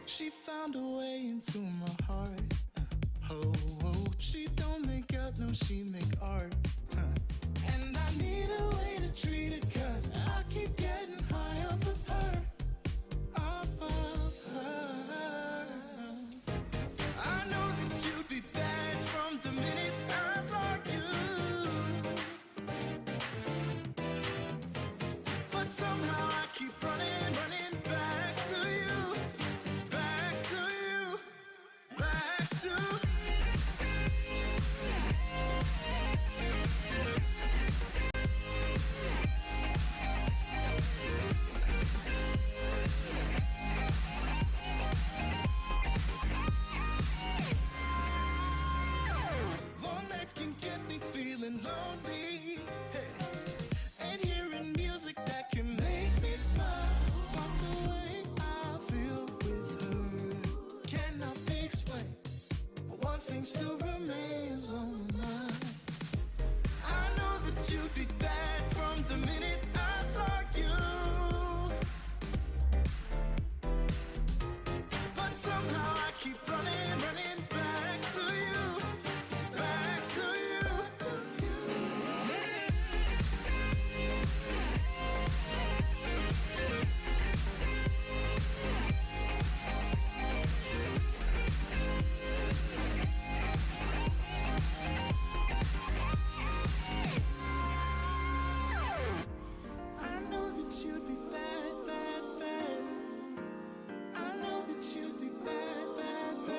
She found a way into my heart. Oh, oh, she don't make up, no, she make art. And I need a way to treat it, 'cause I keep getting high off of her. Off of her. I know that you'd be bad from the minute I saw you. But somehow I keep running back to you. Back to you. Back to you. Feeling lonely, hey. And hearing music that can make me smile. But the way I feel with her cannot be explained. But one thing still remains on my mind. I know that you'd be bad from the minute I saw you. But somehow I keep running back to you. Back to you. You'd be bad, bad, bad. I know that you'd be bad, bad, bad.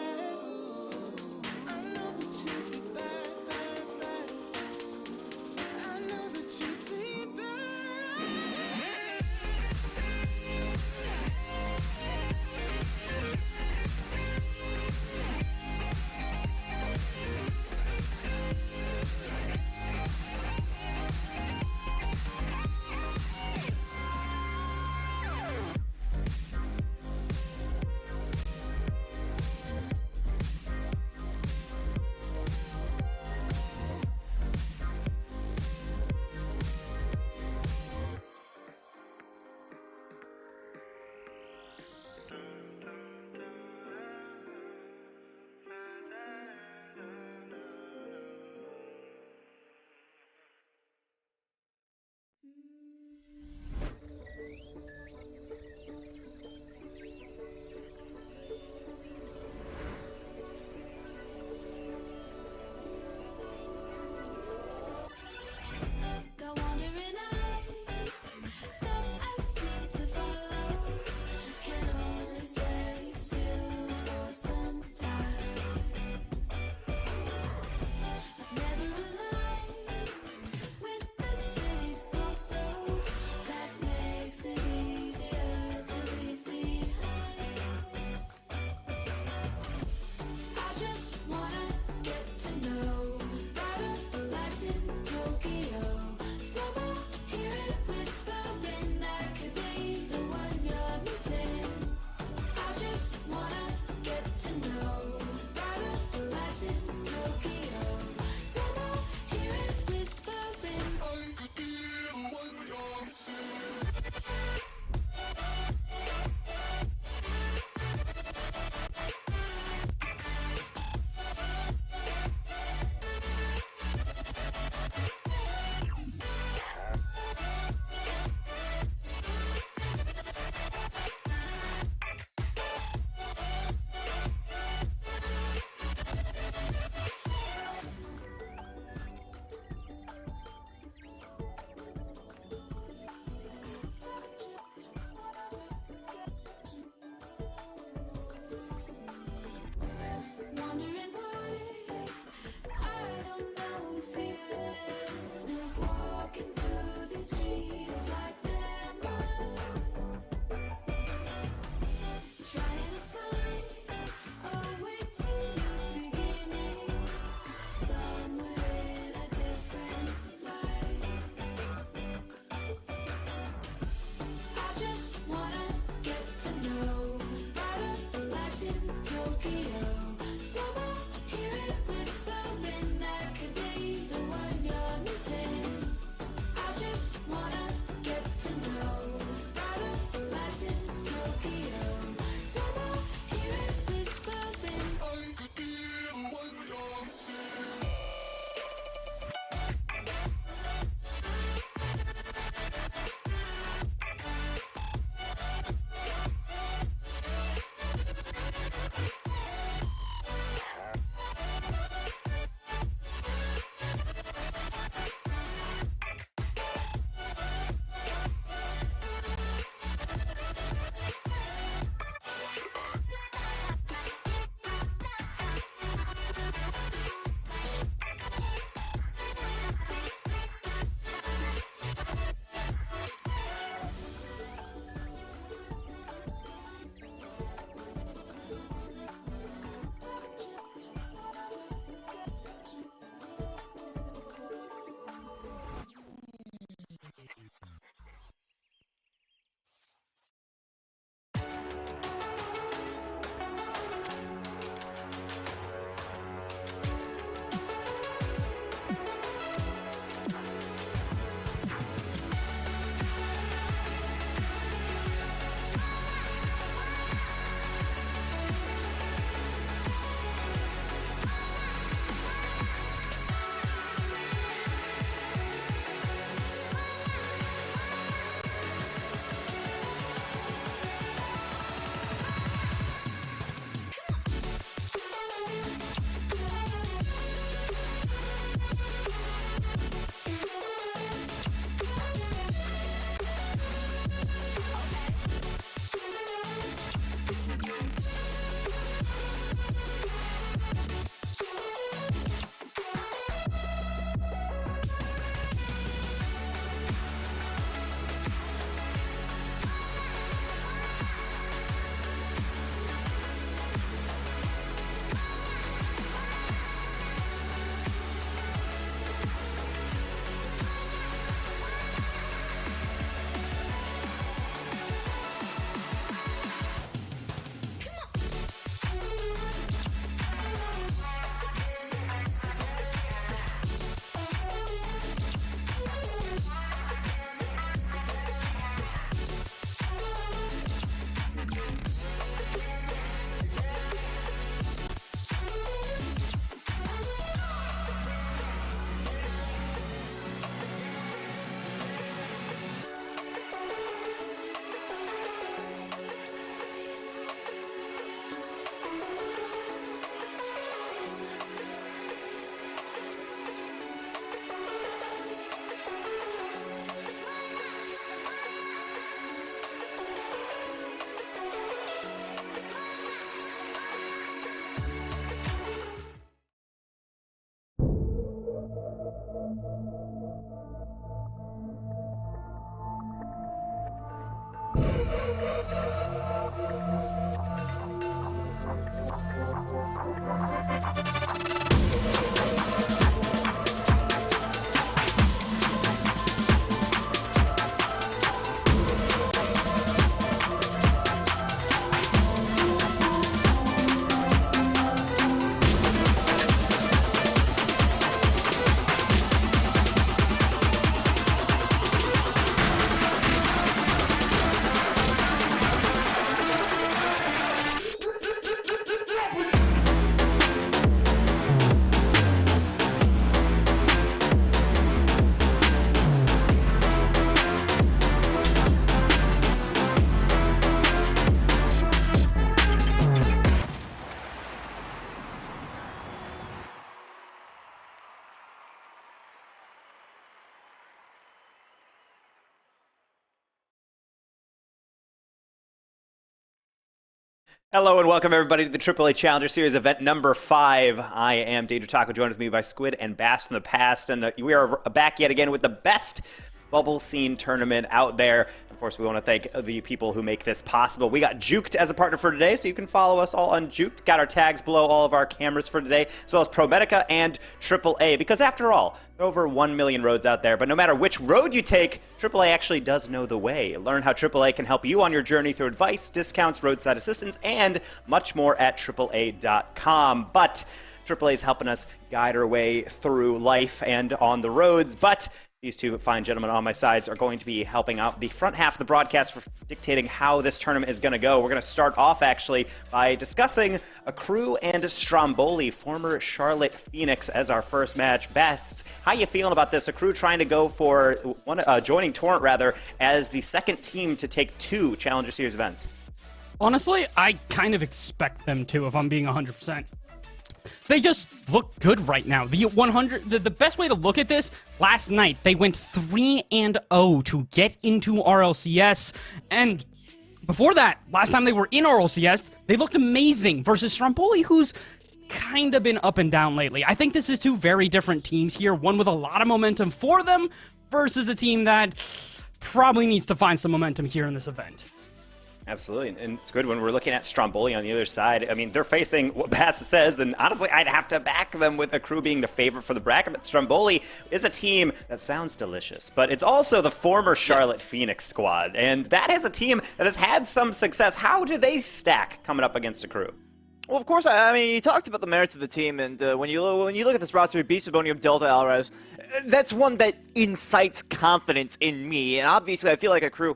Hello and welcome everybody to the AAA Challenger Series event number 5. I am Danger Taco, joined with me by Squid and Bass from the past, and we are back yet again with the best bubble scene tournament out there. Of course, we want to thank the people who make this possible. We got Juked as a partner for today, so you can follow us all on Juked. Got our tags below all of our cameras for today, as well as ProMedica and AAA, because after all, there are over 1 million roads out there, but no matter which road you take, AAA actually does know the way. Learn how AAA can help you on your journey through advice, discounts, roadside assistance, and much more at AAA.com. But AAA is helping us guide our way through life and on the roads, but these two fine gentlemen on my sides are going to be helping out the front half of the broadcast for dictating how this tournament is going to go. We're going to start off, actually, by discussing Akrew and Stromboli, former Charlotte Phoenix, as our first match. Beth, how you feeling about this? Akrew trying to go for joining Torrent, rather, as the second team to take 2 Challenger Series events. Honestly, I kind of expect them to, if I'm being 100%. They just look good right now. The best way to look at this, last night they went 3-0 to get into RLCS, and before that, last time they were in RLCS, they looked amazing versus Stromboli, who's kind of been up and down lately. I think this is 2 very different teams here, one with a lot of momentum for them versus a team that probably needs to find some momentum here in this event. Absolutely, and it's good when we're looking at Stromboli on the other side. I mean, they're facing what Bass says, and honestly, I'd have to back them with Akrew being the favorite for the bracket, but Stromboli is a team that sounds delicious, but it's also the former Charlotte Phoenix squad, and that is a team that has had some success. How do they stack coming up against Akrew? Well, of course, I mean, you talked about the merits of the team, and when you look at this roster, Bisabonium, Delta, Alvarez, that's one that incites confidence in me, and obviously I feel like Akrew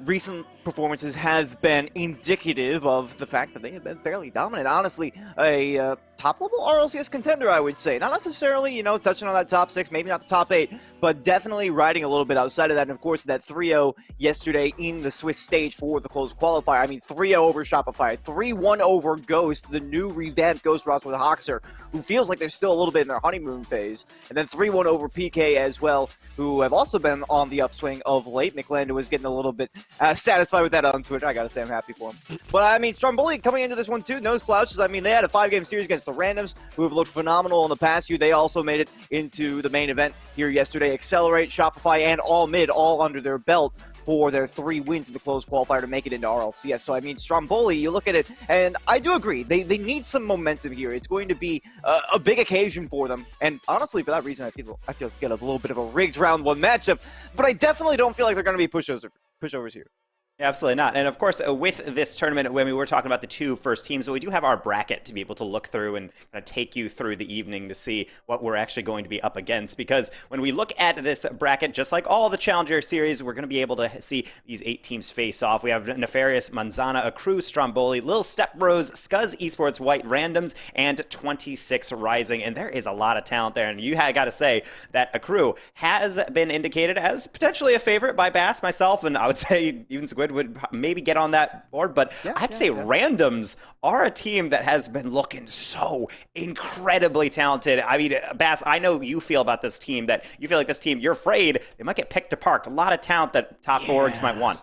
recent performances have been indicative of the fact that they have been fairly dominant. Honestly, a top-level RLCS contender, I would say. Not necessarily, touching on that top 6, maybe not the top 8, but definitely riding a little bit outside of that. And, of course, that 3-0 yesterday in the Swiss stage for the closed qualifier. I mean, 3-0 over Shopify, 3-1 over Ghost, the new revamped Ghost roster with Hoxer, who feels like they're still a little bit in their honeymoon phase. And then 3-1 over PK as well, who have also been on the upswing of late. McLandon was getting a little bit satisfied with that on Twitter. I gotta say, I'm happy for him. But, I mean, Stromboli coming into this one, too, no slouches. I mean, they had a 5-game series against the Randoms, who have looked phenomenal in the past year. They also made it into the main event here yesterday. Accelerate, Shopify, and All Mid all under their belt for their 3 wins in the closed qualifier to make it into RLCS. So, I mean, Stromboli, you look at it, and I do agree, they need some momentum here. It's going to be a big occasion for them, and honestly, for that reason, I feel get a little bit of a rigged round 1 matchup, but I definitely don't feel like they're going to be pushovers here. Absolutely not. And of course, with this tournament, when we were talking about the 2 first teams, we do have our bracket to be able to look through and kind of take you through the evening to see what we're actually going to be up against. Because when we look at this bracket, just like all the Challenger Series, we're going to be able to see these 8 teams face off. We have Nefarious, Manzana, Akrew, Stromboli, Lil Step Bros, Scuzz Esports, White Randoms, and 26 Rising. And there is a lot of talent there. And you got to say that Akrew has been indicated as potentially a favorite by Bass, myself, and I would say even Squid would maybe get on that board, but I have to say Randoms are a team that has been looking so incredibly talented. I mean, Bass, I know you feel about this team, that you feel like this team, you're afraid they might get picked apart. A lot of talent that top orgs might want.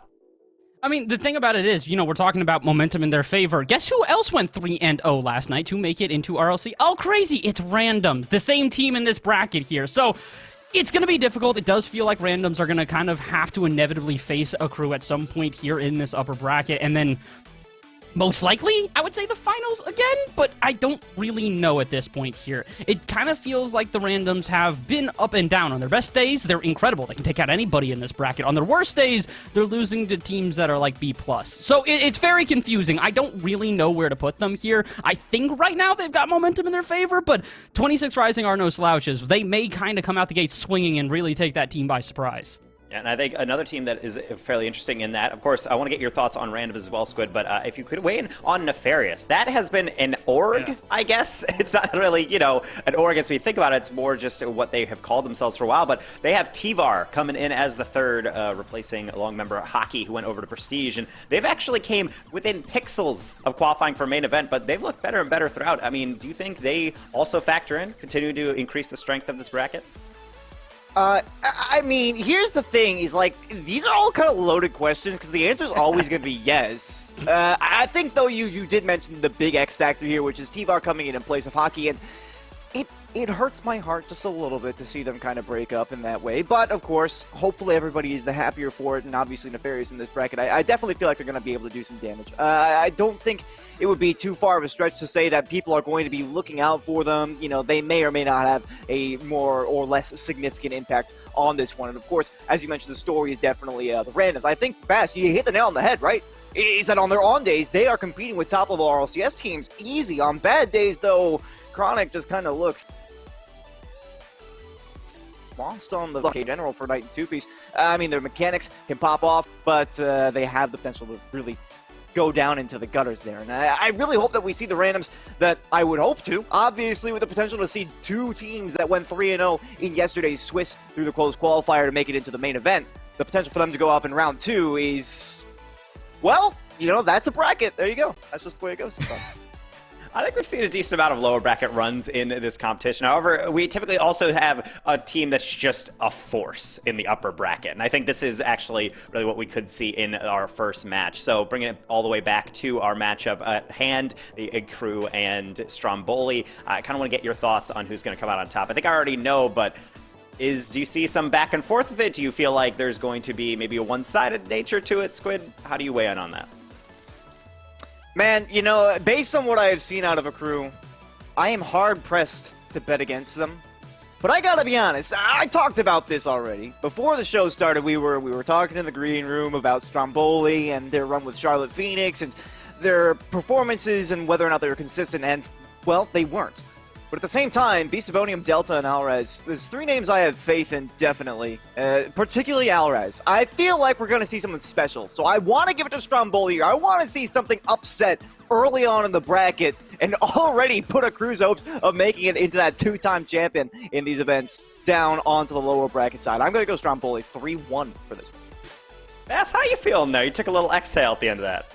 I mean, the thing about it is, we're talking about momentum in their favor. Guess who else went 3-0 last night to make it into RLC? Oh, crazy! It's Randoms, the same team in this bracket here. So it's going to be difficult. It does feel like Randoms are going to kind of have to inevitably face Akrew at some point here in this upper bracket, and then most likely, I would say the finals again, but I don't really know at this point here. It kind of feels like the Randoms have been up and down. On their best days, they're incredible. They can take out anybody in this bracket. On their worst days, they're losing to teams that are like B+. So it's very confusing. I don't really know where to put them here. I think right now they've got momentum in their favor, but 26 Rising are no slouches. They may kind of come out the gate swinging and really take that team by surprise. Yeah, and I think another team that is fairly interesting in that, of course, I want to get your thoughts on Randoms as well, Squid, but if you could weigh in on Nefarious. That has been an org, I guess. It's not really, an org as we think about it. It's more just what they have called themselves for a while, but they have T-Var coming in as the 3rd, replacing a long member Hockey, who went over to Prestige, and they've actually came within pixels of qualifying for main event, but they've looked better and better throughout. I mean, do you think they also factor in, continue to increase the strength of this bracket? I mean, here's the thing, is like, these are all kind of loaded questions, because the answer is always going to be yes. I think, though, you did mention the big X factor here, which is T-Var coming in place of Hockey, and it hurts my heart just a little bit to see them kind of break up in that way. But, of course, hopefully everybody is the happier for it, and obviously Nefarious in this bracket. I definitely feel like they're going to be able to do some damage. I don't think it would be too far of a stretch to say that people are going to be looking out for them. You know, they may or may not have a more or less significant impact on this one. And, of course, as you mentioned, the story is definitely the randoms. I think, Bass, you hit the nail on the head, right? Is that on their on days, they are competing with top-level RLCS teams easy. On bad days, though, Chronic just kind of looks lost on the general for Night and 2-piece. I mean, their mechanics can pop off, but they have the potential to really go down into the gutters there. And I really hope that we see the randoms that I would hope to. Obviously, with the potential to see two teams that went 3-0 in yesterday's Swiss through the closed qualifier to make it into the main event, the potential for them to go up in round 2 is, well, you know, that's a bracket. There you go. That's just the way it goes sometimes. I think we've seen a decent amount of lower bracket runs in this competition. However, we typically also have a team that's just a force in the upper bracket. And I think this is actually really what we could see in our first match. So bringing it all the way back to our matchup at hand, the Akrew and Stromboli. I kind of want to get your thoughts on who's going to come out on top. I think I already know, but do you see some back and forth with it? Do you feel like there's going to be maybe a one-sided nature to it, Squid? How do you weigh in on that? Man, you know, based on what I have seen out of Akrew, I am hard-pressed to bet against them. But I gotta be honest, I talked about this already. Before the show started, we were talking in the green room about Stromboli and their run with Charlotte Phoenix and their performances and whether or not they were consistent, and, well, they weren't. But at the same time, Beastabonium, Delta, and Alrez, there's three names I have faith in, definitely. Particularly Alrez. I feel like we're going to see something special, so I want to give it to Stromboli here. I want to see something upset early on in the bracket and already put Akrew's hopes of making it into that two-time champion in these events down onto the lower bracket side. I'm going to go Stromboli 3-1 for this one. Bass, how you feeling there? You took a little exhale at the end of that.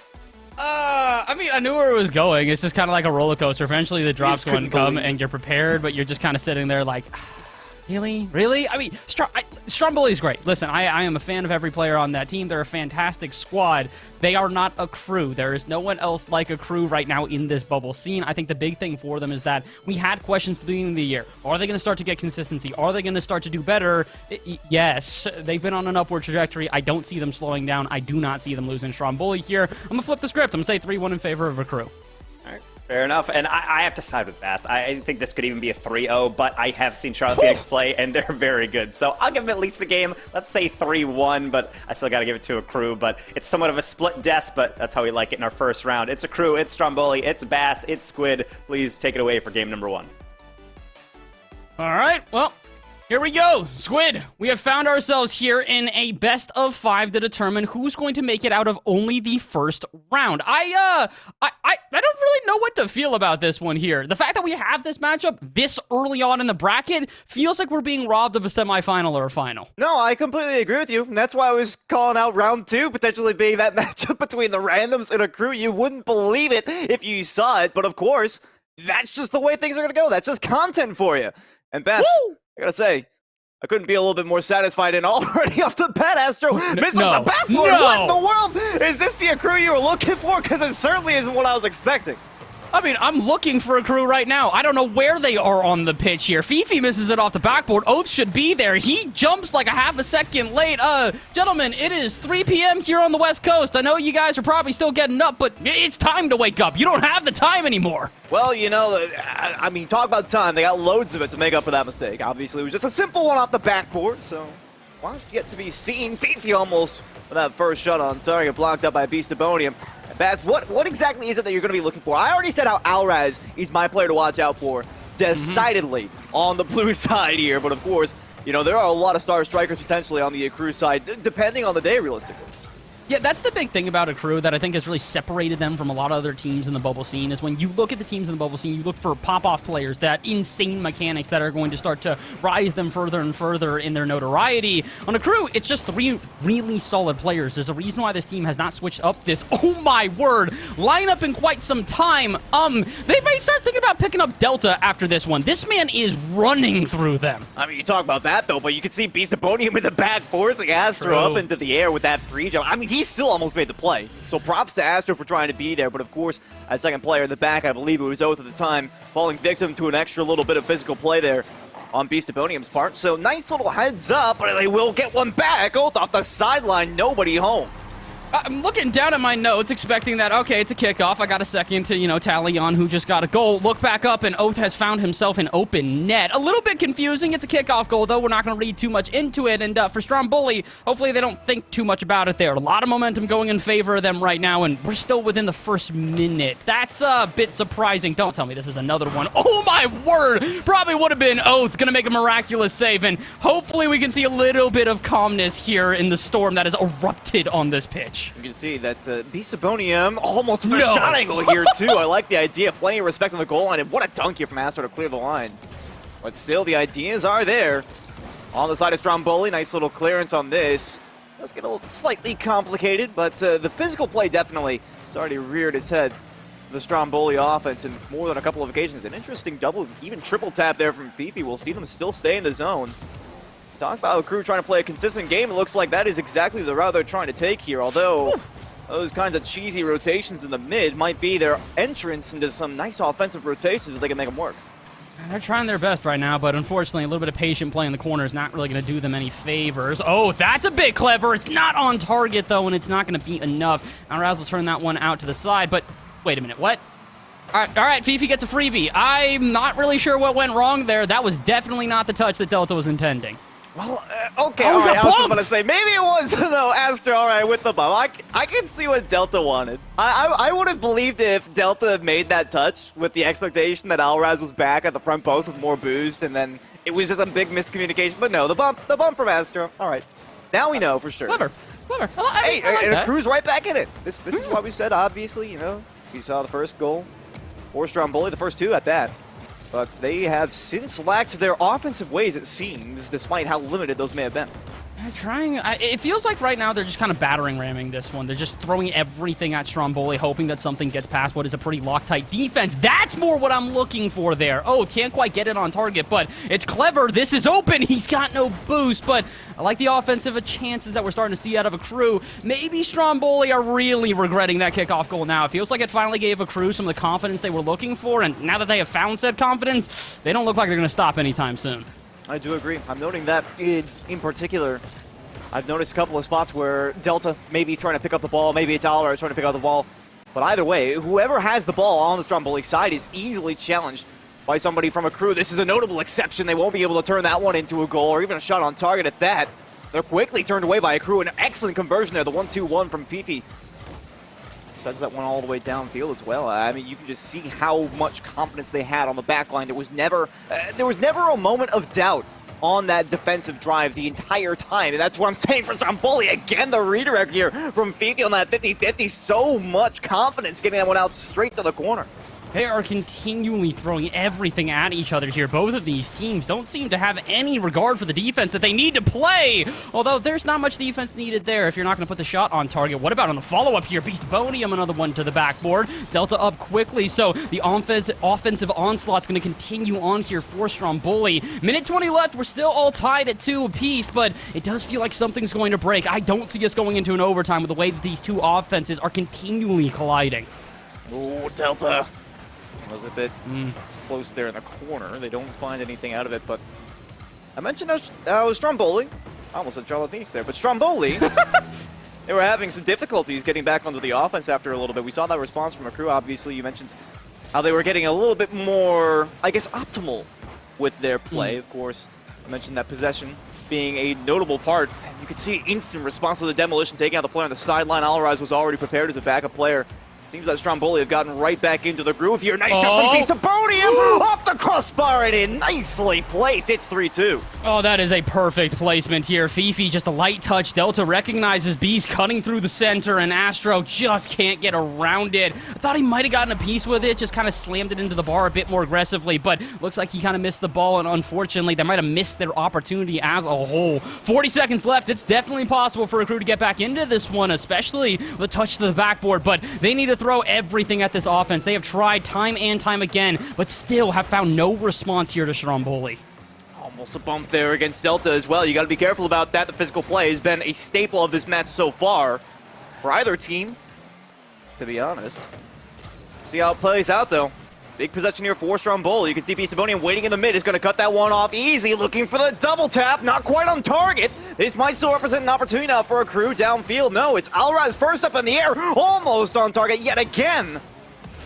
I mean, I knew where it was going. It's just kind of like a roller coaster. Eventually, the drop's going to come, and you're prepared, but you're just kind of sitting there like, really? Really? I mean, Stromboli's great. Listen, I am a fan of every player on that team. They're a fantastic squad. They are not Akrew. There is no one else like Akrew right now in this bubble scene. I think the big thing for them is that we had questions at the beginning of the year. Are they going to start to get consistency? Are they going to start to do better? Yes. They've been on an upward trajectory. I don't see them slowing down. I do not see them losing Stromboli here. I'm going to flip the script. I'm going to say 3-1 in favor of Akrew. All right. Fair enough, and I have to side with Bass. I think this could even be a 3-0, but I have seen Charlotte Phoenix play, and they're very good. So I'll give them at least a game. Let's say 3-1, but I still got to give it to Akrew. But it's somewhat of a split desk, but that's how we like it in our first round. It's Akrew, it's Stromboli, it's Bass, it's Squid. Please take it away for game number 1. All right, well, here we go. Squid, we have found ourselves here in a best of 5 to determine who's going to make it out of only the first round. I don't really know what to feel about this one here. The fact that we have this matchup this early on in the bracket feels like we're being robbed of a semifinal or a final. No, I completely agree with you. And that's why I was calling out round 2, potentially being that matchup between the randoms and Akrew. You wouldn't believe it if you saw it, but of course, that's just the way things are going to go. That's just content for you. And Bess, I gotta say, I couldn't be a little bit more satisfied, and already off the bat, Astro misses the backboard. No. What in the world? Is this the Akrew you were looking for? Because it certainly isn't what I was expecting. I mean, I'm looking for Akrew right now. I don't know where they are on the pitch here. Fifi misses it off the backboard. Oath should be there. He jumps like a half a second late. Gentlemen, it is 3 p.m. here on the West Coast. I know you guys are probably still getting up, but it's time to wake up. You don't have the time anymore. Well, you know, I mean, talk about time. They got loads of it to make up for that mistake. Obviously, it was just a simple one off the backboard, so what's yet to be seen. Fifi almost with that first shot on target, blocked up by Beastabonium. Baz, what exactly is it that you're going to be looking for? I already said how Alraz is my player to watch out for, decidedly on the blue side here. But of course, you know, there are a lot of star strikers potentially on the Akrew side, depending on the day, realistically. Yeah, that's the big thing about Akrew that I think has really separated them from a lot of other teams in the bubble scene is when you look at the teams in the bubble scene, you look for pop-off players, that insane mechanics that are going to start to rise them further and further in their notoriety. On Akrew, it's just 3 really solid players. There's a reason why this team has not switched up this, oh my word, lineup in quite some time. They may start thinking about picking up Delta after this one. This man is running through them. I mean, you talk about that, though, but you can see Beastabonium in the back forcing Astro up into the air with that 3 jump. I mean, he still almost made the play. So props to Astro for trying to be there, but of course, as second player in the back, I believe it was Oath at the time, falling victim to an extra little bit of physical play there on Beastabonium's part. So nice little heads up, but they will get one back. Oath off the sideline, nobody home. I'm looking down at my notes, expecting that, okay, it's a kickoff. I got a second to, tally on who just got a goal. Look back up, and Oath has found himself an open net. A little bit confusing. It's a kickoff goal, though. We're not going to read too much into it. And for Stromboli, hopefully they don't think too much about it there. A lot of momentum going in favor of them right now, and we're still within the first minute. That's a bit surprising. Don't tell me this is another one. Oh, my word! Probably would have been Oath going to make a miraculous save, and hopefully we can see a little bit of calmness here in the storm that has erupted on this pitch. You can see that Beastabonium almost with a shot angle here, too. I like the idea, plenty of respect on the goal line, and what a dunk here from Astro to clear the line. But still, the ideas are there. On the side of Stromboli, nice little clearance on this. Does get a little slightly complicated, but the physical play definitely has already reared its head. The Stromboli offense in more than a couple of occasions. An interesting double, even triple tap there from Fifi. We'll see them still stay in the zone. Talk about Akrew trying to play a consistent game. It looks like that is exactly the route they're trying to take here, although those kinds of cheesy rotations in the mid might be their entrance into some nice offensive rotations if they can make them work. They're trying their best right now, but unfortunately, a little bit of patient play in the corner is not really going to do them any favors. Oh, that's a bit clever. It's not on target, though, and it's not going to be enough. Now, Raz will turn that one out to the side, but wait a minute, what? All right, Fifi gets a freebie. I'm not really sure what went wrong there. That was definitely not the touch that Delta was intending. Well, okay, all right, I was just going to say, maybe it was, though, Astro, all right, with the bump. I can see what Delta wanted. I would have believed if Delta had made that touch with the expectation that Alraz was back at the front post with more boost, and then it was just a big miscommunication. But no, the bump from Astro. All right, now we know for sure. Clever. Hey, and Akrew's right back in it. This is what we said, obviously, we saw the first goal for Stromboli, the first 2 at that. But they have since lacked their offensive ways, it seems, despite how limited those may have been. They're trying. It feels like right now they're just kind of battering ramming this one. They're just throwing everything at Stromboli, hoping that something gets past what is a pretty Loctite defense. That's more what I'm looking for there. Oh, can't quite get it on target, but it's clever. This is open. He's got no boost, but I like the offensive chances that we're starting to see out of Akrew. Maybe Stromboli are really regretting that kickoff goal now. It feels like it finally gave Akrew some of the confidence they were looking for, and now that they have found said confidence, they don't look like they're going to stop anytime soon. I do agree. I'm noting that in particular. I've noticed a couple of spots where Delta may be trying to pick up the ball, maybe it's Alvarez trying to pick up the ball. But either way, whoever has the ball on the Stromboli side is easily challenged by somebody from Akrew. This is a notable exception. They won't be able to turn that one into a goal or even a shot on target at that. They're quickly turned away by Akrew. An excellent conversion there, the 1-2-1 from Fifi. Sends that one all the way downfield as well. I mean, you can just see how much confidence they had on the back line. There was never a moment of doubt on that defensive drive the entire time. And that's what I'm saying for Stromboli. Again, the redirect here from Fifi on that 50-50. So much confidence getting that one out straight to the corner. They are continually throwing everything at each other here. Both of these teams don't seem to have any regard for the defense that they need to play. Although there's not much defense needed there if you're not going to put the shot on target. What about on the follow-up here? Beastabonium, another one to the backboard. Delta up quickly, so the offensive onslaught's going to continue on here for Stromboli. Minute 20 left. We're still all tied at 2 apiece, but it does feel like something's going to break. I don't see us going into an overtime with the way that these two offenses are continually colliding. Oh, Delta was a bit close there in the corner. They don't find anything out of it, but I mentioned Stromboli. I almost said Charlotte Phoenix there, but Stromboli, they were having some difficulties getting back onto the offense after a little bit. We saw that response from Akrew. Obviously, you mentioned how they were getting a little bit more, I guess, optimal with their play. Of course, I mentioned that possession being a notable part. You could see instant response to the demolition, taking out the player on the sideline. Alvarez was already prepared as a backup player. Seems that Stromboli have gotten right back into the groove here. Nice shot from Beastabonium off the crossbar it in, nicely placed. It's 3-2. Oh, that is a perfect placement here. Fifi, just a light touch. Delta recognizes Beast cutting through the center, and Astro just can't get around it. I thought he might have gotten a piece with it, just kind of slammed it into the bar a bit more aggressively, but looks like he kind of missed the ball, and unfortunately, they might have missed their opportunity as a whole. 40 seconds left. It's definitely possible for Akrew to get back into this one, especially with a touch to the backboard, but they need to throw everything at this offense. They have tried time and time again, but still have found no response here to Stromboli. Almost a bump there against Delta as well. You got to be careful about that. The physical play has been a staple of this match so far for either team, to be honest. See how it plays out, though. Big possession here for Stromboli. You can see Beastabonian waiting in the mid is going to cut that one off easy, looking for the double tap. Not quite on target. This might still represent an opportunity now for Akrew downfield. No, it's Alraz first up in the air, almost on target yet again.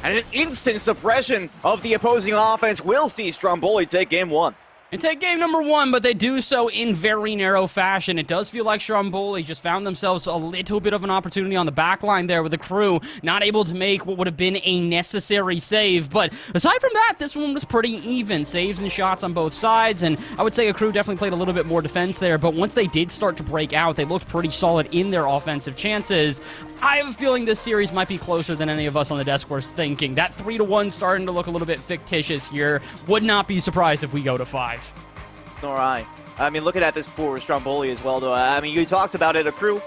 And an instant suppression of the opposing offense will see Stromboli take game one. And take game number one, but they do so in very narrow fashion. It does feel like Stromboli just found themselves a little bit of an opportunity on the back line there with Akrew not able to make what would have been a necessary save. But aside from that, this one was pretty even. Saves and shots on both sides, and I would say Akrew definitely played a little bit more defense there, but once they did start to break out, they looked pretty solid in their offensive chances. I have a feeling this series might be closer than any of us on the desk were thinking. That 3-1 starting to look a little bit fictitious here. Would not be surprised if we go to 5. Nor I. I mean, looking at this for Stromboli as well, though. I mean, you talked about it, Akrew.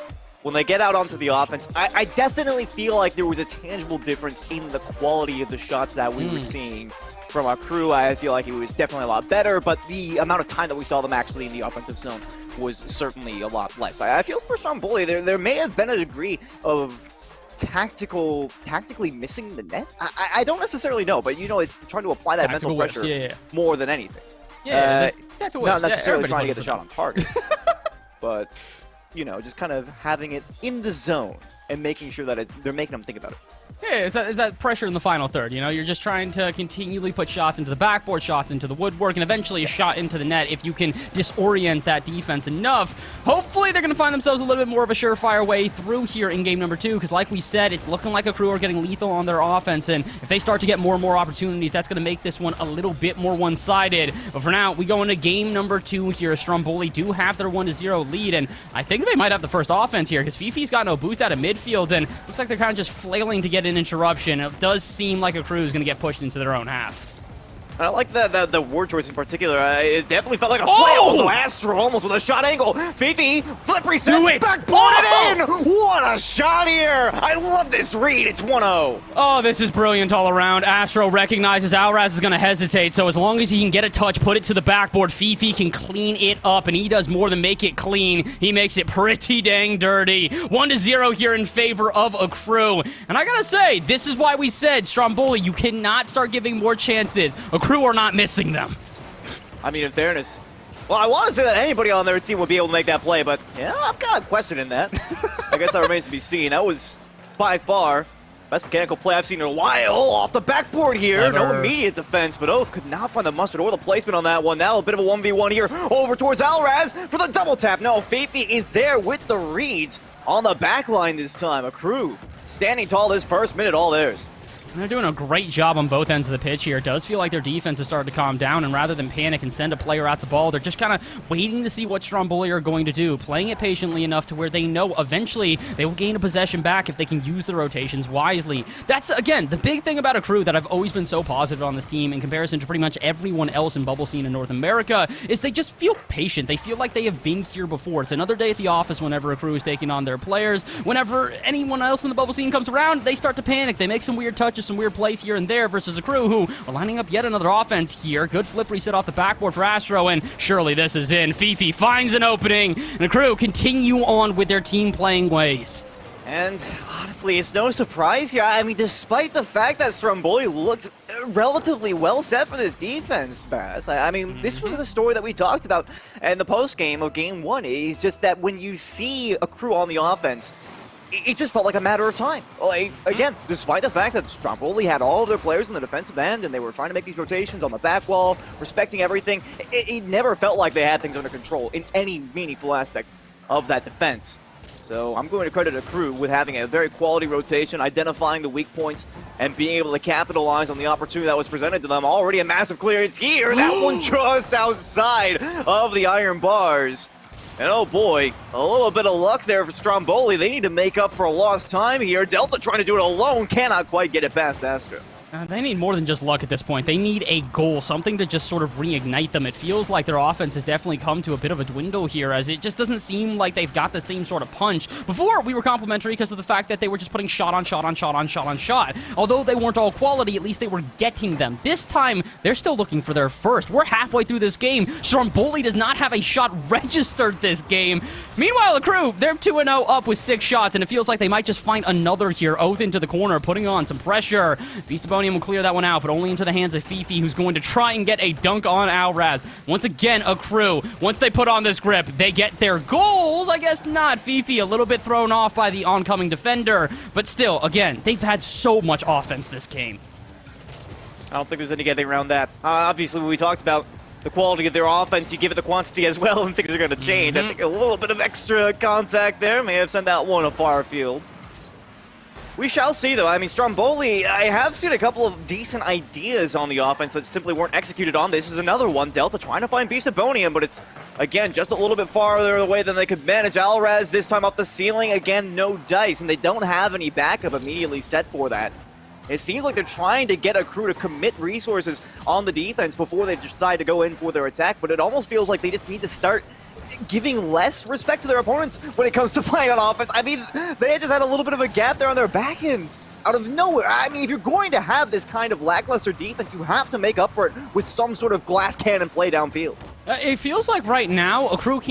When they get out onto the offense, I definitely feel like there was a tangible difference in the quality of the shots that we were seeing from Akrew. I feel like it was definitely a lot better, but the amount of time that we saw them actually in the offensive zone was certainly a lot less. I feel for Stromboli, there may have been a degree of tactically missing the net. I don't necessarily know, but you know, it's trying to apply that Tactical mental pressure whips, yeah. more than anything. Yeah, Not necessarily trying to get the shot on target, but, you know, just kind of having it in the zone and making sure that they're making them think about it. Yeah, it's that pressure in the final third, you know? You're just trying to continually put shots into the backboard, shots into the woodwork, and eventually a shot into the net if you can disorient that defense enough. Hopefully they're going to find themselves a little bit more of a surefire way through here in game number 2, because like we said, it's looking like Akrew are getting lethal on their offense, and if they start to get more and more opportunities, that's going to make this one a little bit more one-sided. But for now, we go into game number 2 here. Stromboli do have their 1-0 lead, and I think they might have the first offense here, because Fifi's got no boost out of midfield, and looks like they're kind of just flailing to get an interruption. It does seem like Akrew is going to get pushed into their own half. I like the word choice in particular. It definitely felt like a flail, though. Astro almost with a shot angle. Fifi, flip reset, backboard it in! What a shot here! I love this read. It's 1-0. Oh, this is brilliant all around. Astro recognizes Alraz is going to hesitate, so as long as he can get a touch, put it to the backboard, Fifi can clean it up, and he does more than make it clean. He makes it pretty dang dirty. 1-0 here in favor of Akrew. And I gotta say, this is why we said, Stromboli, you cannot start giving more chances. Akrew are not missing them. I mean, in fairness, well, I want to say that anybody on their team would be able to make that play, but yeah, I'm kind of questioning that. I guess that remains to be seen. That was by far best mechanical play I've seen in a while. Off the backboard here, no immediate defense, but Oath could not find the mustard or the placement on that one. Now a bit of a 1v1 here, over towards Alraz for the double tap. No, Fifi is there with the reads on the back line this time. Akrew standing tall this first minute, all theirs. They're doing a great job on both ends of the pitch here. It does feel like their defense has started to calm down, and rather than panic and send a player at the ball, they're just kind of waiting to see what Stromboli are going to do, playing it patiently enough to where they know eventually they will gain a possession back if they can use the rotations wisely. That's, again, the big thing about Akrew that I've always been so positive on this team in comparison to pretty much everyone else in bubble scene in North America, is they just feel patient. They feel like they have been here before. It's another day at the office whenever Akrew is taking on their players. Whenever anyone else in the bubble scene comes around, they start to panic. They make some weird touches, some weird plays here and there versus Akrew, who are lining up yet another offense here. Good flip reset off the backboard for Astro, and surely this is in. Fifi finds an opening, and Akrew continue on with their team playing ways. And honestly, it's no surprise here. I mean, despite the fact that Stromboli looked relatively well set for this defense, Bass. I mean, this was the story that we talked about in the post-game of Game 1. It's just that when you see Akrew on the offense, it just felt like a matter of time. Like, again, despite the fact that Stromboli had all of their players in the defensive end and they were trying to make these rotations on the back wall, respecting everything, it never felt like they had things under control in any meaningful aspect of that defense. So I'm going to credit Akrew with having a very quality rotation, identifying the weak points, and being able to capitalize on the opportunity that was presented to them. Already a massive clearance here. That one just outside of the iron bars. And oh boy, a little bit of luck there for Stromboli. They need to make up for a lost time here. Delta trying to do it alone, cannot quite get it past Astro. They need more than just luck at this point. They need a goal, something to just sort of reignite them. It feels like their offense has definitely come to a bit of a dwindle here, as it just doesn't seem like they've got the same sort of punch. Before, we were complimentary because of the fact that they were just putting shot on shot on shot on shot on shot. Although they weren't all quality, at least they were getting them. This time, they're still looking for their first. We're halfway through this game. Stromboli does not have a shot registered this game. Meanwhile, Akrew, they're 2-0 up with 6 shots, and it feels like they might just find another here. Oath into the corner, putting on some pressure. Beastabonium will clear that one out, but only into the hands of Fifi, who's going to try and get a dunk on Alraz. Once again, Akrew, once they put on this grip, they get their goals. I guess not. Fifi a little bit thrown off by the oncoming defender, but still, again, they've had so much offense this game. I don't think there's any getting around that. Obviously, when we talked about the quality of their offense, you give it the quantity as well, and things are going to change. I think a little bit of extra contact there may have sent that one a far field. We shall see, though. I mean, Stromboli, I have seen a couple of decent ideas on the offense that simply weren't executed on. This is another one. Delta trying to find Beastabonium, but it's, again, just a little bit farther away than they could manage. Alraz this time off the ceiling. Again, no dice, and they don't have any backup immediately set for that. It seems like they're trying to get Akrew to commit resources on the defense before they decide to go in for their attack, but it almost feels like they just need to start giving less respect to their opponents when it comes to playing on offense. I mean, they just had a little bit of a gap there on their back end out of nowhere. I mean, if you're going to have this kind of lackluster defense, you have to make up for it with some sort of glass cannon play downfield. It feels like right now, Akrew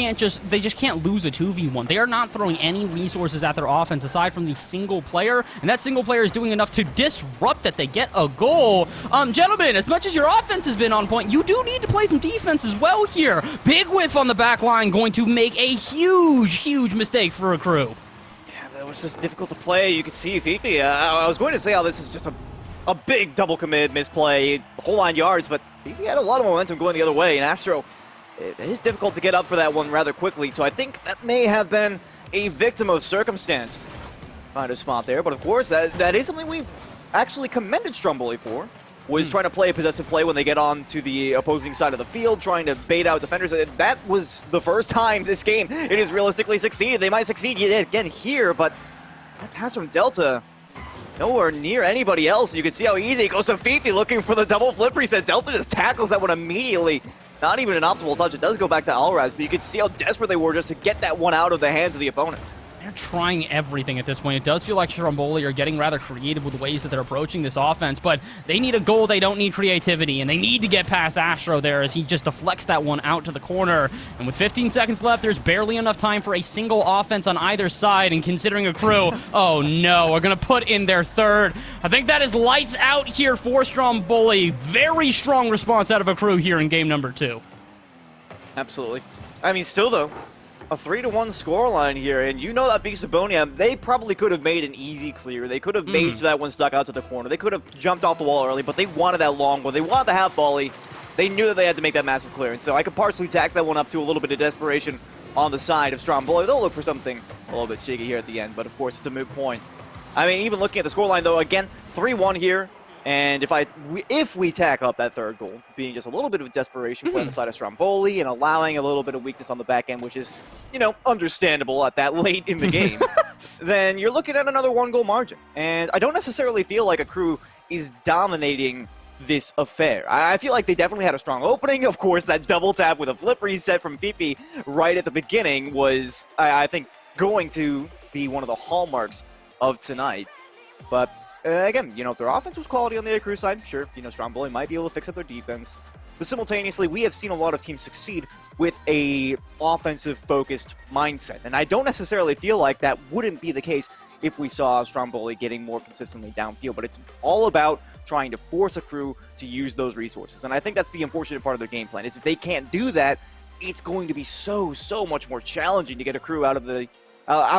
they just can't lose a 2v1. They are not throwing any resources at their offense aside from the single player, and that single player is doing enough to disrupt that they get a goal. Gentlemen, as much as your offense has been on point, you do need to play some defense as well here. Big whiff on the back line, going to make a huge, huge mistake for Akrew. Yeah, that was just difficult to play. You could see Fifi. I was going to say how this is just a big double commit misplay, the whole 9 yards, but Fifi had a lot of momentum going the other way, and Astro, it is difficult to get up for that one rather quickly, so I think that may have been a victim of circumstance. Find a spot there, but of course, that is something we actually commended Stromboli for, was trying to play a possessive play when they get on to the opposing side of the field, trying to bait out defenders. That was the first time this game it has realistically succeeded. They might succeed again here, but that pass from Delta, nowhere near anybody else. You can see how easy it goes to Fifi looking for the double flip reset. Delta just tackles that one immediately. Not even an optimal touch. It does go back to Alraz, but you can see how desperate they were just to get that one out of the hands of the opponent. They're trying everything at this point. It does feel like Stromboli are getting rather creative with the ways that they're approaching this offense, but they need a goal. They don't need creativity, and they need to get past Astro there as he just deflects that one out to the corner. And with 15 seconds left, there's barely enough time for a single offense on either side, and considering Akrew, oh no, we're going to put in their third. I think that is lights out here for Stromboli. Very strong response out of Akrew here in game number 2. Absolutely. I mean, still though, a 3-1 scoreline here, and you know that Beastabonium, they probably could have made an easy clear. They could have made that one stuck out to the corner. They could have jumped off the wall early, but they wanted that long one. They wanted the half volley. They knew that they had to make that massive clearance, so I could partially tack that one up to a little bit of desperation on the side of Stromboli. They'll look for something a little bit shaky here at the end, but of course it's a moot point. I mean, even looking at the scoreline though, again, 3-1 here. And if we tack up that third goal, being just a little bit of a desperation play on the side of Stromboli and allowing a little bit of weakness on the back end, which is, you know, understandable at that late in the game, then you're looking at another 1-goal margin. And I don't necessarily feel like Akrew is dominating this affair. I feel like they definitely had a strong opening. Of course, that double tap with a flip reset from Fifi right at the beginning was, I think, going to be one of the hallmarks of tonight. But again, you know, if their offense was quality on the Akrew side, sure, you know, Stromboli might be able to fix up their defense. But simultaneously, we have seen a lot of teams succeed with a offensive-focused mindset. And I don't necessarily feel like that wouldn't be the case if we saw Stromboli getting more consistently downfield. But it's all about trying to force Akrew to use those resources. And I think that's the unfortunate part of their game plan, is if they can't do that, it's going to be so much more challenging to get Akrew out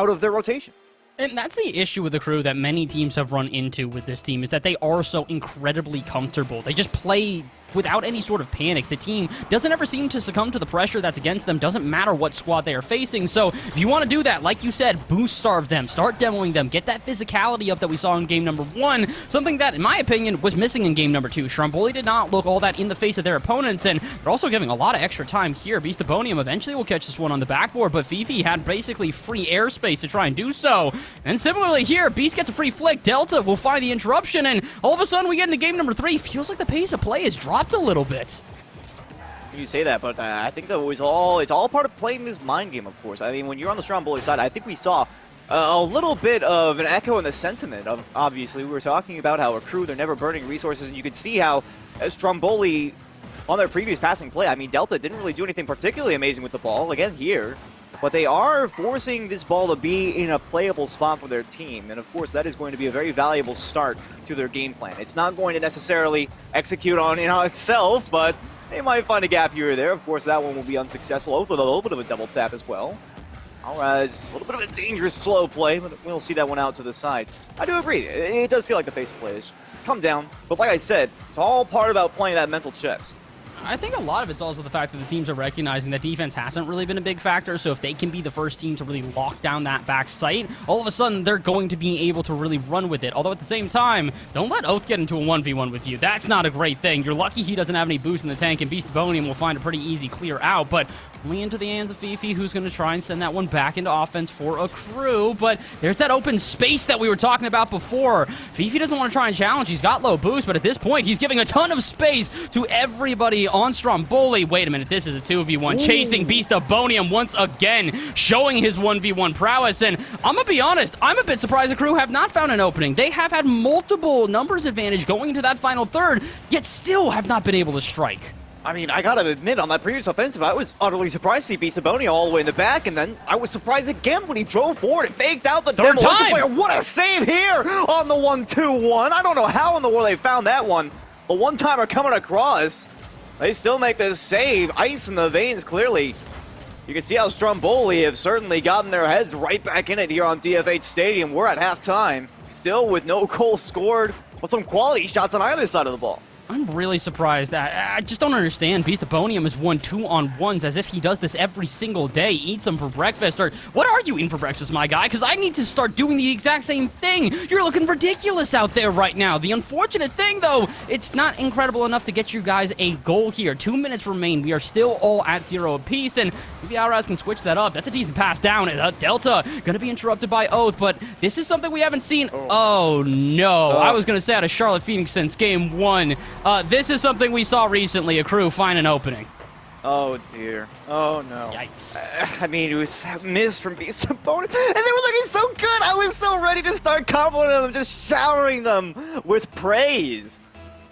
of their rotation. And that's the issue with Akrew that many teams have run into with this team, is that they are so incredibly comfortable. They just play without any sort of panic. The team doesn't ever seem to succumb to the pressure that's against them, doesn't matter what squad they are facing. So if you want to do that, like you said, boost starve them, start demoing them, get that physicality up that we saw in game number 1, something that, in my opinion, was missing in game number 2. Stromboli did not look all that in the face of their opponents, and they're also giving a lot of extra time here. Beastabonium eventually will catch this one on the backboard, but Fifi had basically free airspace to try and do so. And similarly here, Beast gets a free flick, Delta will find the interruption, and all of a sudden we get into game number 3. Feels like the pace of play has dropped a little bit. You say that, but I think that it's all part of playing this mind game, of course. I mean, when you're on the Stromboli side, I think we saw a little bit of an echo in the sentiment. Obviously, we were talking about how Akrew, they're never burning resources, and you could see how Stromboli, on their previous passing play, I mean, Delta didn't really do anything particularly amazing with the ball, again here, but they are forcing this ball to be in a playable spot for their team, and of course that is going to be a very valuable start to their game plan. It's not going to necessarily execute on itself, but they might find a gap here or there. Of course, that one will be unsuccessful, with a little bit of a double tap as well. Alright, a little bit of a dangerous slow play, but we'll see that one out to the side. I do agree, it does feel like the pace of play has come down, but like I said, it's all part about playing that mental chess. I think a lot of it's also the fact that the teams are recognizing that defense hasn't really been a big factor, so if they can be the first team to really lock down that back site, all of a sudden they're going to be able to really run with it. Although at the same time, don't let Oath get into a 1v1 with you. That's not a great thing. You're lucky he doesn't have any boost in the tank, and Beastabonium will find a pretty easy clear out, but only into the hands of Fifi, who's going to try and send that one back into offense for Akrew. But there's that open space that we were talking about before. Fifi doesn't want to try and challenge. He's got low boost, but at this point, he's giving a ton of space to everybody on Stromboli. Wait a minute, this is a 2v1. Ooh. Chasing Beastabonium once again, showing his 1v1 prowess. And I'm going to be honest, I'm a bit surprised Akrew have not found an opening. They have had multiple numbers advantage going into that final third, yet still have not been able to strike. I mean, I gotta admit, on that previous offensive, I was utterly surprised to see Beastabonium all the way in the back, and then I was surprised again when he drove forward and faked out the demolition player. What a save here on the 1-2-1. I don't know how in the world they found that one. A one-timer coming across. They still make this save. Ice in the veins, clearly. You can see how Stromboli have certainly gotten their heads right back in it here on DFH Stadium. We're at halftime, still with no goals scored, but some quality shots on either side of the ball. I'm really surprised. I just don't understand. Beastabonium has won 2-on-1s as if he does this every single day. Eats them for breakfast. Or what are you eating for breakfast, my guy? Because I need to start doing the exact same thing. You're looking ridiculous out there right now. The unfortunate thing, though, it's not incredible enough to get you guys a goal here. 2 minutes remain. We are still all at 0 apiece, and maybe Alraz can switch that up. That's a decent pass down. And Delta going to be interrupted by Oath, but this is something we haven't seen. Oh no. I was going to say out of Charlotte Phoenix since game 1. This is something we saw recently, Akrew find an opening. Oh dear. Oh no. Yikes. I mean, it was a miss from Beastabonium, and they were looking so good. I was so ready to start complimenting them, just showering them with praise.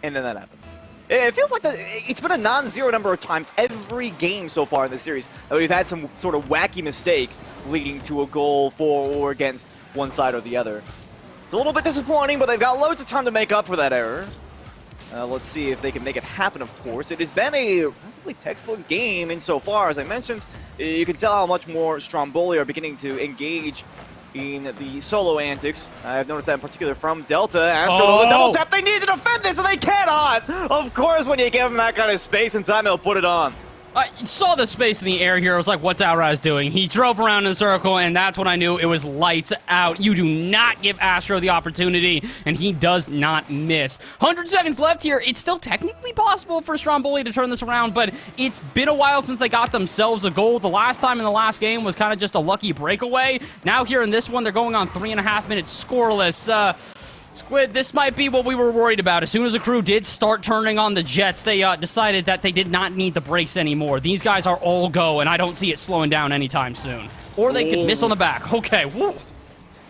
And then that happens. It feels like it's been a non-zero number of times every game so far in this series that we've had some sort of wacky mistake leading to a goal for or against one side or the other. It's a little bit disappointing, but they've got loads of time to make up for that error. Let's see if they can make it happen, of course. It has been a relatively textbook game insofar, as I mentioned. You can tell how much more Stromboli are beginning to engage in the solo antics. I've noticed that in particular from Delta. Astro, the double tap, they need to defend this, and they cannot! Of course, when you give them that kind of space and time, they'll put it on. I saw the space in the air here. I was like, what's Alraz doing? He drove around in a circle, and that's when I knew it was lights out. You do not give Astro the opportunity, and he does not miss. 100 seconds left here. It's still technically possible for Stromboli to turn this around, but it's been a while since they got themselves a goal. The last time in the last game was kind of just a lucky breakaway. Now here in this one, they're going on 3.5 minutes scoreless. Squid, this might be what we were worried about. As soon as Akrew did start turning on the jets, they decided that they did not need the brakes anymore. These guys are all go, and I don't see it slowing down anytime soon. Or they could miss on the back. Okay, woo.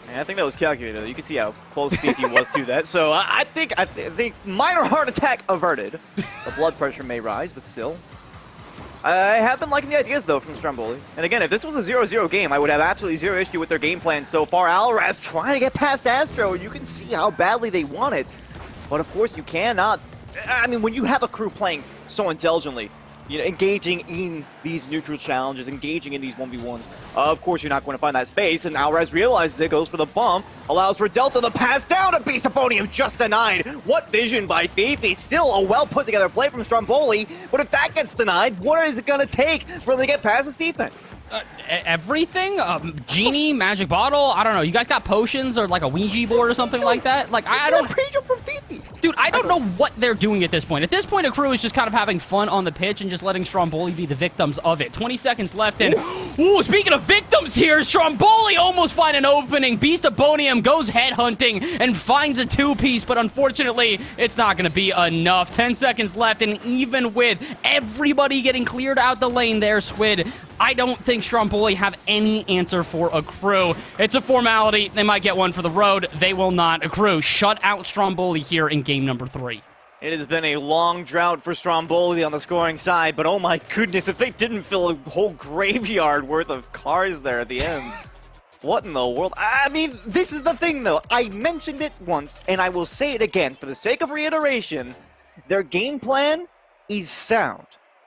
Man, I think that was calculated. You can see how close Fifi was to that. So I think minor heart attack averted. The blood pressure may rise, but still. I have been liking the ideas, though, from Stromboli. And again, if this was a 0-0 game, I would have absolutely zero issue with their game plan so far. Alraz trying to get past Astro. You can see how badly they want it. But of course, you cannot. I mean, when you have Akrew playing so intelligently, engaging in these neutral challenges, engaging in these 1v1s. Of course, you're not going to find that space, and Alrez realizes it, goes for the bump, allows for Delta to pass down to Beastoponium, just denied. What vision by Fifi? Still a well put together play from Stromboli, but if that gets denied, what is it going to take for them to get past this defense? Everything? Genie, magic bottle? I don't know. You guys got potions or like a Ouija board or something like that? Like, I don't... from Fifi. Dude, I don't know what they're doing at this point. At this point, Akrew is just kind of having fun on the pitch and just letting Stromboli be the victims of it. 20 seconds left, and... Ooh, speaking of victims here, Stromboli almost find an opening. Beastoponium goes headhunting and finds a two-piece, but unfortunately, it's not going to be enough. 10 seconds left, and even with everybody getting cleared out the lane there, Squid, I don't think Stromboli have any answer for Akrew. It's a formality. They might get one for the road. They will not. Akrew shut out Stromboli here in game number 3. It has been a long drought for Stromboli on the scoring side, but oh my goodness, if they didn't fill a whole graveyard worth of cars there at the end. What in the world? I mean, this is the thing though. I mentioned it once, and I will say it again for the sake of reiteration. Their game plan is sound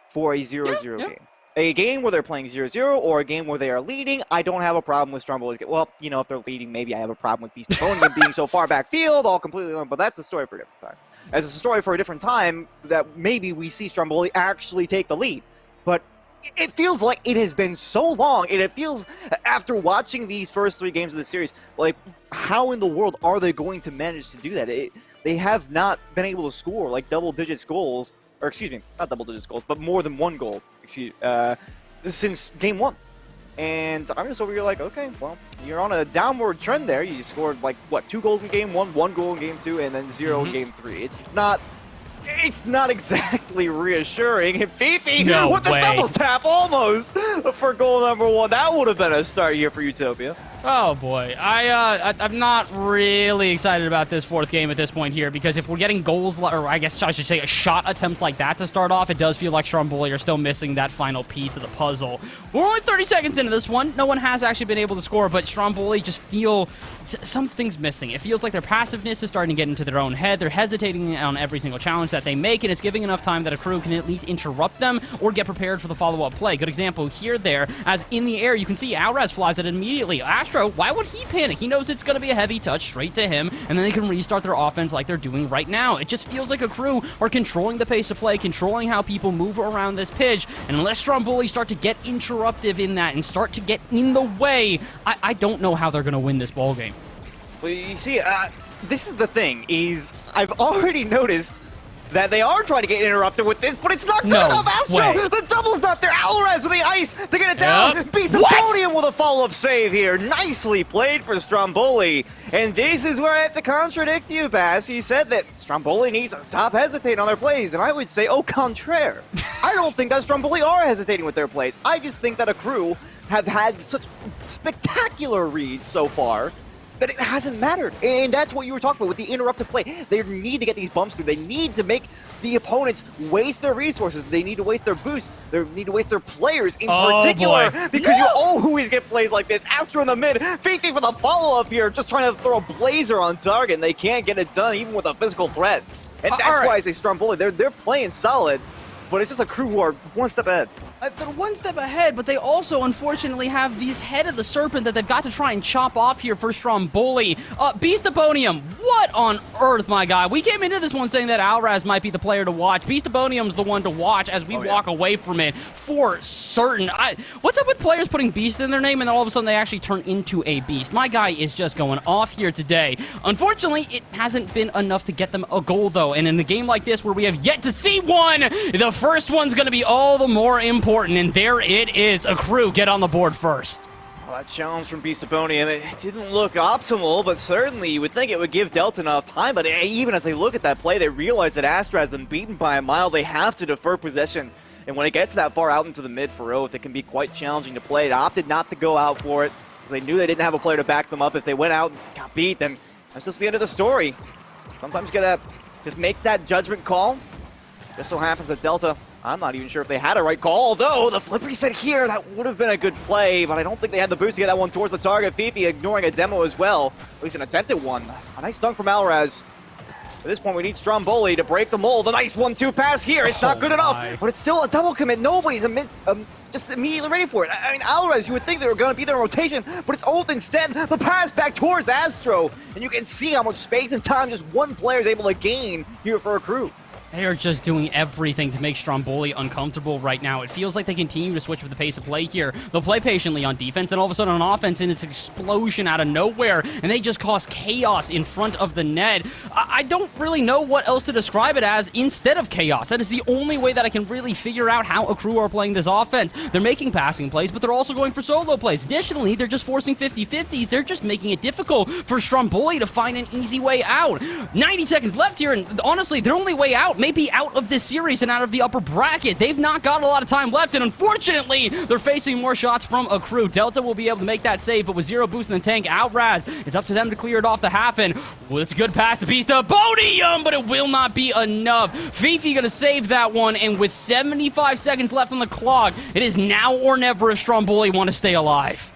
for a 0-0 game. A game where they're playing 0-0 or a game where they are leading, I don't have a problem with Stromboli. Well, you know, if they're leading, maybe I have a problem with Beastoponium being so far backfield, all completely alone, but that's a story for a different time. As a story for a different time, that maybe we see Stromboli actually take the lead. But it feels like it has been so long, and it feels, after watching these first 3 games of the series, like, how in the world are they going to manage to do that? They have not been able to score, like, double-digit goals, or excuse me, not double-digit goals, but more than 1 goal, since game 1. And I'm just over here like, okay, well, you're on a downward trend there. You scored, like, what, 2 goals in game 1, 1 goal in game 2, and then 0 in game 3. It's not exactly reassuring. And Fifi with the double tap almost for goal number 1. That would have been a start here for Utopia. Oh boy, I'm not really excited about this 4th game at this point here, because if we're getting goals, or I guess I should say shot attempts like that to start off, it does feel like Stromboli are still missing that final piece of the puzzle. We're only 30 seconds into this one. No one has actually been able to score, but Stromboli just feel something's missing. It feels like their passiveness is starting to get into their own head. They're hesitating on every single challenge that they make, and it's giving enough time that Akrew can at least interrupt them or get prepared for the follow-up play. Good example here, there, as in the air, you can see Alrez flies it immediately. Why would he panic? He knows it's going to be a heavy touch straight to him, and then they can restart their offense like they're doing right now. It just feels like Akrew are controlling the pace of play, controlling how people move around this pitch, and unless Stromboli start to get interruptive in that and start to get in the way, I don't know how they're going to win this ball game. Well, you see, this is the thing, is I've already noticed that they are trying to get interrupted with this, but it's not good enough. Astro, the double's not there. Alrez with the ice to get it down. Beastoponium with a follow-up save here. Nicely played for Stromboli. And this is where I have to contradict you, Bass. You said that Stromboli needs to stop hesitating on their plays, and I would say au contraire. I don't think that Stromboli are hesitating with their plays. I just think that Akrew have had such spectacular reads so far that it hasn't mattered. And that's what you were talking about with the interrupted play. They need to get these bumps through. They need to make the opponents waste their resources. They need to waste their boosts. They need to waste their players in particular. Because you always get plays like this. Astro in the mid. Fifi for the follow-up here. Just trying to throw a blazer on target, and they can't get it done even with a physical threat. And that's why I say Stromboli. They're playing solid, but it's just a crew who are one step ahead. They're one step ahead, but they also, unfortunately, have this head of the serpent that they've got to try and chop off here for Stromboli. Beastoponium, what on earth, my guy? We came into this one saying that Alrez might be the player to watch. Beastoponium's the one to watch as we walk away from it for certain. What's up with players putting beast in their name and then all of a sudden they actually turn into a beast? My guy is just going off here today. Unfortunately, it hasn't been enough to get them a goal, though, and in a game like this where we have yet to see one, the first one's going to be all the more important. And there it is. Akrew get on the board first. Well, that challenge from Beastoponium, it didn't look optimal, but certainly you would think it would give Delta enough time. But even as they look at that play, they realize that Astra has them beaten by a mile. They have to defer possession. And when it gets that far out into the mid for Oath, it can be quite challenging to play. It opted not to go out for it because they knew they didn't have a player to back them up. If they went out and got beat, then that's just the end of the story. Sometimes you gotta just make that judgment call. Just so happens that Delta, I'm not even sure if they had a right call, although the flip reset here, that would have been a good play, but I don't think they had the boost to get that one towards the target. Fifi ignoring a demo as well, at least an attempted one. A nice dunk from Alrez. At this point, we need Stromboli to break the mold. A nice 1-2 pass here. It's not good enough, but it's still a double commit. Nobody's just immediately ready for it. I mean, Alvarez, you would think they were going to be there in rotation, but it's Oath instead. The pass back towards Astro, and you can see how much space and time just one player is able to gain here for Akrew. They are just doing everything to make Stromboli uncomfortable right now. It feels like they continue to switch with the pace of play here. They'll play patiently on defense, and all of a sudden on offense, and it's an explosion out of nowhere, and they just cause chaos in front of the net. I don't really know what else to describe it as instead of chaos. That is the only way that I can really figure out how Akrew are playing this offense. They're making passing plays, but they're also going for solo plays. Additionally, they're just forcing 50-50s. They're just making it difficult for Stromboli to find an easy way out. 90 seconds left here, and honestly, their only way out may be out of this series and out of the upper bracket. They've not got a lot of time left, and unfortunately, they're facing more shots from Akrew. Delta will be able to make that save, but with 0 boost in the tank, Outraz, it's up to them to clear it off the half, and it's a good pass to Beast of Podium, but it will not be enough. Fifi gonna save that one, and with 75 seconds left on the clock, it is now or never if Stromboli want to stay alive.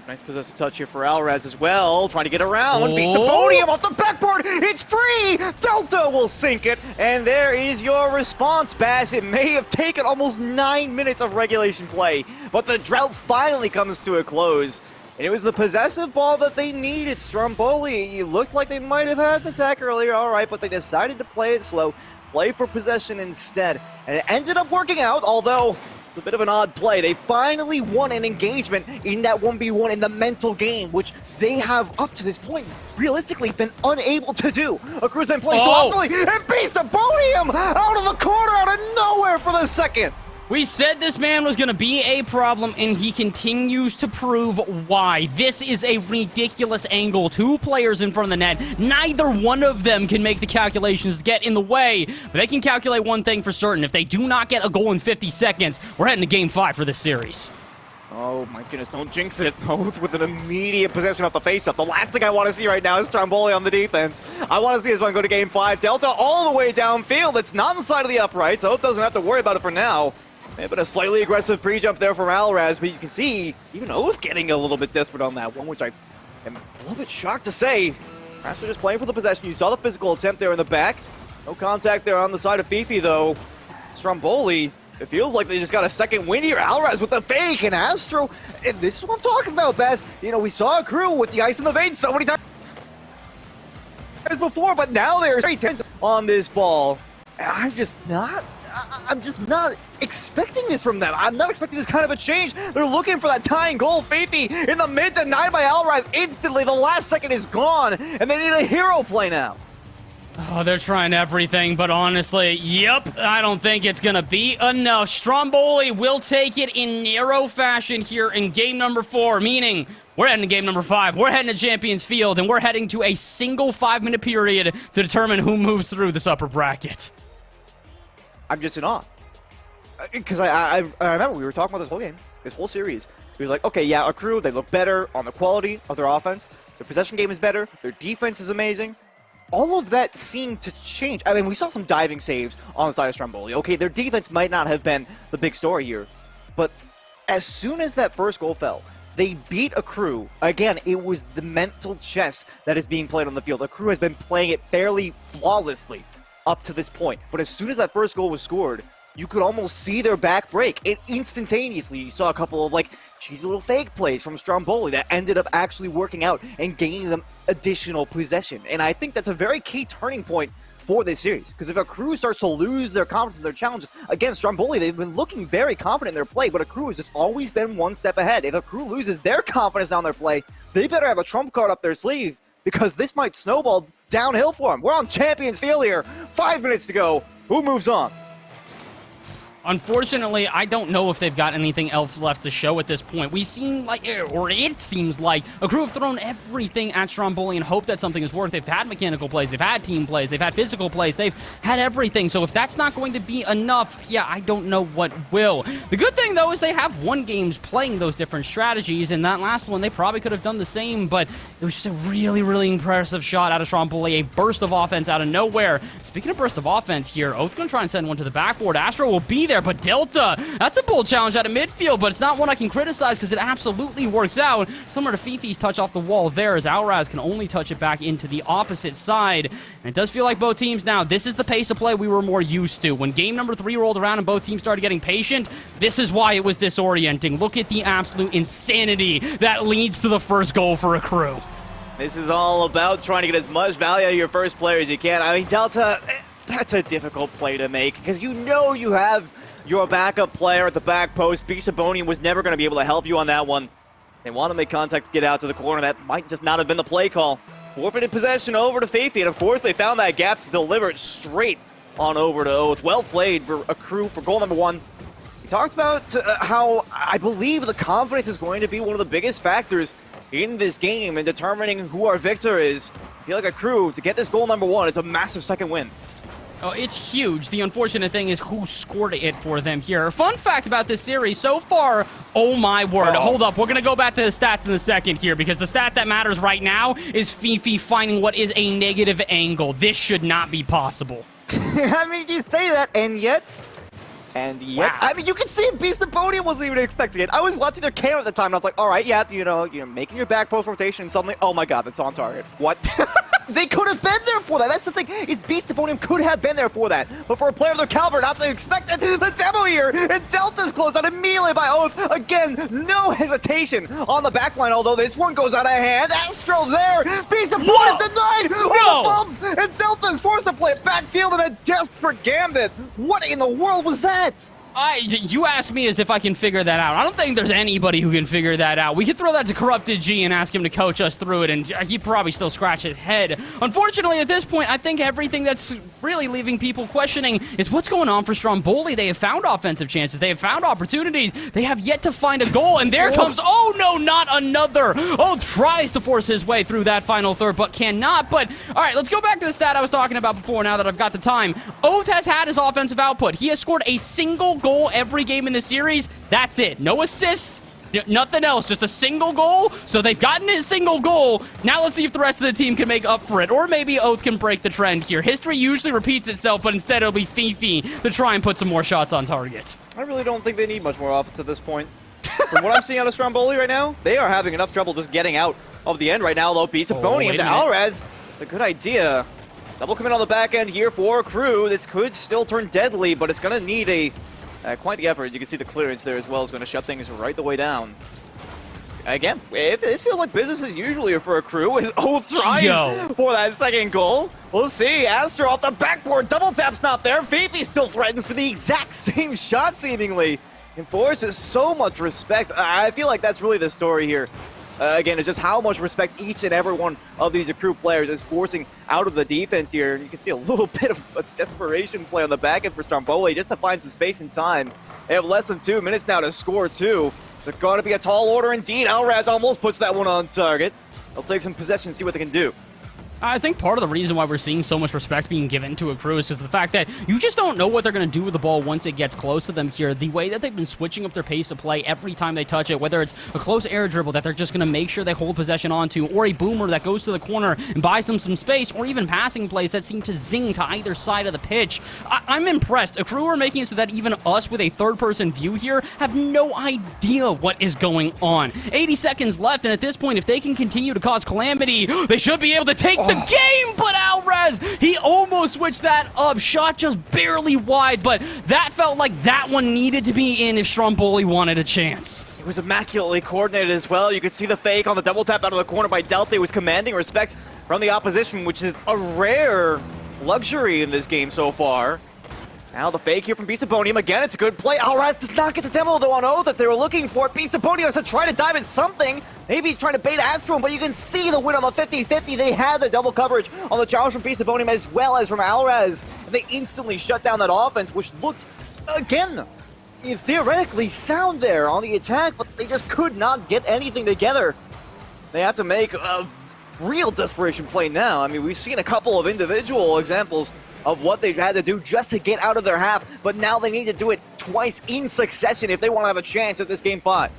Nice possessive touch here for Alvarez as well, trying to get around. Beast of Podium off the backboard. It's free. Delta will sink it, and there is your response, Bass. It may have taken almost 9 minutes of regulation play, but the drought finally comes to a close. And it was the possessive ball that they needed. Stromboli, it looked like they might have had an attack earlier, all right, but they decided to play it slow, play for possession instead, and it ended up working out, although it's a bit of an odd play. They finally won an engagement in that 1v1 in the mental game, which they have, up to this point, realistically been unable to do. Akrew's been playing so optimally, and Beast of Podium out of the corner, out of nowhere for the second. We said this man was going to be a problem, and he continues to prove why. This is a ridiculous angle. 2 players in front of the net. Neither one of them can make the calculations get in the way, but they can calculate one thing for certain. If they do not get a goal in 50 seconds, we're heading to Game 5 for this series. Oh my goodness, don't jinx it. Both with an immediate possession off the face-up. The last thing I want to see right now is Stromboli on the defense. I want to see this one go to Game 5. Delta all the way downfield. It's not inside of the uprights. Oath doesn't have to worry about it for now. Maybe a slightly aggressive pre-jump there from Alraz, but you can see even Oath getting a little bit desperate on that one, which I am a little bit shocked to say. Perhaps they're just playing for the possession. You saw the physical attempt there in the back. No contact there on the side of Fifi, though. Stromboli, it feels like they just got a second win here. Alraz with the fake, and Astro, and this is what I'm talking about, Baz. You know, we saw Akrew with the ice in the veins so many times before, but now they're very tense on this ball. And I'm just not expecting this from them. I'm not expecting this kind of a change. They're looking for that tying goal. Fifi in the mid, denied by Alvarez instantly. The last second is gone, and they need a hero play now. Oh, they're trying everything, but honestly, yep, I don't think it's going to be enough. Stromboli will take it in narrow fashion here in game number 4, meaning we're heading to game number 5. We're heading to Champions Field, and we're heading to a single 5-minute period to determine who moves through this upper bracket. I'm just in awe. Because I remember we were talking about this whole game, this whole series. We were like, okay, yeah, Akrew, they look better on the quality of their offense. Their possession game is better. Their defense is amazing. All of that seemed to change. I mean, we saw some diving saves on the side of Stromboli. Okay, their defense might not have been the big story here. But as soon as that first goal fell, they beat Akrew. Again, it was the mental chess that is being played on the field. Akrew has been playing it fairly flawlessly up to this point. But as soon as that first goal was scored, you could almost see their back break. It instantaneously, you saw a couple of like cheesy little fake plays from Stromboli that ended up actually working out and gaining them additional possession. And I think that's a very key turning point for this series. Because if Akrew starts to lose their confidence in their challenges against Stromboli, they've been looking very confident in their play, but Akrew has just always been one step ahead. If Akrew loses their confidence down their play, they better have a trump card up their sleeve, because this might snowball downhill for them. We're on Champions Field here. 5 minutes to go. Who moves on? Unfortunately, I don't know if they've got anything else left to show at this point. We seem like, or it seems like, Akrew have thrown everything at Stromboli and hope that something has worked. They've had mechanical plays, they've had team plays, they've had physical plays, they've had everything. So if that's not going to be enough, yeah, I don't know what will. The good thing, though, is they have won games playing those different strategies, and that last one, they probably could have done the same, but It was just a really, really impressive shot out of Stromboli, a burst of offense out of nowhere. Speaking of burst of offense here, Oath gonna try and send one to the backboard. Astro will be there, but Delta, that's a bold challenge out of midfield, but it's not one I can criticize because it absolutely works out. Similar to Fifi's touch off the wall there, as Alraz can only touch it back into the opposite side. And it does feel like both teams now, this is the pace of play we were more used to. When game number 3 rolled around and both teams started getting patient, this is why it was disorienting. Look at the absolute insanity that leads to the first goal for Akrew. This is all about trying to get as much value out of your first player as you can. I mean, Delta, that's a difficult play to make because you know you have your backup player at the back post. Bisabonian was never going to be able to help you on that one. They want to make contact to get out to the corner. That might just not have been the play call. Forfeited possession over to Fifi, and of course they found that gap to deliver it straight on over to Oath. Well played for Akrew for goal number 1. He talked about how I believe the confidence is going to be one of the biggest factors in this game and determining who our victor is. I feel like Akrew, to get this goal number 1, it's a massive second win. Oh, it's huge. The unfortunate thing is who scored it for them here. Fun fact about this series so far, oh my word. Hold up, we're going to go back to the stats in a second here because the stat that matters right now is Fifi finding what is a negative angle. This should not be possible. I mean, you say that, and yet... Wow. I mean, you can see Bisabonian wasn't even expecting it. I was watching their camera at the time, and I was like, all right, yeah, you know, you're making your back post rotation, and suddenly, oh my god, that's on target. What? They could have been there for that. That's the thing, is Bisabonian could have been there for that. But for a player of their caliber, not to expect it, the demo here, and Delta's closed out immediately by Oath. Again, no hesitation on the backline, although this one goes out of hand. Astro's there, Bisabonian denied with a bump, and Delta's forced to play backfield in a desperate gambit. What in the world was that? You asked me as if I can figure that out. I don't think there's anybody who can figure that out. We could throw that to Corrupted G and ask him to coach us through it, and he'd probably still scratch his head. Unfortunately, at this point, I think everything that's really leaving people questioning is what's going on for Stromboli. They have found offensive chances. They have found opportunities. They have yet to find a goal, and there comes, oh no, not another. Oh, tries to force his way through that final third, but cannot. But, all right, let's go back to the stat I was talking about before now that I've got the time. Oath has had his offensive output. He has scored a single goal every game in the series. That's it. No assists, nothing else, just a single goal. So they've gotten a single goal. Now let's see if the rest of the team can make up for it, or maybe Oath can break the trend here. History usually repeats itself, but instead it'll be Fifi to try and put some more shots on target. I really don't think they need much more offense at this point. From what I'm seeing out of Stromboli right now, they are having enough trouble just getting out of the end right now, though. Bisabonian to Alraz. It's a good idea. Double commit on the back end here for Akrew. This could still turn deadly, but it's going to need a quite the effort. You can see the clearance there as well is going to shut things right the way down. Again, this feels like business as usual for Akrew as Oath tries for that second goal. We'll see. Astro off the backboard. Double tap's not there. Fifi still threatens for the exact same shot, seemingly. Enforces so much respect. I feel like that's really the story here. Again, it's just how much respect each and every one of these Akrew players is forcing out of the defense here. And you can see a little bit of a desperation play on the back end for Stromboli just to find some space and time. They have less than 2 minutes now to score 2. They're going to be a tall order indeed. Alraz almost puts that one on target. They'll take some possession and see what they can do. I think part of the reason why we're seeing so much respect being given to Akrew is just the fact that you just don't know what they're going to do with the ball once it gets close to them here. The way that they've been switching up their pace of play every time they touch it, whether it's a close air dribble that they're just going to make sure they hold possession onto, or a boomer that goes to the corner and buys them some space, or even passing plays that seem to zing to either side of the pitch. I'm impressed. Akrew are making it so that even us with a third-person view here have no idea what is going on. 80 seconds left, and at this point, if they can continue to cause calamity, they should be able to take the game, but Alraz, he almost switched that up. Shot just barely wide, but that felt like that one needed to be in if Stromboli wanted a chance. It was immaculately coordinated as well. You could see the fake on the double tap out of the corner by Delta. He was commanding respect from the opposition, which is a rare luxury in this game so far. Now the fake here from Bisabonian. Again, it's a good play. Alraz does not get the demo, though, on Oath that they were looking for. Bisabonian has to try to dive at something. Maybe trying to bait Astro, but you can see the win on the 50-50. They had the double coverage on the challenge from Bisabonian as well as from Alraz. And they instantly shut down that offense, which looked, again, theoretically sound there on the attack, but they just could not get anything together. They have to make a real desperation play now. I mean, we've seen a couple of individual examples of what they've had to do just to get out of their half, but now they need to do it twice in succession if they want to have a chance at this Game 5.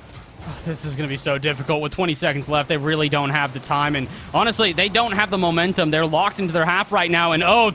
This is going to be so difficult. With 20 seconds left, they really don't have the time. And honestly, they don't have the momentum. They're locked into their half right now. And oh,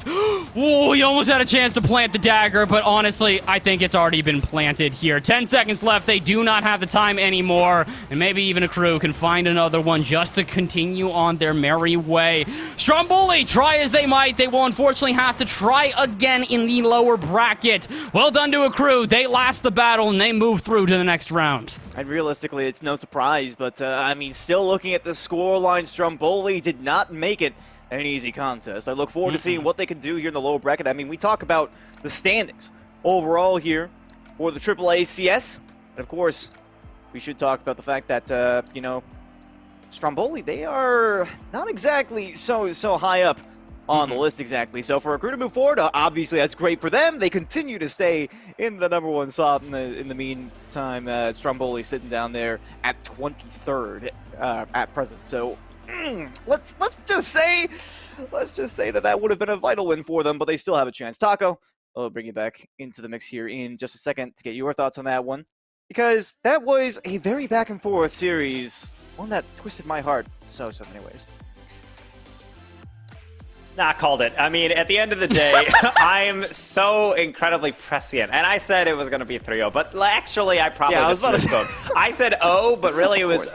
he almost had a chance to plant the dagger. But honestly, I think it's already been planted here. 10 seconds left. They do not have the time anymore. And maybe even Akrew can find another one just to continue on their merry way. Stromboli, try as they might, they will unfortunately have to try again in the lower bracket. Well done to Akrew. They last the battle and they move through to the next round. And realistically, it's no surprise, but I mean, still looking at the scoreline, Stromboli did not make it an easy contest. I look forward to seeing what they can do here in the lower bracket. I mean, we talk about the standings overall here for the AAACS, and of course, we should talk about the fact that, you know, Stromboli, they are not exactly so shy up on the list exactly. So for Akrew to move forward, obviously that's great for them. They continue to stay in the #1 spot. In the meantime, Stromboli sitting down there at 23rd at present. So let's just say that would have been a vital win for them, but they still have a chance. Taco, I'll bring you back into the mix here in just a second to get your thoughts on that one, because that was a very back and forth series, one that twisted my heart so many ways. Nah, called it. I mean, at the end of the day, I'm so incredibly prescient. And I said it was going to be 3-0, but actually I probably just misspoke. I said 0, but really it was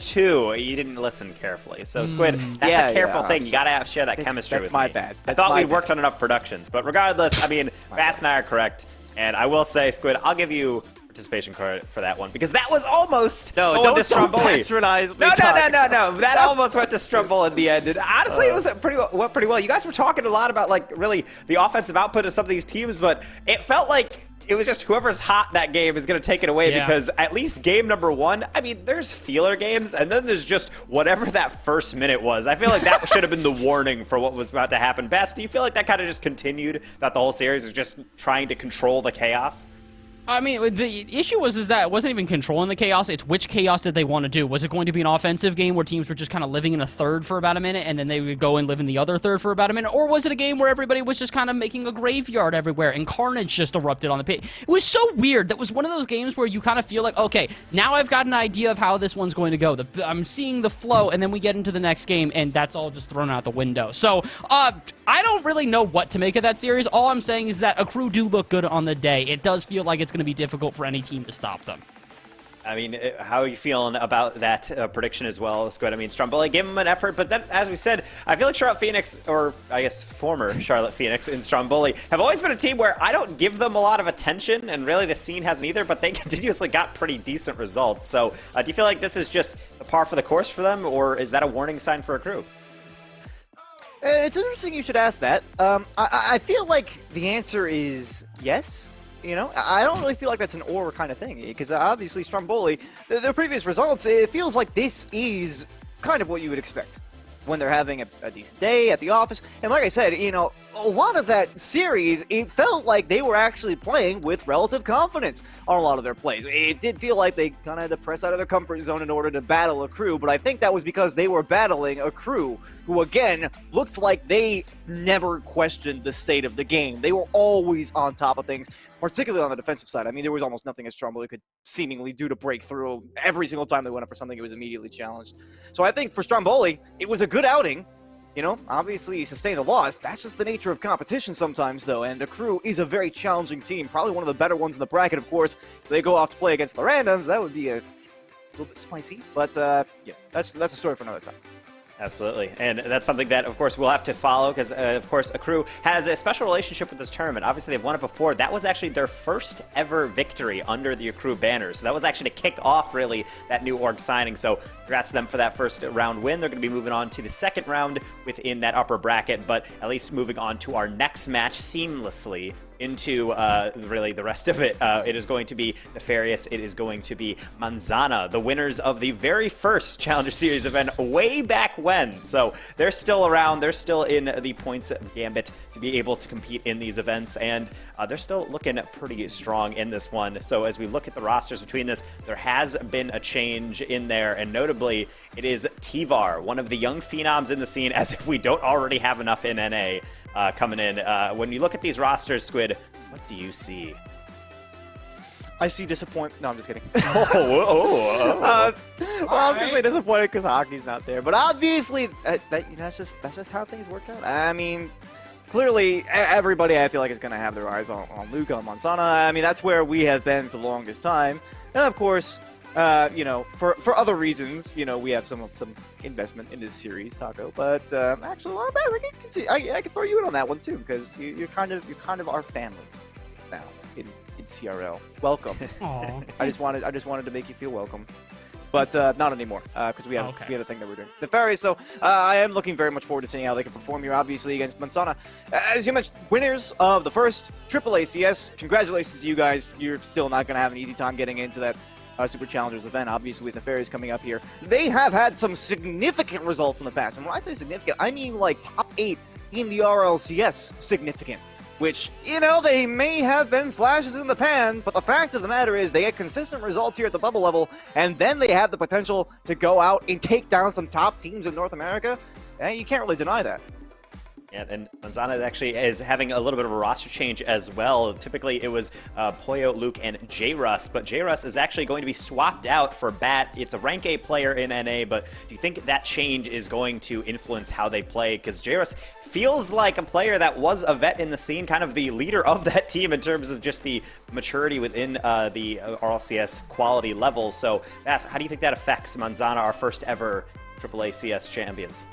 2. You didn't listen carefully. So, Squid, that's a careful thing. You got to share that chemistry with me. That's my bad. I thought we'd worked on enough productions. But regardless, I mean, Bass and I are correct. And I will say, Squid, I'll give you participation credit for that one, because that was almost don't patronize me. No. That almost went to Stromboli in the end. And honestly, it was went pretty well. You guys were talking a lot about, like, really the offensive output of some of these teams, but it felt like it was just whoever's hot that game is going to take it away, because at least game #1, I mean, there's feeler games, and then there's just whatever that first minute was. I feel like that should have been the warning for what was about to happen. Bess, do you feel like that kind of just continued, that the whole series is just trying to control the chaos? I mean, the issue was that it wasn't even controlling the chaos. It's which chaos did they want to do? Was it going to be an offensive game where teams were just kind of living in a third for about a minute and then they would go and live in the other third for about a minute? Or was it a game where everybody was just kind of making a graveyard everywhere and carnage just erupted on the pit? It was so weird. That was one of those games where you kind of feel like, okay, now I've got an idea of how this one's going to go. I'm seeing the flow, and then we get into the next game, and that's all just thrown out the window. So, I don't really know what to make of that series. All I'm saying is that Akrew do look good on the day. It does feel like it's going to be difficult for any team to stop them. I mean, how are you feeling about that prediction as well, Squid? I mean, Stromboli gave him an effort, but then, as we said, I feel like Charlotte Phoenix, or I guess former Charlotte Phoenix and Stromboli, have always been a team where I don't give them a lot of attention, and really the scene hasn't either, but they continuously got pretty decent results. So, do you feel like this is just a par for the course for them, or is that a warning sign for Akrew? It's interesting you should ask that. I feel like the answer is yes. You know, I don't really feel like that's an or kind of thing, because obviously Stromboli, their previous results, it feels like this is kind of what you would expect when they're having a decent day at the office. And like I said, you know, a lot of that series, it felt like they were actually playing with relative confidence on a lot of their plays. It did feel like they kind of had to press out of their comfort zone in order to battle Akrew, but I think that was because they were battling Akrew, who again looked like they never questioned the state of the game. They were always on top of things, particularly on the defensive side. I mean, there was almost nothing as Stromboli could seemingly do to break through. Every single time they went up for something, it was immediately challenged. So I think for Stromboli, it was a good outing. You know, obviously he sustained a loss. That's just the nature of competition sometimes, though. And Akrew is a very challenging team, probably one of the better ones in the bracket, of course. If they go off to play against the randoms, that would be a little bit spicy. But yeah, that's a story for another time. Absolutely, and that's something that, of course, we'll have to follow, because, of course, Akrew has a special relationship with this tournament. Obviously, they've won it before. That was actually their first ever victory under the Akrew banner, so that was actually to kick off, really, that new org signing. So congrats to them for that first round win. They're going to be moving on to the second round within that upper bracket, but at least moving on to our next match seamlessly into really the rest of it. It is going to be Nefarious. It is going to be Manzana, the winners of the very first Challenger Series event way back when. So they're still around. They're still in the points gambit to be able to compete in these events, and they're still looking pretty strong in this one. So as we look at the rosters between this, there has been a change in there, and notably, it is T-Var, one of the young phenoms in the scene, as if we don't already have enough in NA. Coming in. When you look at these rosters, Squid, what do you see? I see disappointment. No, I'm just kidding. Oh. I was gonna say disappointed because hockey's not there, but obviously that's just how things work out. I mean, clearly everybody I feel like is gonna have their eyes on Luca and Manzana. I mean, that's where we have been for the longest time, and of course, you know, for other reasons, you know, we have some investment in this series, Taco. But actually, well, I can throw you in on that one too, because you're kind of our family now in CRL. Welcome. Aw. I just wanted to make you feel welcome, but not anymore, because we have a thing that we're doing. Nefarious, though, I am looking very much forward to seeing how they can perform here, obviously, against Manzana. As you mentioned, winners of the first AAACS. Congratulations to you guys. You're still not going to have an easy time getting into that Super Challengers event, obviously, with Nefarious coming up here. They have had some significant results in the past, and when I say significant, I mean like top 8 in the RLCS significant. Which, you know, they may have been flashes in the pan, but the fact of the matter is they get consistent results here at the bubble level, and then they have the potential to go out and take down some top teams in North America. And you can't really deny that. Yeah, and Manzana actually is having a little bit of a roster change as well. Typically, it was Poyo, Luke, and J-Russ, but J-Russ is actually going to be swapped out for Bat. It's a rank A player in NA, but do you think that change is going to influence how they play? Because J-Russ feels like a player that was a vet in the scene, kind of the leader of that team in terms of just the maturity within the RLCS quality level. So, Bass, how do you think that affects Manzana, our first ever AAACS champions?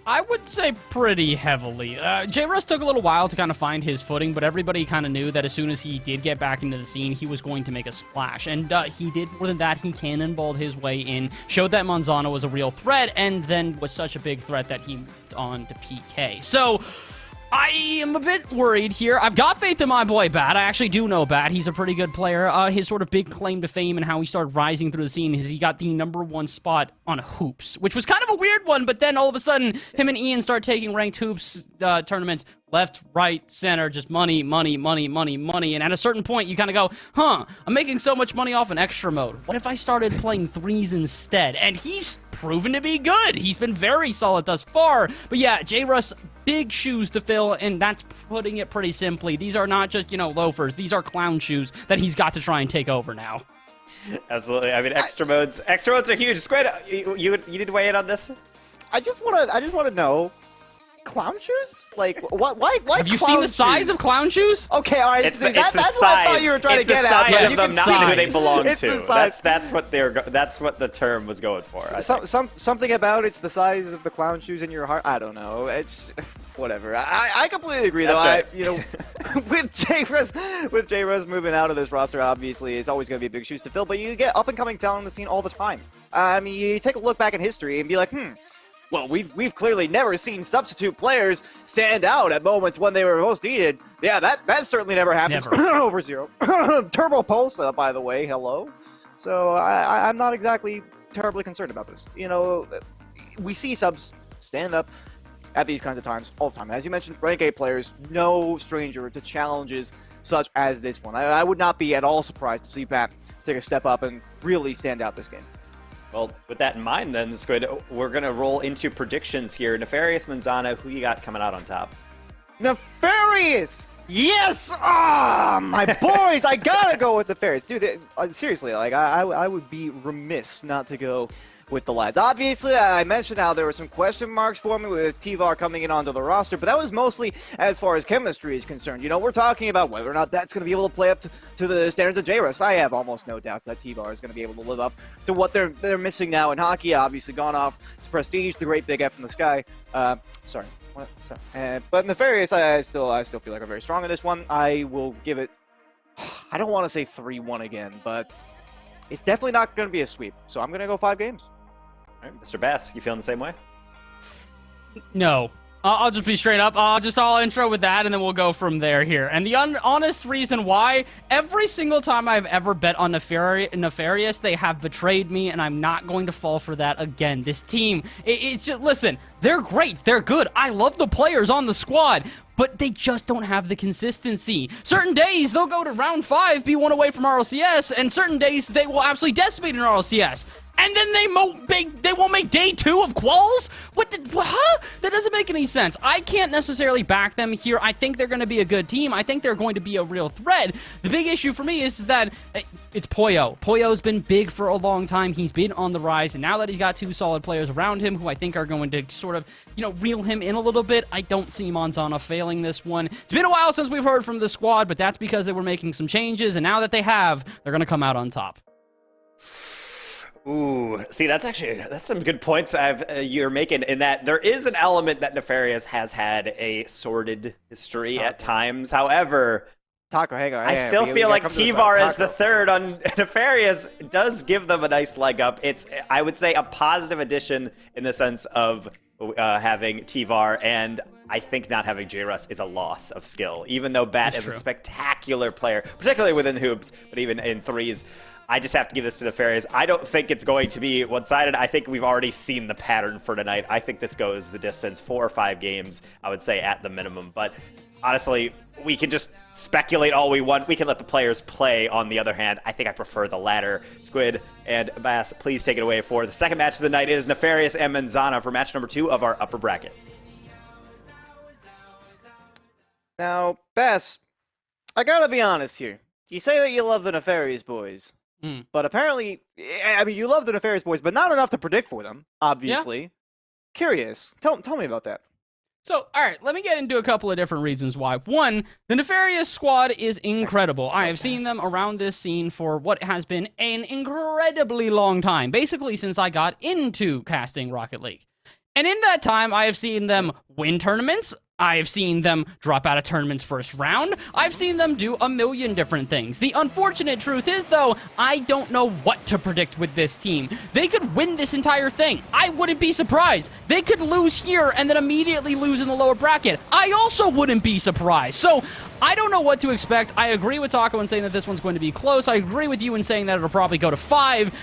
I would say pretty heavily. J-Russ took a little while to kind of find his footing, but everybody kind of knew that as soon as he did get back into the scene, he was going to make a splash. And he did more than that. He cannonballed his way in, showed that Manzana was a real threat, and then was such a big threat that he moved on to PK. So I am a bit worried here. I've got faith in my boy Bat. I actually do know Bat. He's a pretty good player. His sort of big claim to fame and how he started rising through the scene is he got the #1 spot on Hoops, which was kind of a weird one, but then all of a sudden, him and Ian start taking ranked Hoops tournaments left, right, center, just money, money, money, money, money. And at a certain point, you kind of go, I'm making so much money off an extra mode. What if I started playing threes instead? And he's proven to be good. He's been very solid thus far. But yeah, J-Russ, big shoes to fill, and that's putting it pretty simply. These are not just, loafers. These are clown shoes that he's got to try and take over now. Absolutely. I mean, extra modes are huge. Squid, you need to weigh in on this? I just want to know, clown shoes? Like, why Have you seen the size of clown shoes? Okay, all right. It's that's the what size. I thought you were trying to get at. It's the size of them, not who they belong It's to. the size. That's what the term was going for. Something about it's the size of the clown shoes in your heart. I don't know. It's whatever. I completely agree, though. That's right. With J-Russ moving out of this roster, obviously, it's always going to be big shoes to fill. But you get up and coming talent in the scene all the time. I mean, you take a look back in history and be like, well, we've clearly never seen substitute players stand out at moments when they were most needed. Yeah, that certainly never happens. Over zero. Turbo Pulse, by the way, hello. So I'm not exactly terribly concerned about this. We see subs stand up at these kinds of times all the time. And as you mentioned, rank A players, no stranger to challenges such as this one. I would not be at all surprised to see Pat take a step up and really stand out this game. Well, with that in mind, then, Squid, we're going to roll into predictions here. Nefarious, Manzana, who you got coming out on top? Nefarious! Yes! My boys! I gotta go with Nefarious. Dude, seriously, like, I would be remiss not to go with the lads. Obviously, I mentioned how there were some question marks for me with T-Var coming in onto the roster, but that was mostly as far as chemistry is concerned. We're talking about whether or not that's going to be able to play up to the standards of J-Russ. I have almost no doubts that T-Var is going to be able to live up to what they're missing now in hockey. Obviously gone off to Prestige, the great big F in the sky. Sorry. What? Sorry. But Nefarious, I still feel like I'm very strong in this one. I will give it, I don't want to say 3-1 again, but it's definitely not going to be a sweep. So I'm going to go 5 games. All right, Mr. Bass, you feeling the same way? No. I'll just be straight up. I'll intro with that, and then we'll go from there here. And the honest reason why, every single time I've ever bet on Nefarious, they have betrayed me, and I'm not going to fall for that again. This team, it's just, listen, they're great. They're good. I love the players on the squad, but they just don't have the consistency. Certain days, they'll go to round 5, be one away from RLCS, and certain days, they will absolutely decimate in RLCS. and then they won't make day 2 of quals? Huh? That doesn't make any sense. I can't necessarily back them here. I think they're going to be a good team. I think they're going to be a real threat. The big issue for me is that it's Poyo. Poyo's been big for a long time. He's been on the rise, and now that he's got 2 solid players around him who I think are going to sort of, reel him in a little bit, I don't see Manzana failing this one. It's been a while since we've heard from the squad, but that's because they were making some changes, and now that they have, they're going to come out on top. Ooh, see, that's some good points you're making in that there is an element that Nefarious has had a sordid history at times. However, Taco, hang on. I still feel like T-Var as the third on Nefarious does give them a nice leg up. It's, I would say, a positive addition in the sense of having T-Var, and I think not having J-Russ is a loss of skill. Even though Bat is a spectacular player, particularly within hoops, but even in threes, I just have to give this to Nefarious. I don't think it's going to be one-sided. I think we've already seen the pattern for tonight. I think this goes the distance, 4 or 5 games, I would say, at the minimum. But honestly, we can just speculate all we want. We can let the players play. On the other hand, I think I prefer the latter. Squid and Bass, please take it away for the second match of the night. It is Nefarious and Manzana for match number 2 of our upper bracket. Now, Bass, I gotta be honest here. You say that you love the Nefarious boys, but apparently, I mean, you love the Nefarious boys, but not enough to predict for them, obviously. Yeah. Curious. Tell me about that. So, all right, let me get into a couple of different reasons why. One, the Nefarious squad is incredible. I have seen them around this scene for what has been an incredibly long time, basically since I got into casting Rocket League. And in that time, I have seen them win tournaments. I have seen them drop out of tournaments first round. I've seen them do a million different things. The unfortunate truth is, though, I don't know what to predict with this team. They could win this entire thing. I wouldn't be surprised. They could lose here and then immediately lose in the lower bracket. I also wouldn't be surprised. So I don't know what to expect. I agree with Taco in saying that this one's going to be close. I agree with you in saying that it'll probably go to 5.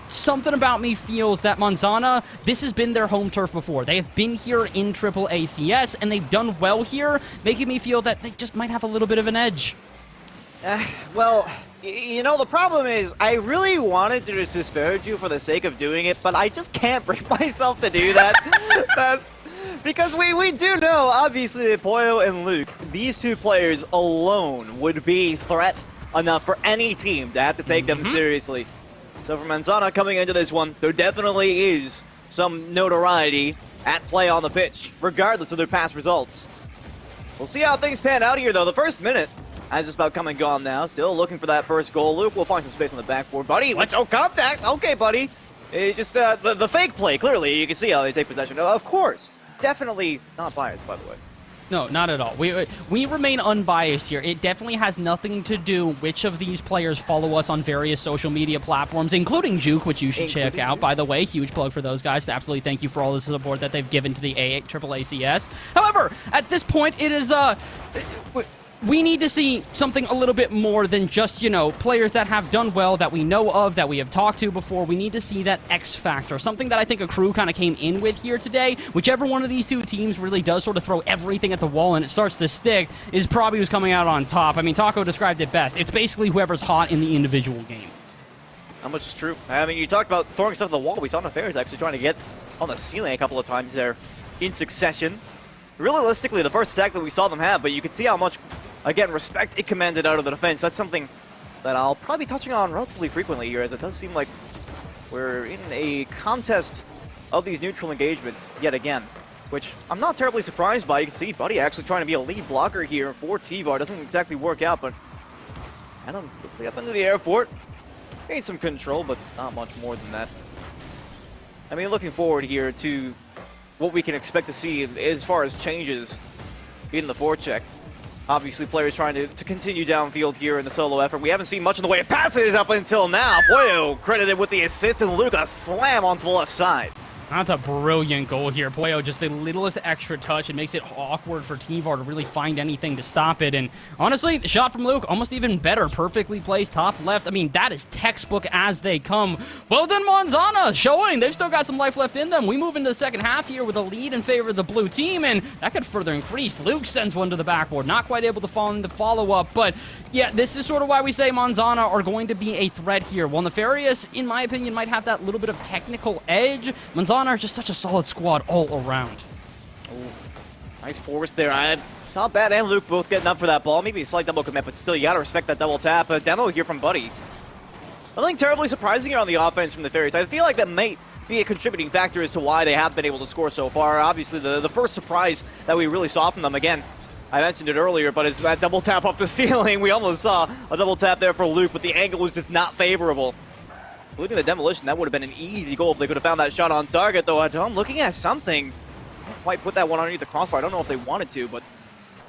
Something about me feels that Manzana, this has been their home turf before. They have been here in AAACS, and they've done well here, making me feel that they just might have a little bit of an edge. Well, the problem is, I really wanted to just disparage you for the sake of doing it, but I just can't bring myself to do that. Because we do know, obviously, that Poyo and Luke, these 2 players alone would be threat enough for any team to have to take them seriously. So for Manzana coming into this one, there definitely is some notoriety at play on the pitch, regardless of their past results. We'll see how things pan out here, though. The first minute has just about come and gone now. Still looking for that first goal. Luke will find some space on the backboard. Buddy, with no contact. Okay, buddy. It's just the fake play, clearly. You can see how they take possession. Of course. Definitely not biased, by the way. No, not at all. We remain unbiased here. It definitely has nothing to do which of these players follow us on various social media platforms, including Juke, which you should check out, by the way. Huge plug for those guys. Absolutely thank you for all the support that they've given to the AAACS. However, at this point, it is... we need to see something a little bit more than just, players that have done well, that we know of, that we have talked to before. We need to see that X factor, something that I think Akrew kind of came in with here today. Whichever one of these 2 teams really does sort of throw everything at the wall and it starts to stick is probably who's coming out on top. I mean, Taco described it best. It's basically whoever's hot in the individual game. How much is true? I mean, you talked about throwing stuff at the wall. We saw Nefarious actually trying to get on the ceiling a couple of times there in succession. Realistically, the first attack that we saw them have, but you could see how much... Again, respect it commanded out of the defense. That's something that I'll probably be touching on relatively frequently here, as it does seem like we're in a contest of these neutral engagements yet again, which I'm not terribly surprised by. You can see Buddy actually trying to be a lead blocker here for T-Var. Doesn't exactly work out, but Adam quickly up into the air for it. Gained some control, but not much more than that. I mean, looking forward here to what we can expect to see as far as changes in the forecheck. Obviously, players trying to continue downfield here in the solo effort. We haven't seen much in the way of passes up until now. Poyo credited with the assist, and Luke a slam onto the left side. That's a brilliant goal here. Pollo, just the littlest extra touch. It makes it awkward for TVAR to really find anything to stop it. And honestly, the shot from Luke, almost even better. Perfectly placed, top left. I mean, that is textbook as they come. Well done, Manzana, showing they've still got some life left in them. We move into the second half here with a lead in favor of the blue team, and that could further increase. Luke sends one to the backboard. Not quite able to fall in the follow-up, but yeah, this is sort of why we say Manzana are going to be a threat here. While Nefarious, in my opinion, might have that little bit of technical edge, Manzana are just such a solid squad all around. Ooh, nice force there. It's not bad, and Luke both getting up for that ball. Maybe a slight double commit, but still, you gotta respect that double tap. A demo here from Buddy. Nothing terribly surprising here on the offense from the Fairies. I feel like that might be a contributing factor as to why they have been able to score so far. Obviously, the first surprise that we really saw from them, again, I mentioned it earlier, but it's that double tap off the ceiling. We almost saw a double tap there for Luke, but the angle was just not favorable. Looking at the demolition, that would have been an easy goal if they could have found that shot on target, though. I'm looking at something. Can't quite put that one underneath the crossbar. I don't know if they wanted to, but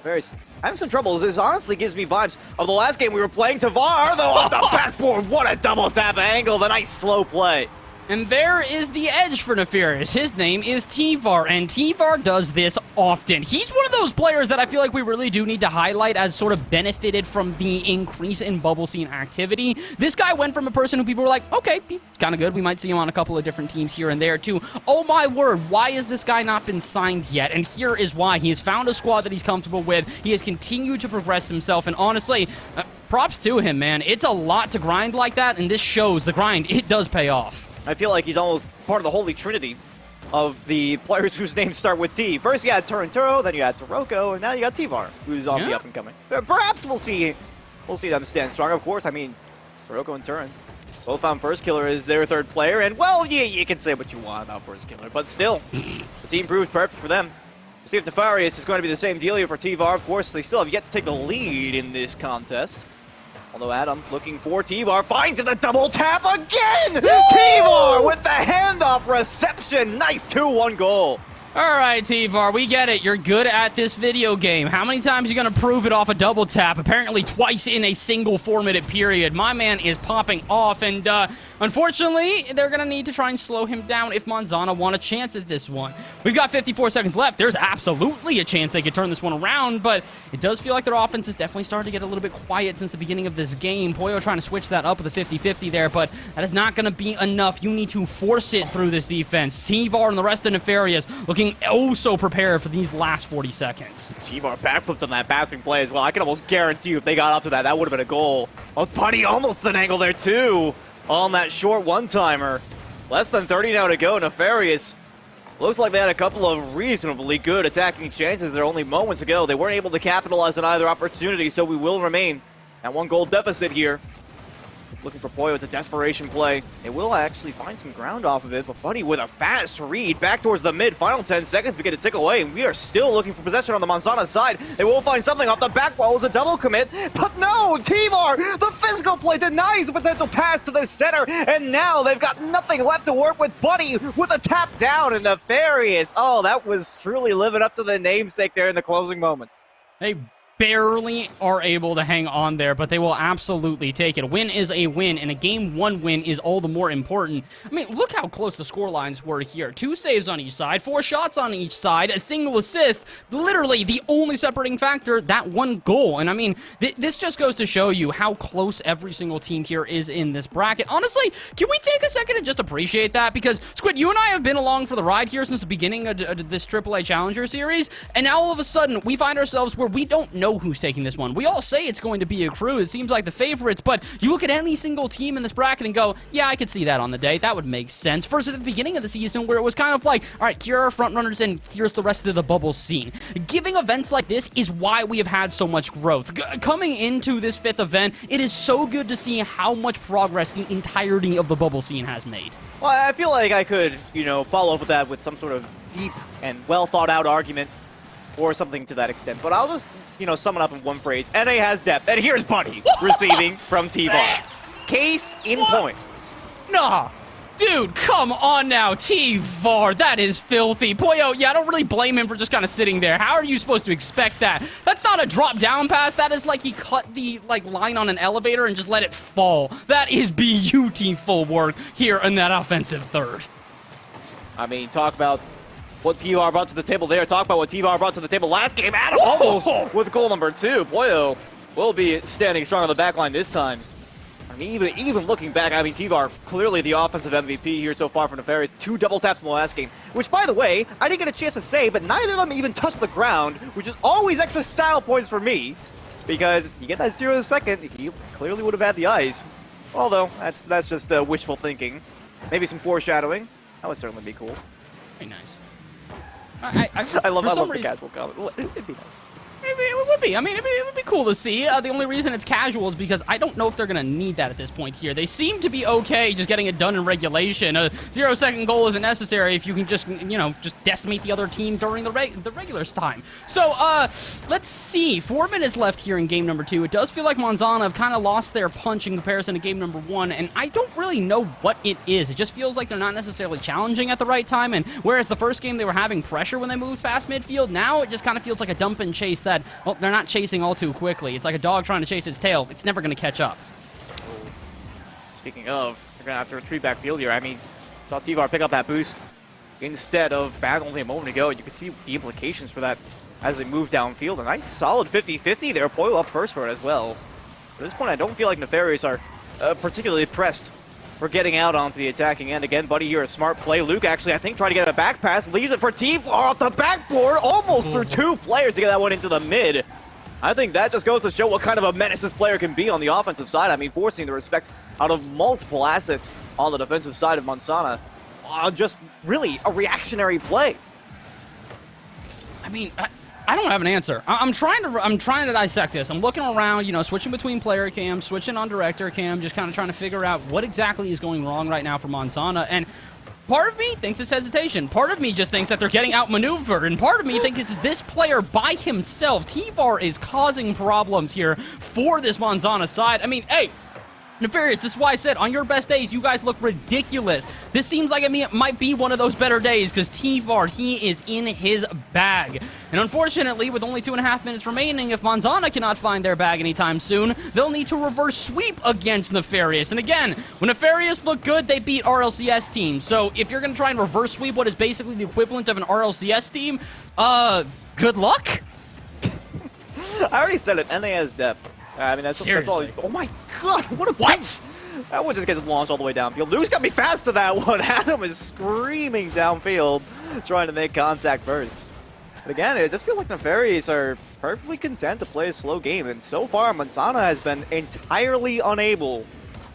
having some troubles. This honestly gives me vibes of the last game we were playing. TVAR, though, off the backboard. What a double tap angle. The nice slow play. And there is the edge for Nefarious. His name is TVAR, and TVAR does this often. He's one of those players that I feel like we really do need to highlight as sort of benefited from the increase in bubble scene activity. This guy went from a person who people were like, okay, he's kind of good. We might see him on a couple of different teams here and there, too. Oh, my word, why has this guy not been signed yet? And here is why. He has found a squad that he's comfortable with. He has continued to progress himself, and honestly, props to him, man. It's a lot to grind like that, and this shows the grind. It does pay off. I feel like he's almost part of the holy trinity of the players whose names start with T. First you had Turinturo, then you had Taroko, and now you got TVAR, who's on the up-and-coming. Perhaps we'll see them stand strong. Of course, I mean, Taroko and Turin both on First Killer as their third player, and, well, you can say what you want about First Killer, but still, the team proved perfect for them. We'll see if Nefarious is going to be the same deal here for TVAR. Of course, they still have yet to take the lead in this contest. Although Adam looking for TVAR, finds the double tap again! TVAR with the handoff reception. Nice 2-1 goal. All right, TVAR, we get it. You're good at this video game. How many times are you going to prove it off a double tap? Apparently twice in a single 4-minute period. My man is popping off, and unfortunately, they're going to need to try and slow him down if Manzana want a chance at this one. We've got 54 seconds left. There's absolutely a chance they could turn this one around, but it does feel like their offense is definitely starting to get a little bit quiet since the beginning of this game. Pollo trying to switch that up with a 50-50 there, but that is not going to be enough. You need to force it through this defense. TVAR and the rest of Nefarious looking oh so prepared for these last 40 seconds. TVAR backflipped on that passing play as well. I can almost guarantee you if they got up to that, that would have been a goal. Oh, Buddy almost an angle there too on that short one-timer. Less than 30 now to go. Nefarious looks like they had a couple of reasonably good attacking chances there only moments ago. They weren't able to capitalize on either opportunity, so we will remain at 1 goal deficit here. Looking for Pollo, it's a desperation play. They will actually find some ground off of it, but Buddy with a fast read back towards the mid. Final 10 seconds begin to tick away, and we are still looking for possession on the Manzana side. They will find something off the back wall. It's a double commit, but no! TVAR, the physical play denies the potential pass to the center, and now they've got nothing left to work with. Buddy with a tap down, and Nefarious. Oh, that was truly living up to the namesake there in the closing moments. They barely are able to hang on there, but they will absolutely take it. A win is a win, and a Game 1 win is all the more important. I mean, look how close the score lines were here. 2 saves on each side, 4 shots on each side, a single assist. Literally, the only separating factor, that 1 goal. And I mean, this just goes to show you how close every single team here is in this bracket. Honestly, can we take a second and just appreciate that? Because, Squid, you and I have been along for the ride here since the beginning of this AAA Challenger Series, and now all of a sudden, we find ourselves where we don't know who's taking this one. We all say it's going to be Akrew. It seems like the favorites, but you look at any single team in this bracket and go, yeah, I could see that on the day. That would make sense. Versus at the beginning of the season where it was kind of like, all right, here are our front runners and here's the rest of the bubble scene. Giving events like this is why we have had so much growth. Coming into this 5th event, it is so good to see how much progress the entirety of the bubble scene has made. Well, I feel like I could, follow up with that with some sort of deep and well thought out argument or something to that extent. But I'll just, sum it up in one phrase. NA has depth. And here's Buddy receiving from TVAR. Case in point. Nah. Dude, come on now, TVAR. That is filthy. Pollo, yeah, I don't really blame him for just kind of sitting there. How are you supposed to expect that? That's not a drop-down pass. That is like he cut the line on an elevator and just let it fall. That is beautiful work here in that offensive third. I mean, talk about what TVR brought to the table there. Talk about what TVR brought to the table last game. Adam almost with goal number 2. Poyo will be standing strong on the back line this time. I mean, even looking back, I mean, TVR clearly the offensive MVP here so far for Nefarious. 2 double taps in the last game, which, by the way, I didn't get a chance to say, but neither of them even touched the ground, which is always extra style points for me, because you get that 0 second, he clearly would have had the ice. Although, that's just wishful thinking. Maybe some foreshadowing. That would certainly be cool. Very nice. I love the casual comment. It'd be nice. It would be. I mean, it would be cool to see. The only reason it's casual is because I don't know if they're going to need that at this point here. They seem to be okay just getting it done in regulation. A 0 second goal isn't necessary if you can just, you know, just decimate the other team during the regulars time. So, let's see. 4 minutes left here in game number 2. It does feel like Manzana have kind of lost their punch in comparison to game number 1, and I don't really know what it is. It just feels like they're not necessarily challenging at the right time, and whereas the first game they were having pressure when they moved past midfield, now it just kind of feels like a dump and chase that, well, they're not chasing all too quickly. It's like a dog trying to chase its tail. It's never going to catch up. Speaking of, they're going to have to retreat backfield here. I mean, saw TVR pick up that boost instead of bad only a moment ago. You could see the implications for that as they move downfield. A nice solid 50-50 there. Poyo up first for it as well. But at this point, I don't feel like Nefarious are particularly pressed for getting out onto the attacking end. Again, Buddy here, a smart play. Luke actually, I think, trying to get a back pass. Leaves it for TVR off the backboard. Almost through 2 players to get that one into the mid. I think that just goes to show what kind of a menace this player can be on the offensive side. I mean, forcing the respect out of multiple assets on the defensive side of Manzana. Just really a reactionary play. I mean, I don't have an answer. I'm trying to dissect this. I'm looking around, you know, switching between player cam, switching on director cam, just kind of trying to figure out what exactly is going wrong right now for Manzana. And part of me thinks it's hesitation. Part of me just thinks that they're getting outmaneuvered. And part of me thinks it's this player by himself. TVR is causing problems here for this Manzana side. I mean, hey, Nefarious, this is why I said, on your best days, you guys look ridiculous. This seems like it might be one of those better days, because TVR, he is in his bag. And unfortunately, with only 2.5 minutes remaining, if Manzana cannot find their bag anytime soon, they'll need to reverse sweep against Nefarious. And again, when Nefarious look good, they beat RLCS teams. So if you're going to try and reverse sweep what is basically the equivalent of an RLCS team, good luck? I already said it, NA has depth. I mean, that's all. Oh my god, what a what? That one just gets launched all the way downfield. Luke's got me fast to that one. Adam is screaming downfield, trying to make contact first. But again, it just feels like Nefarious are perfectly content to play a slow game. And so far, Manzana has been entirely unable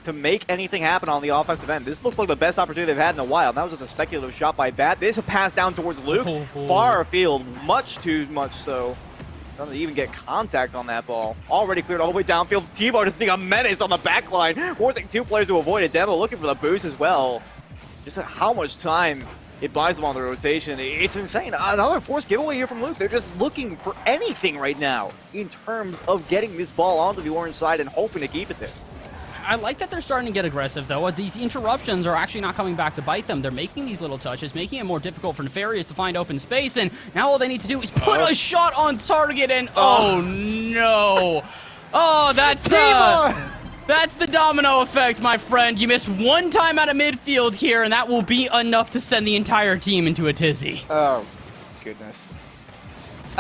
to make anything happen on the offensive end. This looks like the best opportunity they've had in a while. That was just a speculative shot by Bat. This pass down towards Luke, far afield, much too much so. Doesn't even get contact on that ball. Already cleared all the way downfield. TVR just being a menace on the back line, forcing 2 players to avoid it. Demo looking for the boost as well. Just how much time it buys them on the rotation. It's insane. Another forced giveaway here from Luke. They're just looking for anything right now in terms of getting this ball onto the orange side and hoping to keep it there. I like that they're starting to get aggressive, though. These interruptions are actually not coming back to bite them. They're making these little touches, making it more difficult for Nefarious to find open space, and now all they need to do is put a shot on target, and oh no. Oh, that's the domino effect, my friend. You miss one time out of midfield here, and that will be enough to send the entire team into a tizzy. Oh, goodness.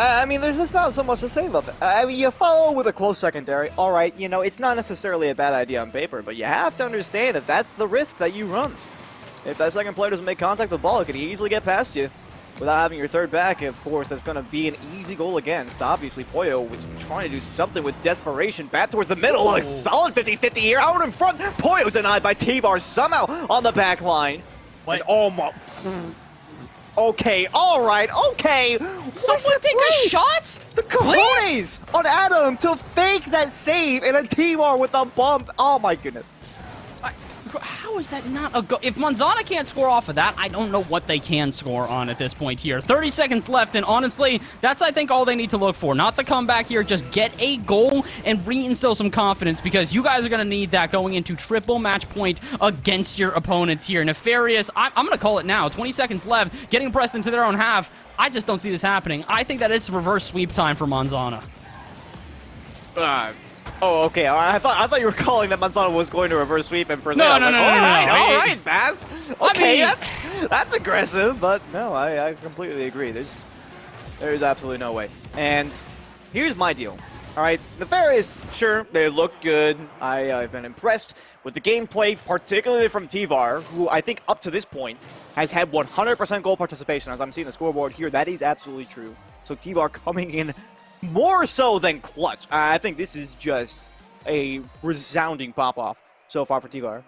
I mean, there's just not so much to say about that. I mean, you follow with a close secondary. All right, you know, it's not necessarily a bad idea on paper, but you have to understand that that's the risk that you run. If that second player doesn't make contact with the ball, it can easily get past you. Without having your third back, of course, that's going to be an easy goal against. Obviously, Poyo was trying to do something with desperation. Back towards the middle. A solid 50-50 here. Out in front. Poyo denied by TVR somehow on the back line. What? And, oh my... Okay, all right, okay. Someone take a shot? The cojones on Adam to fake that save and a TVR with a bump. Oh my goodness. How is that not a go? If Manzana can't score off of that, I don't know what they can score on at this point here. 30 seconds left, and honestly, that's, I think, all they need to look for. Not the comeback here, just get a goal and reinstill some confidence, because you guys are going to need that going into triple match point against your opponents here. Nefarious, I'm going to call it now. 20 seconds left, getting pressed into their own half. I just don't see this happening. I think that it's reverse sweep time for Manzana. Oh, okay. I thought you were calling that Manzana was going to reverse sweep and first. No, I was no, like, no, all no. right, Bass. Okay, I mean, that's aggressive, but no, I completely agree. There's absolutely no way. And here's my deal. All right, Nefarious, sure, they look good. I've been impressed with the gameplay, particularly from T-Var, who I think up to this point has had 100% goal participation. As I'm seeing the scoreboard here, that is absolutely true. So T-Var coming in more so than clutch. I think this is just a resounding pop-off so far for T-Var.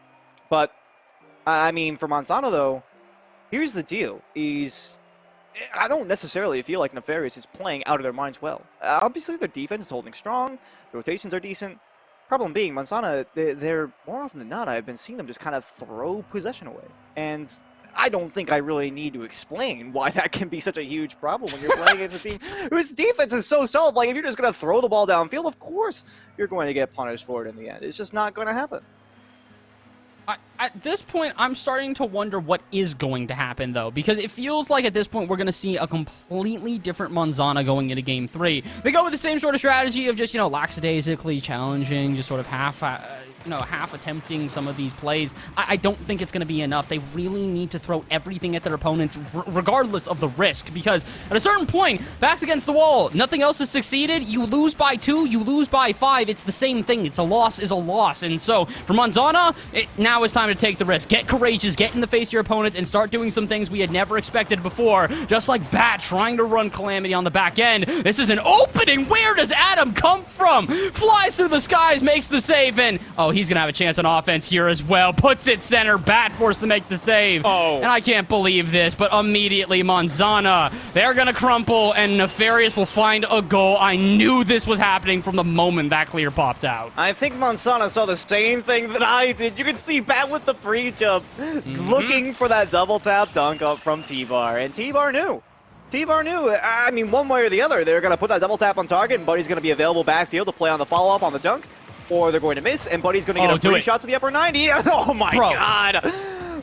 But, I mean, for Manzana, though, here's the deal. I don't necessarily feel like Nefarious is playing out of their minds well. Obviously, their defense is holding strong. The rotations are decent. Problem being, Manzana, they're more often than not, I've been seeing them just kind of throw possession away. And I don't think I really need to explain why that can be such a huge problem when you're playing against a team whose defense is so solid. Like, if you're just going to throw the ball downfield, of course you're going to get punished for it in the end. It's just not going to happen. At this point, I'm starting to wonder what is going to happen, though, because it feels like at this point we're going to see a completely different Manzana going into Game 3. They go with the same sort of strategy of just, lackadaisically challenging, just sort of half attempting some of these plays. I don't think it's going to be enough. They really need to throw everything at their opponents, regardless of the risk, because at a certain point, backs against the wall, nothing else has succeeded. You lose by 2, you lose by 5. It's the same thing. It's a loss is a loss. And so for Manzana, now it's time to take the risk. Get courageous, get in the face of your opponents, and start doing some things we had never expected before. Just like Bat trying to run Calamity on the back end. This is an opening. Where does Adam come from? Flies through the skies, makes the save, and he's going to have a chance on offense here as well. Puts it center. Bat forced to make the save. And I can't believe this, but immediately Manzana, they're going to crumple, and Nefarious will find a goal. I knew this was happening from the moment that clear popped out. I think Manzana saw the same thing that I did. You can see Bat with the pre-jump, looking for that double tap dunk up from T-Var, and T-Var knew. T-Var knew. I mean, one way or the other, they're going to put that double tap on target, and Buddy's going to be available backfield to play on the follow-up on the dunk, or they're going to miss, and Buddy's going to get a free shot to the upper 90. Oh my God.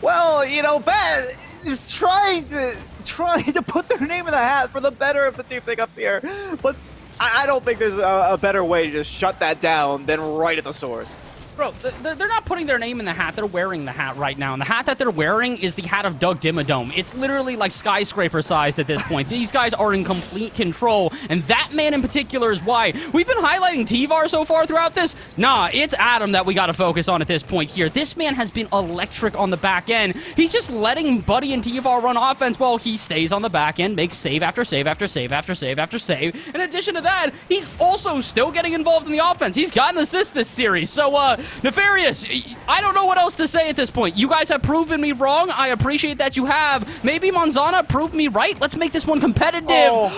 Well, Bat is trying to put their name in the hat for the better of the two pickups here, but I don't think there's a better way to just shut that down than right at the source. Bro, they're not putting their name in the hat. They're wearing the hat right now. And the hat that they're wearing is the hat of Doug Dimmadome. It's literally like skyscraper sized at this point. These guys are in complete control. And that man in particular is why we've been highlighting T-Var so far throughout this. Nah, it's Adam that we got to focus on at this point here. This man has been electric on the back end. He's just letting Buddy and T-Var run offense while he stays on the back end, makes save after save after save after save after save. In addition to that, he's also still getting involved in the offense. He's got an assist this series. So, Nefarious, I don't know what else to say at this point. You guys have proven me wrong. I appreciate that you have. Maybe Manzana proved me right. Let's make this one competitive.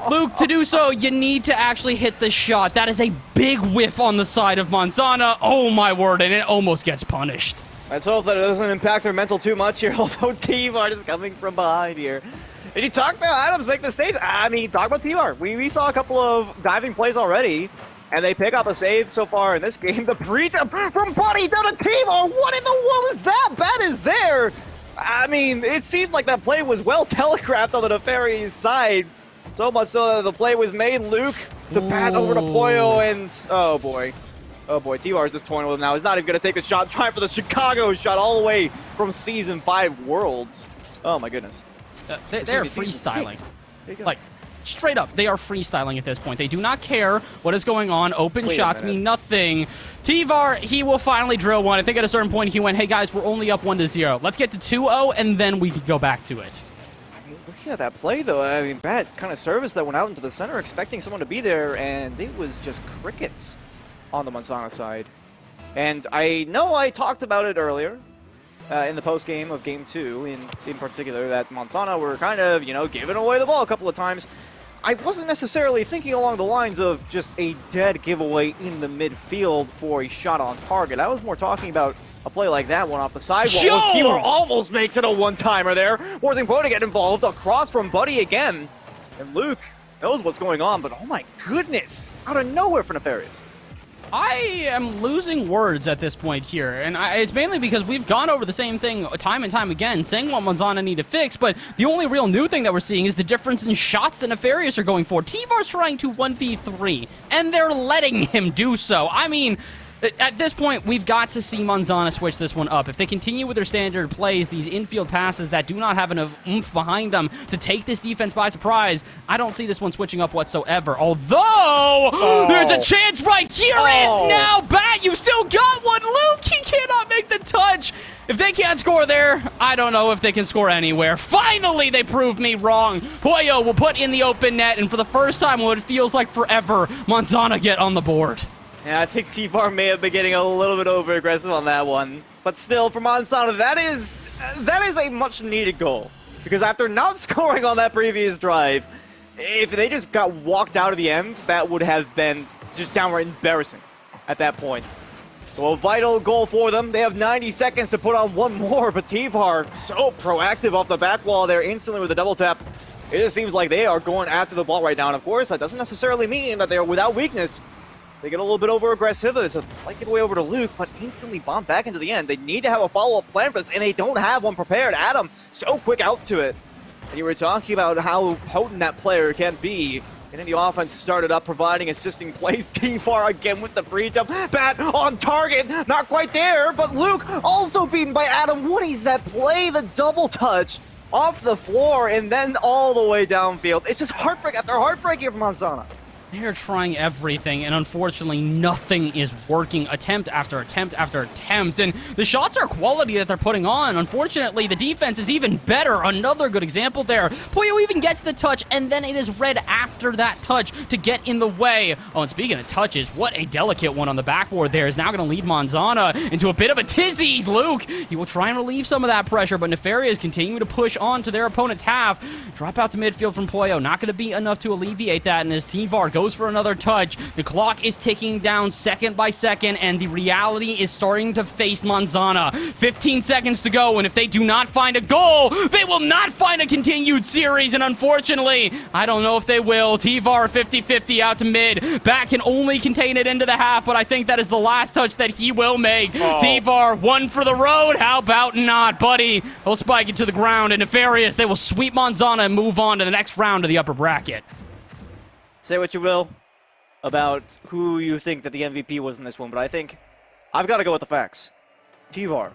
Luke, to do so, you need to actually hit the shot. That is a big whiff on the side of Manzana. Oh, my word, and it almost gets punished. Let's hope that it doesn't impact their mental too much here, although T-Var is coming from behind here. Did you talk about Adams make the save? I mean, talk about T-Var. We saw a couple of diving plays already. And they pick up a save so far in this game. The pre-jump from Buddy down to T-Var. What in the world is that? Bat is there. I mean, it seemed like that play was well telegraphed on the Nefarious side. So much so that the play was made. Luke to Bat over to Poyo, and oh boy. Oh boy, T-Var is just toying with him now. He's not even going to take the shot. Trying for the Chicago shot all the way from Season 5 Worlds. Oh my goodness. They're freestyling. Like, straight up, they are freestyling at this point. They do not care what is going on. Open shots mean nothing. T-Var, he will finally drill one. I think at a certain point he went, hey guys, we're only up 1-0. Let's get to 2-0, and then we can go back to it. I mean, looking at that play, though, I mean, Bat kind of service that went out into the center, expecting someone to be there, and it was just crickets on the Manzana side. And I know I talked about it earlier in the post-game of Game 2, in particular, that Manzana were kind of, giving away the ball a couple of times. I wasn't necessarily thinking along the lines of just a dead giveaway in the midfield for a shot on target. I was more talking about a play like that one off the sidewall. T-Var almost makes it a one-timer there, forcing Poe to get involved. Across from Buddy again. And Luke knows what's going on, but oh my goodness. Out of nowhere for Nefarious. I am losing words at this point here, and it's mainly because we've gone over the same thing time and time again, saying what Manzana need to fix, but the only real new thing that we're seeing is the difference in shots that Nefarious are going for. T-Var's trying to 1v3, and they're letting him do so. I mean, at this point, we've got to see Manzana switch this one up. If they continue with their standard plays, these infield passes that do not have enough oomph behind them to take this defense by surprise, I don't see this one switching up whatsoever. Although, there's a chance right here and now. Bat, you've still got one. Luke, he cannot make the touch. If they can't score there, I don't know if they can score anywhere. Finally, they proved me wrong. Pollo will put in the open net, and for the first time, what it feels like forever, Manzana get on the board. Yeah, I think T-Var may have been getting a little bit over-aggressive on that one. But still, for Manzana, that is a much-needed goal. Because after not scoring on that previous drive, if they just got walked out of the end, that would have been just downright embarrassing at that point. So a vital goal for them. They have 90 seconds to put on one more, but T-Var so proactive off the back wall there instantly with a double tap. It just seems like they are going after the ball right now. And of course, that doesn't necessarily mean that they are without weakness. They get a little bit over-aggressive. It's a slight giveaway over to Luke, but instantly bombed back into the end. They need to have a follow-up plan for this, and they don't have one prepared. Adam, so quick out to it. And you were talking about how potent that player can be. And then the offense started up, providing assisting plays. T-Var again with the free jump. Bat on target, not quite there, but Luke also beaten by Adam. What is that play? The double touch off the floor and then all the way downfield. It's just heartbreak after heartbreak here from Manzana. They're trying everything, and unfortunately, nothing is working. Attempt after attempt after attempt, and the shots are quality that they're putting on. Unfortunately, the defense is even better. Another good example there. Pollo even gets the touch, and then it is red after that touch to get in the way. Oh, and speaking of touches, what a delicate one on the backboard there is now going to lead Manzana into a bit of a tizzy. Luke, he will try and relieve some of that pressure, but Nefarious continue to push on to their opponent's half. Drop out to midfield from Pollo. Not going to be enough to alleviate that, and as T-Var goes for another touch. The clock is ticking down second by second, and the reality is starting to face Manzana. 15 seconds to go, and if they do not find a goal, they will not find a continued series, and unfortunately, I don't know if they will. T-Var 50-50 out to mid. Bat can only contain it into the half, but I think that is the last touch that he will make. T-Var, one for the road. How about not, buddy? He'll spike it to the ground, and Nefarious, they will sweep Manzana and move on to the next round of the upper bracket. Say what you will about who you think that the MVP was in this one, but I think I've got to go with the facts. T-Var,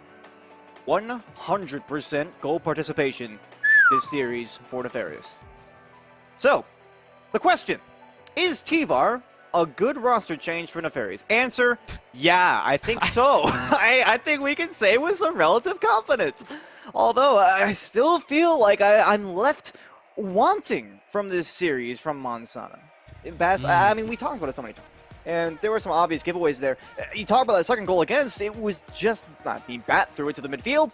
100% goal participation this series for Nefarious. So, the question, is T-Var a good roster change for Nefarious? Answer, yeah, I think so. I think we can say with some relative confidence. Although, I still feel like I'm left wanting from this series from Manzana. I mean, we talked about it so many times, and there were some obvious giveaways there. You talk about that second goal against, it was just, Bat threw it to the midfield,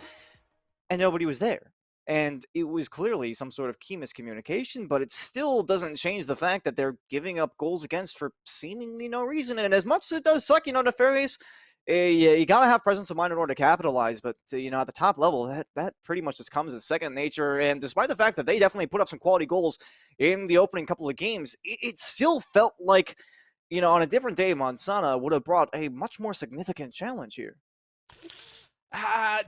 and nobody was there. And it was clearly some sort of key miscommunication, but it still doesn't change the fact that they're giving up goals against for seemingly no reason. And as much as it does suck, Nefarious, you gotta have presence of mind in order to capitalize, but at the top level, that pretty much just comes as second nature. And despite the fact that they definitely put up some quality goals in the opening couple of games, it still felt like, on a different day, Manzana would have brought a much more significant challenge here.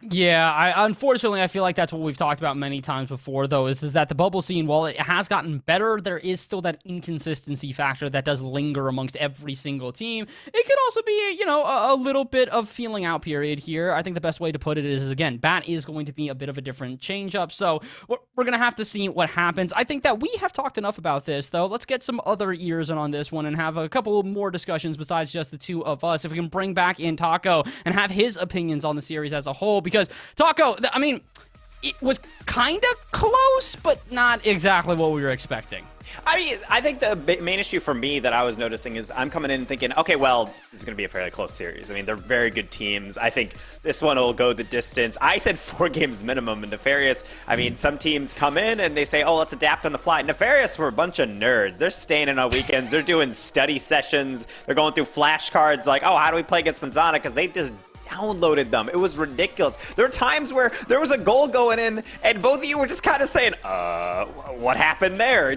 Yeah, unfortunately, I feel like that's what we've talked about many times before, though, is that the bubble scene, while it has gotten better, there is still that inconsistency factor that does linger amongst every single team. It could also be, a little bit of feeling out period here. I think the best way to put it is, again, Bat is going to be a bit of a different change-up, so we're going to have to see what happens. I think that we have talked enough about this, though. Let's get some other ears in on this one and have a couple more discussions besides just the two of us. If we can bring back in Taco and have his opinions on the series as a whole, because Taco, I mean, it was kind of close, but not exactly what we were expecting. I mean, I think the main issue for me that I was noticing is I'm coming in thinking, okay, well, this is going to be a fairly close series. I mean, they're very good teams. I think this one will go the distance. I said 4 games minimum, and Nefarious, I mean, some teams come in and they say, oh, let's adapt on the fly. Nefarious were a bunch of nerds. They're staying in on weekends. They're doing study sessions. They're going through flashcards like, oh, how do we play against Manzana? Because they just downloaded them. It was ridiculous. There were times where there was a goal going in, and both of you were just kind of saying, what happened there?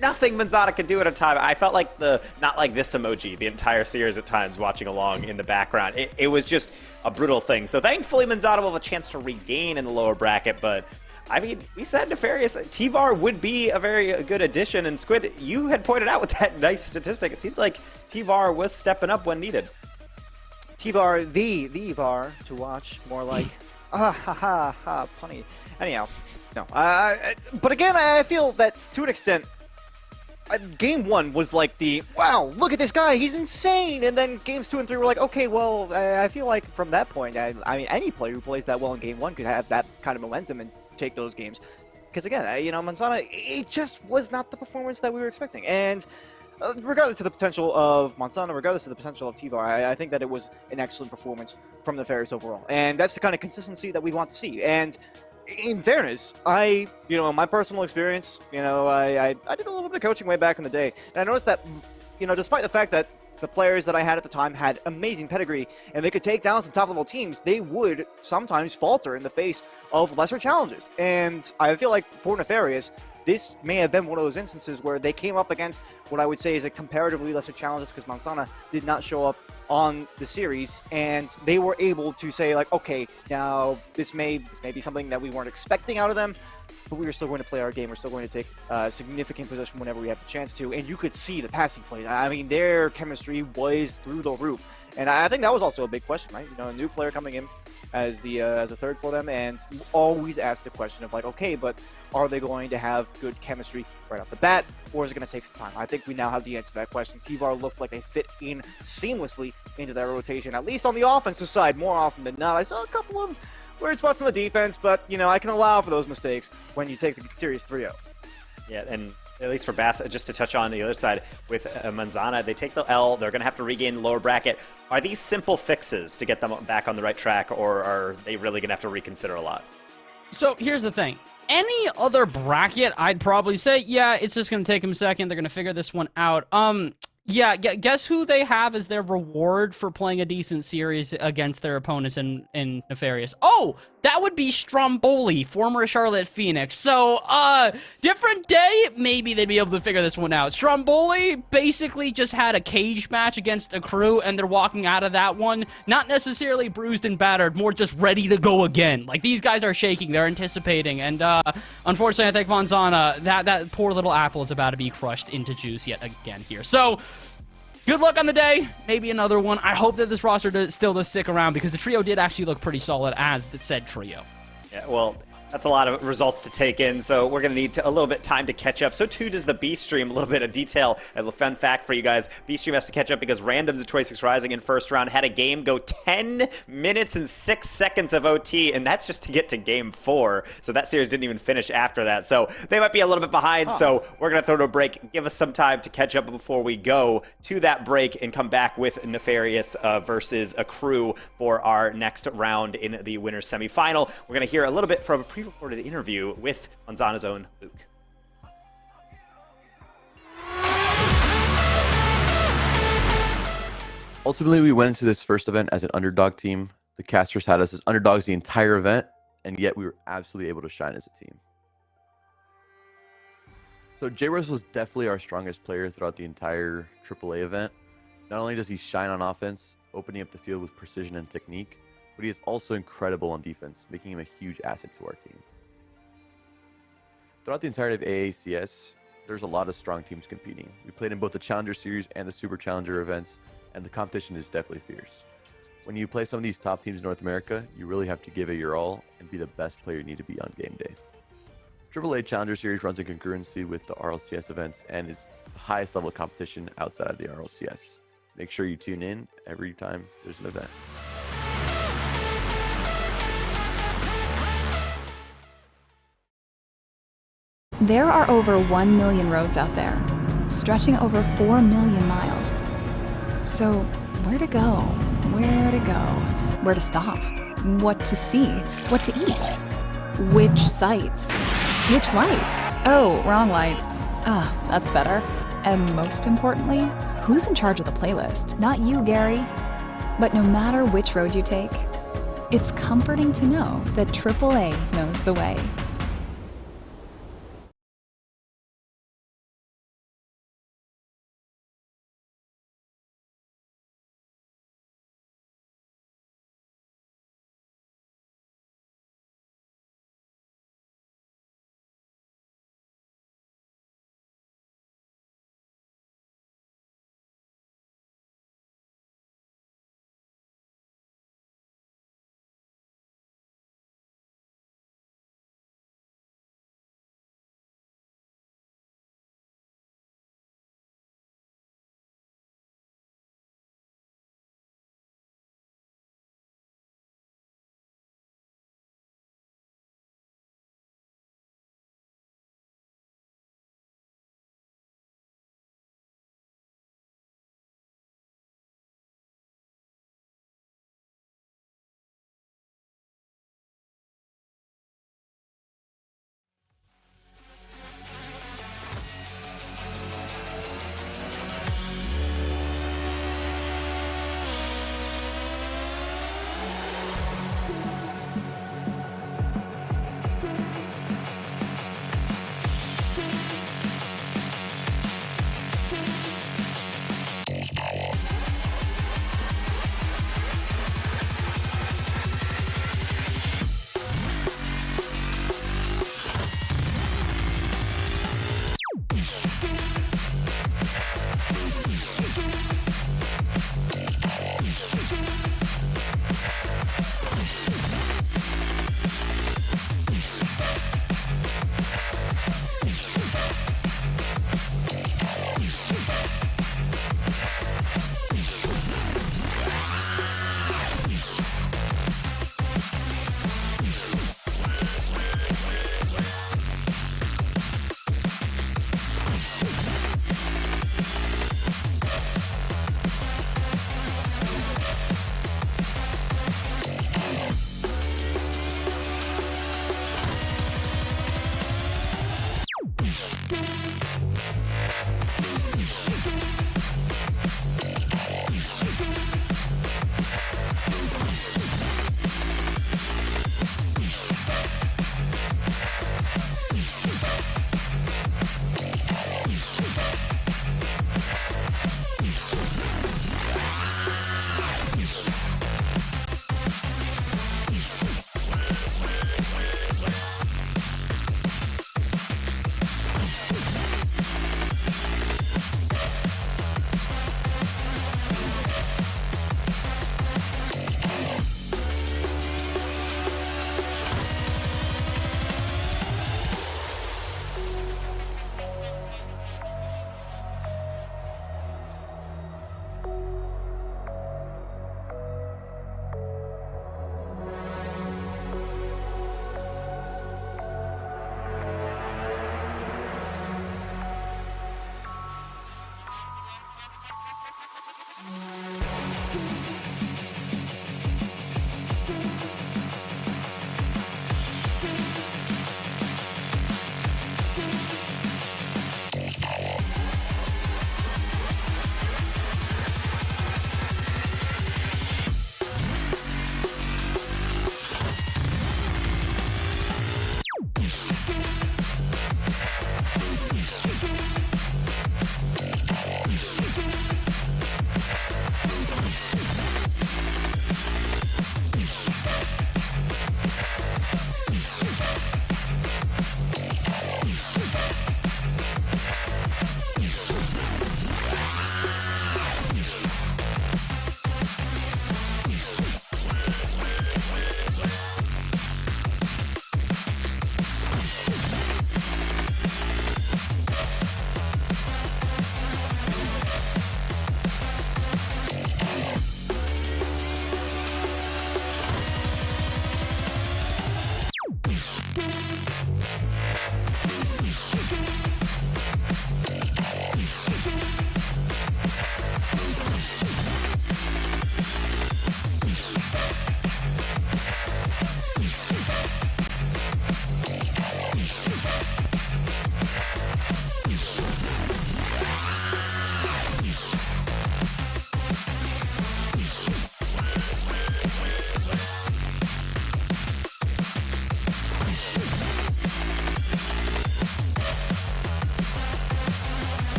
nothing Manzana could do at a time. I felt like the not like this emoji the entire series at times watching along in the background. It was just a brutal thing. So thankfully Manzana will have a chance to regain in the lower bracket, but I mean, we said Nefarious, T-VAR would be a very good addition, and Squid, you had pointed out with that nice statistic, it seems like T-VAR was stepping up when needed. T-VAR, the VAR to watch, more like, punny. Anyhow, no. But again, I feel that to an extent, Game 1 was like the, wow, look at this guy, he's insane! And then Games 2 and 3 were like, okay, well, I feel like from that point, I mean, any player who plays that well in Game 1 could have that kind of momentum and take those games. Because again, you know, Manzana, it just was not the performance that we were expecting. And regardless of the potential of Manzana, regardless of the potential of T-VAR, I think that it was an excellent performance from the Nefarious overall. And that's the kind of consistency that we want to see. And in fairness, you know, my personal experience, you know, I did a little bit of coaching way back in the day. And I noticed that, you know, despite the fact that the players that I had at the time had amazing pedigree and they could take down some top-level teams, they would sometimes falter in the face of lesser challenges. And I feel like for Nefarious, this may have been one of those instances where they came up against what I would say is a comparatively lesser challenge because Manzana did not show up on the series, and they were able to say, like, okay, now this may be something that we weren't expecting out of them, but we are still going to play our game. We're still going to take significant possession whenever we have the chance to, and you could see the passing plays. I mean, their chemistry was through the roof, and I think that was also a big question, right? You know, a new player coming in as a third for them, and you always ask the question of like, okay, but are they going to have good chemistry right off the bat, or is it going to take some time? I think we now have the answer to that question. T-VAR looked like they fit in seamlessly into that rotation, at least on the offensive side, more often than not. I saw a couple of weird spots on the defense, but, you know, I can allow for those mistakes when you take the series 3-0. Yeah, and at least for Bass, just to touch on the other side, with Manzana, they take the L, they're going to have to regain the lower bracket. Are these simple fixes to get them back on the right track, or are they really going to have to reconsider a lot? So here's the thing. Any other bracket, I'd probably say, yeah, it's just going to take them a second. They're going to figure this one out. Yeah, guess who they have as their reward for playing a decent series against their opponents in Nefarious? Oh, that would be Stromboli, former Charlotte Phoenix. So, different day, maybe they'd be able to figure this one out. Stromboli basically just had a cage match against Akrew, and they're walking out of that one, not necessarily bruised and battered, more just ready to go again. Like, these guys are shaking, they're anticipating, and, unfortunately, I think Manzana, that poor little apple is about to be crushed into juice yet again here. So, good luck on the day. Maybe another one. I hope that this roster still does stick around because the trio did actually look pretty solid as the said trio. Yeah, well, that's a lot of results to take in, so we're going to need a little bit time to catch up. So too does the B-Stream. A little bit of detail, a fun fact for you guys. B-Stream has to catch up because Randoms of 26 Rising in first round had a game go 10 minutes and 6 seconds of OT, and that's just to get to game 4. So that series didn't even finish after that. So they might be a little bit behind, so we're going to throw to a break. Give us some time to catch up before we go to that break and come back with Nefarious versus Akrew for our next round in the winner's semifinal. We're going to hear a little bit from a pre-recorded interview with Manzana's own Luke. Ultimately, we went into this first event as an underdog team. The casters had us as underdogs the entire event, and yet we were absolutely able to shine as a team. So J-Rose was definitely our strongest player throughout the entire AAA event. Not only does he shine on offense, opening up the field with precision and technique, but he is also incredible on defense, making him a huge asset to our team. Throughout the entirety of AACS, there's a lot of strong teams competing. We played in both the Challenger Series and the Super Challenger events, and the competition is definitely fierce. When you play some of these top teams in North America, you really have to give it your all and be the best player you need to be on game day. AAA Challenger Series runs in congruency with the RLCS events and is the highest level of competition outside of the RLCS. Make sure you tune in every time there's an event. There are over 1 million roads out there, stretching over 4 million miles. So, where to go? Where to go? Where to stop? What to see? What to eat? Which sights? Which lights? Oh, wrong lights. That's better. And most importantly, who's in charge of the playlist? Not you, Gary. But no matter which road you take, it's comforting to know that AAA knows the way.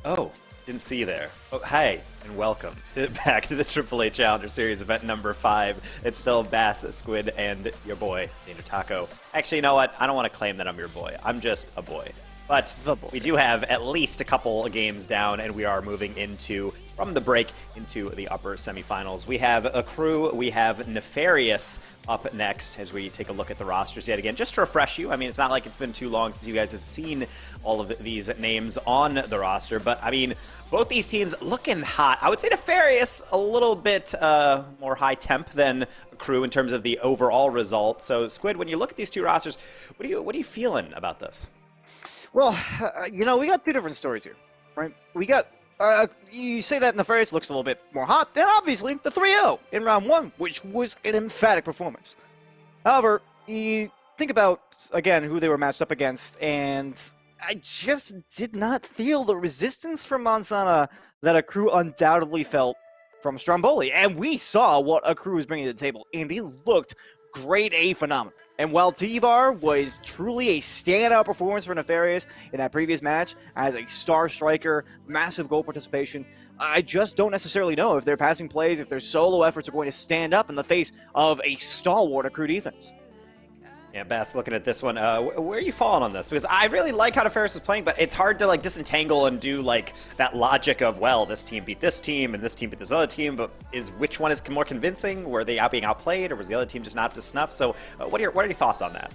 Oh, didn't see you there. Oh, hi, and welcome back to the AAA Challenger Series event number 5. It's still Bass, Squid, and your boy, Danger Taco. Actually, you know what? I don't want to claim that I'm your boy. I'm just a boy. But we do have at least a couple of games down, and we are moving from the break into the upper semifinals. We have Akrew, we have Nefarious up next as we take a look at the rosters yet again. Just to refresh you, I mean, it's not like it's been too long since you guys have seen all of these names on the roster, but I mean, both these teams looking hot. I would say Nefarious a little bit more high temp than Akrew in terms of the overall result. So, Squid, when you look at these two rosters, what are you feeling about this? Well, you know, we got two different stories here, right? We got, you say that Nefarious looks a little bit more hot, then obviously the 3-0 in round 1, which was an emphatic performance. However, you think about, again, who they were matched up against, and I just did not feel the resistance from Manzana that Akrew undoubtedly felt from Stromboli. And we saw what Akrew was bringing to the table, and he looked grade A phenomenal. And while Tivar was truly a standout performance for Nefarious in that previous match as a star striker, massive goal participation, I just don't necessarily know if their passing plays, if their solo efforts are going to stand up in the face of a stalwart Akrew defense. Yeah, Bass, looking at this one, where are you falling on this? Because I really like how Nefarious is playing, but it's hard to like disentangle and do like that logic of, well, this team beat this team and this team beat this other team, but which one is more convincing? Were they being outplayed, or was the other team just not up to snuff? So what are your thoughts on that?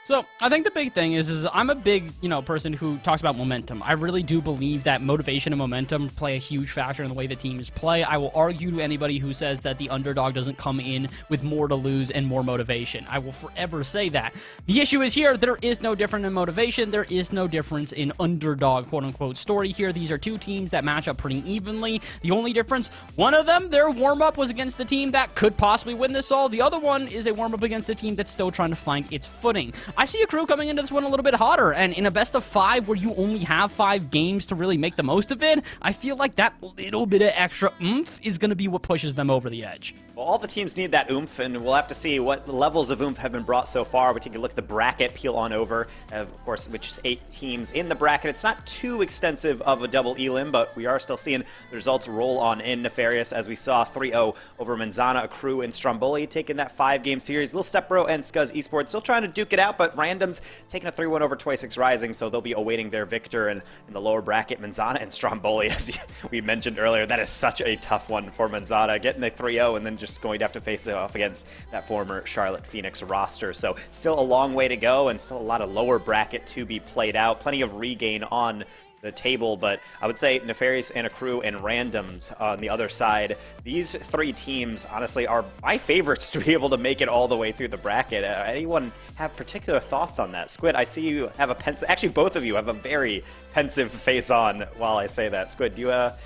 So I think the big thing is I'm a big, person who talks about momentum. I really do believe that motivation and momentum play a huge factor in the way the teams play. I will argue to anybody who says that the underdog doesn't come in with more to lose and more motivation. I will forever say that. The issue is here, there is no difference in motivation. There is no difference in underdog, quote-unquote, story here. These are two teams that match up pretty evenly. The only difference, one of them, their warm-up was against a team that could possibly win this all. The other one is a warm-up against a team that's still trying to find its footing. I see Akrew coming into this one a little bit hotter, and in a best of 5 where you only have 5 games to really make the most of it, I feel like that little bit of extra oomph is going to be what pushes them over the edge. Well, all the teams need that oomph, and we'll have to see what levels of oomph have been brought so far. We take a look at the bracket, peel on over, of course, which is 8 teams in the bracket. It's not too extensive of a double elim, but we are still seeing the results roll on in Nefarious, as we saw 3-0 over Manzana, Akrew, and Stromboli, taking that 5-game series. Little Step Bro and Scuzz Esports still trying to duke it out, but Random's taking a 3-1 over 26 Rising, so they'll be awaiting their victor. And in the lower bracket, Manzana and Stromboli, as we mentioned earlier, that is such a tough one for Manzana, getting the 3-0 and then just going to have to face it off against that former Charlotte Phoenix roster. So still a long way to go, and still a lot of lower bracket to be played out. Plenty of regain on the table, but I would say Nefarious and Akrew and Randoms on the other side. These 3 teams, honestly, are my favorites to be able to make it all the way through the bracket. Anyone have particular thoughts on that? Squid, I see you have a pensive, actually both of you have a very pensive face on while I say that. Squid, do you have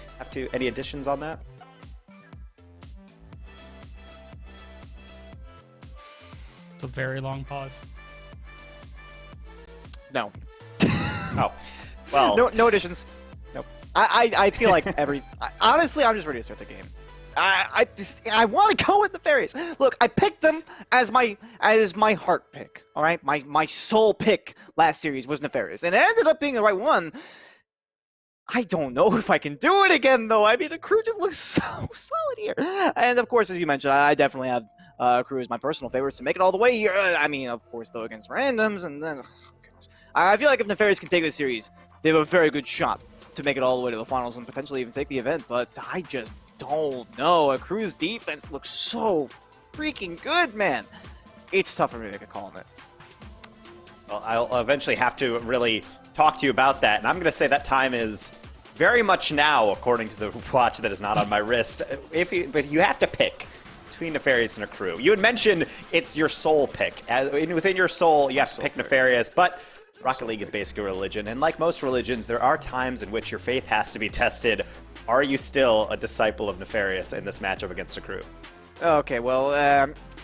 any additions on that? It's a very long pause. No. Oh. Well, no additions. Nope. I feel like honestly, I'm just ready to start the game. I want to go with Nefarious. Look, I picked them as my heart pick. All right, my soul pick last series was Nefarious, and it ended up being the right one. I don't know if I can do it again, though. I mean, the crew just looks so solid here. And of course, as you mentioned, I definitely have Akrew is my personal favorites to make it all the way here. I mean, of course, though, against randoms, and then... goodness. I feel like if Nefarious can take this series, they have a very good shot to make it all the way to the finals and potentially even take the event, but I just don't know. Akrew's defense looks so freaking good, man. It's tough for me to make a call on it. Well, I'll eventually have to really talk to you about that, and I'm going to say that time is very much now, according to the watch that is not on my wrist. But you have to pick between Nefarious and Akrew. You had mentioned it's your soul pick. Within your soul, you have to pick Nefarious, but Rocket League is basically a religion, and like most religions, there are times in which your faith has to be tested. Are you still a disciple of Nefarious in this matchup against Akrew? Okay, well,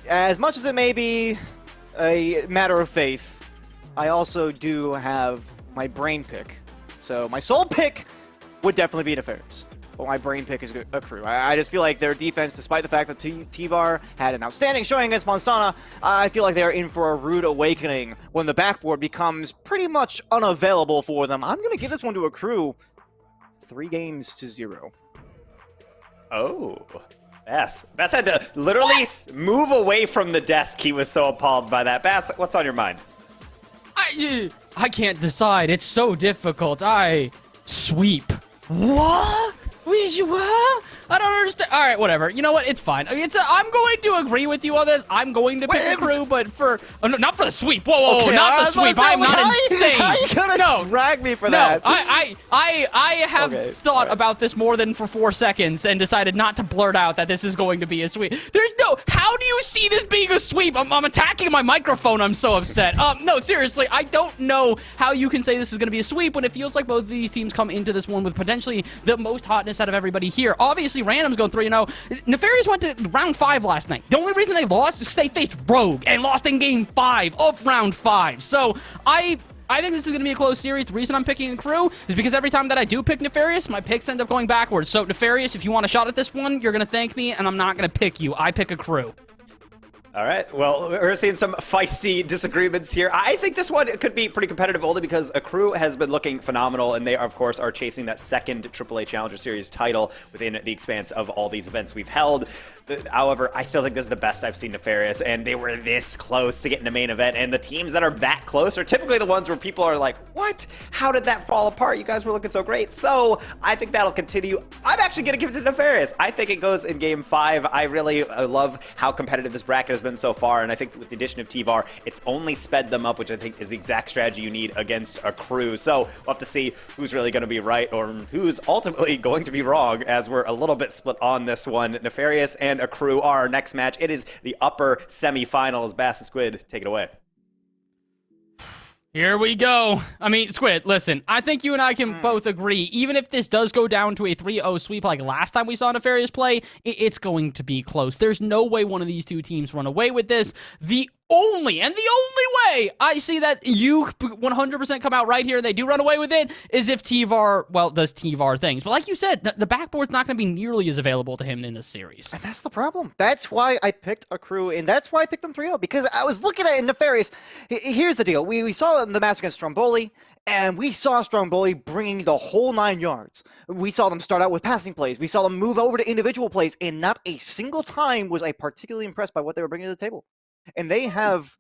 as much as it may be a matter of faith, I also do have my brain pick. So my soul pick would definitely be Nefarious, but my brain pick is Akrew. I just feel like their defense, despite the fact that T-Var had an outstanding showing against Manzana, I feel like they are in for a rude awakening when the backboard becomes pretty much unavailable for them. I'm going to give this one to Akrew 3-0. Oh, Bass had to literally move away from the desk. He was so appalled by that. Bass, what's on your mind? I can't decide. It's so difficult. Sweep. What? What? I don't understand. All right, whatever. You know what? It's fine. I'm going to agree with you on this. I'm going to pick Akrew, but not for the sweep. Whoa, okay, not the sweep. I'm not insane. How are you gonna drag me for that? I have thought about this more than for 4 seconds and decided not to blurt out that this is going to be a sweep. How do you see this being a sweep? I'm attacking my microphone. I'm so upset. No, seriously, I don't know how you can say this is going to be a sweep when it feels like both of these teams come into this one with potentially the most hotness out of everybody here. Obviously, Random's going 3-0. Nefarious went to round 5 last night. The only reason they lost is because they faced Rogue and lost in game 5 of round 5. So I think this is going to be a close series. The reason I'm picking Akrew is because every time that I do pick Nefarious, my picks end up going backwards. So Nefarious, if you want a shot at this one, you're going to thank me, and I'm not going to pick you. I pick Akrew. All right, well, we're seeing some feisty disagreements here. I think this one could be pretty competitive only because Akrew has been looking phenomenal, and they, of course, are chasing that second AAA Challenger Series title within the expanse of all these events we've held. However, I still think this is the best I've seen Nefarious, and they were this close to getting the main event, and the teams that are that close are typically the ones where people are like, what? How did that fall apart? You guys were looking so great. So I think that'll continue. I'm actually going to give it to Nefarious. I think it goes in game 5. I really love how competitive this bracket has been so far, and I think with the addition of T-Var, it's only sped them up, which I think is the exact strategy you need against Akrew. So we'll have to see who's really going to be right or who's ultimately going to be wrong, as we're a little bit split on this one. Nefarious and Akrew are our next match. It is the upper semifinals. Bass and Squid, take it away. Here we go. I mean, Squid, listen, I think you and I can both agree, even if this does go down to a 3-0 sweep like last time we saw Nefarious play, it's going to be close. There's no way one of these two teams run away with this. The only way I see that you 100% come out right here and they do run away with it is if T-Var, well, does T-Var things. But like you said, the backboard's not going to be nearly as available to him in this series. And that's the problem. That's why I picked Akrew, and that's why I picked them 3-0, because I was looking at it in Nefarious. Here's the deal. We saw the match against Stromboli, and we saw Stromboli bringing the whole 9 yards. We saw them start out with passing plays. We saw them move over to individual plays, and not a single time was I particularly impressed by what they were bringing to the table. And they have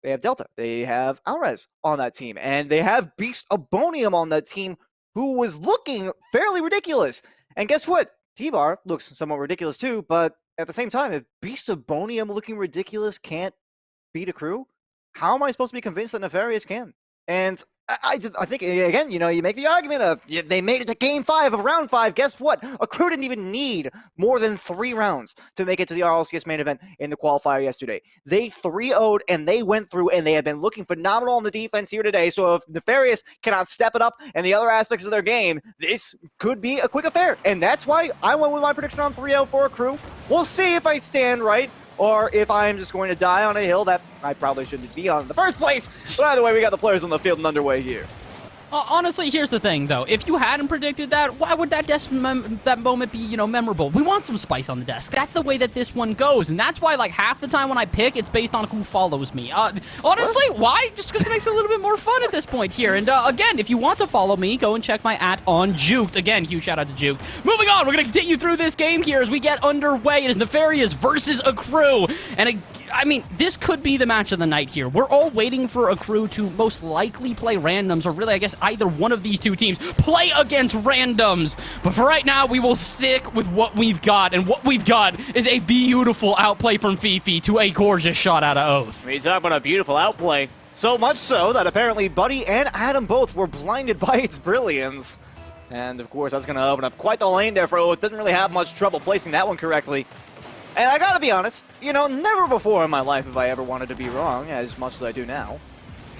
Delta, they have Alrez on that team, and they have Beast Abonium on that team, who was looking fairly ridiculous. And guess what? T-Var looks somewhat ridiculous too, but at the same time, if Beast Abonium looking ridiculous can't beat Akrew, how am I supposed to be convinced that Nefarious can? And I think, again, you make the argument of they made it to game 5 of round 5. Guess what? Akrew didn't even need more than 3 rounds to make it to the RLCS main event in the qualifier yesterday. They 3-0'd and they went through, and they have been looking phenomenal on the defense here today. So if Nefarious cannot step it up and the other aspects of their game, this could be a quick affair. And that's why I went with my prediction on 3-0 for Akrew. We'll see if I stand right, or if I'm just going to die on a hill that I probably shouldn't be on in the first place. But either way, we got the players on the field and underway here. Honestly, here's the thing, though. If you hadn't predicted that, why would that moment be, you know, memorable? We want some spice on the desk. That's the way that this one goes, and that's why, like, half the time when I pick, it's based on who follows me. Honestly, why? Just because it makes it a little bit more fun at this point here. And, again, if you want to follow me, go and check my on Juked. Again, huge shout out to Juked. Moving on, we're going to continue through this game here as we get underway. It is Nefarious versus Akrew. And, I mean, this could be the match of the night here. We're all waiting for Akrew to most likely play randoms, or really, I guess, either one of these two teams play against randoms. But for right now, we will stick with what we've got, and what we've got is a beautiful outplay from Fifi to a gorgeous shot out of Oath. We talk about a beautiful outplay. So much so that apparently Buddy and Adam both were blinded by its brilliance. And of course, that's going to open up quite the lane there for Oath. Doesn't really have much trouble placing that one correctly. And I gotta be honest, you know, never before in my life have I ever wanted to be wrong, as much as I do now.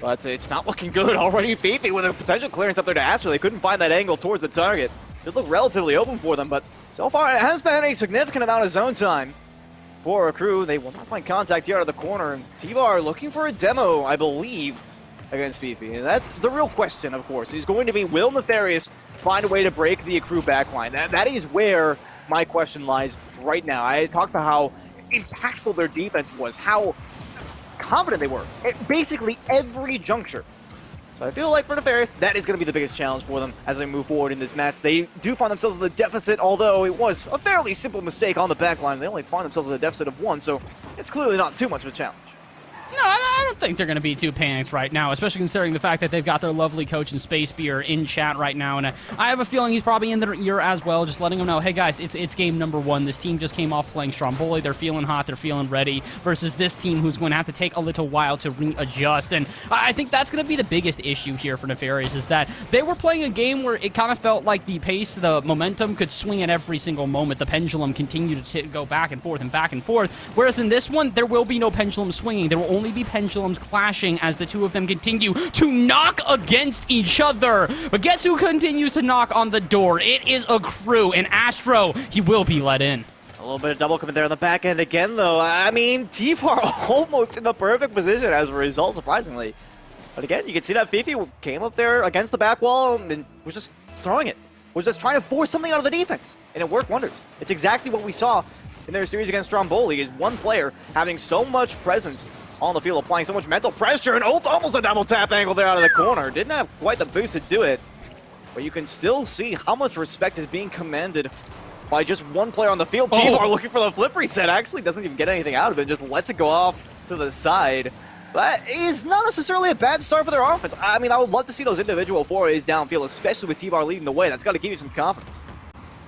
But it's not looking good already. Fifi with a potential clearance up there to Astro. They couldn't find that angle towards the target. It looked relatively open for them, but so far it has been a significant amount of zone time for Akrew. They will not find contact here out of the corner. And T-Bar looking for a demo, I believe, against Fifi. And that's the real question, of course, is going to be, will Nefarious find a way to break the Akrew backline? That is where my question lies right now. I talked about how impactful their defense was, how confident they were at basically every juncture. So I feel like for Nefarious, that is going to be the biggest challenge for them as they move forward in this match. They do find themselves in the deficit, although it was a fairly simple mistake on the backline. They only find themselves in a deficit of 1, so it's clearly not too much of a challenge. No, I don't think they're going to be too panicked right now, especially considering the fact that they've got their lovely coach in Space Beer in chat right now, and I have a feeling he's probably in their ear as well, just letting them know, hey guys, it's game number 1. This team just came off playing Stromboli. They're feeling hot. They're feeling ready versus this team who's going to have to take a little while to readjust, and I think that's going to be the biggest issue here for Nefarious, is that they were playing a game where it kind of felt like the pace, the momentum could swing at every single moment. The pendulum continued to go back and forth, whereas in this one, there will be no pendulum swinging. There will only be pendulums clashing as the two of them continue to knock against each other. But guess who continues to knock on the door? It is Akrew, and Astro, he will be let in. A little bit of double coming there on the back end again, though. I mean, T-Bar almost in the perfect position as a result, surprisingly. But again, you can see that Fifi came up there against the back wall and was just throwing it. Was just trying to force something out of the defense, and it worked wonders. It's exactly what we saw in their series against Stromboli, is one player having so much presence on the field, applying so much mental pressure, and Oath almost a double tap angle there out of the corner. Didn't have quite the boost to do it, but you can still see how much respect is being commanded by just one player on the field. T-Bar looking for the flip reset, actually doesn't even get anything out of it, just lets it go off to the side. That is not necessarily a bad start for their offense. I mean, I would love to see those individual forays downfield, especially with T-Bar leading the way. That's got to give you some confidence.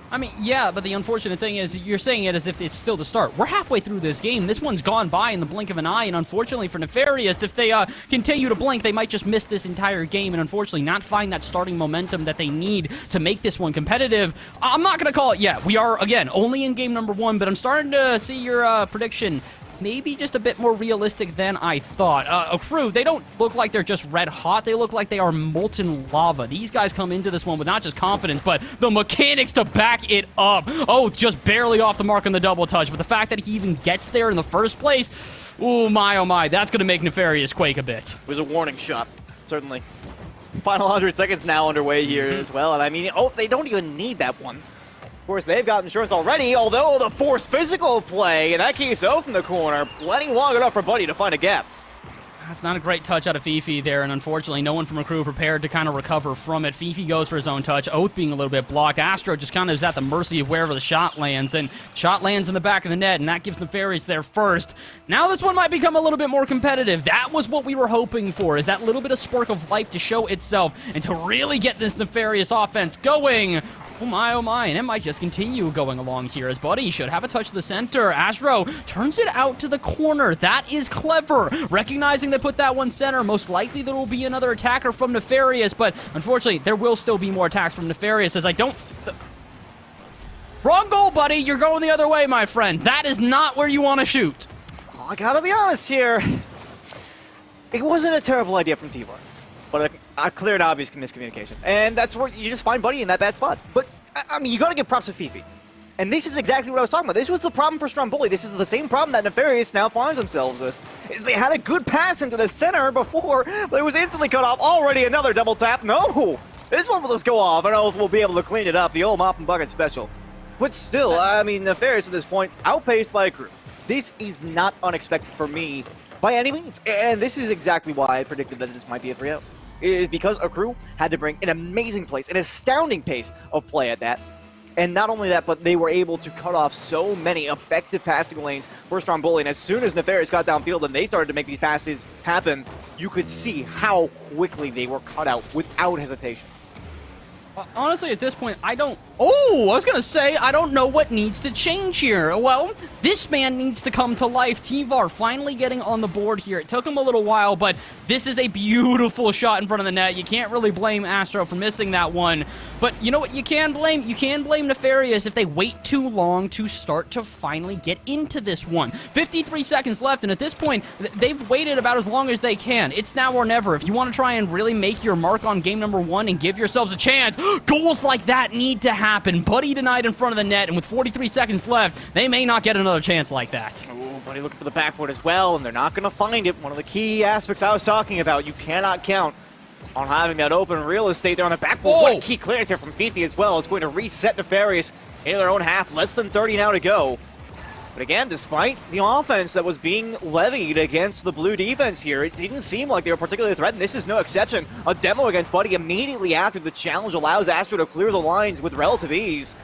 I mean, yeah, but the unfortunate thing is you're saying it as if it's still the start. We're halfway through this game. This one's gone by in the blink of an eye, and unfortunately for Nefarious, if they continue to blink, they might just miss this entire game and unfortunately not find that starting momentum that they need to make this one competitive. I'm not going to call it yet. We are, again, only in game number 1, but I'm starting to see your prediction maybe just a bit more realistic than I thought. Akrew, they don't look like they're just red hot. They look like they are molten lava. These guys come into this one with not just confidence, but the mechanics to back it up. Oh, just barely off the mark on the double touch, but the fact that he even gets there in the first place, oh my, that's going to make Nefarious quake a bit. It was a warning shot, certainly. Final 100 seconds now underway here as well, and I mean, they don't even need that one. Of course, they've got insurance already, although the forced physical play, and that keeps Oath in the corner, plenty long enough for Buddy to find a gap. That's not a great touch out of Fifi there, and unfortunately, no one from Akrew prepared to kind of recover from it. Fifi goes for his own touch, Oath being a little bit blocked. Astro just kind of is at the mercy of wherever the shot lands, and shot lands in the back of the net, and that gives Nefarious there first. Now this one might become a little bit more competitive. That was what we were hoping for, is that little bit of spark of life to show itself, and to really get this Nefarious offense going. Oh my, and it might just continue going along here as Buddy should have a touch to the center. Astro turns it out to the corner. That is clever. Recognizing they put that one center, most likely there will be another attacker from Nefarious, but unfortunately, there will still be more attacks from Nefarious as I don't... Wrong goal, Buddy. You're going the other way, my friend. That is not where you want to shoot. Oh, I gotta be honest here. It wasn't a terrible idea from T-Bar, but a clear and obvious miscommunication. And that's where you just find Buddy in that bad spot. But, I mean, you gotta give props to Fifi. And this is exactly what I was talking about. This was the problem for Stromboli. This is the same problem that Nefarious now finds themselves with. is they had a good pass into the center before, but it was instantly cut off. Already another double tap. No! This one will just go off, and Oath will be able to clean it up. The old mop and bucket special. But still, I mean, Nefarious at this point, outpaced by Akrew. This is not unexpected for me by any means. And this is exactly why I predicted that this might be a 3-0. It is because Akrew had to bring an amazing pace, an astounding pace of play at that. And not only that, but they were able to cut off so many effective passing lanes for Stromboli. And as soon as Nefarious got downfield and they started to make these passes happen, you could see how quickly they were cut out without hesitation. Honestly, at this point, I was going to say, I don't know what needs to change here. Well, this man needs to come to life. T-Var finally getting on the board here. It took him a little while, but this is a beautiful shot in front of the net. You can't really blame Astro for missing that one. But you know what you can blame? You can blame Nefarious if they wait too long to start to finally get into this one. 53 seconds left, and at this point, they've waited about as long as they can. It's now or never. If you want to try and really make your mark on game number 1 and give yourselves a chance, goals like that need to happen. Buddy denied in front of the net, and with 43 seconds left, they may not get another chance like that. Oh, Buddy looking for the backboard as well, and they're not going to find it. One of the key aspects I was talking about, you cannot count on having that open real estate there on the backboard. Whoa. What a key clearance here from Fifi as well. It's going to reset Nefarious in their own half. Less than 30 now to go. But again, despite the offense that was being levied against the blue defense here, it didn't seem like they were particularly threatened. This is no exception. A demo against Buddy immediately after the challenge allows Astro to clear the lines with relative ease.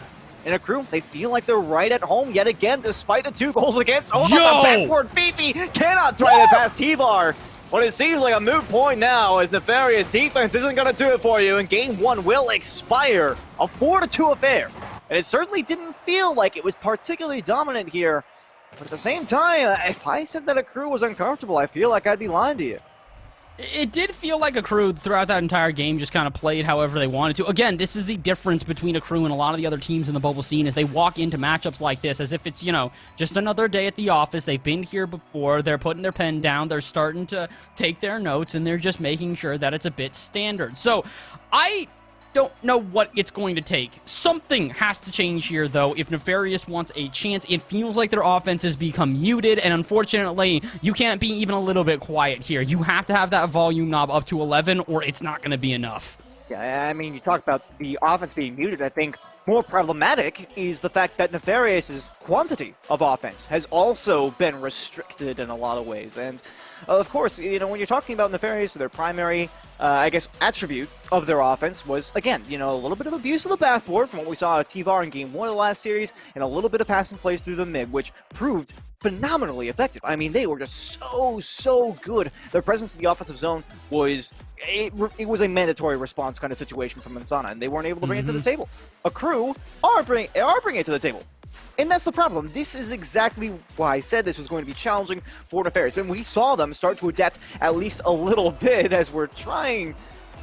And Akrew, they feel like they're right at home yet again, despite the 2 goals against. Oh, the backward Fifi cannot try that past T-Var. But it seems like a moot point now, as Nefarious defense isn't going to do it for you, and game 1 will expire. A 4-2 affair. And it certainly didn't feel like it was particularly dominant here. But at the same time, if I said that Akrew was uncomfortable, I feel like I'd be lying to you. It did feel like Akrew throughout that entire game just kind of played however they wanted to. Again, this is the difference between Akrew and a lot of the other teams in the bubble scene is they walk into matchups like this as if it's, just another day at the office. They've been here before. They're putting their pen down. They're starting to take their notes, and they're just making sure that it's a bit standard. So I don't know what it's going to take. Something has to change here, though, if Nefarious wants a chance. It feels like their offense has become muted, and unfortunately, you can't be even a little bit quiet here. You have to have that volume knob up to 11, or it's not going to be enough. Yeah, I mean, you talk about the offense being muted. I think more problematic is the fact that Nefarious' quantity of offense has also been restricted in a lot of ways. And, of course, when you're talking about Nefarious, their primary, attribute of their offense was, again, a little bit of abuse of the backboard from what we saw at T-Var in Game 1 of the last series, and a little bit of passing plays through the mid, which proved phenomenally effective. I mean, they were just so good. Their presence in the offensive zone was it was a mandatory response kind of situation from Manzana, and they weren't able to bring it to the table. Akrew are bringing it to the table. And that's the problem. This is exactly why I said this was going to be challenging for Nefarious. And we saw them start to adapt at least a little bit as we're trying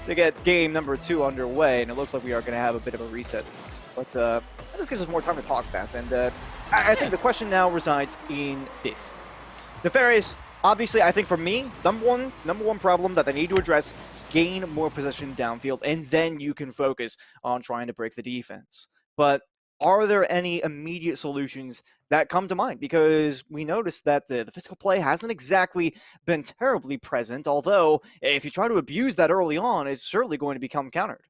to get game number 2 underway. And it looks like we are going to have a bit of a reset. But that just gives us more time to talk fast. And I think the question now resides in this. Nefarious, obviously, I think for me, number one problem that they need to address, gain more possession downfield, and then you can focus on trying to break the defense. But are there any immediate solutions that come to mind? Because we noticed that the physical play hasn't exactly been terribly present, although if you try to abuse that early on, it's certainly going to become countered.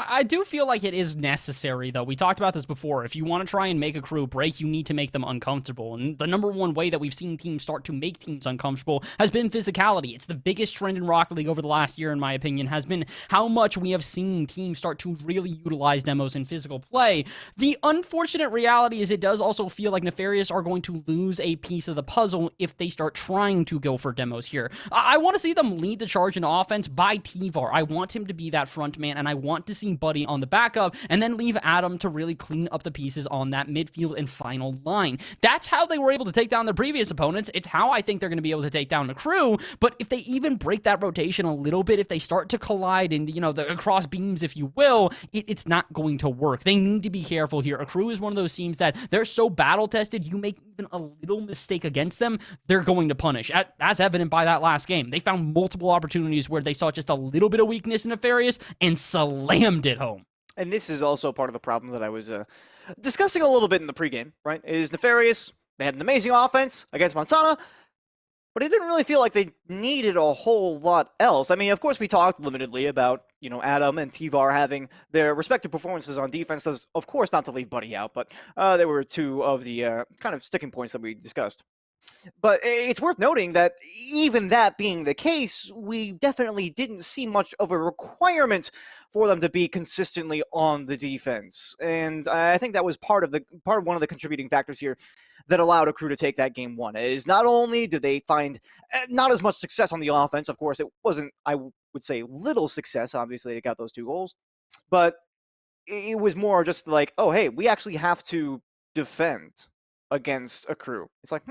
I do feel like it is necessary, though. We talked about this before. If you want to try and make Akrew break, you need to make them uncomfortable. And the number one way that we've seen teams start to make teams uncomfortable has been physicality. It's the biggest trend in Rocket League over the last year, in my opinion, has been how much we have seen teams start to really utilize demos in physical play. The unfortunate reality is it does also feel like Nefarious are going to lose a piece of the puzzle if they start trying to go for demos here. I want to see them lead the charge in offense by T-Var. I want him to be that front man, and I want to see Buddy on the backup, and then leave Adam to really clean up the pieces on that midfield and final line. That's how they were able to take down their previous opponents. It's how I think they're going to be able to take down Akrew, but if they even break that rotation a little bit, if they start to collide and, the cross beams, if you will, it's not going to work. They need to be careful here. Akrew is one of those teams that they're so battle-tested, you make even a little mistake against them, they're going to punish, as evident by that last game. They found multiple opportunities where they saw just a little bit of weakness in Nefarious and slammed it home. And this is also part of the problem that I was discussing a little bit in the pregame, right? Is Nefarious, they had an amazing offense against Manzana, but it didn't really feel like they needed a whole lot else. I mean, of course, we talked limitedly about, Adam and T-Var having their respective performances on defense. Those, of course, not to leave Buddy out, but there were two of the kind of sticking points that we discussed. But it's worth noting that even that being the case, we definitely didn't see much of a requirement for them to be consistently on the defense. And I think that was part of one of the contributing factors here that allowed Akrew to take that game one. Is not only did they find not as much success on the offense, of course, it wasn't, I would say, little success. Obviously, they got those 2 goals. But it was more just like, oh, hey, we actually have to defend against Akrew. It's like,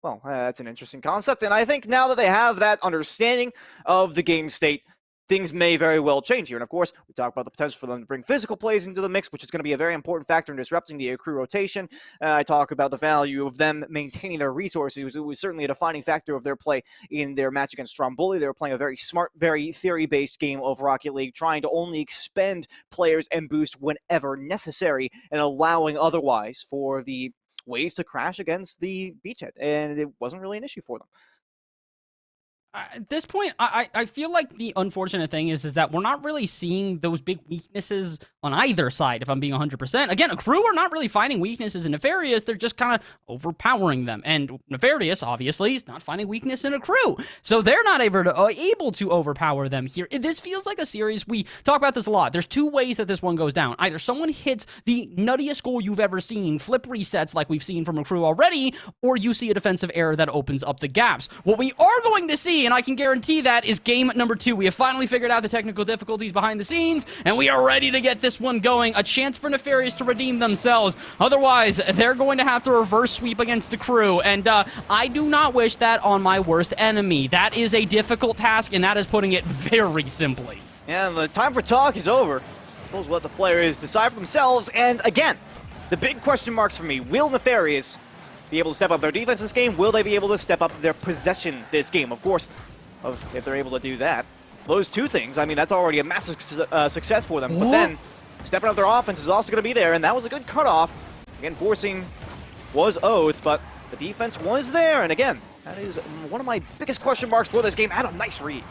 well, that's an interesting concept. And I think now that they have that understanding of the game state, things may very well change here. And of course, we talk about the potential for them to bring physical plays into the mix, which is going to be a very important factor in disrupting the Akrew rotation. I talk about the value of them maintaining their resources. It was certainly a defining factor of their play in their match against Stromboli. They were playing a very smart, very theory-based game of Rocket League, trying to only expend players and boost whenever necessary, and allowing otherwise for the waves to crash against the beachhead. And it wasn't really an issue for them. At this point, I feel like the unfortunate thing is that we're not really seeing those big weaknesses on either side, if I'm being 100%. Again, Akrew are not really finding weaknesses in Nefarious. They're just kind of overpowering them. And Nefarious, obviously, is not finding weakness in Akrew. So they're not able to overpower them here. This feels like a series, we talk about this a lot. There's 2 ways that this one goes down. Either someone hits the nuttiest goal you've ever seen, flip resets like we've seen from Akrew already, or you see a defensive error that opens up the gaps. What we are going to see, and I can guarantee that, is game number 2. We have finally figured out the technical difficulties behind the scenes, and we are ready to get this one going. A chance for Nefarious to redeem themselves. Otherwise, they're going to have to reverse sweep against Akrew, and I do not wish that on my worst enemy. That is a difficult task, and that is putting it very simply. And the time for talk is over. I suppose what the players decide for themselves, and again, the big question marks for me. Will Nefarious be able to step up their defense this game? Will they be able to step up their possession this game? Of course, if they're able to do that. Those 2 things, I mean, that's already a massive success for them. But then, stepping up their offense is also going to be there, and that was a good cutoff. Again, forcing was Oath, but the defense was there. And again, that is one of my biggest question marks for this game. Had a nice read.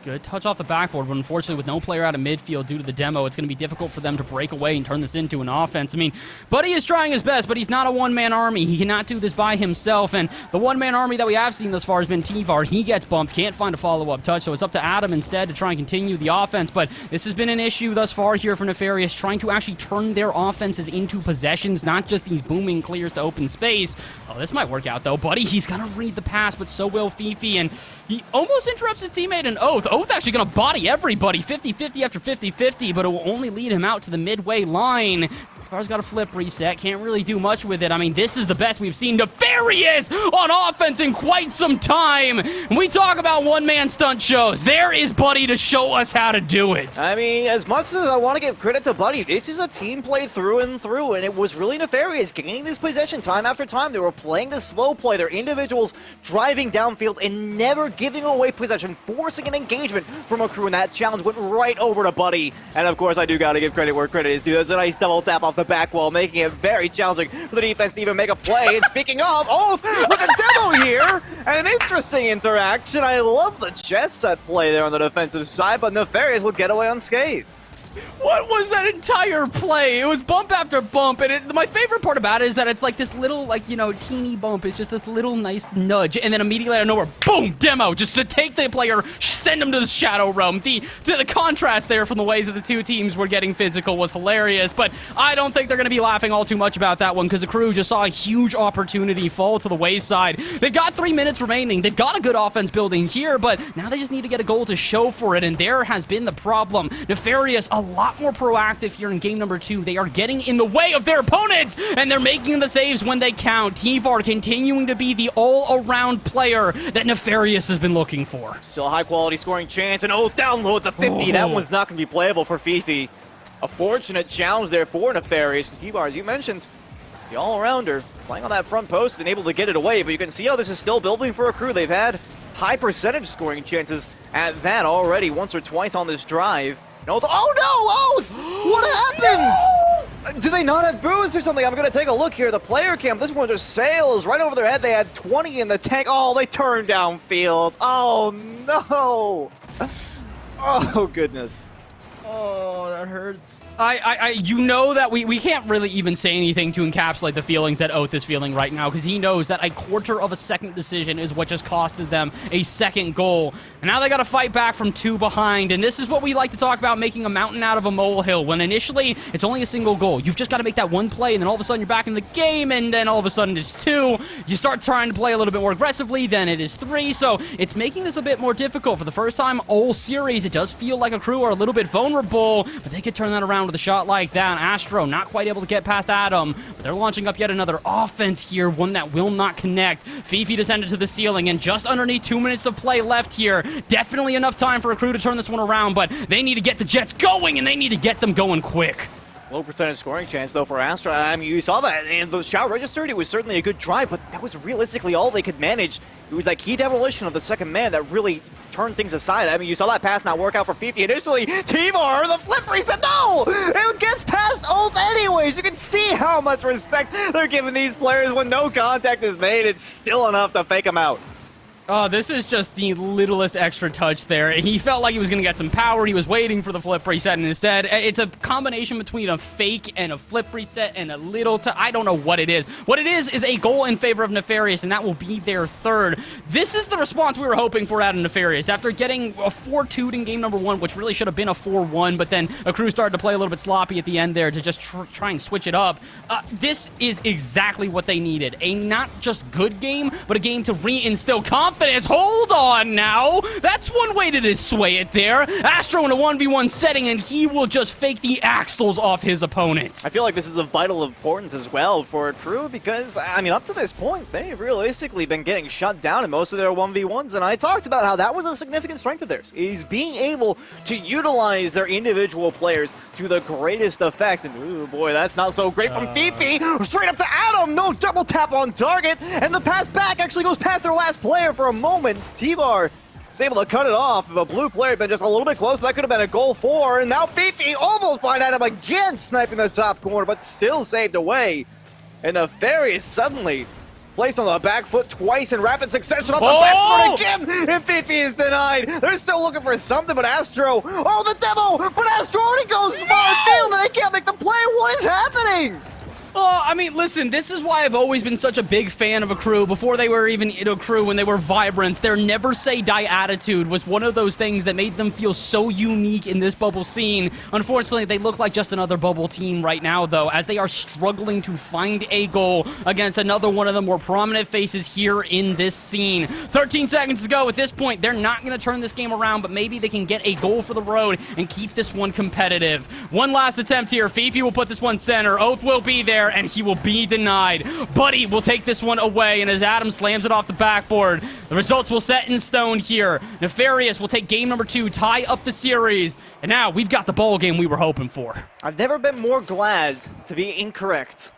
Good touch off the backboard, but unfortunately with no player out of midfield due to the demo, it's going to be difficult for them to break away and turn this into an offense. I mean, Buddy is trying his best, but he's not a one-man army. He cannot do this by himself, and the one-man army that we have seen thus far has been T-Var. He gets bumped, can't find a follow-up touch, so it's up to Adam instead to try and continue the offense, but this has been an issue thus far here for Nefarious, trying to actually turn their offenses into possessions, not just these booming clears to open space. Oh, this might work out, though. Buddy, he's going to read the pass, but so will Fifi, and he almost interrupts his teammate in Oath. Oath actually going to body everybody, 50-50 after 50-50, but it will only lead him out to the midway line. Car's got a flip reset, can't really do much with it. I mean, this is the best we've seen Nefarious on offense in quite some time. When we talk about one-man stunt shows, there is Buddy to show us how to do it. I mean, as much as I want to give credit to Buddy, this is a team play through and through, and it was really Nefarious gaining this possession time after time. They were playing the slow play, their individuals driving downfield and never giving away possession, forcing an engagement from Akrew, and that challenge went right over to Buddy. And of course, I do got to give credit where credit is due. That's a nice double tap off the back wall, making it very challenging for the defense to even make a play. And speaking of, Oath with a demo here, and an interesting interaction. I love the chess set play there on the defensive side, but Nefarious would get away unscathed. What was that entire play? It was bump after bump, and my favorite part about it is that it's like this little, teeny bump. It's just this little nice nudge, and then immediately out of nowhere, boom, demo, just to take the player, send him to the Shadow Realm. The contrast there from the ways that the 2 teams were getting physical was hilarious, but I don't think they're going to be laughing all too much about that one, because Akrew just saw a huge opportunity fall to the wayside. They've got 3 minutes remaining. They've got a good offense building here, but now they just need to get a goal to show for it, and there has been the problem. Nefarious, a lot more proactive here in game number 2. They are getting in the way of their opponents, and they're making the saves when they count. T-Var continuing to be the all-around player that Nefarious has been looking for. Still a high-quality scoring chance, and Oath down low at the 50. That one's not going to be playable for Fifi. A fortunate challenge there for Nefarious. And T-Var, as you mentioned, the all-arounder, playing on that front post and able to get it away, but you can see how this is still building for Akrew. They've had high percentage scoring chances at that already once or twice on this drive. Oh no, Oath! What happened? Do they not have boost or something? I'm going to take a look here. The player cam, this one just sails right over their head. They had 20 in the tank. Oh, they turned downfield. Oh, no. Oh, goodness. Oh, that hurts. You know that we can't really even say anything to encapsulate the feelings that Oath is feeling right now, because he knows that a quarter of a second decision is what just costed them a second goal. And now they got to fight back from 2 behind, and this is what we like to talk about, making a mountain out of a molehill, when initially it's only a single goal. You've just got to make that one play, and then all of a sudden you're back in the game, and then all of a sudden it's 2. You start trying to play a little bit more aggressively, then it is 3, so it's making this a bit more difficult. For the first time all series, it does feel like Akrew are a little bit vulnerable, but they could turn that around with a shot like that. Astro not quite able to get past Adam, but they're launching up yet another offense here, one that will not connect. Fifi descended to the ceiling, and just underneath 2 minutes of play left here. Definitely enough time for Akrew to turn this one around, but they need to get the Jets going, and they need to get them going quick. Low percentage scoring chance, though, for Astra. I mean, you saw that, and the shot registered. It was certainly a good drive, but that was realistically all they could manage. It was that key demolition of the second man that really turned things aside. I mean, you saw that pass not work out for Fifi initially. Timor, the flipper, he said no! It gets past Oath anyways. You can see how much respect they're giving these players when no contact is made. It's still enough to fake them out. Oh, this is just the littlest extra touch there. He felt like he was going to get some power. He was waiting for the flip reset, and instead, it's a combination between a fake and a flip reset and a little I don't know what it is. What it is a goal in favor of Nefarious, and that will be their third. This is the response we were hoping for out of Nefarious. After getting a 4-2 in game number 1, which really should have been a 4-1, but then Akrew started to play a little bit sloppy at the end there to just try and switch it up. This is exactly what they needed. A not just good game, but a game to reinstill confidence. Hold on now. That's one way to sway it there. Astro in a 1v1 setting, and he will just fake the axles off his opponent. I feel like this is of vital importance as well for Akrew because, I mean, up to this point, they've realistically been getting shut down in most of their 1v1s, and I talked about how that was a significant strength of theirs, is being able to utilize their individual players to the greatest effect. And, ooh, boy, that's not so great from Fifi. Straight up to Adam. No double tap on target, and the pass back actually goes past their last player for a moment. T-Bar is able to cut it off. If a blue player had been just a little bit close, that could have been a goal for. And now Fifi almost behind Adam again, sniping the top corner, but still saved away. And Nefarious suddenly placed on the back foot twice in rapid succession off the back foot again, and Fifi is denied. They're still looking for something, but Astro, oh, the demo, but Astro already goes far field, and they can't make the play. What is happening? Oh, I mean, listen, this is why I've always been such a big fan of Akrew. Before they were even Akrew, when they were Vibrance, their never say die attitude was one of those things that made them feel so unique in this bubble scene. Unfortunately, they look like just another bubble team right now, though, as they are struggling to find a goal against another one of the more prominent faces here in this scene. 13 seconds to go. At this point, they're not going to turn this game around, but maybe they can get a goal for the road and keep this one competitive. One last attempt here. Fifi will put this one center. Oath will be there, and he will be denied. Buddy will take this one away, and as Adam slams it off the backboard, the results will set in stone here. Nefarious will take game number 2, tie up the series, and now we've got the ball game we were hoping for. I've never been more glad to be incorrect.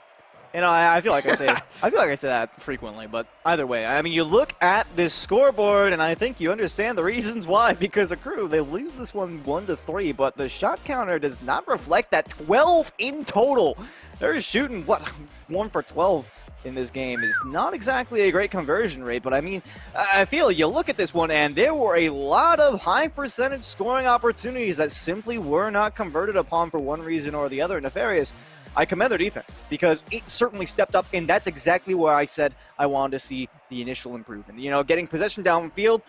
You know, I feel like I say that frequently, but either way, I mean, you look at this scoreboard, and I think you understand the reasons why. Because Akrew, they lose this one 1-3, but the shot counter does not reflect that. 12 in total. They're shooting, what, 1 for 12 in this game is not exactly a great conversion rate, but I mean, I feel you look at this one, and there were a lot of high percentage scoring opportunities that simply were not converted upon for one reason or the other. Nefarious, I commend their defense because it certainly stepped up, and that's exactly where I said I wanted to see the initial improvement. You know, getting possession downfield,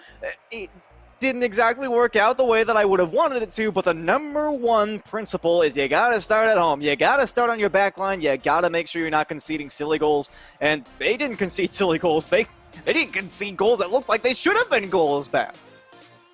it didn't exactly work out the way that I would have wanted it to, but the number one principle is you gotta start at home. You gotta start on your back line. You gotta make sure you're not conceding silly goals, and they didn't concede silly goals. They didn't concede goals that looked like they should have been goals pass.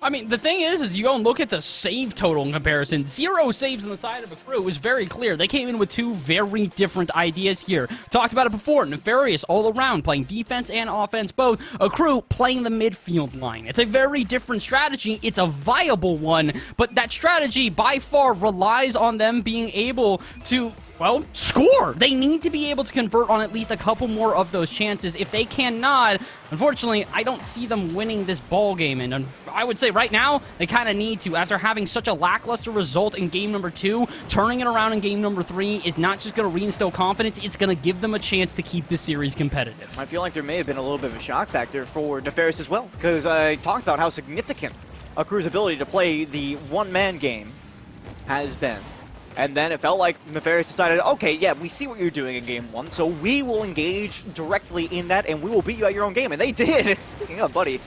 I mean, the thing is you go and look at the save total in comparison. 0 saves on the side of Akrew was very clear. They came in with 2 very different ideas here. Talked about it before. Nefarious all around, playing defense and offense both. Akrew playing the midfield line. It's a very different strategy. It's a viable one, but that strategy by far relies on them being able to well, score. They need to be able to convert on at least a couple more of those chances. If they cannot, unfortunately, I don't see them winning this ball game. And I would say right now, they kind of need to. After having such a lackluster result in game number 2, turning it around in game number 3 is not just going to reinstill confidence, it's going to give them a chance to keep this series competitive. I feel like there may have been a little bit of a shock factor for Nefarious as well, because I talked about how significant Akrew's ability to play the one-man game has been. And then it felt like Nefarious decided, okay, yeah, we see what you're doing in game 1, so we will engage directly in that, and we will beat you at your own game. And they did. And speaking of, buddy,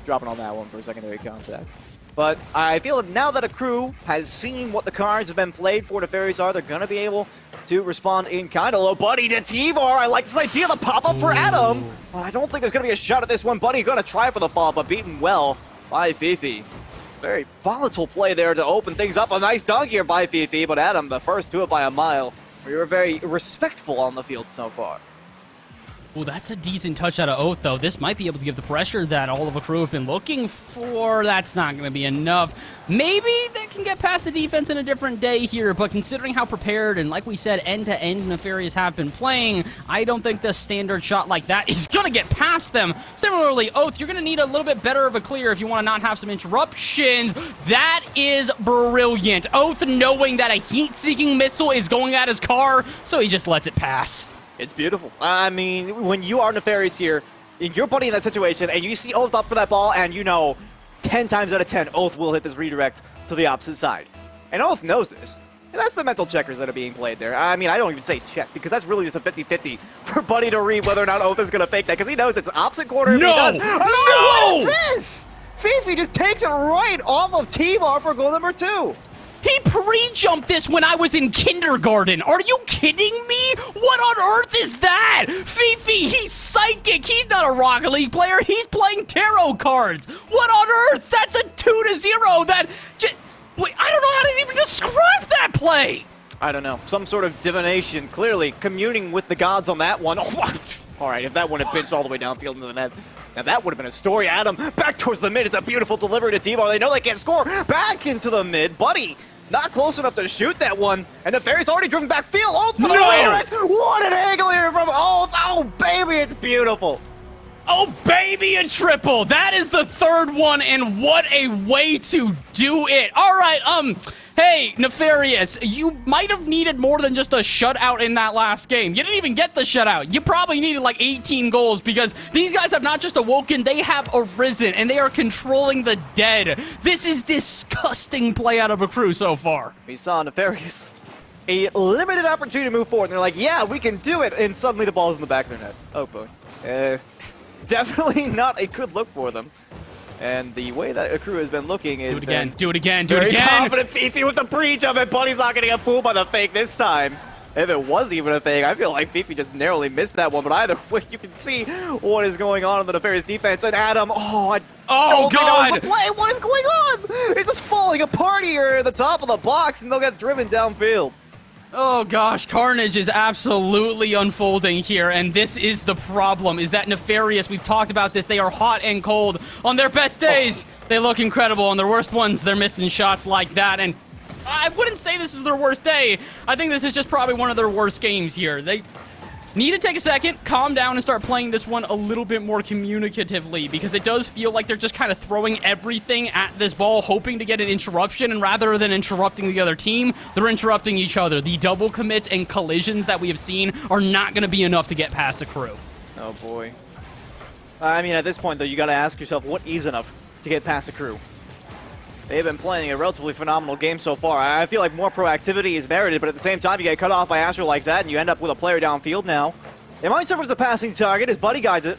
dropping on that one for a secondary contact. But I feel that now that Akrew has seen what the cards have been played for Nefarious are, they're going to be able to respond in kind. Hello, buddy, to T-Var. I like this idea, the pop-up for Adam. But I don't think there's going to be a shot at this one. Buddy going to try for the follow-up, but beaten well by Fifi. Very volatile play there to open things up. A nice dunk here by Fifi, but Adam, the first to it by a mile. We were very respectful on the field so far. Well, that's a decent touch out of Oath, though. This might be able to give the pressure that all of Akrew have been looking for. That's not going to be enough. Maybe they can get past the defense in a different day here, but considering how prepared and, like we said, end-to-end Nefarious have been playing, I don't think the standard shot like that is going to get past them. Similarly, Oath, you're going to need a little bit better of a clear if you want to not have some interruptions. That is brilliant. Oath knowing that a heat-seeking missile is going at his car, so he just lets it pass. It's beautiful. I mean, when you are Nefarious here, you're buddy in that situation, and you see Oath up for that ball, and you know 10 times out of 10, Oath will hit this redirect to the opposite side. And Oath knows this. And that's the mental checkers that are being played there. I mean, I don't even say chess, because that's really just a 50-50 for Buddy to read whether or not Oath is going to fake that, because he knows it's opposite corner if he does. No! Oh, what is this? Fifi just takes it right off of T-Var for goal number 2. He pre-jumped this when I was in kindergarten. Are you kidding me? What on earth is that? Fifi, he's psychic. He's not a Rocket League player. He's playing tarot cards. What on earth? That's a 2-0. That wait, I don't know how to even describe that play. I don't know. Some sort of divination, clearly communing with the gods on that one. Oh, all right, if that one had pinched all the way downfield into the net, now that would have been a story. Adam, back towards the mid. It's a beautiful delivery to T-Var. They know they can't score. Back into the mid. Buddy, not close enough to shoot that one. And Nefarious already driven backfield. Oh, for the redirect. What an angle here from Oath. Oh, baby, it's beautiful. Oh, baby, a triple. That is the third one, and what a way to do it. All right, hey, Nefarious, you might have needed more than just a shutout in that last game. You didn't even get the shutout. You probably needed like 18 goals because these guys have not just awoken, they have arisen, and they are controlling the dead. This is disgusting play out of Akrew so far. We saw Nefarious a limited opportunity to move forward, and they're like, yeah, we can do it, and suddenly the ball's in the back of their net. Oh, boy. Definitely not a good look for them. And the way that Akrew has been looking is do it again, do it again, do it again. Very confident Fifi with the pre-jump, and Buddy's not going to get fooled by the fake this time. If it was even a fake, I feel like Fifi just narrowly missed that one. But either way, you can see what is going on in the Nefarious defense. And Adam, don't think that was the play. What is going on? It's just falling apart here at the top of the box, and they'll get driven downfield. Oh gosh, carnage is absolutely unfolding here, and this is the problem, is that Nefarious, we've talked about this, they are hot and cold. On their best days, they look incredible. On their worst ones, they're missing shots like that, and I wouldn't say this is their worst day. I think this is just probably one of their worst games here. They need to take a second, calm down, and start playing this one a little bit more communicatively, because it does feel like they're just kind of throwing everything at this ball, hoping to get an interruption, and rather than interrupting the other team, they're interrupting each other. The double commits and collisions that we have seen are not going to be enough to get past Akrew. Oh, boy. I mean, at this point, though, you got to ask yourself, what is enough to get past Akrew? They've been playing a relatively phenomenal game so far. I feel like more proactivity is merited, but at the same time, you get cut off by Astro like that, and you end up with a player downfield now. It might serve as a passing target. His buddy guides it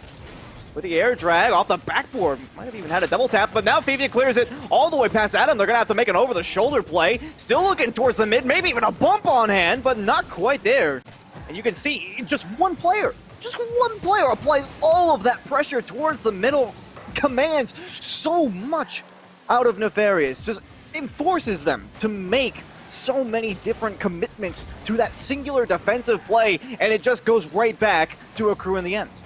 with the air drag off the backboard. Might have even had a double tap, but now Fifi clears it all the way past Adam. They're going to have to make an over-the-shoulder play. Still looking towards the mid, maybe even a bump on hand, but not quite there. And you can see just one player applies all of that pressure towards the middle, commands so much out of Nefarious, just enforces them to make so many different commitments to that singular defensive play, and it just goes right back to Akrew in the end.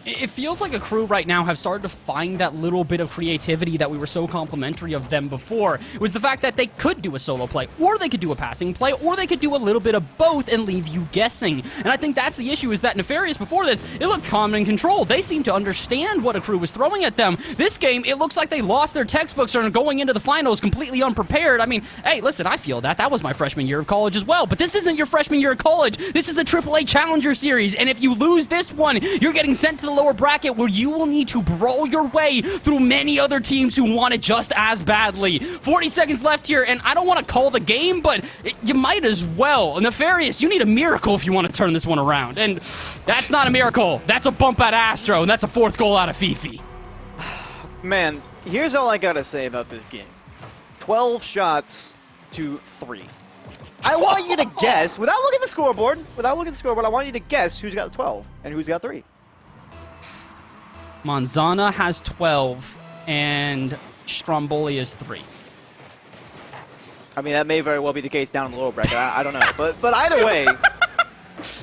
It feels like Akrew right now have started to find that little bit of creativity that we were so complimentary of them before. It was the fact that they could do a solo play, or they could do a passing play, or they could do a little bit of both and leave you guessing. And I think that's the issue, is that Nefarious before this, it looked calm and controlled. They seemed to understand what Akrew was throwing at them. This game, it looks like they lost their textbooks and are going into the finals completely unprepared. I mean, hey, listen, I feel that. That was my freshman year of college as well. But this isn't your freshman year of college. This is the AAA Challenger Series. And if you lose this one, you're getting sent to the lower bracket where you will need to brawl your way through many other teams who want it just as badly. 40 seconds left here, and I don't want to call the game, but you might as well. Nefarious, you need a miracle if you want to turn this one around. And that's not a miracle. That's a bump at Astro, and that's a 4th goal out of Fifi. Man, here's all I gotta say about this game. 12 shots to 3. I want you to guess, without looking at the scoreboard, I want you to guess who's got 12 and who's got 3. Manzana has 12, and Stromboli is 3. I mean, that may very well be the case down in the lower bracket. I don't know, but either way,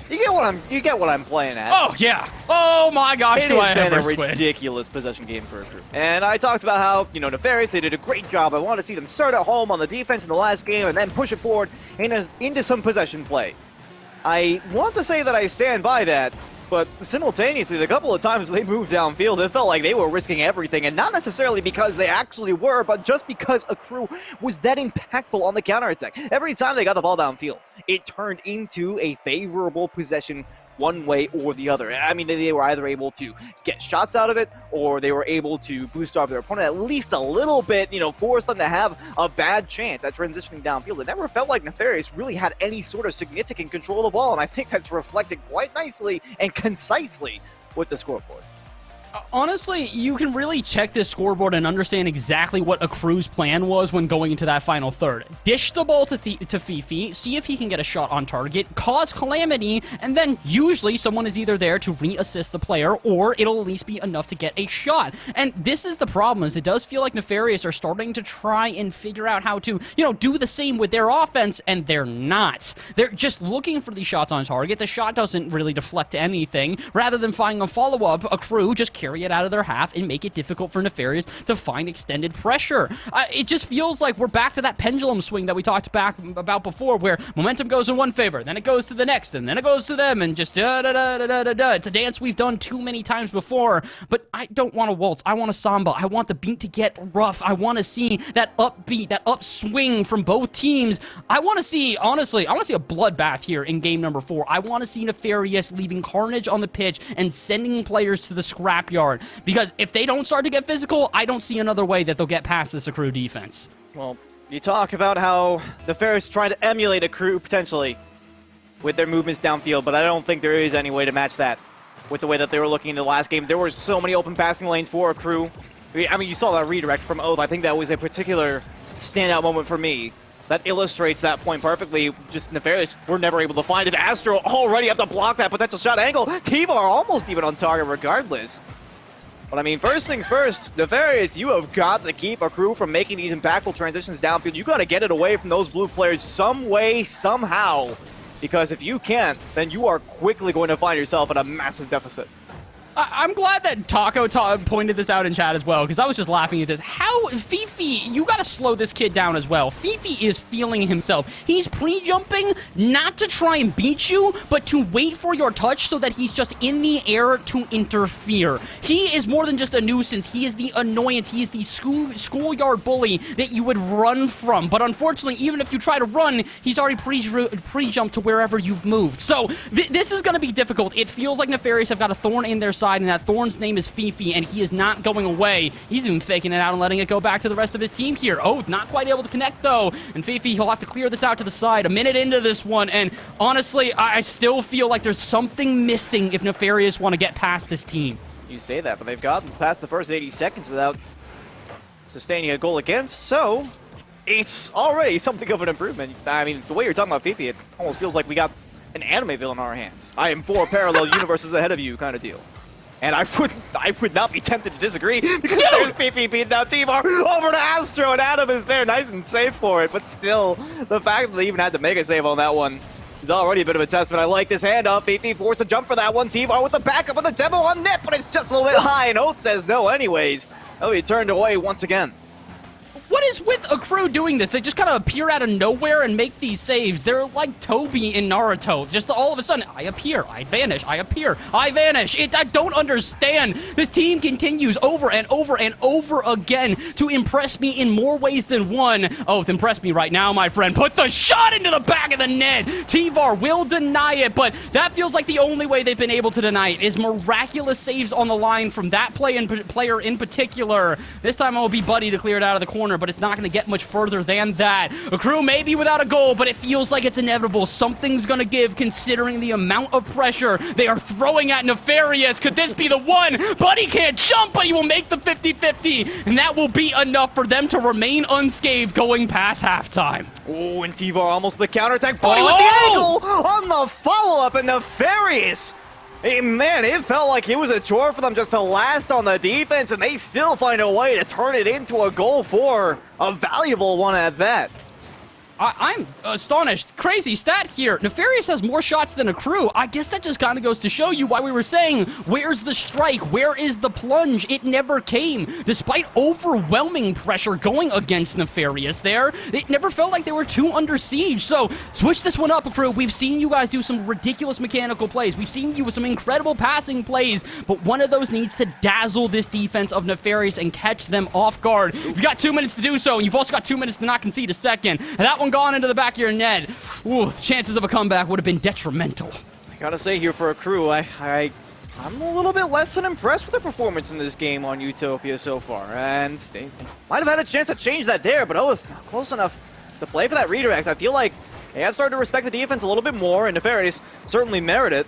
you get what I'm playing at. Oh yeah! Oh my gosh! It has been a ridiculous possession game for Akrew. And I talked about how, Nefarious, they did a great job. I want to see them start at home on the defense in the last game and then push it forward into some possession play. I want to say that I stand by that, but simultaneously, the couple of times they moved downfield, it felt like they were risking everything, and not necessarily because they actually were, but just because Akrew was that impactful on the counterattack. Every time they got the ball downfield, it turned into a favorable possession one way or the other. I mean, they were either able to get shots out of it, or they were able to boost off their opponent at least a little bit, force them to have a bad chance at transitioning downfield. It never felt like Nefarious really had any sort of significant control of the ball, and I think that's reflected quite nicely and concisely with the scoreboard. Honestly, you can really check this scoreboard and understand exactly what Akrew's plan was when going into that final third. Dish the ball to Fifi, see if he can get a shot on target, cause calamity, and then usually someone is either there to re-assist the player, or it'll at least be enough to get a shot. And this is the problem, is it does feel like Nefarious are starting to try and figure out how to, do the same with their offense, and they're not. They're just looking for these shots on target. The shot doesn't really deflect anything. Rather than finding a follow-up, Akrew just carry it out of their half and make it difficult for Nefarious to find extended pressure. It just feels like we're back to that pendulum swing that we talked about before, where momentum goes in one favor, then it goes to the next, and then it goes to them, and just da-da-da-da-da-da. It's a dance we've done too many times before, but I don't want a waltz. I want a samba. I want the beat to get rough. I want to see that upbeat, that upswing from both teams. I want to see, honestly, I want to see a bloodbath here in game number 4. I want to see Nefarious leaving carnage on the pitch and sending players to the scrapyard. Because if they don't start to get physical, I don't see another way that they'll get past this Akrew defense. Well, you talk about how Nefarious trying to emulate Akrew potentially with their movements downfield, but I don't think there is any way to match that with the way that they were looking in the last game. There were so many open passing lanes for Akrew. I mean, you saw that redirect from Oath. I think that was a particular standout moment for me. That illustrates that point perfectly. Just Nefarious were never able to find it. Astro already have to block that potential shot angle. Tivar almost even on target regardless. But I mean, first things first, Nefarious, you have got to keep Akrew from making these impactful transitions downfield. You got to get it away from those blue players some way, somehow. Because if you can't, then you are quickly going to find yourself at a massive deficit. I'm glad that Taco pointed this out in chat as well, because I was just laughing at this. How, Fifi, you gotta slow this kid down as well. Fifi is feeling himself. He's pre-jumping, not to try and beat you, but to wait for your touch so that he's just in the air to interfere. He is more than just a nuisance. He is the annoyance. He is the schoolyard bully that you would run from. But unfortunately, even if you try to run, he's already pre-jumped to wherever you've moved. So this is gonna be difficult. It feels like Nefarious have got a thorn in their side, and that thorn's name is Fifi, and he is not going away. He's even faking it out and letting it go back to the rest of his team here. Oh, not quite able to connect, though. And Fifi, he'll have to clear this out to the side. A minute into this one, and honestly, I still feel like there's something missing if Nefarious want to get past this team. You say that, but they've gotten past the first 80 seconds without sustaining a goal against, so it's already something of an improvement. I mean, the way you're talking about Fifi, it almost feels like we got an anime villain on our hands. I am 4 parallel universes ahead of you kind of deal. And I would not be tempted to disagree, because there's Fifi beating out Tivar over to Astro, and Adam is there nice and safe for it. But still, the fact that they even had to make a save on that one, It's already a bit of a testament. I like this handoff. Fifi forced to jump for that one. T-Bar with the backup of the demo on net, but it's just a little bit high, and Oath says no anyways. Oh, he turned away once again. What is with Akrew doing this? They just kind of appear out of nowhere and make these saves. They're like Toby in Naruto. Just all of a sudden, I appear, I vanish, I appear, I vanish. I don't understand. This team continues over and over and over again to impress me in more ways than one. Oh, impress me right now, my friend. Put the shot into the back of the net. T-Var will deny it, but that feels like the only way they've been able to deny it is miraculous saves on the line from that player in particular. This time it will be Buddy to clear it out of the corner, but it's not going to get much further than that. Akrew may be without a goal, but it feels like it's inevitable. Something's going to give considering the amount of pressure they are throwing at Nefarious. Could this be the one? Buddy can't jump, but he will make the 50-50, and that will be enough for them to remain unscathed going past halftime. Oh, and T-Var almost the counterattack. Buddy with the ankle on the follow-up, and Nefarious. Hey, man, it felt like it was a chore for them just to last on the defense, and they still find a way to turn it into a goal for a valuable one at that. I'm astonished. Crazy stat here. Nefarious has more shots than Akrew. I guess that just kind of goes to show you why we were saying, where's the strike? Where is the plunge? It never came. Despite overwhelming pressure going against Nefarious there, it never felt like they were too under siege. So switch this one up, Akrew. We've seen you guys do some ridiculous mechanical plays. We've seen you with some incredible passing plays, but one of those needs to dazzle this defense of Nefarious and catch them off guard. You've got 2 minutes to do so, and you've also got 2 minutes to not concede a second. And that one gone into the back of your net. Ooh, chances of a comeback would have been detrimental. I gotta say here for Akrew, I'm a little bit less than impressed with their performance in this game on Utopia so far, and they might have had a chance to change that there, but not close enough to play for that redirect. I feel like they have started to respect the defense a little bit more, and Nefarious certainly merit it,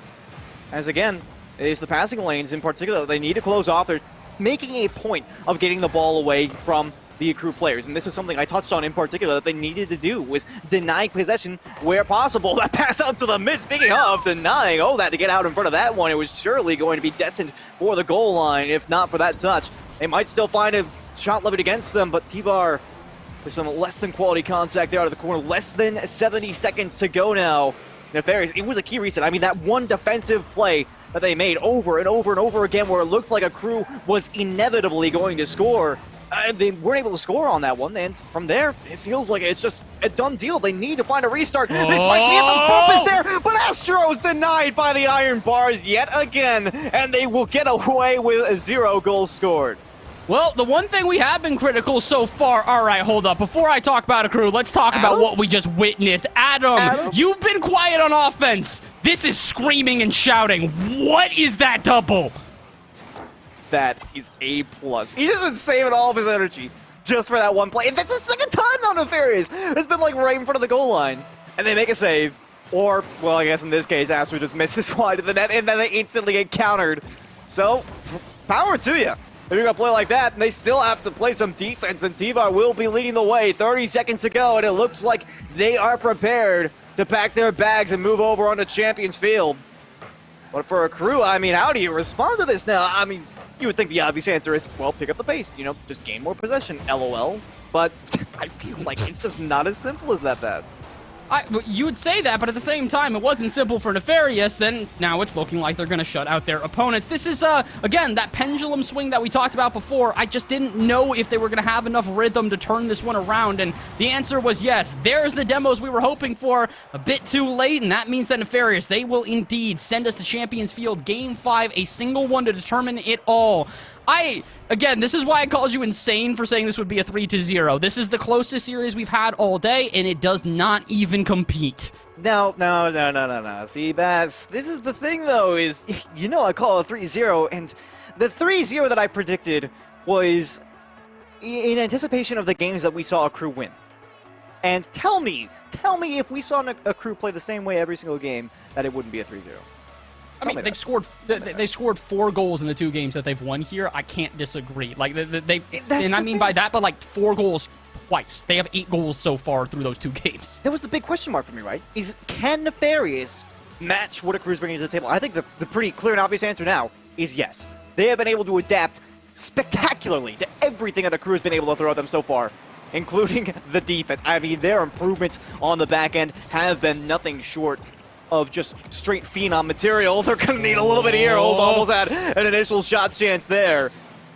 as again, it's the passing lanes in particular that they need to close off. They're making a point of getting the ball away from the Akrew players, and this is something I touched on in particular that they needed to do, was deny possession where possible. That pass out to the mid, speaking of denying, that to get out in front of that one, it was surely going to be destined for the goal line, if not for that touch. They might still find a shot levied against them, but T-Bar with some less than quality contact there out of the corner, less than 70 seconds to go now. Nefarious, it was a key reset. I mean, that one defensive play that they made over and over and over again where it looked like Akrew was inevitably going to score, they weren't able to score on that one, and from there, it feels like it's just a done deal. They need to find a restart. This might be it. The bump is there, but Astro's denied by the iron bars yet again, and they will get away with 0 goals scored. Well, the one thing we have been critical so far... All right, hold up. Before I talk about Akrew, let's talk about what we just witnessed. Adam, you've been quiet on offense. This is screaming and shouting. What is that double? That is A+. He just been saving all of his energy just for that one play. And that's the second time now Nefarious has been like right in front of the goal line. And they make a save. Or, well, I guess in this case, Astro just misses wide of the net, and then they instantly get countered. So, power to you. If you're going to play like that, and they still have to play some defense, and T-Bar will be leading the way. 30 seconds to go, and it looks like they are prepared to pack their bags and move over onto Champions Field. But for Akrew, I mean, how do you respond to this now? I mean, you would think the obvious answer is, well, pick up the pace, just gain more possession, LOL. But I feel like it's just not as simple as that pass. You would say that, but at the same time, it wasn't simple for Nefarious. Then now it's looking like they're going to shut out their opponents. This is, again, that pendulum swing that we talked about before. I just didn't know if they were going to have enough rhythm to turn this one around, and the answer was yes. There's the demos we were hoping for. A bit too late, and that means that Nefarious, they will indeed send us to Champions Field Game 5, a single one to determine it all. Again, this is why I called you insane for saying this would be a 3-0. This is the closest series we've had all day, and it does not even compete. No. See, Bass, this is the thing, though, is, I call it a 3-0, and the 3-0 that I predicted was in anticipation of the games that we saw Akrew win. And tell me if we saw Akrew play the same way every single game, that it wouldn't be a 3-0. I mean, they scored 4 goals in the 2 games that they've won here. I can't disagree. Like and I mean by that, but like 4 goals twice. They have 8 goals so far through those 2 games. That was the big question mark for me, right? Is can Nefarious match what Akrew's bringing to the table? I think the pretty clear and obvious answer now is yes. They have been able to adapt spectacularly to everything that Akrew has been able to throw at them so far, including the defense. I mean, their improvements on the back end have been nothing short of just straight phenom material. They're going to need a little bit here. Oh, almost had an initial shot chance there.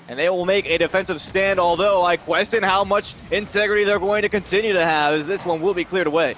And they will make a defensive stand, although I question how much integrity they're going to continue to have, as this one will be cleared away.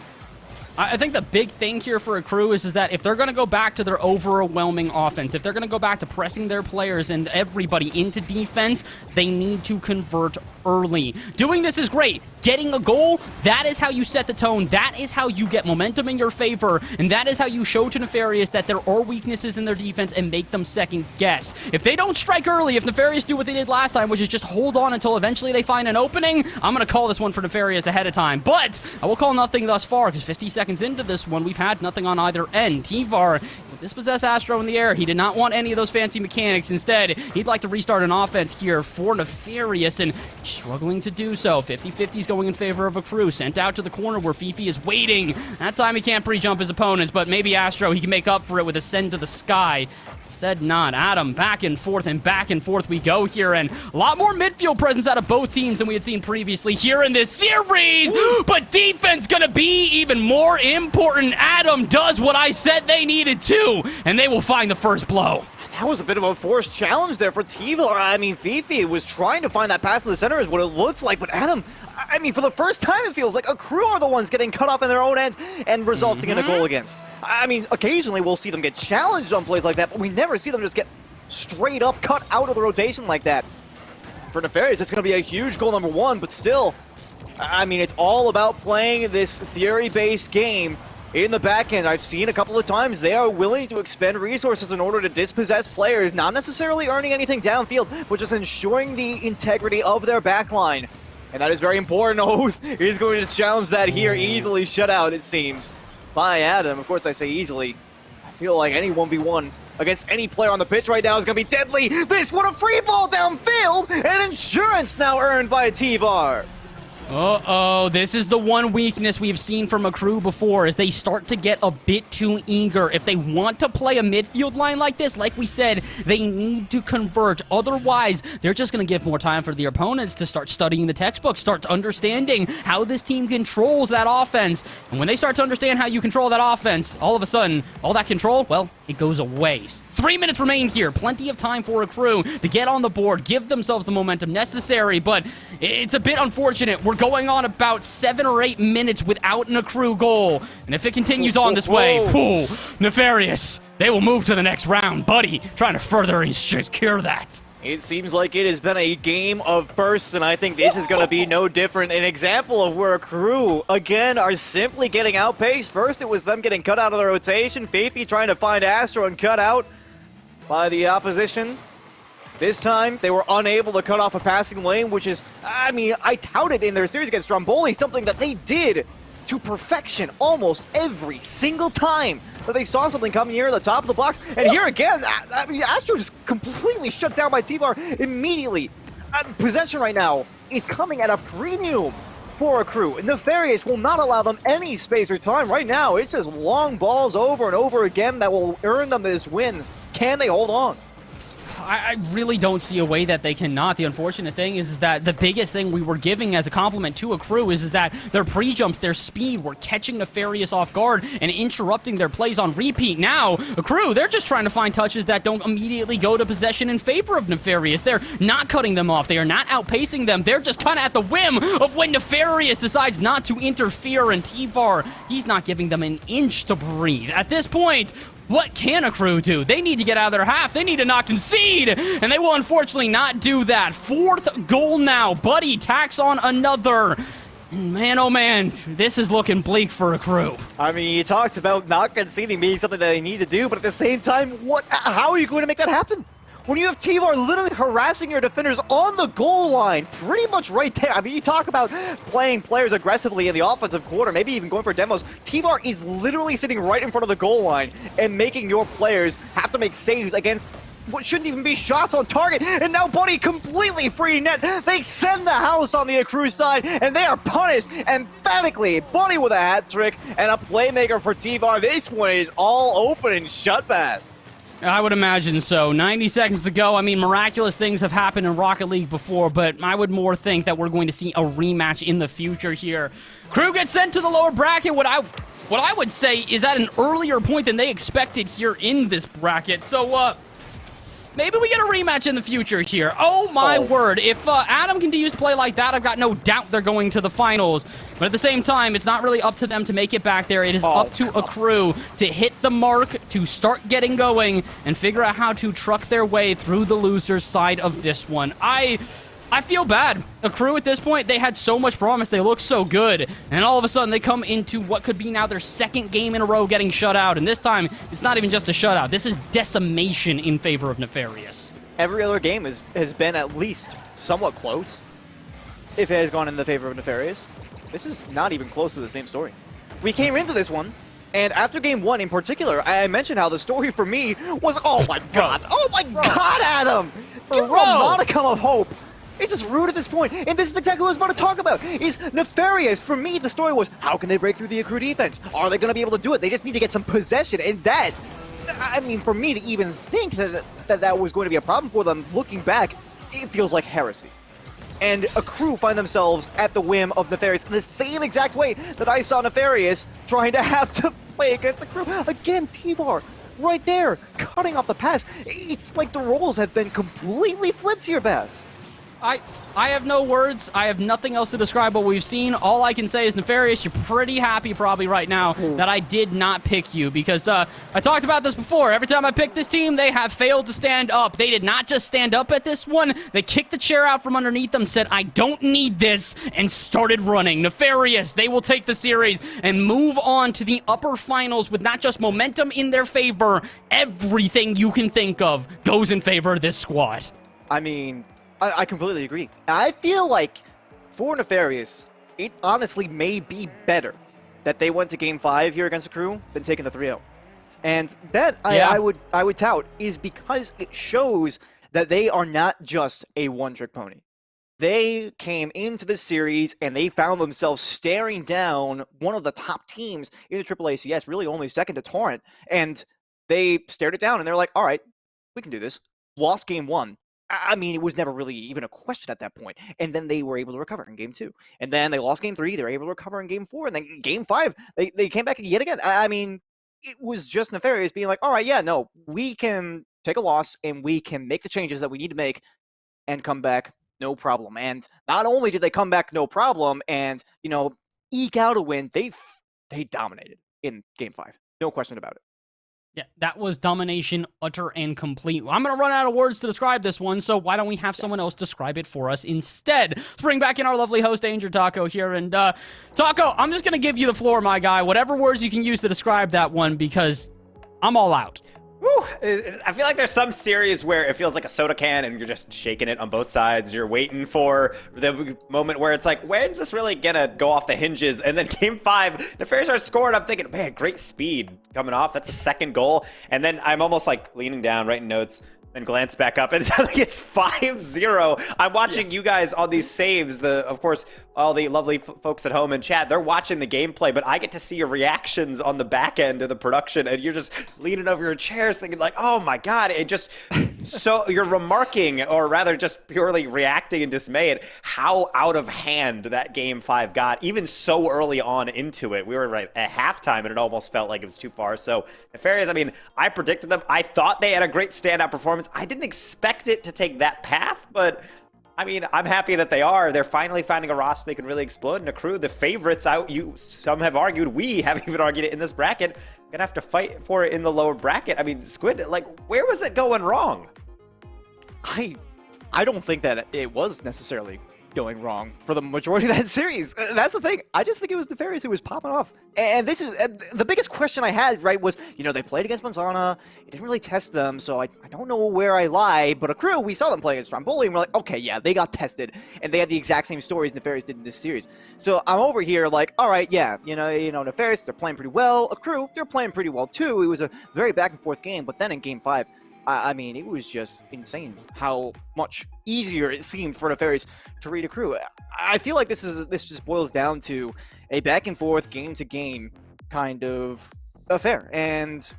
I think the big thing here for Akrew is that if they're going to go back to their overwhelming offense, if they're going to go back to pressing their players and everybody into defense, they need to convert early. Doing this is great. Getting a goal, that is how you set the tone. That is how you get momentum in your favor, and that is how you show to Nefarious that there are weaknesses in their defense and make them second guess. If they don't strike early, if Nefarious do what they did last time, which is just hold on until eventually they find an opening, I'm going to call this one for Nefarious ahead of time. But I will call nothing thus far, because 50 seconds into this one, we've had nothing on either end. T-Var will dispossess Astro in the air. He did not want any of those fancy mechanics. Instead, he'd like to restart an offense here for Nefarious, and struggling to do so. 50-50 is going in favor of Akrew. Sent out to the corner where Fifi is waiting. That time he can't pre-jump his opponents, but maybe Astro, he can make up for it with a send to the sky. Instead, not. Adam, back and forth we go here, and a lot more midfield presence out of both teams than we had seen previously here in this series. But defense gonna be even more important. Adam does what I said they needed to, and they will find the first blow. That was a bit of a forced challenge there for T-Var. I mean, Fifi was trying to find that pass to the center is what it looks like, but Adam, I mean, for the first time it feels like Akrew are the ones getting cut off in their own end and resulting in a goal against. I mean, occasionally we'll see them get challenged on plays like that, but we never see them just get straight up cut out of the rotation like that. For Nefarious, it's going to be a huge goal number one, but still, I mean, it's all about playing this theory-based game. In the back end, I've seen a couple of times they are willing to expend resources in order to dispossess players, not necessarily earning anything downfield, but just ensuring the integrity of their backline. And that is very important. Oath is going to challenge that here, easily shut out, it seems, by Adam. Of course, I say easily. I feel like any 1v1 against any player on the pitch right now is going to be deadly. This one, a free ball downfield, and insurance now earned by T-Var. Uh-oh, this is the one weakness we've seen from Akrew before, is they start to get a bit too eager. If they want to play a midfield line like this, like we said, they need to convert. Otherwise, they're just going to give more time for the opponents to start studying the textbook, start understanding how this team controls that offense. And when they start to understand how you control that offense, all of a sudden, all that control, well, it goes away. 3 minutes remain here. Plenty of time for Akrew to get on the board, give themselves the momentum necessary, but it's a bit unfortunate. We're going on about 7 or 8 minutes without an Akrew goal. And if it continues on this way, Nefarious, they will move to the next round. Buddy, trying to further secure that. It seems like it has been a game of bursts, and I think this is going to be no different. An example of where Akrew, again, are simply getting outpaced. First, it was them getting cut out of the rotation. Fifi trying to find Astro and cut out by the opposition. This time, they were unable to cut off a passing lane, which is, I mean, I touted in their series against Stromboli, something that they did to perfection almost every single time that they saw something coming here at the top of the box. And here again, I mean, Astro just completely shut down by T-Var immediately. Possession right now is coming at a premium for Akrew. Nefarious will not allow them any space or time. Right now, it's just long balls over and over again that will earn them this win. Can they hold on? I really don't see a way that they cannot. The unfortunate thing is that the biggest thing we were giving as a compliment to Akrew is that their pre-jumps, their speed, were catching Nefarious off guard and interrupting their plays on repeat. Now, Akrew, they're just trying to find touches that don't immediately go to possession in favor of Nefarious. They're not cutting them off. They are not outpacing them. They're just kind of at the whim of when Nefarious decides not to interfere, and T-Var, he's not giving them an inch to breathe. At this point, what can Akrew do? They need to get out of their half. They need to not concede, and they will unfortunately not do that. 4th goal now. Buddy tacks on another. Man, oh man, this is looking bleak for Akrew. I mean, you talked about not conceding being something that they need to do, but at the same time, how are you going to make that happen? When you have T-Var literally harassing your defenders on the goal line, pretty much right there. I mean, you talk about playing players aggressively in the offensive quarter, maybe even going for demos. T-Var is literally sitting right in front of the goal line and making your players have to make saves against what shouldn't even be shots on target. And now Buddy completely free net. They send the house on the Akrew side, and they are punished emphatically. Buddy with a hat trick and a playmaker for T-Var. This one is all open and shut pass. I would imagine so. 90 seconds to go. I mean, miraculous things have happened in Rocket League before, but I would more think that we're going to see a rematch in the future here. Crew gets sent to the lower bracket. What I what I would say is at an earlier point than they expected here in this bracket. So, maybe we get a rematch in the future here. Oh my word. If Adam continues to play like that, I've got no doubt they're going to the finals. But at the same time, it's not really up to them to make it back there. It is up to Akrew to hit the mark, to start getting going, and figure out how to truck their way through the loser's side of this one. I feel bad. Akrew at this point, they had so much promise. They look so good. And all of a sudden, they come into what could be now their second game in a row getting shut out. And this time, it's not even just a shutout. This is decimation in favor of Nefarious. Every other game has been at least somewhat close, if it has gone in the favor of Nefarious. This is not even close to the same story. We came into this one, and after game 1 in particular, I mentioned how the story for me was, oh my god, Adam! Give him a modicum of hope. It's just rude at this point, and this is exactly what I was about to talk about, is Nefarious. For me, the story was, how can they break through the Akrew defense? Are they going to be able to do it? They just need to get some possession, and that, I mean, for me to even think that was going to be a problem for them, looking back, it feels like heresy. And Akrew find themselves at the whim of Nefarious in the same exact way that I saw Nefarious trying to have to play against Akrew. Again, T-Var, right there, cutting off the pass. It's like the roles have been completely flipped here, Bass. I have no words. I have nothing else to describe what we've seen. All I can say is, Nefarious, you're pretty happy probably right now that I did not pick you, because I talked about this before. Every time I pick this team, they have failed to stand up. They did not just stand up at this one. They kicked the chair out from underneath them, said, I don't need this, and started running. Nefarious, they will take the series and move on to the upper finals with not just momentum in their favor, everything you can think of goes in favor of this squad. I mean, I completely agree. I feel like for Nefarious, it honestly may be better that they went to Game 5 here against Akrew than taking the 3-0. And that I would tout is because it shows that they are not just a one-trick pony. They came into this series and they found themselves staring down one of the top teams in the AAACS, really only second to Torrent, and they stared it down and they're like, all right, we can do this. Lost Game 1. I mean, it was never really even a question at that point. And then they were able to recover in Game 2. And then they lost Game 3. They were able to recover in Game 4. And then Game 5, they came back yet again. I mean, it was just Nefarious being like, all right, yeah, no, we can take a loss and we can make the changes that we need to make and come back no problem. And not only did they come back no problem and, you know, eke out a win, they dominated in Game 5. No question about it. Yeah, that was domination, utter and complete. I'm going to run out of words to describe this one, so why don't we have someone else describe it for us instead? Let's bring back in our lovely host, Danger Taco, here. And, Taco, I'm just going to give you the floor, my guy. Whatever words you can use to describe that one, because I'm all out. Woo. I feel like there's some series where it feels like a soda can and you're just shaking it on both sides. You're waiting for the moment where it's like, when's this really gonna go off the hinges? And then Game 5, Nefarious starts scoring. I'm thinking, man, great speed coming off. That's a second goal. And then I'm almost like leaning down, writing notes, and glance back up, and suddenly it's 5-0. I'm watching you guys on these saves. Of course, all the lovely folks at home in chat, they're watching the gameplay, but I get to see your reactions on the back end of the production, and you're just leaning over your chairs thinking like, oh my god, it just... So you're remarking, or rather just purely reacting in dismay at how out of hand that Game 5 got, even so early on into it. We were right at halftime, and it almost felt like it was too far. So Nefarious, I mean, I predicted them. I thought they had a great standout performance. I didn't expect it to take that path, but I mean, I'm happy that they are. They're finally finding a roster they can really explode. And Akrew, the favorites out, some have argued, we haven't even argued it in this bracket, gonna have to fight for it in the lower bracket. I mean, Squid, like, where was it going wrong? I don't think that it was necessarily going wrong for the majority of that series. That's the thing. I just think it was Nefarious who was popping off. And this is the biggest question I had, right, was, you know, they played against Manzana. It didn't really test them, so I don't know where I lie. But Akrew, we saw them play against Stromboli, and we're like, okay, yeah, they got tested. And they had the exact same stories Nefarious did in this series. So I'm over here like, all right, yeah, you know, Nefarious, they're playing pretty well. Akrew, they're playing pretty well, too. It was a very back-and-forth game. But then in Game 5, I mean, it was just insane how much easier it seemed for Nefarious to read Akrew. I feel like this just boils down to a back and forth, game to game kind of affair, and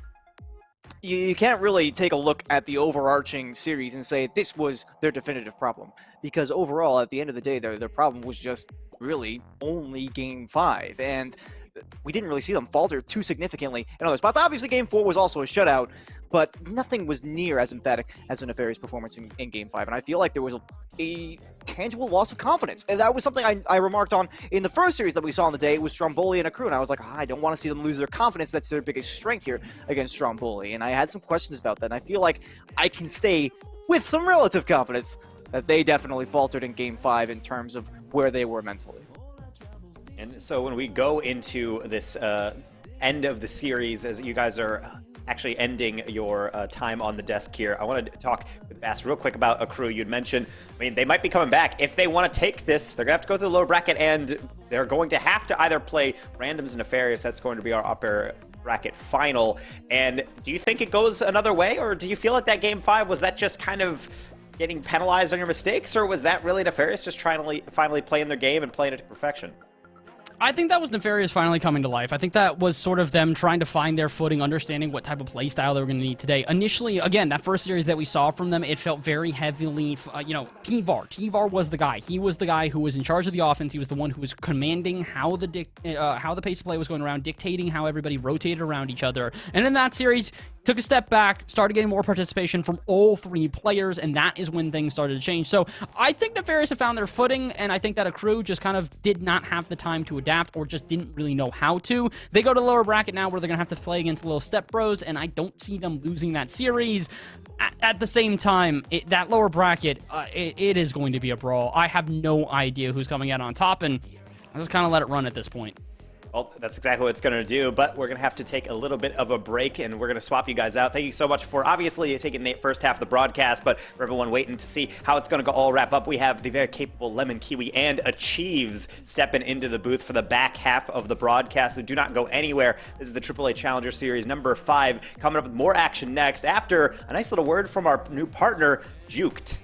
you can't really take a look at the overarching series and say this was their definitive problem, because overall, at the end of the day, their problem was just really only Game 5, and we didn't really see them falter too significantly in other spots. Obviously, Game 4 was also a shutout, but nothing was near as emphatic as the Nefarious performance in Game 5, and I feel like there was a tangible loss of confidence. And that was something I remarked on in the first series that we saw on the day. It was Stromboli and Akrew, and I was like, I don't want to see them lose their confidence. That's their biggest strength here against Stromboli, and I had some questions about that, and I feel like I can say with some relative confidence that they definitely faltered in Game 5 in terms of where they were mentally. And so when we go into this end of the series, as you guys are actually ending your time on the desk here, I wanted to talk with Bass real quick about Akrew. You'd mentioned, I mean, they might be coming back. If they want to take this, they're going to have to go through the lower bracket, and they're going to have to either play Randoms and Nefarious. That's going to be our upper bracket final. And do you think it goes another way, or do you feel like that Game 5, was that just kind of getting penalized on your mistakes, or was that really Nefarious just trying to finally playing their game and playing it to perfection? I think that was Nefarious finally coming to life. I think that was sort of them trying to find their footing, understanding what type of play style they were going to need today. Initially, again, that first series that we saw from them, it felt very heavily, T-VAR. T-VAR was the guy. He was the guy who was in charge of the offense. He was the one who was commanding how the pace of play was going around, dictating how everybody rotated around each other. And in that series, took a step back, started getting more participation from all three players, and that is when things started to change. So I think Nefarious have found their footing, and I think that Akrew just kind of did not have the time to adapt or just didn't really know how to. They go to the lower bracket now where they're going to have to play against Little Step Bros, and I don't see them losing that series. At the same time, that lower bracket, it is going to be a brawl. I have no idea who's coming out on top, and I'll just kind of let it run at this point. Well, that's exactly what it's going to do, but we're going to have to take a little bit of a break, and we're going to swap you guys out. Thank you so much for, obviously, taking the first half of the broadcast, but for everyone waiting to see how it's going to all wrap up, we have the very capable Lemon Kiwi and Achieves stepping into the booth for the back half of the broadcast, so do not go anywhere. This is the AAA Challenger Series number 5, coming up with more action next after a nice little word from our new partner, Juked.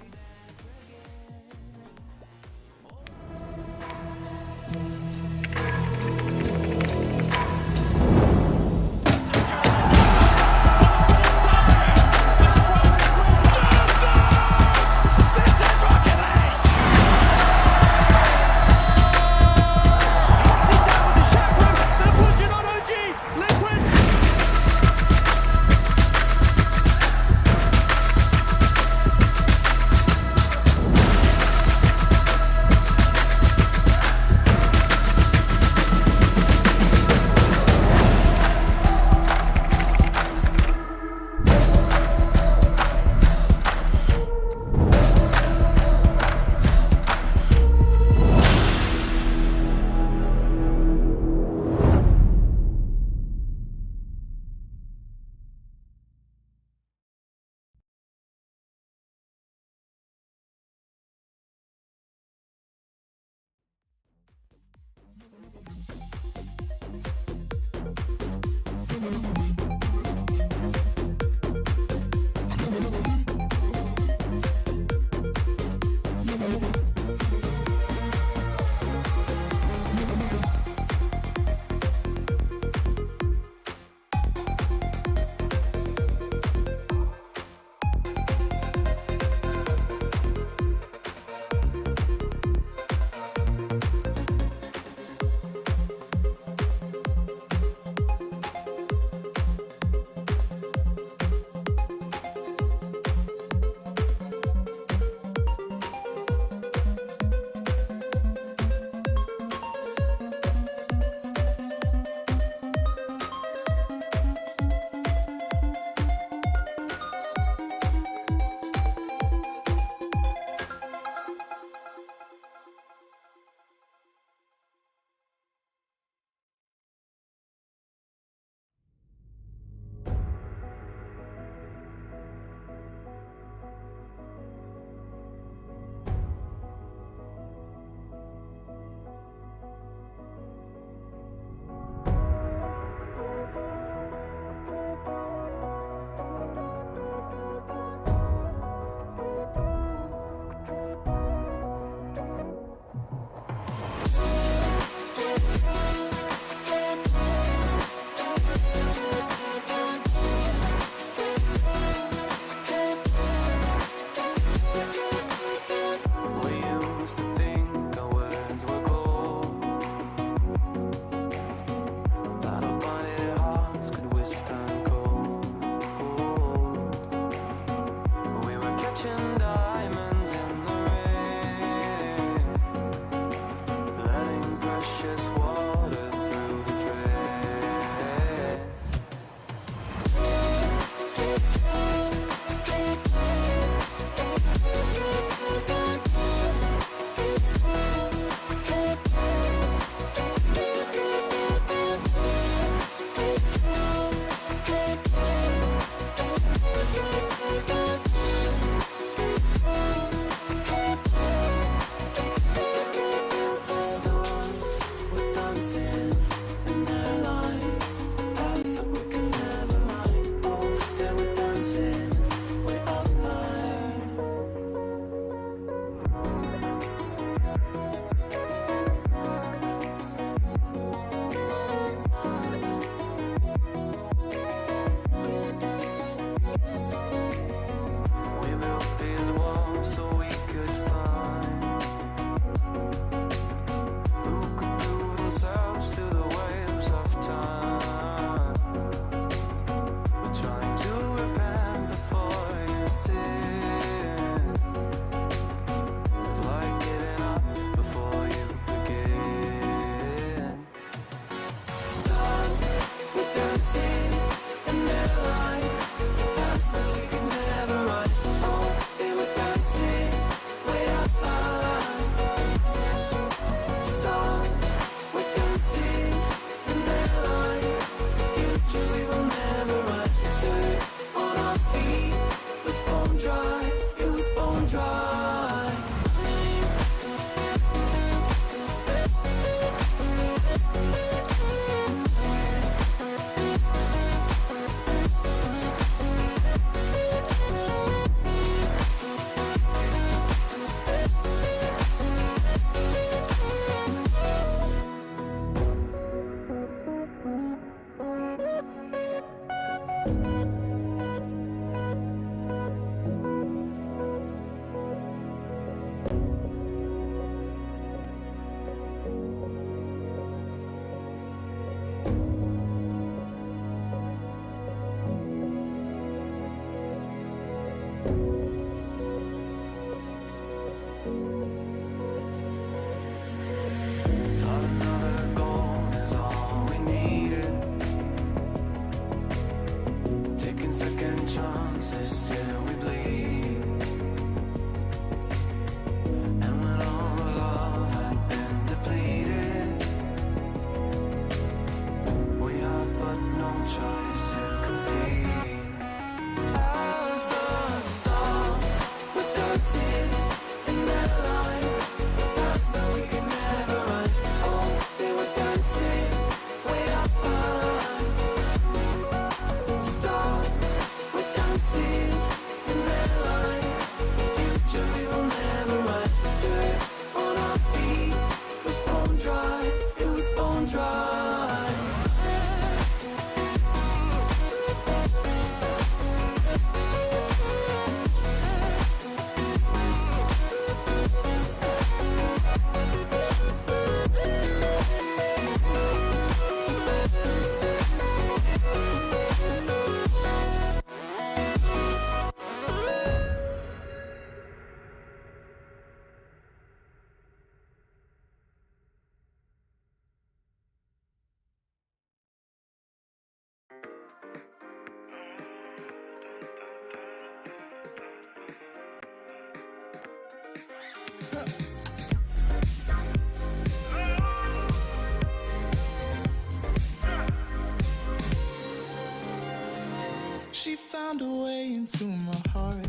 she found a way into my heart.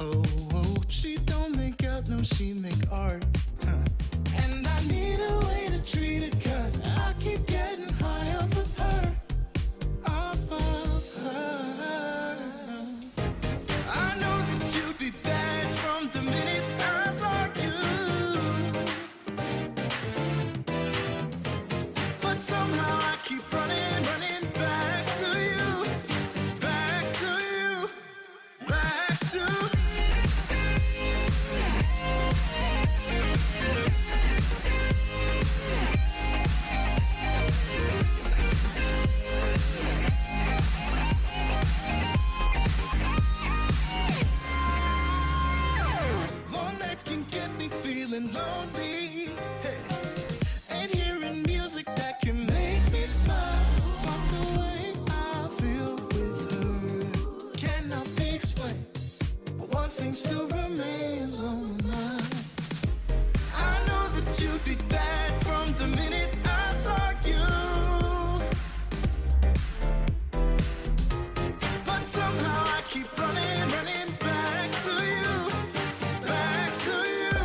Oh, oh, she don't make out, no, she make art. And I need a way to treat it, cause I keep getting high off of her. Off of her. I know that you'd be bad from the minute I saw you. But somehow I keep running, running back to you. Back to you. Back to long nights can get me feeling lonely. Hey. And hearing music that can make me smile. But the way I feel with her cannot be explained. But one thing still remains on my mind. I know that you'd be bad from the minute I saw you. But somehow I keep running, running back to you. Back to you.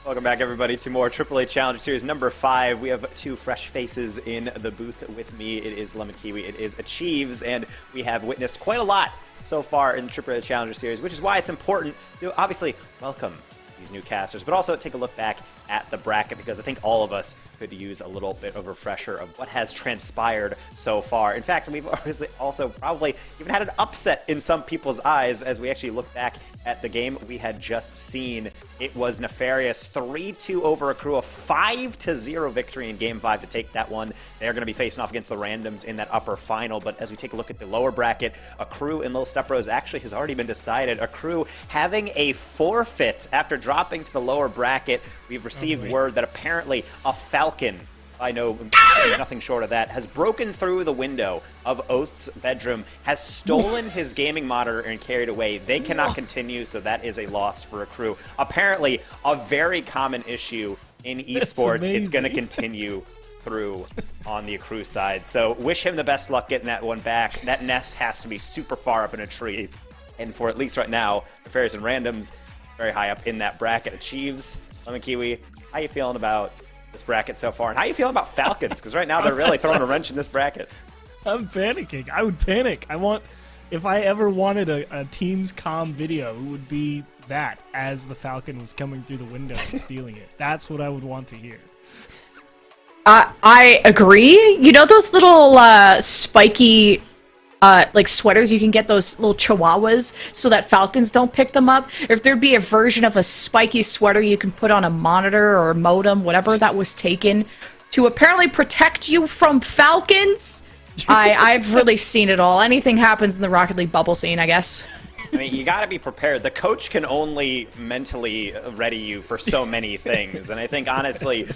Welcome back, everybody, to more AAA Challenger Series number 5. We have two fresh faces in the booth with me. It is Lemon Kiwi, it is Achieves, and we have witnessed quite a lot so far in the AAA Challenger Series, which is why it's important to obviously welcome these new casters, but also take a look back at the bracket, because I think all of us could use a little bit of a refresher of what has transpired so far. In fact, we've obviously also probably even had an upset in some people's eyes as we actually look back at the game we had just seen. It was Nefarious 3-2 over Akrew, a 5-0 victory in Game 5 to take that one. They're going to be facing off against the Randoms in that upper final, but as we take a look at the lower bracket, Akrew and Lil Step Bros actually has already been decided. Akrew having a forfeit after dropping to the lower bracket. We've received word that apparently a Falcon, I know nothing short of that, has broken through the window of Oath's bedroom, has stolen his gaming monitor and carried away. They cannot continue, so that is a loss for Akrew. Apparently, a very common issue in esports. It's going to continue through on the Akrew side. So wish him the best luck getting that one back. That nest has to be super far up in a tree. And for at least right now, Nefarious and Randoms, very high up in that bracket. Achieves, Lemon Kiwi, how you feeling about this bracket so far? And how you feeling about Falcons? Because right now they're really throwing a wrench in this bracket. I'm panicking. I would panic. If I ever wanted a Teams comm video, it would be that, as the Falcon was coming through the window and stealing it. That's what I would want to hear. I agree. You know those little spiky like sweaters, you can get those little chihuahuas so that falcons don't pick them up. If there'd be a version of a spiky sweater you can put on a monitor or a modem, whatever that was taken, to apparently protect you from falcons, I've really seen it all. Anything happens in the Rocket League bubble scene, I guess. I mean, you got to be prepared. The coach can only mentally ready you for so many things, and I think, honestly,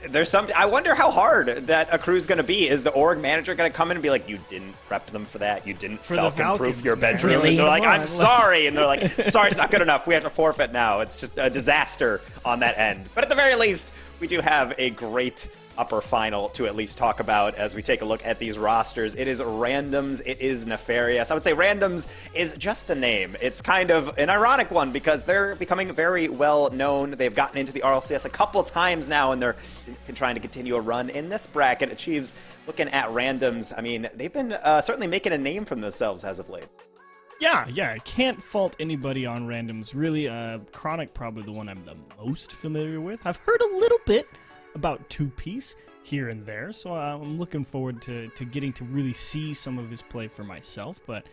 there's some. I wonder how hard that Akrew's going to be. Is the org manager going to come in and be like, "You didn't prep them for that. You didn't Falcon-proof your bedroom." Really? And they're like, "I'm sorry," and they're like, "Sorry, it's not good enough. We have to forfeit now." It's just a disaster on that end. But at the very least, we do have a great upper final to at least talk about as we take a look at these rosters. It is Randoms, it is Nefarious. I would say Randoms is just a name. It's kind of an ironic one because they're becoming very well known. They've gotten into the RLCS a couple times now, and they're trying to continue a run in this bracket. Achieves, looking at Randoms, I mean, they've been certainly making a name for themselves as of late. Yeah, I can't fault anybody on Randoms. Really, Chronic probably the one I'm the most familiar with. I've heard a little bit about two-piece here and there, so I'm looking forward to getting to really see some of his play for myself, but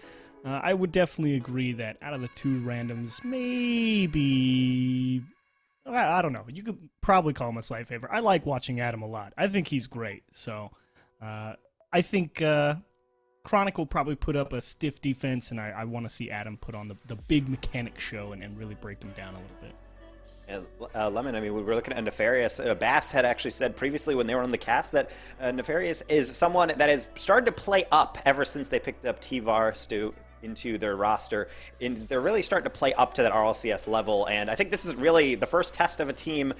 I would definitely agree that out of the two Randoms, maybe, I don't know, you could probably call him a slight favorite. I like watching Adam a lot. I think he's great, so I think Chronic will probably put up a stiff defense, and I want to see Adam put on the big mechanic show and really break him down a little bit. Lemon, I mean, we were looking at Nefarious. Bass had actually said previously when they were on the cast that Nefarious is someone that has started to play up ever since they picked up T-Var Stu into their roster. And they're really starting to play up to that RLCS level. And I think this is really the first test of a team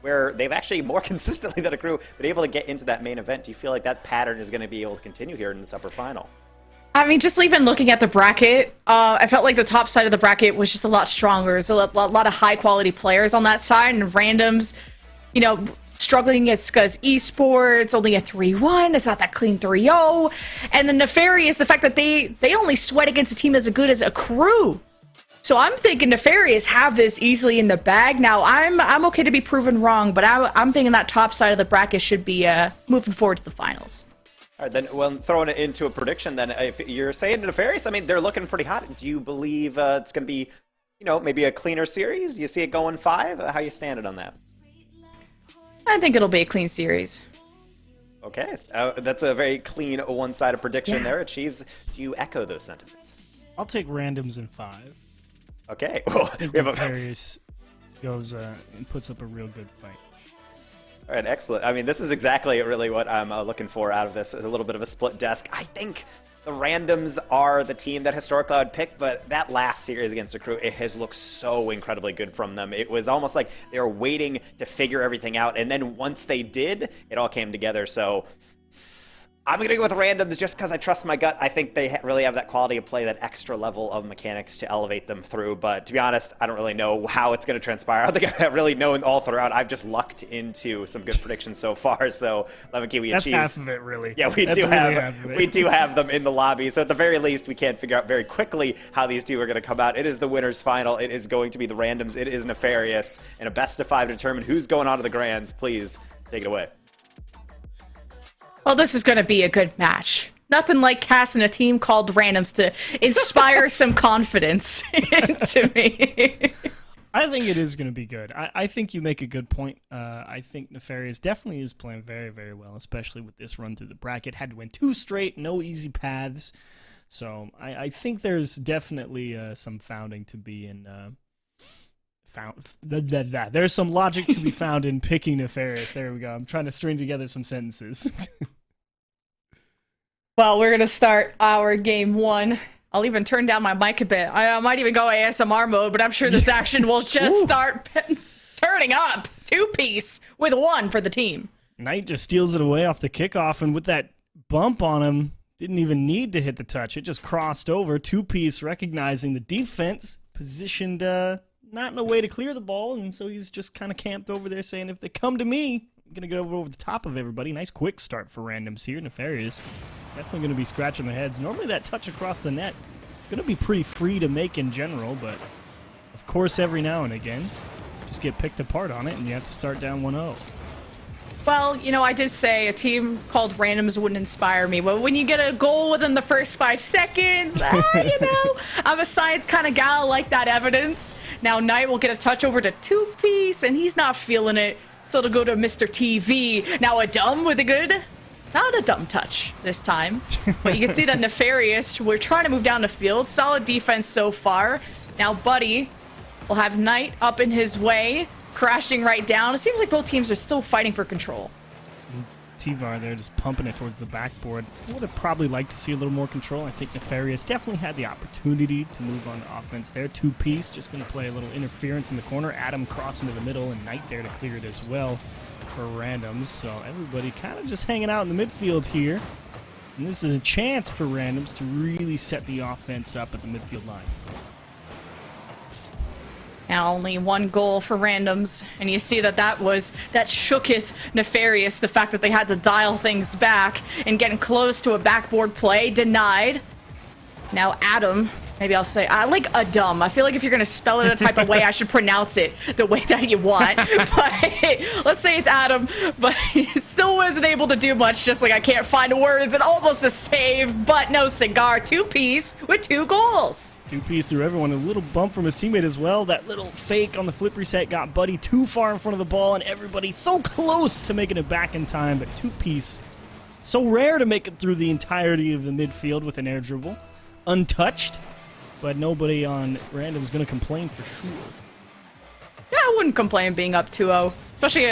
where they've actually more consistently than Akrew been able to get into that main event. Do you feel like that pattern is going to be able to continue here in this upper final? I mean, just even looking at the bracket, I felt like the top side of the bracket was just a lot stronger. There's a lot of high-quality players on that side, and Randoms, you know, struggling against esports, only a 3-1. It's not that clean 3-0. And then Nefarious, the fact that they only sweat against a team as good as Akrew. So I'm thinking Nefarious have this easily in the bag. Now, I'm okay to be proven wrong, but I'm thinking that top side of the bracket should be moving forward to the finals. All right, then, well, throwing it into a prediction, then, if you're saying Nefarious, I mean, they're looking pretty hot. Do you believe it's going to be, maybe a cleaner series? Do you see it going 5? How you standing on that? I think it'll be a clean series. Okay, that's a very clean one-sided prediction there. Achieves. Do you echo those sentiments? I'll take randoms in 5. Okay, well, we have a... Nefarious goes and puts up a real good fight. All right, excellent. I mean, this is exactly really what I'm looking for out of this, a little bit of a split desk. I think the randoms are the team that historically I would pick, but that last series against Akrew, it has looked so incredibly good from them. It was almost like they were waiting to figure everything out, and then once they did, it all came together. So I'm going to go with randoms just because I trust my gut. I think they really have that quality of play, that extra level of mechanics to elevate them through. But to be honest, I don't really know how it's going to transpire. I don't think I've really known all throughout. I've just lucked into some good predictions so far. So let me give you a cheese. That's half of it, really. Yeah, we do have them in the lobby. So at the very least, we can figure out very quickly how these two are going to come out. It is the winners final. It is going to be the randoms. It is Nefarious. And a best of 5 to determine who's going on to the grands. Please take it away. Well, this is going to be a good match. Nothing like casting a team called Randoms to inspire some confidence into me. I think it is going to be good. I think you make a good point. I think Nefarious definitely is playing very, very well, especially with this run through the bracket. Had to win 2 straight, no easy paths. So I think there's definitely some founding to be in... There's some logic to be found in picking Nefarious. There we go. I'm trying to string together some sentences. Well, we're going to start our game 1. I'll even turn down my mic a bit. I might even go ASMR mode, but I'm sure this action will just start turning up. 2-piece with 1 for the team. Knight just steals it away off the kickoff, and with that bump on him, didn't even need to hit the touch. It just crossed over. 2-piece recognizing the defense, positioned not in a way to clear the ball, and so he's just kind of camped over there saying, if they come to me, I'm going to go over the top of everybody. Nice quick start for randoms here. Nefarious definitely going to be scratching their heads. Normally that touch across the net going to be pretty free to make in general, but of course every now and again just get picked apart on it and you have to start down 1-0. Well, I did say a team called Randoms wouldn't inspire me, but when you get a goal within the first 5 seconds, I'm a science kind of gal. I like that evidence. Now Knight will get a touch over to 2-piece, and he's not feeling it, so it'll go to Mr. TV. Now a dumb with a good, not a dumb touch this time, but you can see that Nefarious, we're trying to move down the field. Solid defense so far. Now Buddy will have Knight up in his way, crashing right down. It seems like both teams are still fighting for control. T-Var there just pumping it towards the backboard. I would have probably liked to see a little more control. I think Nefarious definitely had the opportunity to move on to offense there. 2-piece, just going to play a little interference in the corner. Adam crossing to the middle, and Knight there to clear it as well for randoms. So everybody kind of just hanging out in the midfield here. And this is a chance for randoms to really set the offense up at the midfield line. Now only 1 goal for randoms, and you see that shooketh Nefarious, the fact that they had to dial things back and getting close to a backboard play, denied. Now Adam, maybe I'll say, I like Adam. I feel like if you're going to spell it a type of way, I should pronounce it the way that you want. But let's say it's Adam, but he still wasn't able to do much, just like I can't find words, and almost a save, but no cigar. 2-piece with 2 goals. 2-piece through everyone. A little bump from his teammate as well. That little fake on the flip reset got Buddy too far in front of the ball, and everybody so close to making it back in time. But 2-piece, so rare to make it through the entirety of the midfield with an air dribble. Untouched, but nobody on random is going to complain for sure. Yeah, I wouldn't complain being up 2-0, especially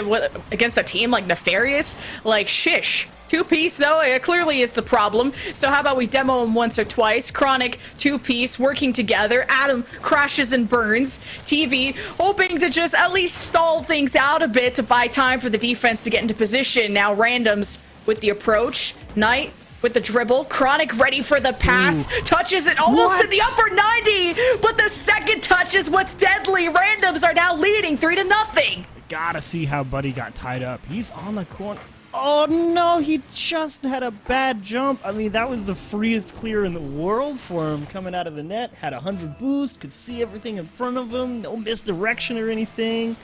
against a team like Nefarious. Like, shish. 2-piece, though, it clearly is the problem. So how about we demo him once or twice? Chronic, 2-piece, working together. Adam crashes and burns. TV, hoping to just at least stall things out a bit to buy time for the defense to get into position. Now randoms with the approach. Knight with the dribble. Chronic ready for the pass. Ooh. Touches it almost in the upper 90, but the second touch is what's deadly. Randoms are now leading 3-0. Gotta see how Buddy got tied up. He's on the corner. Oh no, he just had a bad jump. I mean, that was the freest clear in the world for him coming out of the net. Had 100 boost, could see everything in front of him, no misdirection or anything.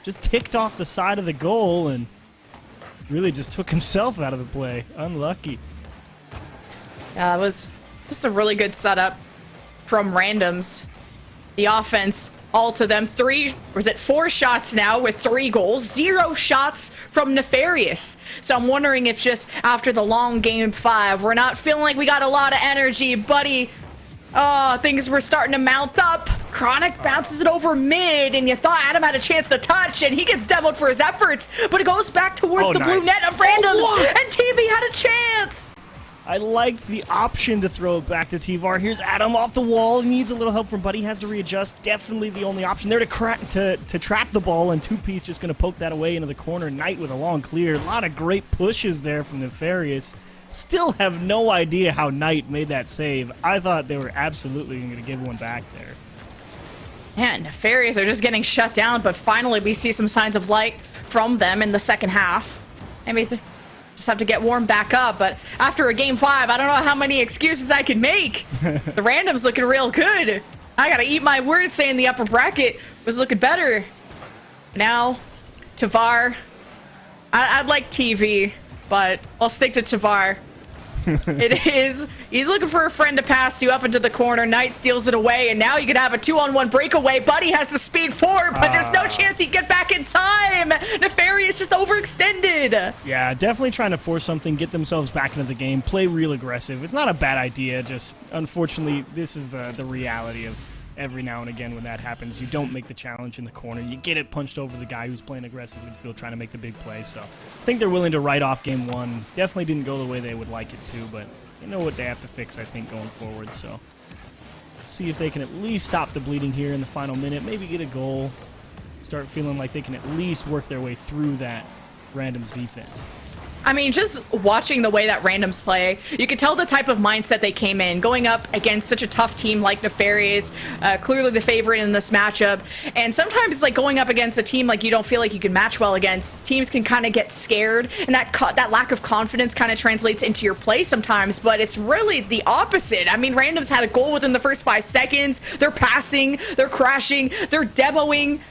Just ticked off the side of the goal and really just took himself out of the play. Unlucky. Yeah, it was just a really good setup from Randoms. The offense, all to them. 4 shots now with 3 goals. 0 shots from Nefarious. So I'm wondering if just after the long game 5, we're not feeling like we got a lot of energy, buddy. Things were starting to mount up. Chronic bounces it over mid, and you thought Adam had a chance to touch, and he gets demoed for his efforts, but it goes back towards the blue net of Randoms, and TV had a chance! I liked the option to throw it back to T-Var. Here's Adam off the wall. He needs a little help from Buddy. Has to readjust. Definitely the only option there to trap the ball, and 2Piece just going to poke that away into the corner. Knight with a long clear. A lot of great pushes there from Nefarious. Still have no idea how Knight made that save. I thought they were absolutely going to give one back there. Yeah, Nefarious are just getting shut down, but finally we see some signs of light from them in the second half. Maybe just have to get warmed back up, but after a game 5, I don't know how many excuses I can make. The Random's looking real good. I gotta eat my words saying the upper bracket was looking better. Now, Tavar. I'd like TV, but I'll stick to Tavar. He's looking for a friend to pass to up into the corner. Knight steals it away, and now you could have a 2-on-1 breakaway. Buddy has the speed forward, but there's no chance he'd get back in time. Nefarious just overextended. Yeah, definitely trying to force something, get themselves back into the game, play real aggressive. It's not a bad idea, just unfortunately, this is the reality of every now and again when that happens. You don't make the challenge in the corner. You get it punched over the guy who's playing aggressive midfield trying to make the big play. So I think they're willing to write off game 1. Definitely didn't go the way they would like it to, but you know what they have to fix, I think, going forward. So see if they can at least stop the bleeding here in the final minute, maybe get a goal, start feeling like they can at least work their way through that Randoms defense. I mean, just watching the way that Randoms play, you could tell the type of mindset they came in, going up against such a tough team like Nefarious, clearly the favorite in this matchup. And sometimes, like, going up against a team like you don't feel like you can match well against, teams can kind of get scared, and that lack of confidence kind of translates into your play sometimes, but it's really the opposite. I mean, Randoms had a goal within the first 5 seconds. They're passing, they're crashing, they're demoing.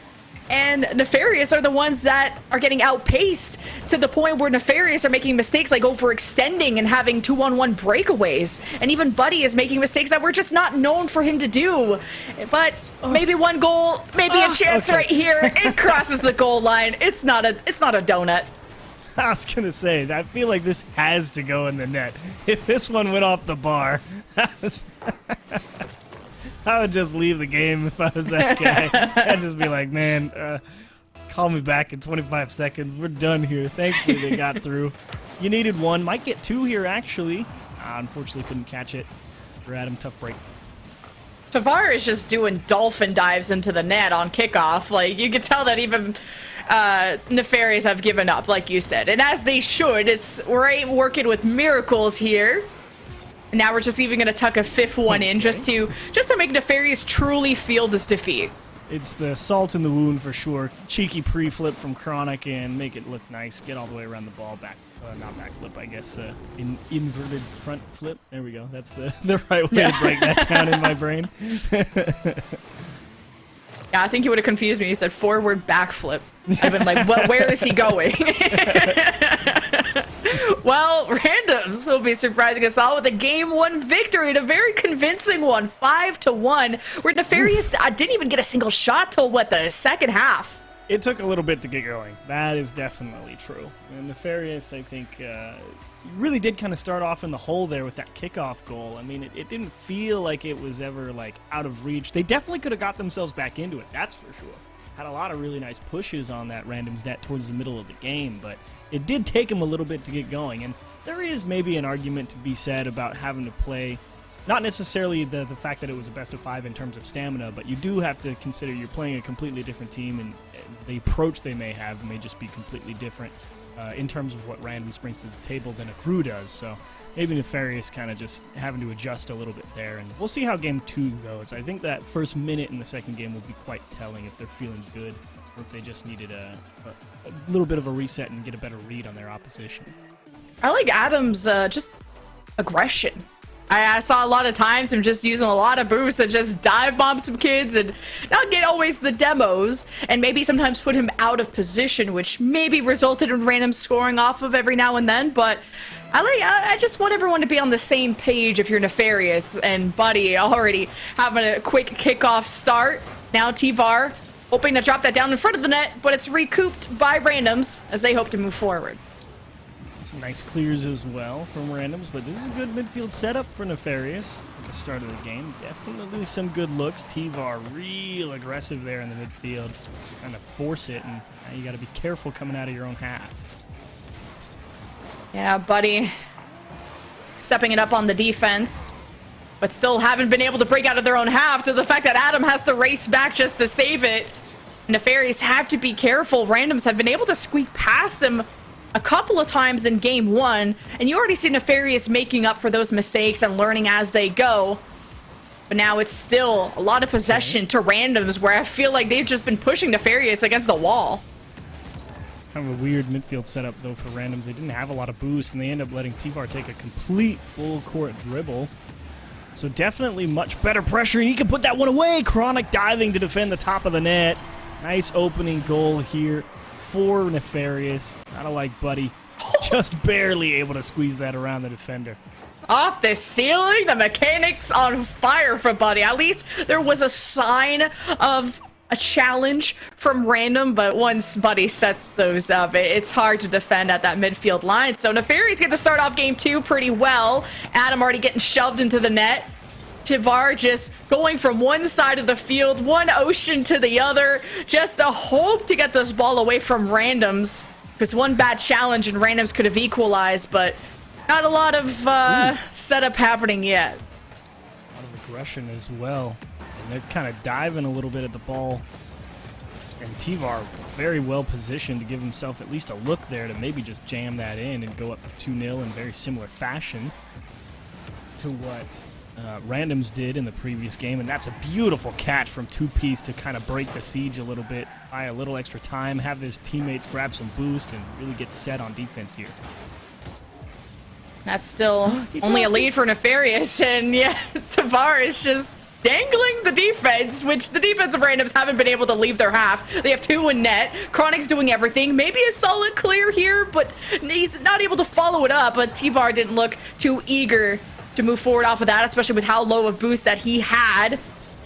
And Nefarious are the ones that are getting outpaced to the point where Nefarious are making mistakes like overextending and having 2-on-1 breakaways. And even Buddy is making mistakes that we're just not known for him to do. But maybe one goal, maybe a chance right here. It crosses the goal line. It's not a donut. I was going to say, I feel like this has to go in the net. If this one went off the bar, I would just leave the game if I was that guy. I'd just be like, man, call me back in 25 seconds. We're done here. Thankfully, they got through. You needed 1. Might get 2 here, actually. Unfortunately, couldn't catch it. For Adam, tough break. Tavar is just doing dolphin dives into the net on kickoff. Like, you can tell that even Nefarious have given up, like you said. And as they should, we're working with miracles here. And now we're just even going to tuck a 5th one in just to make Nefarious truly feel this defeat. It's the salt in the wound for sure. Cheeky pre-flip from Chronic and make it look nice. Get all the way around the ball. Not back flip, I guess. Inverted front flip. There we go. That's the right way to break that down in my brain. Yeah, I think you would have confused me. You said forward backflip. I've been like, where is he going? Well, Randoms will be surprising us all with a Game 1 victory, and a very convincing one, 5-1, where Nefarious didn't even get a single shot till, the second half? It took a little bit to get going. That is definitely true. And Nefarious, I think, really did kind of start off in the hole there with that kickoff goal. I mean, it didn't feel like it was ever, out of reach. They definitely could have got themselves back into it, that's for sure. Had a lot of really nice pushes on that Randoms net towards the middle of the game, but it did take them a little bit to get going. And there is maybe an argument to be said about having to play, not necessarily the fact that it was a best of 5 in terms of stamina, but you do have to consider you're playing a completely different team, and the approach they may have may just be completely different in terms of what Randoms brings to the table than Akrew does. So maybe Nefarious kind of just having to adjust a little bit there, and we'll see how game 2 goes. I think that first minute in the second game will be quite telling if they're feeling good or if they just needed a little bit of a reset and get a better read on their opposition. I like Adam's just aggression. I saw a lot of times him just using a lot of boosts and just dive bomb some kids and not get always the demos, and maybe sometimes put him out of position, which maybe resulted in random scoring off of every now and then. But I just want everyone to be on the same page. If you're Nefarious and Buddy already having a quick kickoff start, now T-Var hoping to drop that down in front of the net, but it's recouped by Randoms as they hope to move forward. Some nice clears as well from Randoms, but this is a good midfield setup for Nefarious at the start of the game. Definitely some good looks. T-Var real aggressive there in the midfield, trying to force it, and now you got to be careful coming out of your own half. Yeah, Buddy stepping it up on the defense, but still haven't been able to break out of their own half, to the fact that Adam has to race back just to save it. Nefarious have to be careful. Randoms have been able to squeak past them a couple of times in game one, and you already see Nefarious making up for those mistakes and learning as they go. But now it's still a lot of possession to Randoms, where I feel like they've just been pushing Nefarious against the wall. Kind of a weird midfield setup, though, for Randoms. They didn't have a lot of boost, and they end up letting T-Var take a complete full-court dribble. So definitely much better pressure, and he can put that one away. Chronic diving to defend the top of the net. Nice opening goal here for Nefarious. Kind of like Buddy, just barely able to squeeze that around the defender. Off the ceiling, the mechanics on fire for Buddy. At least there was a sign of a challenge from Random, but once Buddy sets those up, it's hard to defend at that midfield line. So Nefarious get to start off game two pretty well. Adam already getting shoved into the net. T-Var just going from one side of the field, one ocean to the other, just to hope to get this ball away from Randoms, because one bad challenge and Randoms could have equalized, but not a lot of setup happening yet. A lot of aggression as well, and they're kind of diving a little bit at the ball, and T-Var very well positioned to give himself at least a look there to maybe just jam that in and go up 2-0 in very similar fashion to what Randoms did in the previous game. And that's a beautiful catch from Two-Piece to kind of break the siege a little bit, buy a little extra time, have his teammates grab some boost, and really get set on defense here. That's still only a lead for Nefarious, and yeah, T-Var is just dangling the defense, which the defensive Randoms haven't been able to leave their half. They have two in net. Chronic's doing everything. Maybe a solid clear here, but he's not able to follow it up. But T-Var didn't look too eager to move forward off of that, especially with how low of boost that he had.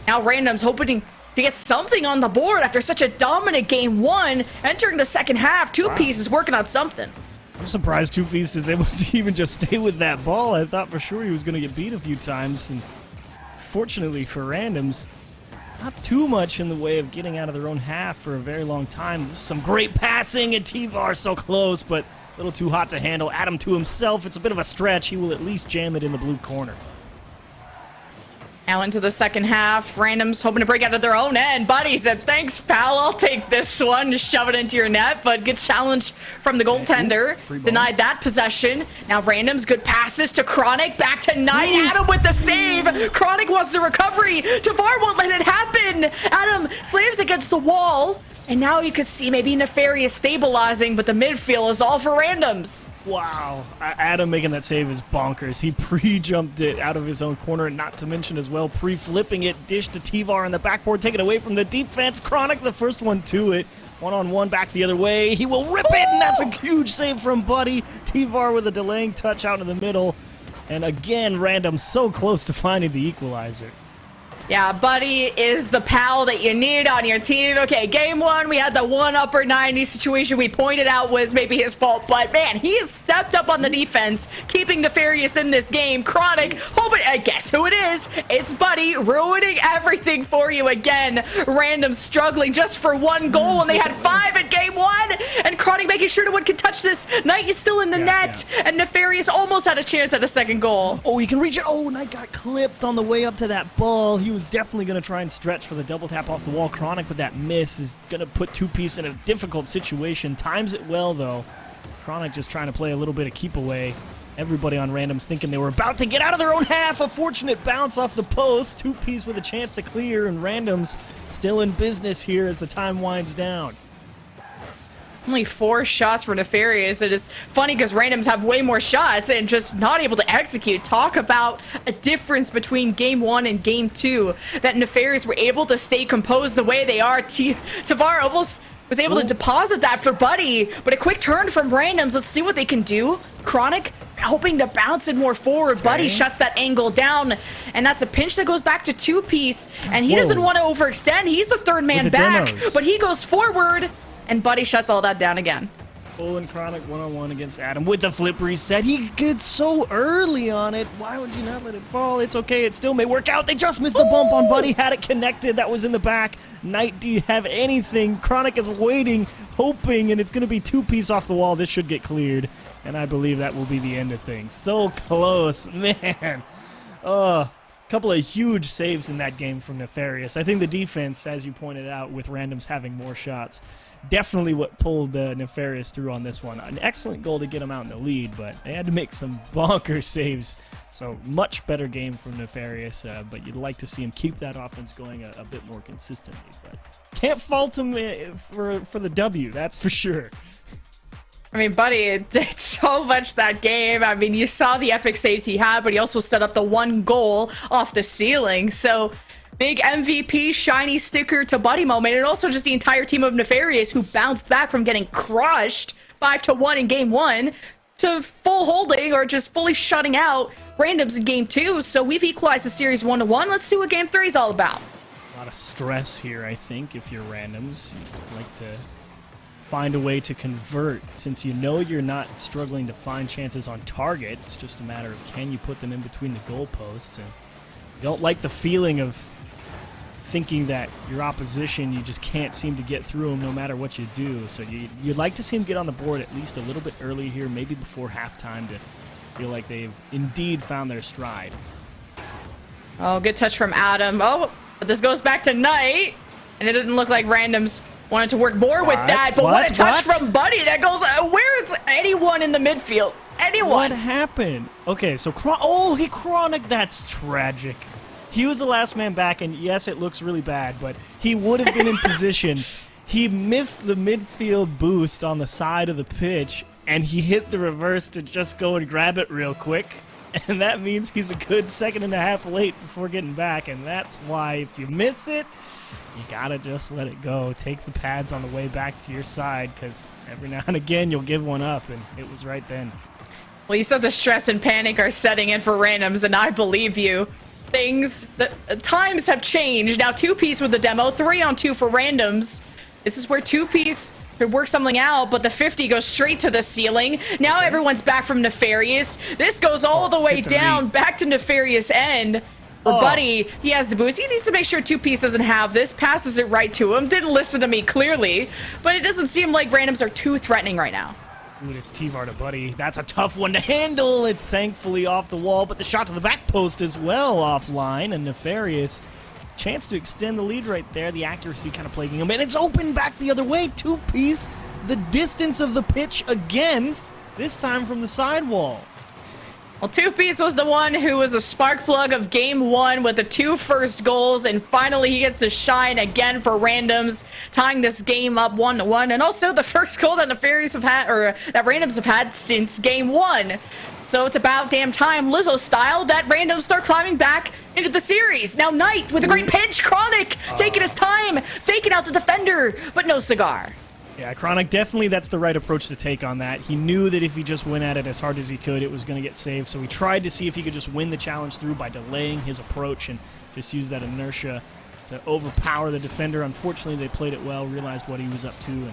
Now Randoms hoping to get something on the board after such a dominant game one. Entering the second half, Two-Piece is working on something. I'm surprised Two-Piece is able to even just stay with that ball. I thought for sure he was going to get beat a few times, and fortunately for Randoms, not too much in the way of getting out of their own half for a very long time. This is some great passing, and T-Var so close, but a little too hot to handle. Adam to himself, it's a bit of a stretch. He will at least jam it in the blue corner. Now into the second half, Randoms hoping to break out of their own end. Buddy said, thanks, pal, I'll take this one. Just shove it into your net, but good challenge from the goaltender. Denied that possession. Now Randoms, good passes to Chronic, back to Knight. Adam with the save. Chronic wants the recovery. T-Var won't let it happen. Adam slams against the wall, and now you could see maybe Nefarious stabilizing, but the midfield is all for Randoms. Wow, Adam making that save is bonkers. He pre-jumped it out of his own corner, and not to mention as well, pre-flipping it, dish to T-Var on the backboard, taken away from the defense. Chronic, the first one to it. One-on-one back the other way. He will rip it, and that's a huge save from Buddy. T-Var with a delaying touch out in the middle. And again, Random so close to finding the equalizer. Yeah, Buddy is the pal that you need on your team. Okay, game one, we had the one upper 90 situation we pointed out was maybe his fault, but man, he has stepped up on the defense, keeping Nefarious in this game. Chronic, hoping, guess who it is? It's Buddy, ruining everything for you again. Random struggling just for one goal when they had 5 in game one, and Chronic making sure no one can touch this. Knight is still in the net, and Nefarious almost had a chance at a second goal. Oh, he can reach it. Oh, Knight got clipped on the way up to that ball. He was definitely going to try and stretch for the double tap off the wall. Chronic with that miss is going to put Two-Piece in a difficult situation. Times it well, though. Chronic just trying to play a little bit of keep away. Everybody on randoms thinking they were about to get out of their own half. A fortunate bounce off the post. 2Piece with a chance to clear, and randoms still in business here as the time winds down. Only 4 shots for Nefarious, and it's funny because randoms have way more shots and just not able to execute. Talk about a difference between game 1 and game 2, that Nefarious were able to stay composed the way they are. Tavar almost was able to deposit that for Buddy, but a quick turn from randoms. Let's see what they can do. Chronic hoping to bounce it more forward. Buddy shuts that angle down, and that's a pinch that goes back to 2Piece, and he doesn't want to overextend. He's the third man back, demos. but he goes forward, and Buddy shuts all that down again. Bull and Chronic one-on-one against Adam with the flip reset. He gets so early on it. Why would you not let it fall? It's okay. It still may work out. They just missed the bump on Buddy. Had it connected. That was in the back. Knight, do you have anything? Chronic is waiting, hoping, and it's going to be 2Piece off the wall. This should get cleared, and I believe that will be the end of things. So close, man. Couple of huge saves in that game from Nefarious. I think the defense, as you pointed out, with randoms having more shots, definitely what pulled Nefarious through on this one. An excellent goal to get them out in the lead, but they had to make some bonker saves. So much better game from Nefarious, but you'd like to see him keep that offense going a bit more consistently. But can't fault him for the W, that's for sure. I mean, Buddy, it did so much that game. I mean, you saw the epic saves he had, but he also set up the 1 goal off the ceiling. So, big MVP shiny sticker to Buddy moment, and also just the entire team of Nefarious who bounced back from getting crushed 5-1 in game 1 to full holding or just fully shutting out randoms in game 2. So we've equalized the series 1-1. Let's see what game 3 is all about. A lot of stress here, I think, if you're randoms. You'd like to find a way to convert, since you know you're not struggling to find chances on target. It's just a matter of can you put them in between the goalposts, and you don't like the feeling of thinking that your opposition, you just can't seem to get through them no matter what you do. So you'd like to see them get on the board at least a little bit early here, maybe before halftime, to feel like they've indeed found their stride. Oh, good touch from Adam. Oh, but this goes back to Knight, and it didn't look like randoms wanted to work more with that, but what a touch from Buddy. That goes, where is anyone in the midfield? Anyone? What happened? Okay, so he Chronic, that's tragic. He was the last man back, and yes, it looks really bad, but he would have been in position. He missed the midfield boost on the side of the pitch, and he hit the reverse to just go and grab it real quick. And that means he's a good 2.5 late before getting back, and that's why if you miss it, you gotta just let it go. Take the pads on the way back to your side, because every now and again you'll give one up, and it was right then. Well, you said the stress and panic are setting in for randoms, and I believe you. Times have changed. Now 2Piece with the demo, 3-on-2 for randoms. This is where 2Piece could work something out, but the 50 goes straight to the ceiling. Now everyone's back from Nefarious. This goes all the way down, back to Nefarious end. For Buddy, he has the boost. He needs to make sure 2Piece doesn't have this. Passes it right to him. Didn't listen to me clearly, but it doesn't seem like randoms are too threatening right now. Ooh, it's T-Var to Buddy. That's a tough one to handle. It thankfully off the wall, but the shot to the back post as well offline, and Nefarious, chance to extend the lead right there. The accuracy kind of plaguing him, and it's open back the other way. 2Piece, the distance of the pitch again, this time from the sidewall. Well, 2Piece was the one who was a spark plug of game 1 with the 2 first goals, and finally he gets to shine again for randoms, tying this game up 1-1, and also the first goal that Nefarious have had, or that randoms have had since game 1. So it's about damn time, Lizzo style, that randoms start climbing back into the series. Now Knight with a great pinch, Chronic taking his time, faking out the defender, but no cigar. Yeah, Chronic, definitely that's the right approach to take on that. He knew that if he just went at it as hard as he could, it was going to get saved. So he tried to see if he could just win the challenge through by delaying his approach and just use that inertia to overpower the defender. Unfortunately, they played it well, realized what he was up to, and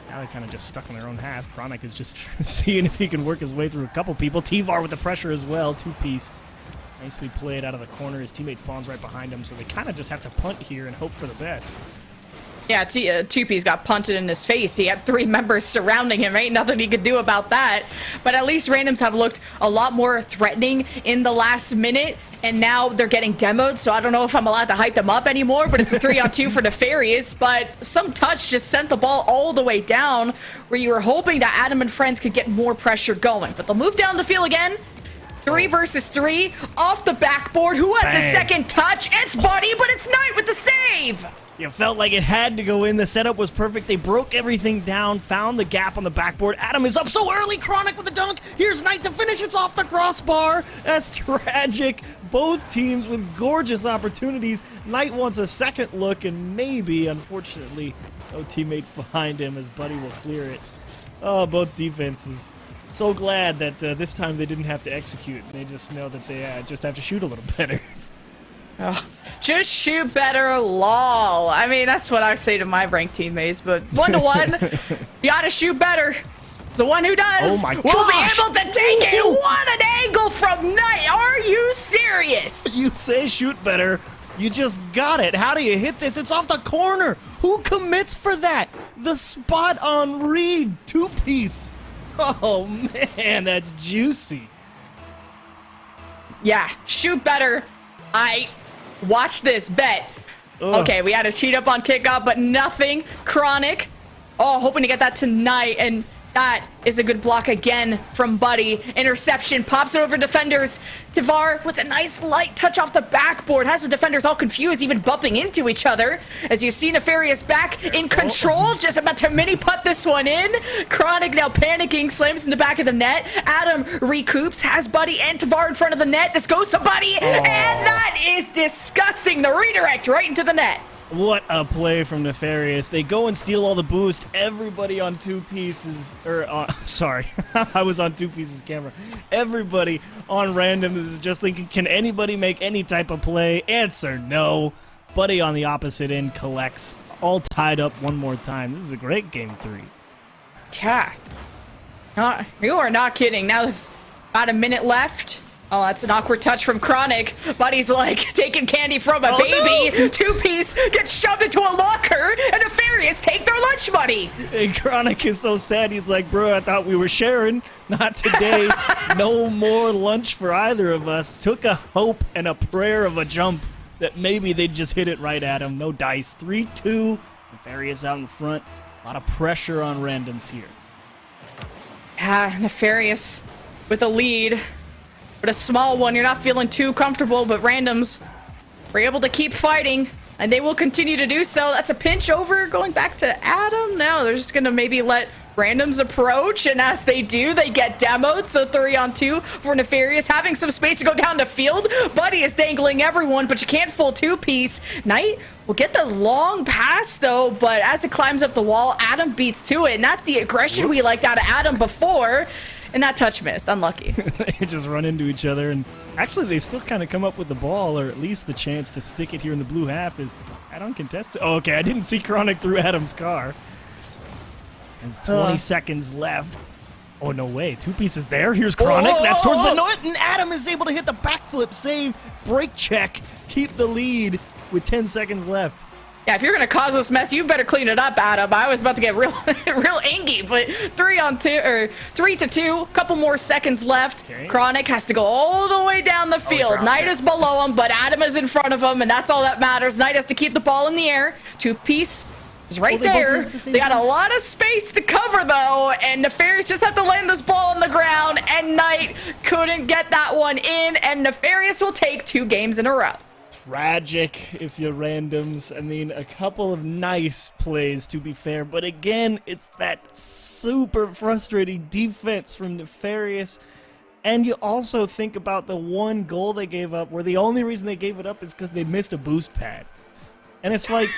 now they're kind of just stuck in their own half. Chronic is just seeing if he can work his way through a couple people. T-Var with the pressure as well, 2Piece. Nicely played out of the corner. His teammate spawns right behind him, so they kind of just have to punt here and hope for the best. Yeah, Tupi's got punted in his face. He had 3 members surrounding him. Ain't nothing he could do about that. But at least randoms have looked a lot more threatening in the last minute. And now they're getting demoed, so I don't know if I'm allowed to hype them up anymore, but it's a 3-on-2 for Nefarious. But some touch just sent the ball all the way down, where you were hoping that Adam and friends could get more pressure going. But they'll move down the field again. 3 versus 3 off the backboard. Who has the second touch? It's Buddy, but it's Knight with the save. You felt like it had to go in. The setup was perfect. They broke everything down, found the gap on the backboard. Adam is up so early. Chronic with the dunk. Here's Knight to finish. It's off the crossbar. That's tragic. Both teams with gorgeous opportunities. Knight wants a second look, and maybe, unfortunately, no teammates behind him as Buddy will clear it. Oh, both defenses. So glad that this time they didn't have to execute. They just know that they just have to shoot a little better. Just shoot better, lol. I mean, that's what I say to my ranked teammates, but 1-to-1, you gotta shoot better. It's the one who does. Oh my gosh. Will be able to take it. What an angle from Knight. Are you serious? You say shoot better. You just got it. How do you hit this? It's off the corner. Who commits for that? The spot on Reed. 2-piece. Oh, man, that's juicy. Yeah, shoot better. Watch this, bet. Ugh. Okay, we had to cheat up on kickoff, but nothing. Chronic. Oh, hoping to get that tonight, and that is a good block again from Buddy. Interception, pops it over defenders. Tavar with a nice light touch off the backboard. Has the defenders all confused, even bumping into each other. As you see Nefarious back in control, just about to mini-putt this one in. Chronic now panicking, slams in the back of the net. Adam recoups, has Buddy and Tavar in front of the net. This goes to Buddy, and that is disgusting. The redirect right into the net. What a play from Nefarious. They go and steal all the boost. Everybody on 2-pieces, sorry, I was on 2-pieces camera. Everybody on random is just thinking, can anybody make any type of play? Answer no. Buddy on the opposite end collects. All tied up one more time. This is a great game 3. Yeah. You are not kidding. Now there's about a minute left. Oh, that's an awkward touch from Chronic. Buddy's like taking candy from a baby. No. 2-piece gets shoved into a locker, and Nefarious take their lunch money. And Chronic is so sad. He's like, bro, I thought we were sharing. Not today. No more lunch for either of us. Took a hope and a prayer of a jump that maybe they'd just hit it right at him. No dice. 3-2. Nefarious out in front. A lot of pressure on randoms here. Nefarious with a lead. But a small one, you're not feeling too comfortable, but randoms were able to keep fighting, and they will continue to do so. That's a pinch over, going back to Adam. Now they're just going to maybe let randoms approach, and as they do, they get demoed. So 3-on-2 for Nefarious, having some space to go down the field. Buddy is dangling everyone, but you can't full 2-piece. Knight will get the long pass, though, but as it climbs up the wall, Adam beats to it, and that's the aggression we liked out of Adam before. And that touch missed. Unlucky. They just run into each other, and actually they still kind of come up with the ball, or at least the chance to stick it here in the blue half is not uncontested. Oh, okay, I didn't see Chronic through Adam's car. There's 20 seconds left. Oh, no way. 2-pieces there. Here's Chronic. That's towards the net, and Adam is able to hit the backflip save. Break check. Keep the lead with 10 seconds left. Yeah, if you're going to cause this mess, you better clean it up, Adam. I was about to get real angry, but 3-to-2, couple more seconds left. Okay. Chronic has to go all the way down the field. Knight is below him, but Adam is in front of him, and that's all that matters. Knight has to keep the ball in the air. 2-piece is right there. They got a lot of space to cover, though, and Nefarious just have to land this ball on the ground, and Knight couldn't get that one in, and Nefarious will take 2 games in a row. Tragic if you're randoms. I mean, a couple of nice plays, to be fair, but again, it's that super frustrating defense from Nefarious. And you also think about the one goal they gave up, where the only reason they gave it up is because they missed a boost pad. And it's like,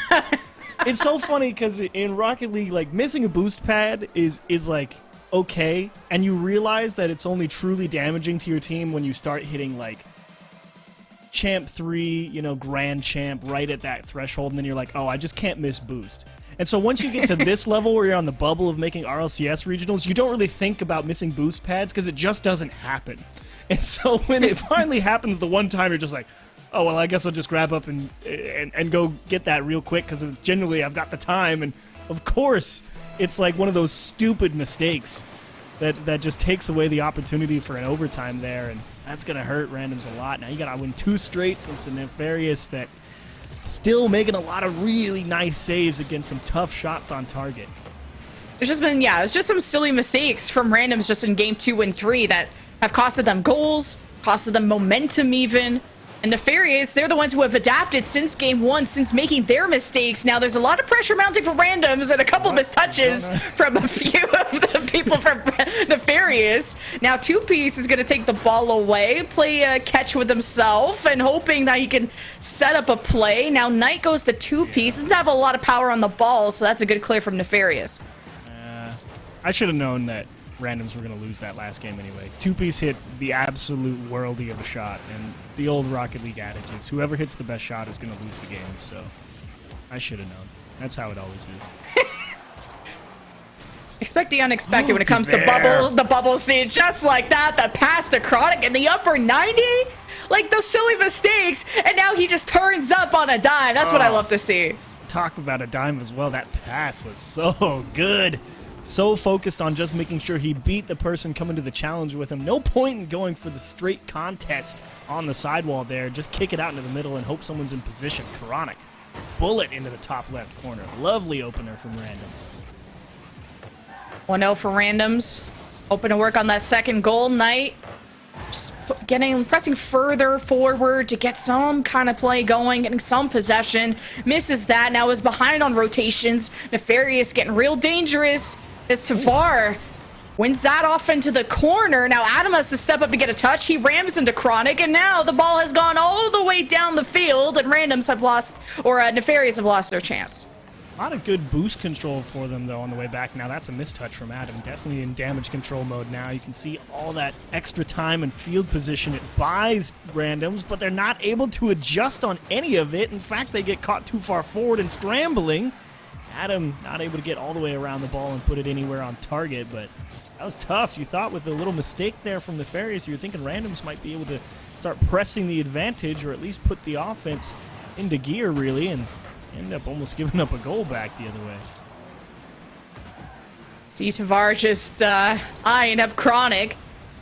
it's so funny because in Rocket League, like, missing a boost pad is like okay, and you realize that it's only truly damaging to your team when you start hitting like Champ 3, you know, Grand Champ right at that threshold, and then you're like, oh, I just can't miss boost. And so once you get to this level where you're on the bubble of making RLCS regionals, you don't really think about missing boost pads because it just doesn't happen. And so when it finally happens the one time, you're just like, oh, well, I guess I'll just grab up and go get that real quick because generally I've got the time. And, of course, it's like one of those stupid mistakes that just takes away the opportunity for an overtime there. And that's going to hurt Randoms a lot. Now you got to win 2 straight against the Nefarious that still making a lot of really nice saves against some tough shots on target. It's just some silly mistakes from Randoms just in game 2 and 3 that have costed them goals, costed them momentum even. And Nefarious, they're the ones who have adapted since game 1, since making their mistakes. Now there's a lot of pressure mounting for Randoms and a couple mistouches from a few of the people from Nefarious. Now 2Piece is going to take the ball away, play a catch with himself, and hoping that he can set up a play. Now Knight goes to 2Piece. Doesn't have a lot of power on the ball, so that's a good clear from Nefarious. I should have known that Randoms were going to lose that last game anyway. 2Piece hit the absolute worldie of a shot, and the old Rocket League adage is whoever hits the best shot is going to lose the game, so I should have known. That's how it always is. Expect the unexpected when it comes to the bubble scene. Just like that, the pass to Chronic in the upper 90? Like those silly mistakes, and now he just turns up on a dime. That's what I love to see. Talk about a dime as well. That pass was so good. So focused on just making sure he beat the person coming to the challenge with him. No point in going for the straight contest on the sidewall there. Just kick it out into the middle and hope someone's in position. Chronic, bullet into the top left corner. Lovely opener from Randoms. 1-0 for Randoms. Hoping to work on that second goal. Knight just pressing further forward to get some kind of play going, getting some possession. Misses that. Now is behind on rotations. Nefarious getting real dangerous. As Tavar wins that off into the corner. Now Adam has to step up to get a touch. He rams into Chronic, and now the ball has gone all the way down the field, and Randoms have lost, or Nefarious have lost their chance. A lot of good boost control for them, though, on the way back. Now, that's a mistouch from Adam. Definitely in damage control mode now. You can see all that extra time and field position it buys Randoms, but they're not able to adjust on any of it. In fact, they get caught too far forward and scrambling. Adam not able to get all the way around the ball and put it anywhere on target, but that was tough. You thought with a little mistake there from Nefarious, you were thinking Randoms might be able to start pressing the advantage or at least put the offense into gear, really, and end up almost giving up a goal back the other way. See Tavar just eyeing up Chronic.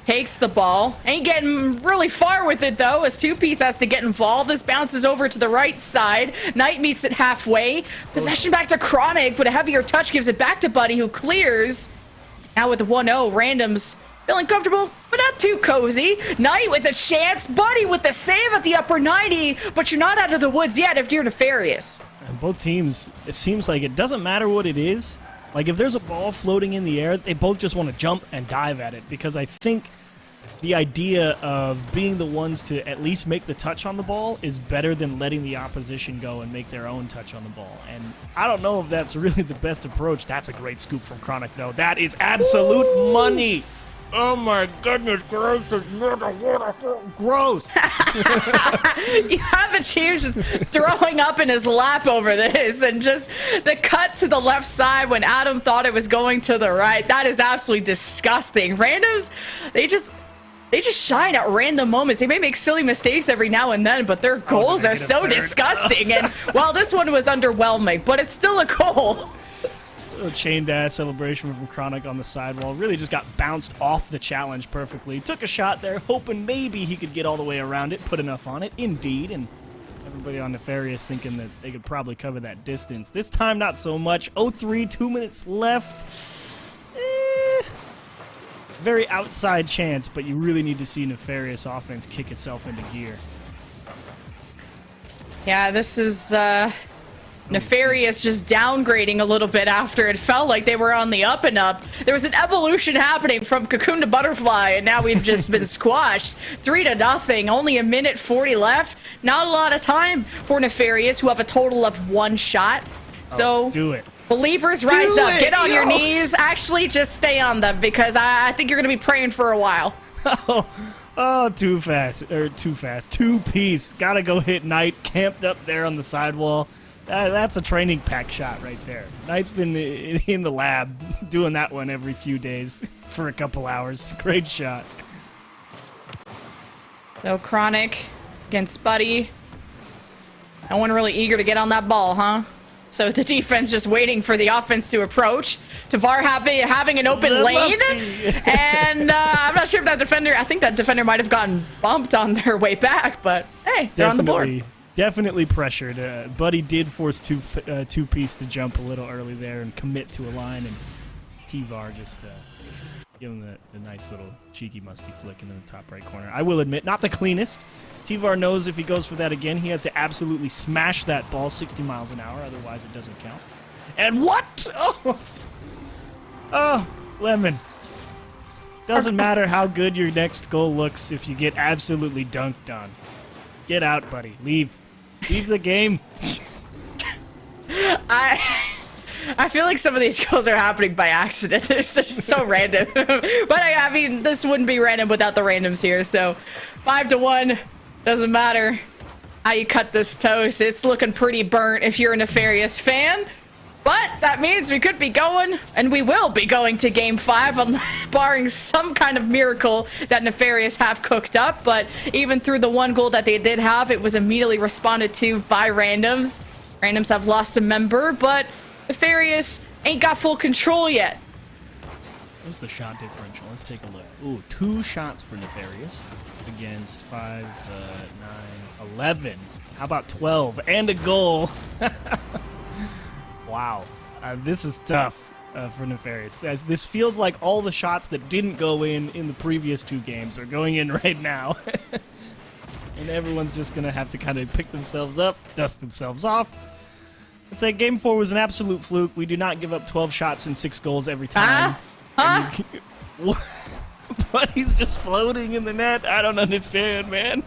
Takes the ball. Ain't getting really far with it, though, as 2Piece has to get involved. This bounces over to the right side. Knight meets it halfway. Possession back to Chronic, but a heavier touch gives it back to Buddy, who clears. Now with the 1-0, Randoms feeling comfortable, but not too cozy. Knight with a chance. Buddy with the save at the upper 90, but you're not out of the woods yet if you're Nefarious. And both teams, it seems like it doesn't matter what it is. Like, if there's a ball floating in the air, they both just want to jump and dive at it, because I think the idea of being the ones to at least make the touch on the ball is better than letting the opposition go and make their own touch on the ball. And I don't know if that's really the best approach. That's a great scoop from Chronic, though. That is absolute money. Oh my goodness gracious, gross. You have a change just throwing up in his lap over this, and just the cut to the left side when Adam thought it was going to the right. That is absolutely disgusting. Randoms, they just shine at random moments. They may make silly mistakes every now and then, but their goals are so disgusting. And while this one was underwhelming, but it's still a goal. A chain dash celebration from Chronic on the sidewall. Really just got bounced off the challenge perfectly. Took a shot there, hoping maybe he could get all the way around it. Put enough on it, indeed. And everybody on Nefarious thinking that they could probably cover that distance. This time, not so much. 0-3, 2 minutes left. Very outside chance, but you really need to see Nefarious offense kick itself into gear. Yeah, this is Nefarious just downgrading a little bit after it felt like they were on the up and up. There was an evolution happening from cocoon to butterfly, and now we've just been squashed. 3-0, only a minute 40 left. Not a lot of time for Nefarious, who have a total of 1 shot. So do it. Believers, rise up. Get on your knees. Actually, just stay on them, because I think you're going to be praying for a while. Oh, too fast. 2Piece. Gotta go hit Knight. Camped up there on the sidewall. That's a training pack shot right there. Knight's been in the lab doing that one every few days for a couple hours. Great shot. So Chronic against Buddy. No one really eager to get on that ball, huh? So the defense just waiting for the offense to approach. Tavar having an open lane. And I'm not sure if that defender, I think that defender might have gotten bumped on their way back, but hey, they're on the board. Definitely pressured. Buddy did force two-piece to jump a little early there and commit to a line, and Tavar just give him the nice little cheeky musty flick into the top right corner. I will admit, not the cleanest. Tavar knows if he goes for that again, he has to absolutely smash that ball 60 miles an hour, otherwise it doesn't count. And what? Oh, Lemon. Doesn't matter how good your next goal looks if you get absolutely dunked on. Get out, buddy. Leave. Leave the game. I feel like some of these goals are happening by accident. It's just so random. But I mean, this wouldn't be random without the randoms here. So 5-1. Doesn't matter how you cut this toast. It's looking pretty burnt if you're a Nefarious fan. But that means we could be going, and we will be going to Game 5, barring some kind of miracle that Nefarious have cooked up. But even through the one goal that they did have, it was immediately responded to by randoms. Randoms have lost a member, but Nefarious ain't got full control yet. What's the shot differential? Let's take a look. Ooh, 2 shots for Nefarious against 5, 9, 11. How about 12? And a goal. Wow. This is tough for Nefarious. This feels like all the shots that didn't go in the previous 2 games are going in right now. And everyone's just going to have to kind of pick themselves up, dust themselves off. Let's say Game 4 was an absolute fluke. We do not give up 12 shots and 6 goals every time. But he's just floating in the net. I don't understand, man.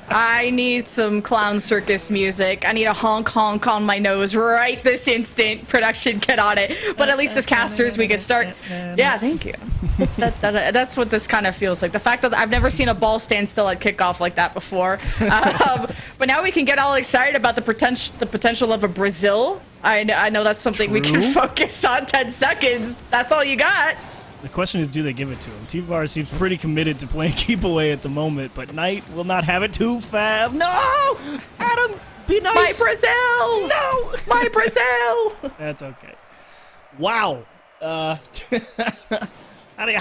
I need some clown circus music. I need a honk honk on my nose right this instant. Production, get on it. But at least as casters, we can start. Yeah, thank you. That's what this kind of feels like. The fact that I've never seen a ball stand still at kickoff like that before. But now we can get all excited about the potential of a Brazil. I know that's something we can focus on. 10 seconds. That's all you got. The question is, do they give it to him? Tavar seems pretty committed to playing keep away at the moment, but Knight will not have it too fast. No! Adam, be nice! My Brazil! No! My Brazil! That's okay. Wow. How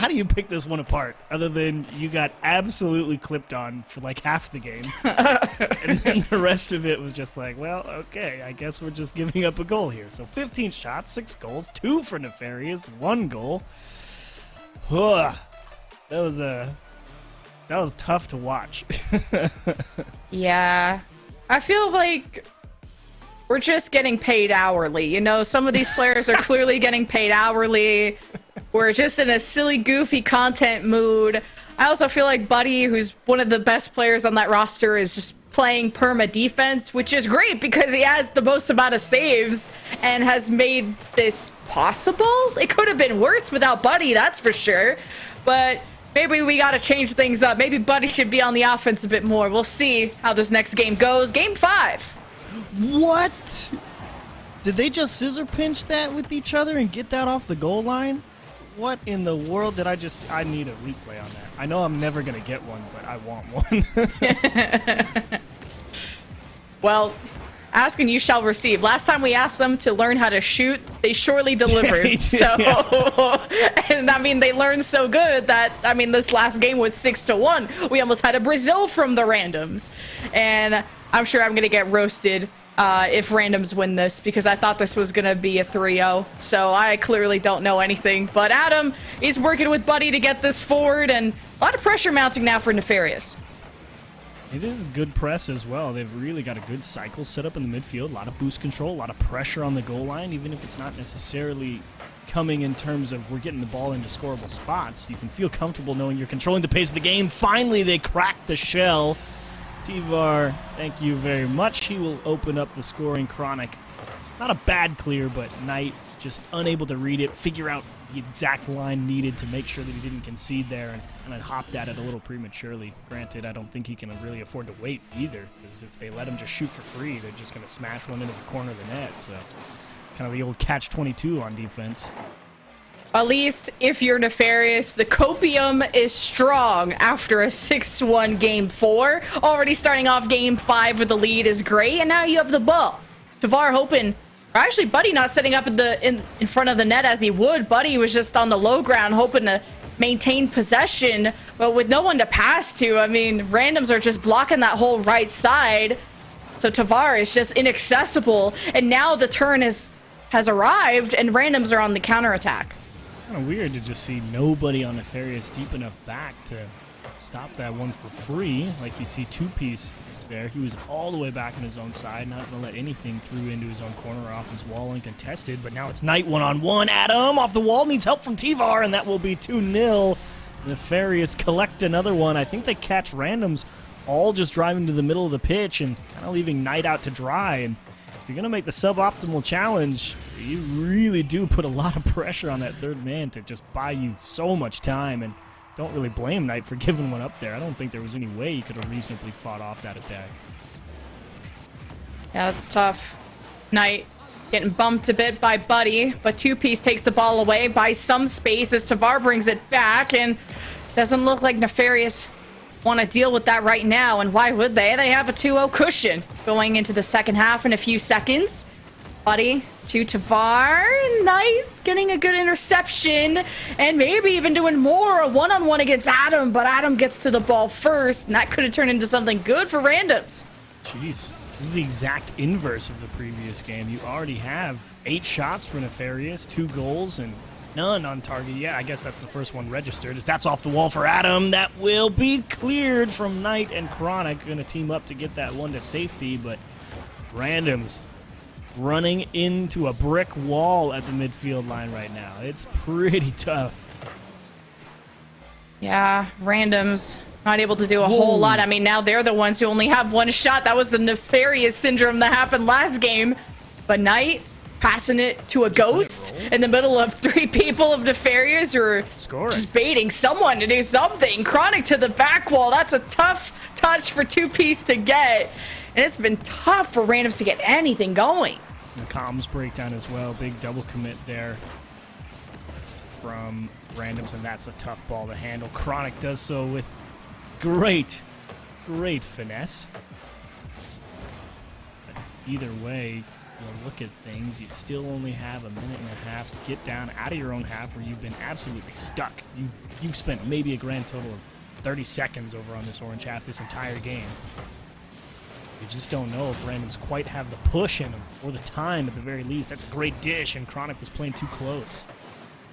do you pick this one apart, other than you got absolutely clipped on for like half the game, and then the rest of it was just like, well, okay, I guess we're just giving up a goal here. So 15 shots, 6 goals, 2 for Nefarious, 1 goal. That was tough to watch. Yeah. I feel like we're just getting paid hourly. You know, some of these players are clearly getting paid hourly. We're just in a silly, goofy content mood. I also feel like Buddy, who's one of the best players on that roster, is just playing perma defense, which is great because he has the most amount of saves and has made this possible. It could have been worse without Buddy, that's for sure. But maybe we got to change things up. Maybe Buddy should be on the offense a bit more. We'll see how this next game goes. Game 5. What? Did they just scissor pinch that with each other and get that off the goal line? What in the world did I need a replay on that. I know I'm never going to get one, but I want one. Well, ask and you shall receive. Last time we asked them to learn how to shoot, they surely delivered. So, and I mean, they learned so good that, I mean, this last game was 6-1. We almost had a Brazil from the randoms. And I'm sure I'm going to get roasted if randoms win this, because I thought this was going to be a 3-0. So I clearly don't know anything. But Adam is working with Buddy to get this forward, and a lot of pressure mounting now for Nefarious. It is good press as well. They've really got a good cycle set up in the midfield. A lot of boost control, a lot of pressure on the goal line, even if it's not necessarily coming in terms of we're getting the ball into scoreable spots. You can feel comfortable knowing you're controlling the pace of the game. Finally, they cracked the shell. Tavar, thank you very much. He will open up the scoring. Chronic, not a bad clear, but Knight just unable to read it, figure out the exact line needed to make sure that he didn't concede there, and then hopped at it a little prematurely. Granted, I don't think he can really afford to wait either, because if they let him just shoot for free, they're just going to smash one into the corner of the net. So kind of the old catch-22 on defense. At least if you're Nefarious, the copium is strong after a 6-1 game 4. Already starting off game 5 with the lead is great, and now you have the ball. Tavar hoping, or actually Buddy not setting up in front of the net as he would. Buddy was just on the low ground hoping to maintain possession, but with no one to pass to. I mean, randoms are just blocking that whole right side. So Tavar is just inaccessible, and now the turn has arrived, and randoms are on the counterattack. Kind of weird to just see nobody on Nefarious deep enough back to stop that one for free. Like you see two-piece there. He was all the way back in his own side, not going to let anything through into his own corner or off his wall uncontested. But now it's Knight one-on-one. Adam off the wall, needs help from T-Var, and that will be 2-0. Nefarious collect another one. I think they catch randoms all just driving to the middle of the pitch and kind of leaving Knight out to dry. And if you're going to make the suboptimal challenge, you really do put a lot of pressure on that third man to just buy you so much time, and don't really blame Knight for giving one up there. I don't think there was any way he could have reasonably fought off that attack. Yeah, that's tough. Knight getting bumped a bit by Buddy, but two-piece takes the ball away by some space as Tavar brings it back, and doesn't look like Nefarious want to deal with that right now, and why would they? They have a 2-0 cushion going into the second half in a few seconds. Buddy to Tavar, Knight getting a good interception, and maybe even doing more, a one-on-one against Adam, but Adam gets to the ball first, and that could have turned into something good for randoms. Jeez, this is the exact inverse of the previous game. You already have 8 shots for Nefarious, 2 goals, and none on target. Yeah, I guess that's the first one registered, as that's off the wall for Adam. That will be cleared from Knight, and Chronic going to team up to get that one to safety, but randoms running into a brick wall at the midfield line right now. It's pretty tough. Yeah, randoms not able to do a whole lot. I mean, now they're the ones who only have 1 shot. That was the Nefarious syndrome that happened last game. But Knight passing it to a ghost in the middle of 3 people of Nefarious who are just baiting someone to do something. Chronic to the back wall. That's a tough touch for two-piece to get. And it's been tough for randoms to get anything going. The comms breakdown as well. Big double commit there from randoms, and that's a tough ball to handle. Chronic does so with great finesse. But either way, you look at things, you still only have a minute and a half to get down out of your own half where you've been absolutely stuck. You've spent maybe a grand total of 30 seconds over on this orange half this entire game. You just don't know if randoms quite have the push in them, or the time at the very least. That's a great dish, and Chronic was playing too close.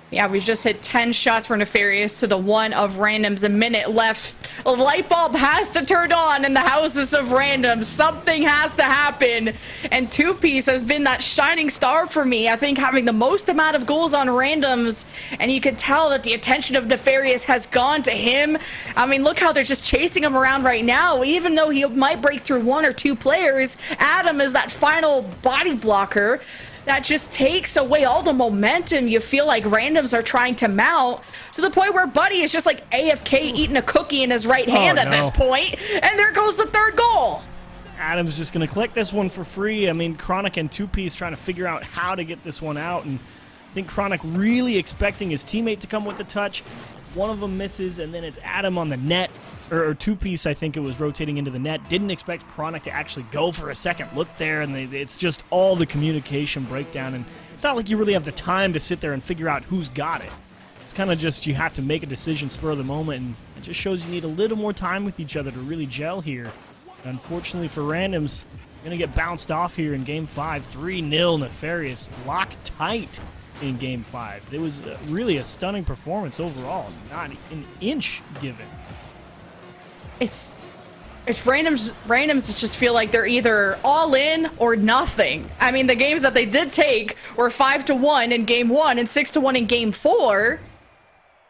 Yeah, we just hit 10 shots for Nefarious to the 1 of randoms. A minute left. A light bulb has to turn on in the houses of randoms. Something has to happen. And two-piece has been that shining star for me. I think having the most amount of goals on randoms. And you can tell that the attention of Nefarious has gone to him. I mean, look how they're just chasing him around right now. Even though he might break through 1 or 2 players, Adam is that final body blocker that just takes away all the momentum you feel like randoms are trying to mount, to the point where Buddy is just like AFK eating a cookie in his right hand at this point, and there goes the 3rd goal. Adam's just going to collect this one for free. I mean, Chronic and two-piece trying to figure out how to get this one out, and I think Chronic really expecting his teammate to come with the touch. One of them misses, and then it's Adam on the net. Or two-piece, I think it was rotating into the net. Didn't expect Chronic to actually go for a second look there, and it's just all the communication breakdown. And it's not like you really have the time to sit there and figure out who's got it. It's kind of just you have to make a decision spur of the moment, and it just shows you need a little more time with each other to really gel here. And unfortunately for randoms, going to get bounced off here in Game 5. 3-0 Nefarious, locked tight in Game 5. It was really a stunning performance overall, not an inch given. It's randoms just feel like they're either all in or nothing. I mean, the games that they did take were 5-1 in Game 1 and 6-1 in Game 4.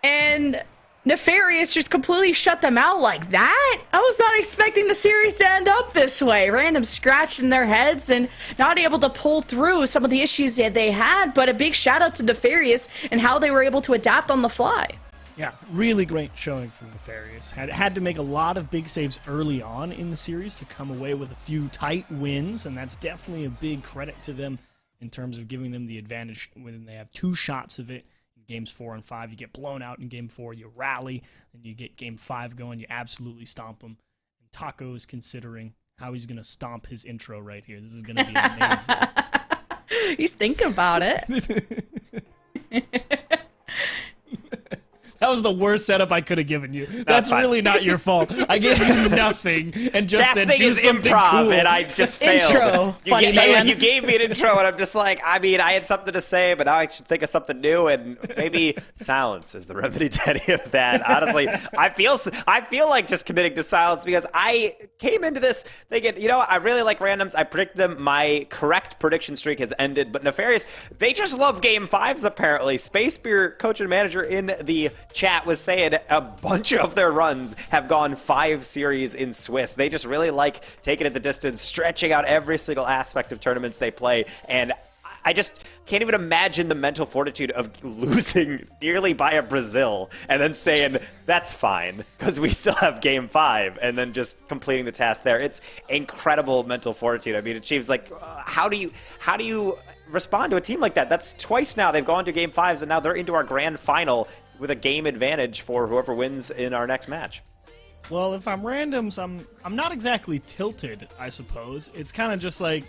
And Nefarious just completely shut them out like that. I was not expecting the series to end up this way. Randoms scratching their heads and not able to pull through some of the issues that they had. But a big shout out to Nefarious and how they were able to adapt on the fly. Yeah, really great showing from Nefarious. Had to make a lot of big saves early on in the series to come away with a few tight wins, and that's definitely a big credit to them in terms of giving them the advantage when they have 2 shots of it in games 4 and 5, you get blown out in game 4, you rally, then you get game 5 going, you absolutely stomp them. And Taco is considering how he's going to stomp his intro right here. This is going to be amazing. He's thinking about it. That was the worst setup I could have given you. That's really not your fault. I gave you nothing and just said do something improv, cool. and I just failed. Intro, funny man. You gave me an intro, and I'm just like, I mean, I had something to say, but now I should think of something new, and maybe silence is the remedy to any of that. Honestly, I feel like just committing to silence because I came into this thinking, you know, I really like randoms. I predicted them. My correct prediction streak has ended, but Nefarious, they just love game 5s apparently. Space Beer, coach and manager in the chat, was saying a bunch of their runs have gone 5 series in Swiss. They just really like taking it the distance, stretching out every single aspect of tournaments they play, and I just can't even imagine the mental fortitude of losing nearly by a Brazil and then saying, that's fine, because we still have game 5, and then just completing the task there. It's incredible mental fortitude. I mean, it seems like, how do you respond to a team like that? That's twice now they've gone to game 5s, and now they're into our grand final with a game advantage for whoever wins in our next match. Well, if I'm randoms, I'm not exactly tilted, I suppose. It's kind of just like,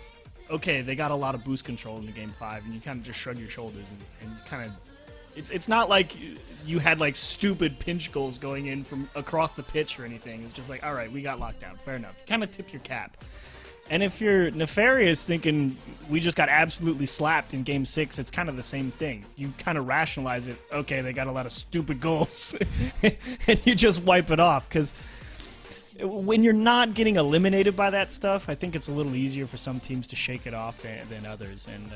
okay, they got a lot of boost control in the game 5, and you kind of just shrug your shoulders and kind of. It's not like you had like stupid pinch goals going in from across the pitch or anything. It's just like, all right, we got locked down. Fair enough. Kind of tip your cap. And if you're Nefarious thinking we just got absolutely slapped in game 6, it's kind of the same thing. You kind of rationalize it. Okay, they got a lot of stupid goals, and you just wipe it off. Because when you're not getting eliminated by that stuff, I think it's a little easier for some teams to shake it off than others. And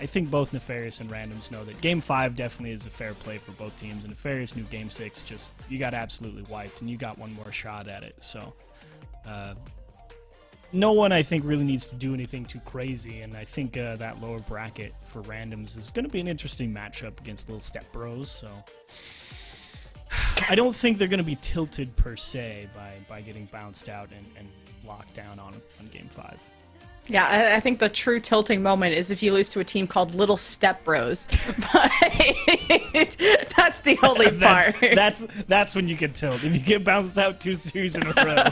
I think both Nefarious and Randoms know that game 5 definitely is a fair play for both teams. And Nefarious knew game 6, just you got absolutely wiped, and you got one more shot at it. So. No one, I think, really needs to do anything too crazy, and I think that lower bracket for randoms is going to be an interesting matchup against Little Step Bros, so I don't think they're going to be tilted per se by getting bounced out and locked down on game 5. Yeah, I think the true tilting moment is if you lose to a team called Little Step Bros. But that's the only part. That's when you can tilt. If you get bounced out 2 series in a row.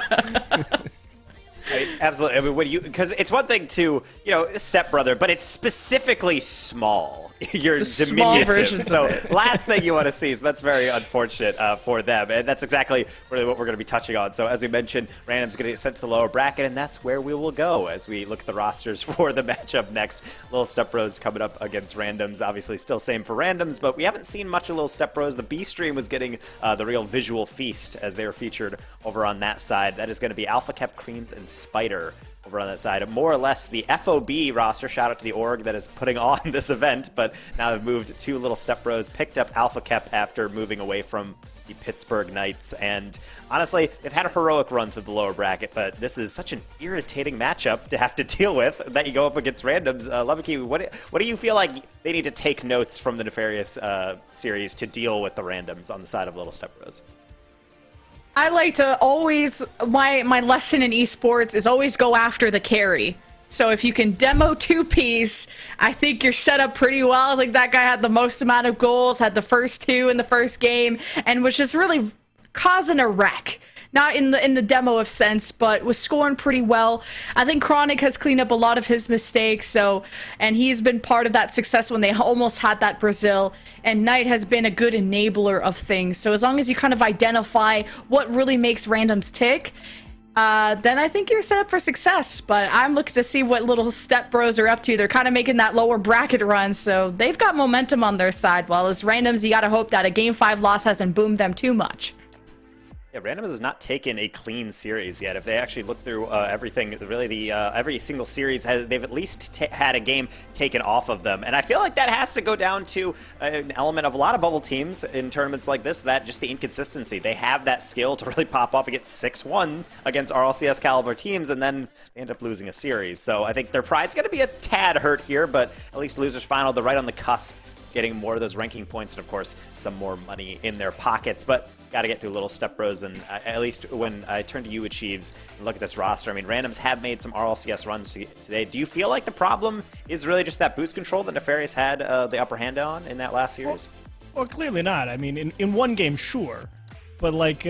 Absolutely. I mean, because it's one thing to, stepbrother, but it's specifically small. You're diminutive. So last thing you want to see, so that's very unfortunate for them. And that's exactly really what we're going to be touching on. So as we mentioned, Random's going to get sent to the lower bracket, and that's where we will go as we look at the rosters for the matchup next. Little Step Bros coming up against Randoms. Obviously still same for Randoms, but we haven't seen much of Little Step Bros. The B stream was getting the real visual feast as they were featured over on that side. That is going to be Alpha Kept, Creams, and Spider over on that side. More or less the FOB roster, shout out to the org that is putting on this event, but now they've moved to Little Step Bros, picked up Alpha Kept after moving away from the Pittsburgh Knights, and honestly, they've had a heroic run through the lower bracket, but this is such an irritating matchup to have to deal with that you go up against Randoms. Lovey, what do you feel like they need to take notes from the Nefarious series to deal with the Randoms on the side of Little Step Bros? I like to always, my lesson in esports is always go after the carry. So if you can demo 2-piece, I think you're set up pretty well. I think that guy had the most amount of goals, had the first 2 in the first game, and was just really causing a wreck. Not in the demo of sense, but was scoring pretty well. I think Chronic has cleaned up a lot of his mistakes, and he's been part of that success when they almost had that Brazil. And Knight has been a good enabler of things. So as long as you kind of identify what really makes randoms tick, then I think you're set up for success. But I'm looking to see what Little Step Bros are up to. They're kind of making that lower bracket run, so they've got momentum on their side. While as randoms, you gotta hope that a Game 5 loss hasn't boomed them too much. Yeah, Randoms has not taken a clean series yet. If they actually look through everything, really every single series they've at least had a game taken off of them. And I feel like that has to go down to an element of a lot of bubble teams in tournaments like this, that just the inconsistency. They have that skill to really pop off and get 6-1 against RLCS caliber teams, and then they end up losing a series. So I think their pride's going to be a tad hurt here, but at least Losers Final, they're right on the cusp, getting more of those ranking points and, of course, some more money in their pockets. But got to get through Little Step Bros, and at least when I turn to you, Achieves, and look at this roster, I mean, Randoms have made some RLCS runs today. Do you feel like the problem is really just that boost control that Nefarious had the upper hand on in that last series? Well, clearly not. I mean, in one game, sure. But, like,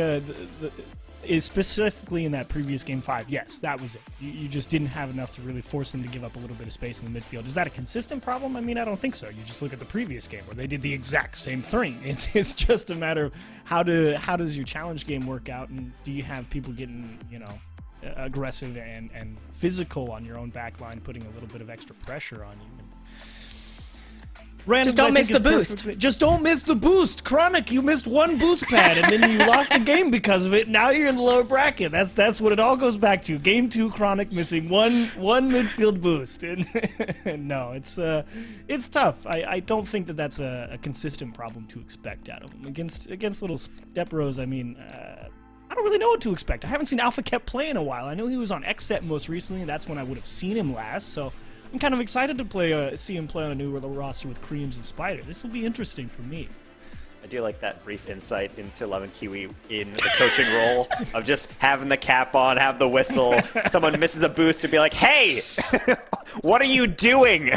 is specifically in that previous game 5, yes, that was it. You just didn't have enough to really force them to give up a little bit of space in the midfield. Is that a consistent problem? I mean, I don't think so. You just look at the previous game where they did the exact same thing. It's just a matter of how does your challenge game work out, and do you have people getting, you know, aggressive and physical on your own back line, putting a little bit of extra pressure on you. Randoms, Just don't miss the boost. Just don't miss the boost. Chronic, you missed one boost pad, and then you lost the game because of it. Now you're in the lower bracket. That's what it all goes back to. Game 2, Chronic missing one midfield boost. And no, it's tough. I don't think that's a consistent problem to expect out of him. Against little Step Bros, I mean, I don't really know what to expect. I haven't seen Alpha Kept play in a while. I know he was on XSET most recently. That's when I would have seen him last, so I'm kind of excited to see him play on a new roster with Creams and Spider. This will be interesting for me. I do like that brief insight into Lemon Kiwi in the coaching role of just having the cap on, have the whistle. Someone misses a boost to be like, hey, what are you doing?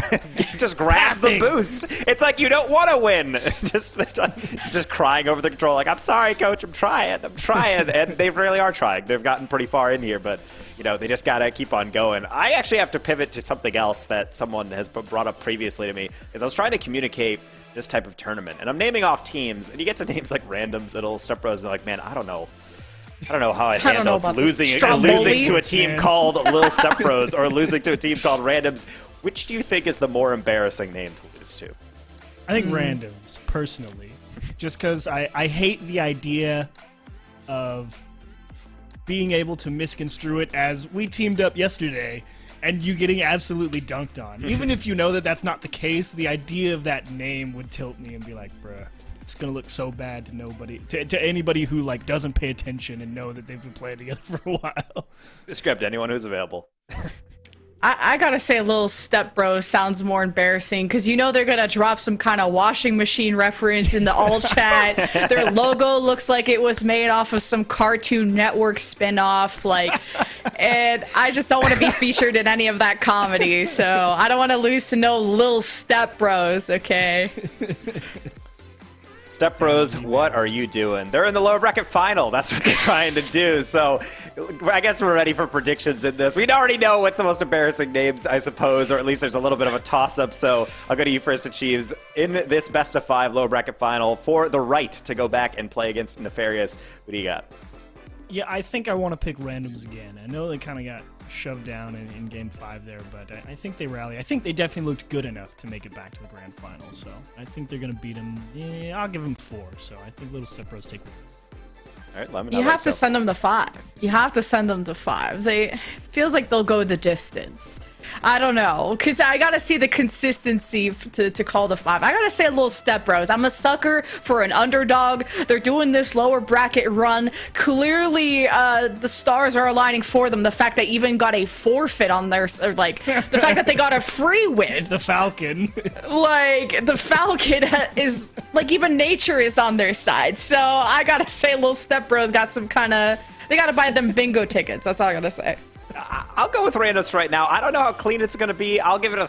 Just grab the boost. It's like you don't want to win. Just crying over the control like, I'm sorry, coach, I'm trying. And they really are trying. They've gotten pretty far in here, but you know, they just got to keep on going. I actually have to pivot to something else that someone has brought up previously to me, is I was trying to communicate this type of tournament, and I'm naming off teams, and you get to names like Randoms and Little Step Bros, and they're like, man, I don't know how I'd handle losing to a team called Little Step Bros or losing to a team called Randoms. Which do you think is the more embarrassing name to lose to? I think Randoms, personally, just because I hate the idea of being able to misconstrue it as we teamed up yesterday and you getting absolutely dunked on. Even if you know that that's not the case, the idea of that name would tilt me and be like, bruh, it's gonna look so bad to anybody who like doesn't pay attention and know that they've been playing together for a while. Describe anyone who's available. I gotta say, Little Step Bro sounds more embarrassing because you know they're gonna drop some kind of washing machine reference in the all chat. Their logo looks like it was made off of some Cartoon Network spinoff, and I just don't want to be featured in any of that comedy. So I don't want to lose to no Little Step Bros. Okay. Step Bros, what are you doing? They're in the lower bracket final. That's what they're trying to do. So I guess we're ready for predictions in this. We already know what's the most embarrassing names, I suppose, or at least there's a little bit of a toss-up. So I'll go to you first, Achieves. In this best of 5 lower bracket final for the right to go back and play against Nefarious, what do you got? Yeah, I think I want to pick Randoms again. I know they kind of got shoved down in Game 5 there, but I think they rally. I think they definitely looked good enough to make it back to the grand final, so I think they're going to beat them. Yeah, I'll give them 4, so I think Little Step Bros take 1. All right, Lemon, you have to send them to 5. You have to send them to 5. Feels like they'll go the distance. I don't know, because I gotta see the consistency to call the 5. I gotta say Little Step Bros. I'm a sucker for an underdog. They're doing this lower bracket run. Clearly, the stars are aligning for them. The fact they even got a forfeit on their, or like, the fact that they got a free win. The Falcon. Like, the Falcon is, like, even nature is on their side. So I gotta say Little Step Bros got some kind of, they gotta buy them bingo tickets. That's all I gotta say. I'll go with Randoms right now. I don't know how clean it's going to be. I'll give it a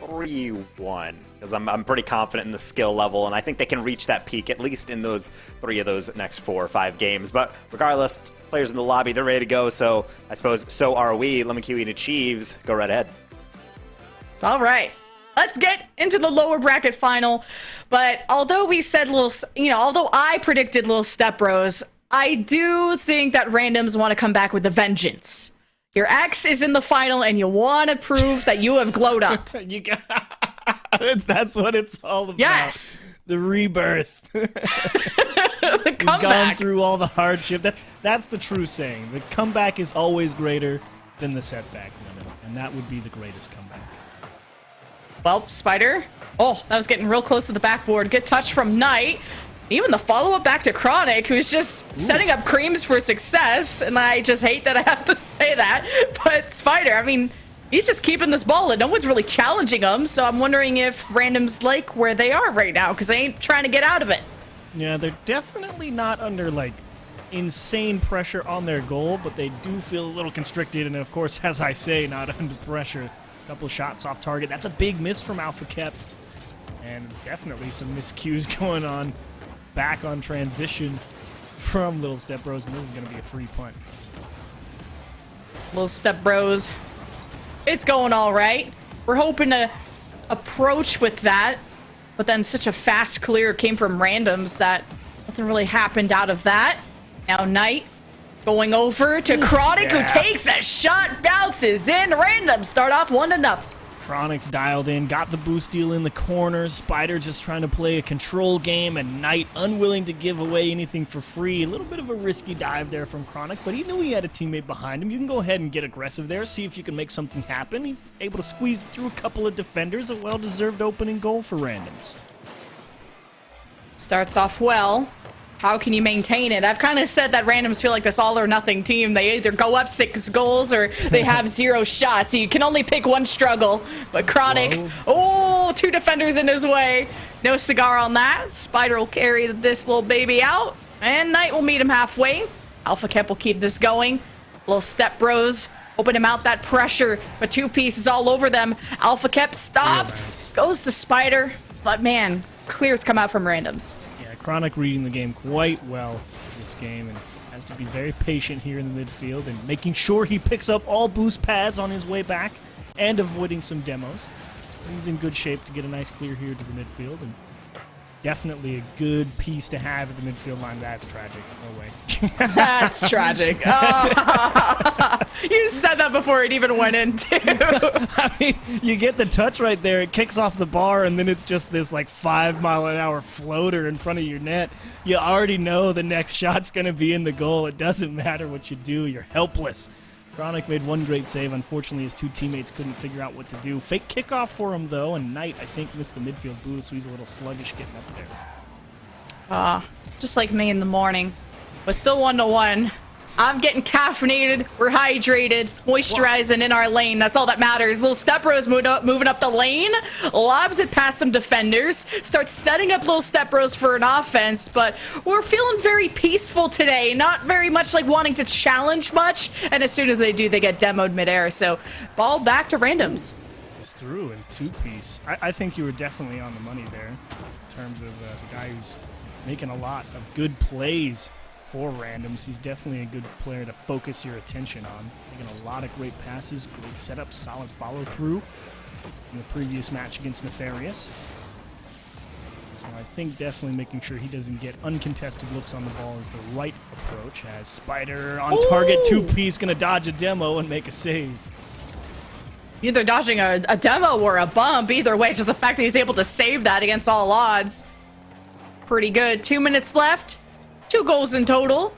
3-1 because I'm pretty confident in the skill level, and I think they can reach that peak at least in those 3 of those next 4 or 5 games. But regardless, players in the lobby, they're ready to go, so I suppose so are we. Lemon Kiwi and Achieves, go right ahead. All right. Let's get into the lower bracket final. But although we said although I predicted Little Step Bros, I do think that Randoms want to come back with a vengeance. Your ex is in the final, and you want to prove that you have glowed up. That's what it's all about. Yes. The rebirth. The You've comeback. gone through all the hardship. That's the true saying. The comeback is always greater than the setback, and that would be the greatest comeback. Well, Spider. Oh, that was getting real close to the backboard. Good touch from Knight. Even the follow-up back to Chronic, who's just setting up Creams for success, and I just hate that I have to say that, but Spider, I mean, he's just keeping this ball, and no one's really challenging him, so I'm wondering if Randoms like where they are right now, because they ain't trying to get out of it. Yeah, they're definitely not under, like, insane pressure on their goal, but they do feel a little constricted, and of course, as I say, not under pressure. A couple shots off target. That's a big miss from Alpha Kept. And definitely some miscues going on back on transition from Little Step Bros, and this is going to be a free punt. Little Step Bros. It's going all right. We're hoping to approach with that, but then such a fast clear came from randoms that nothing really happened out of that. Now Knight going over to Chronic, who takes a shot, bounces in. Random start off 1-0. Chronic's dialed in, got the boost steal in the corner. Spider just trying to play a control game, and Knight unwilling to give away anything for free. A little bit of a risky dive there from Chronic, but he knew he had a teammate behind him. You can go ahead and get aggressive there, see if you can make something happen. He's able to squeeze through a couple of defenders. A well-deserved opening goal for Randoms. Starts off well. How can you maintain it? I've kind of said that randoms feel like this all-or-nothing team. They either go up 6 goals or they have 0 shots. So you can only pick one struggle. But Chronic, oh, 2 defenders in his way. No cigar on that. Spider will carry this little baby out. And Knight will meet him halfway. Alpha Kep will keep this going. Little Step Bros open him out that pressure. But 2 pieces all over them. Alpha Kep stops. Goes to Spider. But man, clears come out from randoms. Chronic reading the game quite well this game and has to be very patient here in the midfield and making sure he picks up all boost pads on his way back and avoiding some demos. He's in good shape to get a nice clear here to the midfield, and definitely a good piece to have at the midfield line. That's tragic. No way. That's tragic. Oh. You said that before it even went in, too. I mean, you get the touch right there. It kicks off the bar, and then it's just this like 5-mile-an-hour floater in front of your net. You already know the next shot's going to be in the goal. It doesn't matter what you do. You're helpless. Chronic made one great save. Unfortunately, his 2 teammates couldn't figure out what to do. Fake kickoff for him, though, and Knight, I think, missed the midfield boost, so he's a little sluggish getting up there. Just like me in the morning, but still 1-1. I'm getting caffeinated, we're hydrated, moisturizing in our lane. That's all that matters. Little Step Bros moving up the lane, lobs it past some defenders, starts setting up Little Step Bros for an offense, but we're feeling very peaceful today. Not very much like wanting to challenge much, and as soon as they do, they get demoed midair. So ball back to randoms. He's through in 2-piece. I think you were definitely on the money there in terms of the guy who's making a lot of good plays for randoms. He's definitely a good player to focus your attention on. Making a lot of great passes, great setup, solid follow-through in the previous match against Nefarious. So I think definitely making sure he doesn't get uncontested looks on the ball is the right approach. As Spider on target, 2-piece, gonna dodge a demo and make a save. Either dodging a demo or a bump. Either way, just the fact that he's able to save that against all odds. Pretty good. 2 minutes left. 2 goals in total.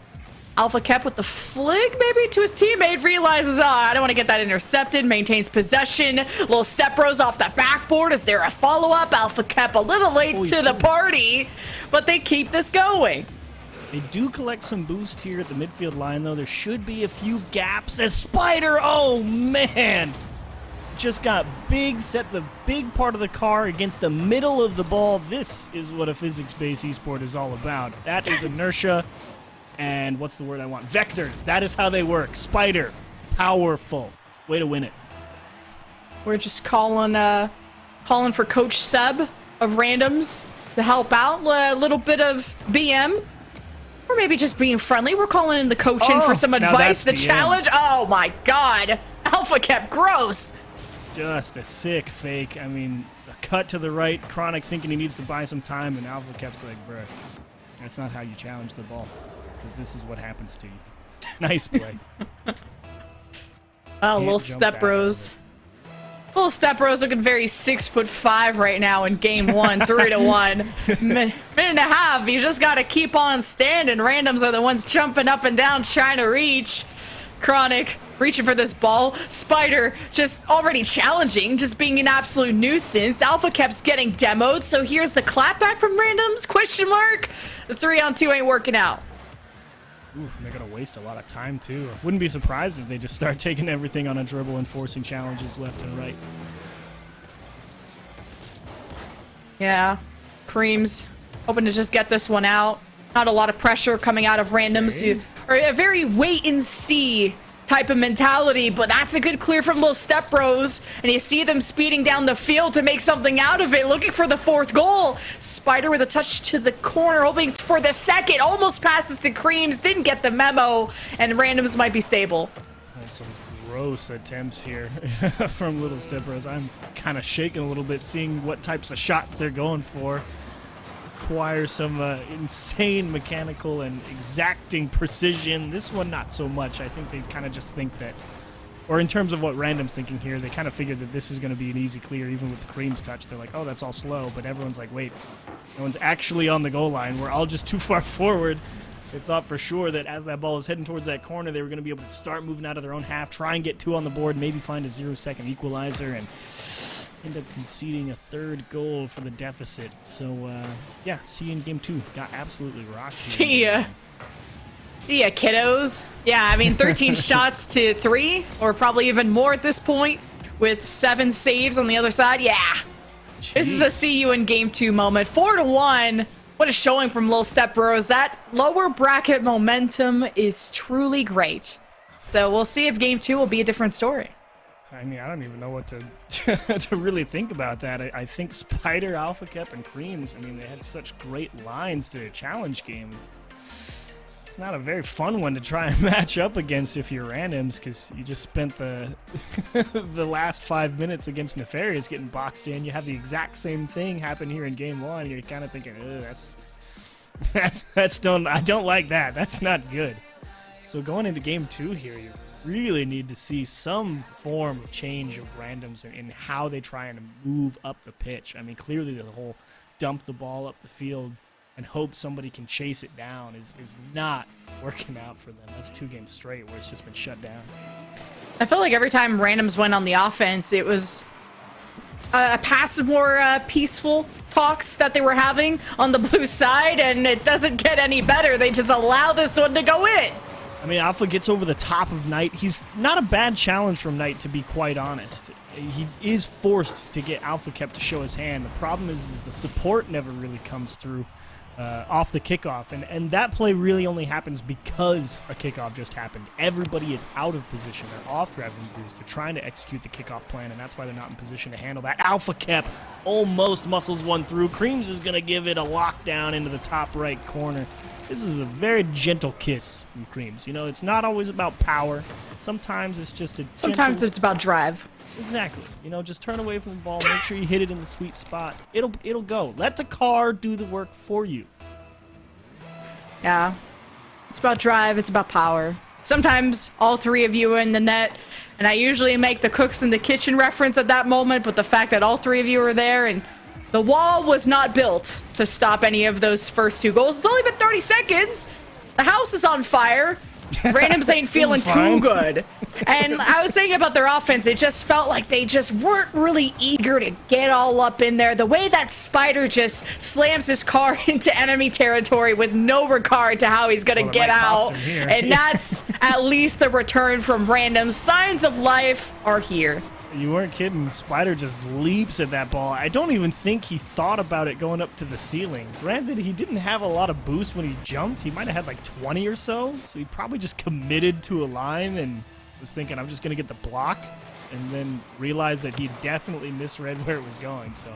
Alpha Kep with the flick maybe to his teammate. Realizes, I don't want to get that intercepted. Maintains possession. Little Step Bros off the backboard. Is there a follow-up? Alpha Kep a little late to the party, but they keep this going. They do collect some boost here at the midfield line, though. There should be a few gaps as Spider, oh man! Just got big, set the big part of the car against the middle of the ball. This is what a physics-based esport is all about. That is inertia, and what's the word I want? Vectors. That is how they work. Spider, powerful. Way to win it. We're just calling for Coach Seb of randoms to help out. A little bit of BM, or maybe just being friendly. We're calling in the coach in for some advice. The BM. Challenge. Oh my God, Alpha Kep, gross. Just a sick fake. I mean, a cut to the right, Chronic thinking he needs to buy some time, and Alpha Kep's like, bruh, that's not how you challenge the ball, because this is what happens to you. Nice play. Oh, Little Step Bros. Little Step Bros looking very 6'5" right now in game 1, 3-1. Minute and a half, you just got to keep on standing. Randoms are the ones jumping up and down trying to reach. Chronic reaching for this ball. Spider just already challenging, just being an absolute nuisance. Alpha Kep's getting demoed, so here's the clapback from randoms, question mark. The 3-on-2 ain't working out. Oof, they're going to waste a lot of time, too. I wouldn't be surprised if they just start taking everything on a dribble and forcing challenges left and right. Yeah, Creams hoping to just get this one out. Not a lot of pressure coming out of randoms. Or a very wait-and-see type of mentality, but that's a good clear from Little Step Bros, and you see them speeding down the field to make something out of it, looking for the 4th goal. Spider with a touch to the corner, hoping for the 2nd, almost passes to Creams, didn't get the memo, and Randoms might be stable. That's some gross attempts here from Little Step Bros. I'm kind of shaking a little bit seeing what types of shots they're going for. Require some insane mechanical and exacting precision. This one, not so much. I think they kind of just think that, or in terms of what Random's thinking here, they kind of figured that this is going to be an easy clear, even with the Cream's touch. They're like, oh, that's all slow, but everyone's like, wait, no one's actually on the goal line. We're all just too far forward. They thought for sure that as that ball was heading towards that corner, they were going to be able to start moving out of their own half, try and get 2 on the board, maybe find a 0-second equalizer, and end up conceding a 3rd goal for the deficit. So, yeah, see you in game 2. Got absolutely rocked. See ya. See ya, kiddos. Yeah, I mean, 13 shots to 3, or probably even more at this point, with 7 saves on the other side. Yeah. Jeez. This is a see you in game 2 moment. 4-1. What a showing from Little Step Bros. That lower bracket momentum is truly great. So we'll see if game 2 will be a different story. I mean, I don't even know what to to really think about that. I think Spider, Alpha Cap, and Creams, I mean, they had such great lines to challenge games. It's not a very fun one to try and match up against if you're randoms, because you just spent the the last 5 minutes against Nefarious getting boxed in. You have the exact same thing happen here in game 1. You're kind of thinking, I don't like that. That's not good. So going into game 2 here, you really need to see some form of change of randoms in how they try and move up the pitch. I mean, clearly the whole dump the ball up the field and hope somebody can chase it down is not working out for them. That's 2 games straight where it's just been shut down. I felt like every time randoms went on the offense, it was a passive, more peaceful talks that they were having on the blue side, and it doesn't get any better. They just allow this one to go in. I mean, Alpha gets over the top of Knight. He's not a bad challenge from Knight, to be quite honest. He is forced to get Alpha kept to show his hand. The problem is the support never really comes through off the kickoff, and that play really only happens because a kickoff just happened. Everybody is out of position. They're off gravity boost. They're trying to execute the kickoff plan, and that's why they're not in position to handle that. Alpha Kep almost muscles one through. Creams is going to give it a lockdown into the top right corner. This is a very gentle kiss from Creams. You know, it's not always about power. Sometimes it's just a Sometimes gentle... it's about drive. Exactly. You know, just turn away from the ball, make sure you hit it in the sweet spot. It'll go. Let the car do the work for you. Yeah. It's about drive, it's about power. Sometimes all 3 of you are in the net, and I usually make the cooks in the kitchen reference at that moment, but the fact that all 3 of you are there and the wall was not built to stop any of those first 2 goals. It's only been 30 seconds. The house is on fire. Randoms ain't feeling too good. And I was saying about their offense, it just felt like they just weren't really eager to get all up in there. The way that Spider just slams his car into enemy territory with no regard to how he's going to get out. And that's at least a return from Randoms. Signs of life are here. You weren't kidding. Spider just leaps at that ball. I don't even think he thought about it going up to the ceiling. Granted, he didn't have a lot of boost when he jumped. He might have had like 20 or so. So he probably just committed to a line and was thinking, I'm just going to get the block. And then realized that he definitely misread where it was going. So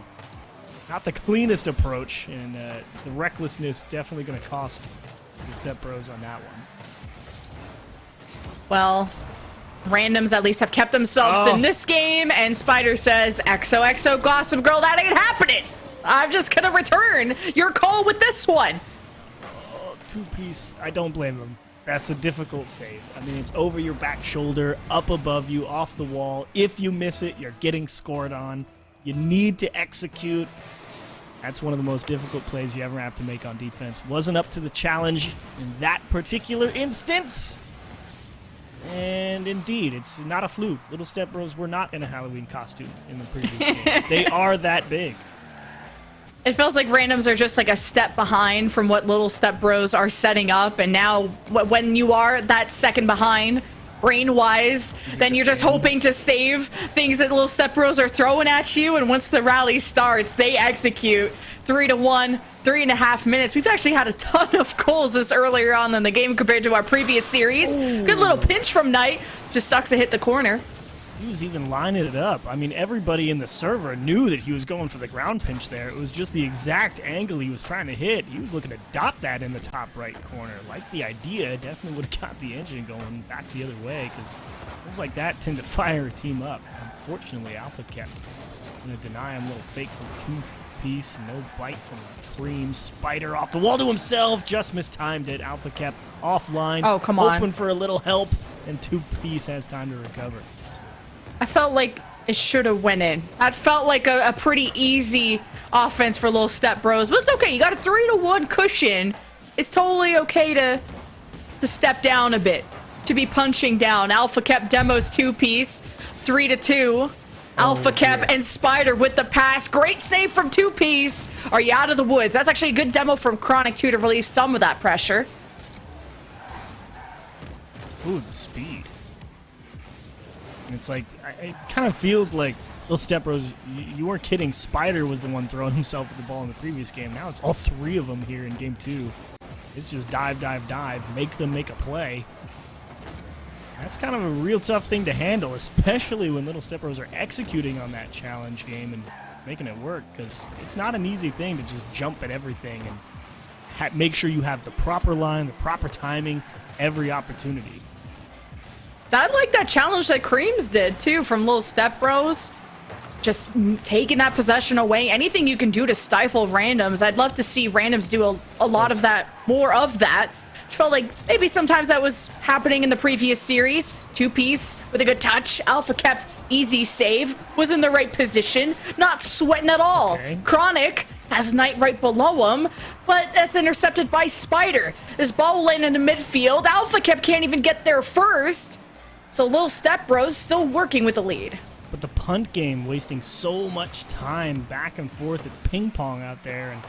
not the cleanest approach. And the recklessness definitely going to cost the Step Bros on that one. Well, randoms at least have kept themselves in this game, and Spider says, XOXO Gossip Girl, that ain't happening. I'm just gonna return your call with this one. Oh, 2-piece. I don't blame him. That's a difficult save. I mean, it's over your back shoulder, up above you, off the wall. If you miss it, you're getting scored on. You need to execute. That's one of the most difficult plays you ever have to make on defense. Wasn't up to the challenge in that particular instance. And indeed, it's not a fluke. Little Step Bros were not in a Halloween costume in the previous game. They are that big. It feels like randoms are just like a step behind from what Little Step Bros are setting up, and now when you are that second behind, brain-wise, then you're just hoping to save things that Little Step Bros are throwing at you, and once the rally starts, they execute. 3-1, 3.5 minutes. We've actually had a ton of goals this earlier on in the game compared to our previous series. Good little pinch from Knight. Just sucks to hit the corner. He was even lining it up. I mean, everybody in the server knew that he was going for the ground pinch there. It was just the exact angle he was trying to hit. He was looking to dot that in the top right corner. Like the idea, definitely would have got the engine going back the other way, because things like that tend to fire a team up. Unfortunately, Alpha kept going to deny him a little fake from two-piece. No bite from Cream. Spider off the wall to himself. Just mistimed it. Alpha kept offline. Oh, come on. Hoping for a little help, and two-piece has time to recover. I felt like it should have went in. That felt like a pretty easy offense for Little Step Bros. But it's okay. You got a 3-1 cushion. It's totally okay to step down a bit, to be punching down. Alpha kept demos two-piece, 3-2. Alpha Cap and Spider with the pass. Great save from two-piece. Are you out of the woods? That's actually a good demo from Chronic too to relieve some of that pressure. Ooh, the speed. And it's like, it kind of feels like Little Step Bros, you weren't kidding. Spider was the one throwing himself at the ball in the previous game. Now it's all three of them here in game 2. It's just dive, dive, dive. Make them make a play. That's kind of a real tough thing to handle, especially when Little Step Bros are executing on that challenge game and making it work, because it's not an easy thing to just jump at everything and make sure you have the proper line, the proper timing, every opportunity. I like that challenge that Creams did, too, from Little Step Bros. Just taking that possession away. Anything you can do to stifle randoms. I'd love to see randoms do a lot of that, more of that. Which felt like maybe sometimes that was happening in the previous series. Two-piece with a good touch. Alpha kept easy save. Was in the right position. Not sweating at all. Okay. Chronic has Knight right below him, but that's intercepted by Spider. This ball will land into midfield. Alpha kept can't even get there first. So Little Step Bros still working with the lead. But the punt game wasting so much time back and forth. It's ping pong out there, and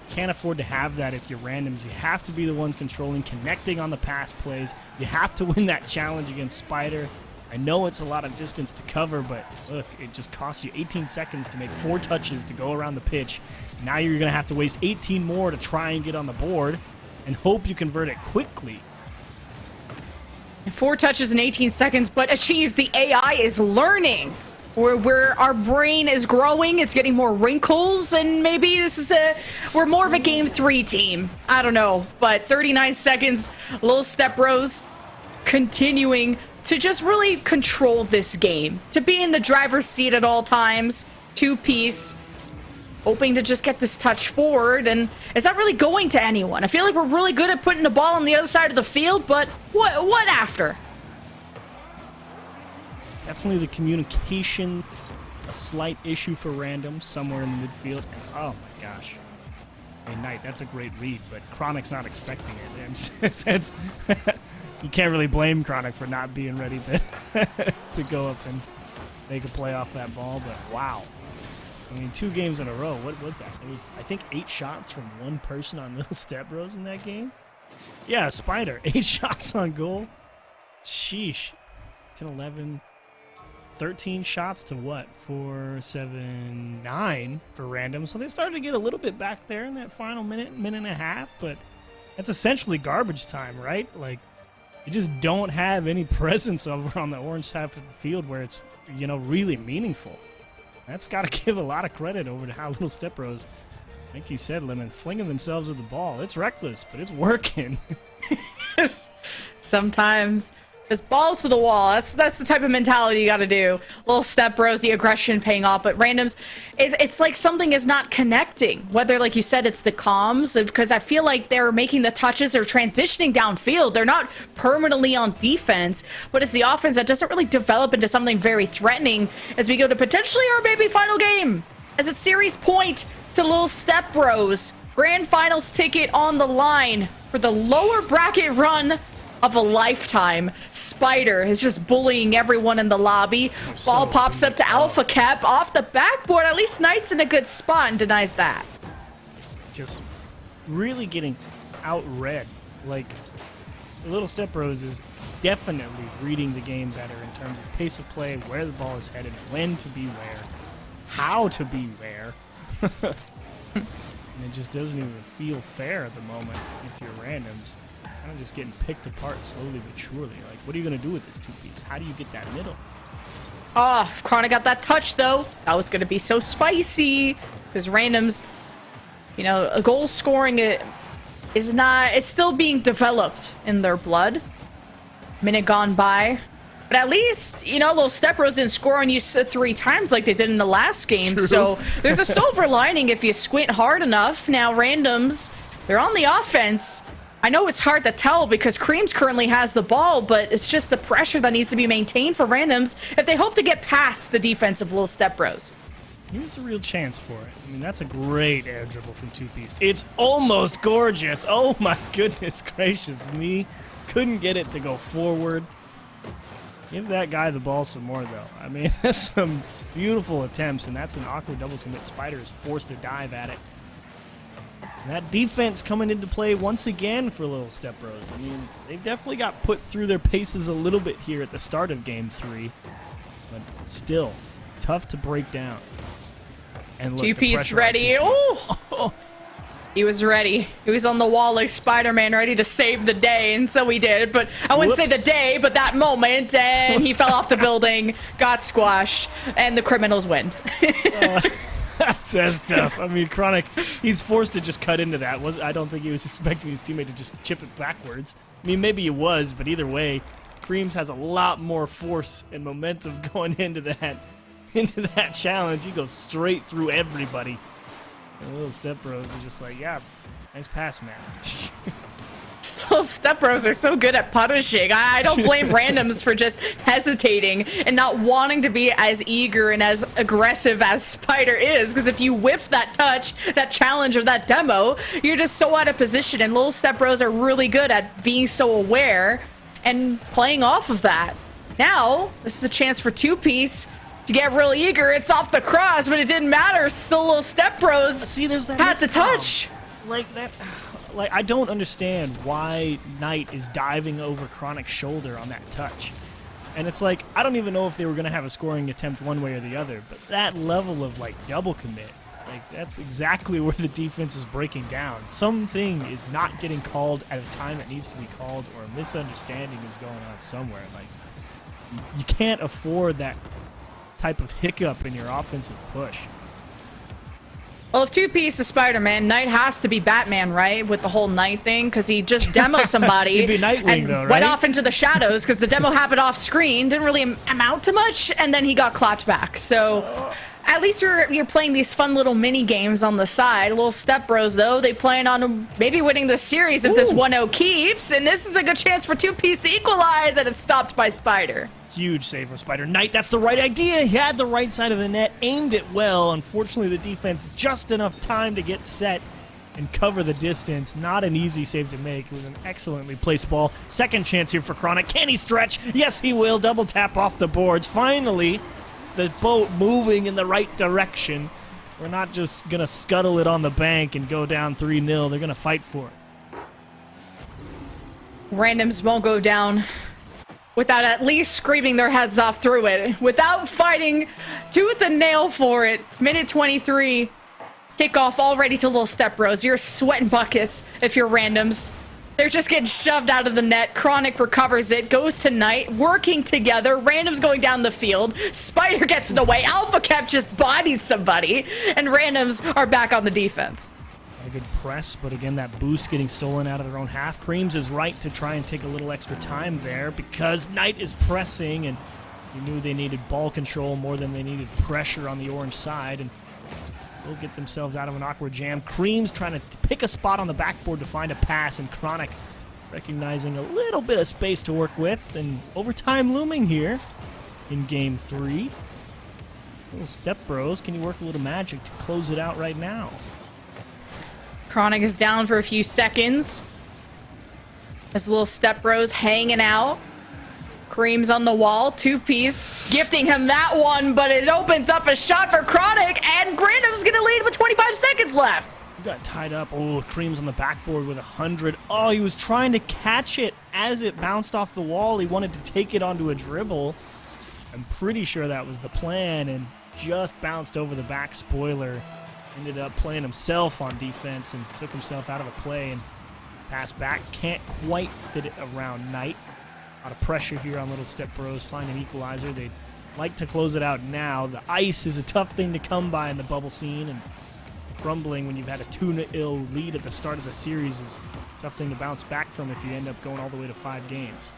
can't afford to have that if you're randoms. You have to be the ones controlling, connecting on the pass plays. You have to win that challenge against Spider. I know it's a lot of distance to cover, but look, it just costs you 18 seconds to make 4 touches to go around the pitch. Now you're going to have to waste 18 more to try and get on the board and hope you convert it quickly. 4 touches in 18 seconds, but achieves. The AI is learning. Where our brain is growing, it's getting more wrinkles, and maybe this is we're more of a game 3 team. I don't know, but 39 seconds, Little Step Bros continuing to just really control this game, to be in the driver's seat at all times. Two-piece, hoping to just get this touch forward, and it's not really going to anyone. I feel like we're really good at putting the ball on the other side of the field, but what after? Definitely the communication, a slight issue for random somewhere in the midfield. And, oh my gosh. Hey, Knight, that's a great read, but Chronic's not expecting it. And you can't really blame Chronic for not being ready to go up and make a play off that ball, but wow. I mean, 2 games in a row. What was that? It was, I think, 8 shots from one person on Little Step Bros in that game. Yeah, Spider. 8 shots on goal. Sheesh. 10, 11, 13 shots to what? 4, 7, 9 for random. So they started to get a little bit back there in that final minute and a half, but that's essentially garbage time, right? Like, you just don't have any presence over on the orange half of the field where it's, you know, really meaningful. That's got to give a lot of credit over to how Little Step Bros, like you said, Lemon, flinging themselves at the ball. It's reckless, but it's working. Sometimes just balls to the wall. That's the type of mentality you got to do. Little Step Bros, the aggression paying off, but randoms, it's like something is not connecting. Whether, like you said, it's the comms, because I feel like they're making the touches or transitioning downfield. They're not permanently on defense, but it's the offense that doesn't really develop into something very threatening as we go to potentially our maybe final game. As it's series point to Little Step Bros. Grand Finals ticket on the line for the lower bracket run of a lifetime. Spider is just bullying everyone in the lobby. Ball pops up to Alpha Cap off the backboard. At least Knight's in a good spot and denies that. Just really getting out-read. Like, Little Step Bros is definitely reading the game better in terms of pace of play, where the ball is headed, when to be where, how to be where. And it just doesn't even feel fair at the moment if you're randoms. kind of just getting picked apart slowly but surely. Like, what are you going to do with this two-piece? How do you get that middle? Oh, if Chronic got that touch, though, that was going to be so spicy. Because Randoms, you know, a goal scoring is not... It's still being developed in their blood. Minute gone by. But at least, you know, Little Step Bros didn't score on you 3 times like they did in the last game. True. So there's a silver lining if you squint hard enough. Now, Randoms, they're on the offense. I know it's hard to tell because Creams currently has the ball, but it's just the pressure that needs to be maintained for Randoms if they hope to get past the defense of Little Step Bros. Here's a real chance for it. I mean, that's a great air dribble from two-piece. It's almost gorgeous. Oh my goodness gracious me. Couldn't get it to go forward. Give that guy the ball some more, though. I mean, that's some beautiful attempts, and that's an awkward double commit. Spider is forced to dive at it. And that defense coming into play once again for Little Step Bros. I mean, they've definitely got put through their paces a little bit here at the start of Game 3. But still, tough to break down. And look, Two-piece ready. Oh! He was ready. He was on the wall like Spider-Man, ready to save the day, and so he did. But I wouldn't say the day, but that moment, and he fell off the building, got squashed, and the criminals win. That's tough. I mean, Chronic, he's forced to just cut into that. I don't think he was expecting his teammate to just chip it backwards. I mean, maybe he was, but either way, Creams has a lot more force and momentum going into that challenge. He goes straight through everybody. And Little Step Bros are just like, yeah, nice pass, man. Little Step Bros are so good at punishing. I don't blame Randoms for just hesitating and not wanting to be as eager and as aggressive as Spider is. Because if you whiff that touch, that challenge, or that demo, you're just so out of position. And Little Step Bros are really good at being so aware and playing off of that. Now, this is a chance for two-piece to get real eager. It's off the cross, but it didn't matter. Still Little Step Bros there's that had the touch. Like that. Like, I don't understand why Knight is diving over Chronic's shoulder on that touch. And it's like, I don't even know if they were going to have a scoring attempt one way or the other, but that level of, like, double commit, like, that's exactly where the defense is breaking down. Something is not getting called at a time it needs to be called, or a misunderstanding is going on somewhere. Like, you can't afford that type of hiccup in your offensive push. Well, if two-piece is Spider-Man, Knight has to be Batman, right? With the whole Knight thing, because he just demoed somebody He'd be Nightwing, and though, right? went off into the shadows because the demo happened off screen, didn't really amount to much, and then he got clapped back. So at least you're playing these fun little mini games on the side. Little Step Bros, though, they plan on maybe winning the series if this 1-0 keeps, and this is a good chance for two-piece to equalize, and it's stopped by Spider. Huge save from Spider. Knight, that's the right idea. He had the right side of the net, aimed it well. Unfortunately, the defense just enough time to get set and cover the distance. Not an easy save to make. It was an excellently placed ball. Second chance here for Chronic. Can he stretch? Yes, he will. Double tap off the boards. Finally, the boat moving in the right direction. We're not just going to scuttle it on the bank and go down 3-0. They're going to fight for it. Randoms won't go down without at least screaming their heads off through it, without fighting tooth and nail for it. Minute 23, kickoff already to Little Step Bros. You're sweating buckets if you're Randoms. They're just getting shoved out of the net. Chronic recovers it, goes to Knight, working together. Randoms going down the field. Spider gets in the way. Alpha Cap just bodies somebody, and Randoms are back on the defense. A good press, but again, that boost getting stolen out of their own half. Creams is right to try and take a little extra time there because Knight is pressing, and you knew they needed ball control more than they needed pressure on the orange side, and they'll get themselves out of an awkward jam. Creams trying to pick a spot on the backboard to find a pass, and Chronic recognizing a little bit of space to work with, and overtime looming here in Game 3. Little Step Bros, can you work a little magic to close it out right now? Chronic is down for a few seconds as Little Step Bros hanging out. Cream's on the wall, two-piece, gifting him that one, but it opens up a shot for Chronic, and Random's gonna lead with 25 seconds left. He got tied up. Oh, Cream's on the backboard with 100. Oh, he was trying to catch it as it bounced off the wall. He wanted to take it onto a dribble. I'm pretty sure that was the plan, and just bounced over the back spoiler. Ended up playing himself on defense and took himself out of the play and Pass back, can't quite fit it around Knight. A lot of pressure here on Little Step Bros. Find an equalizer. They'd like to close it out now. The ice is a tough thing to come by in the bubble scene, and crumbling when you've had a 2-0 lead at the start of the series is a tough thing to bounce back from if you end up going all the way to 5 games.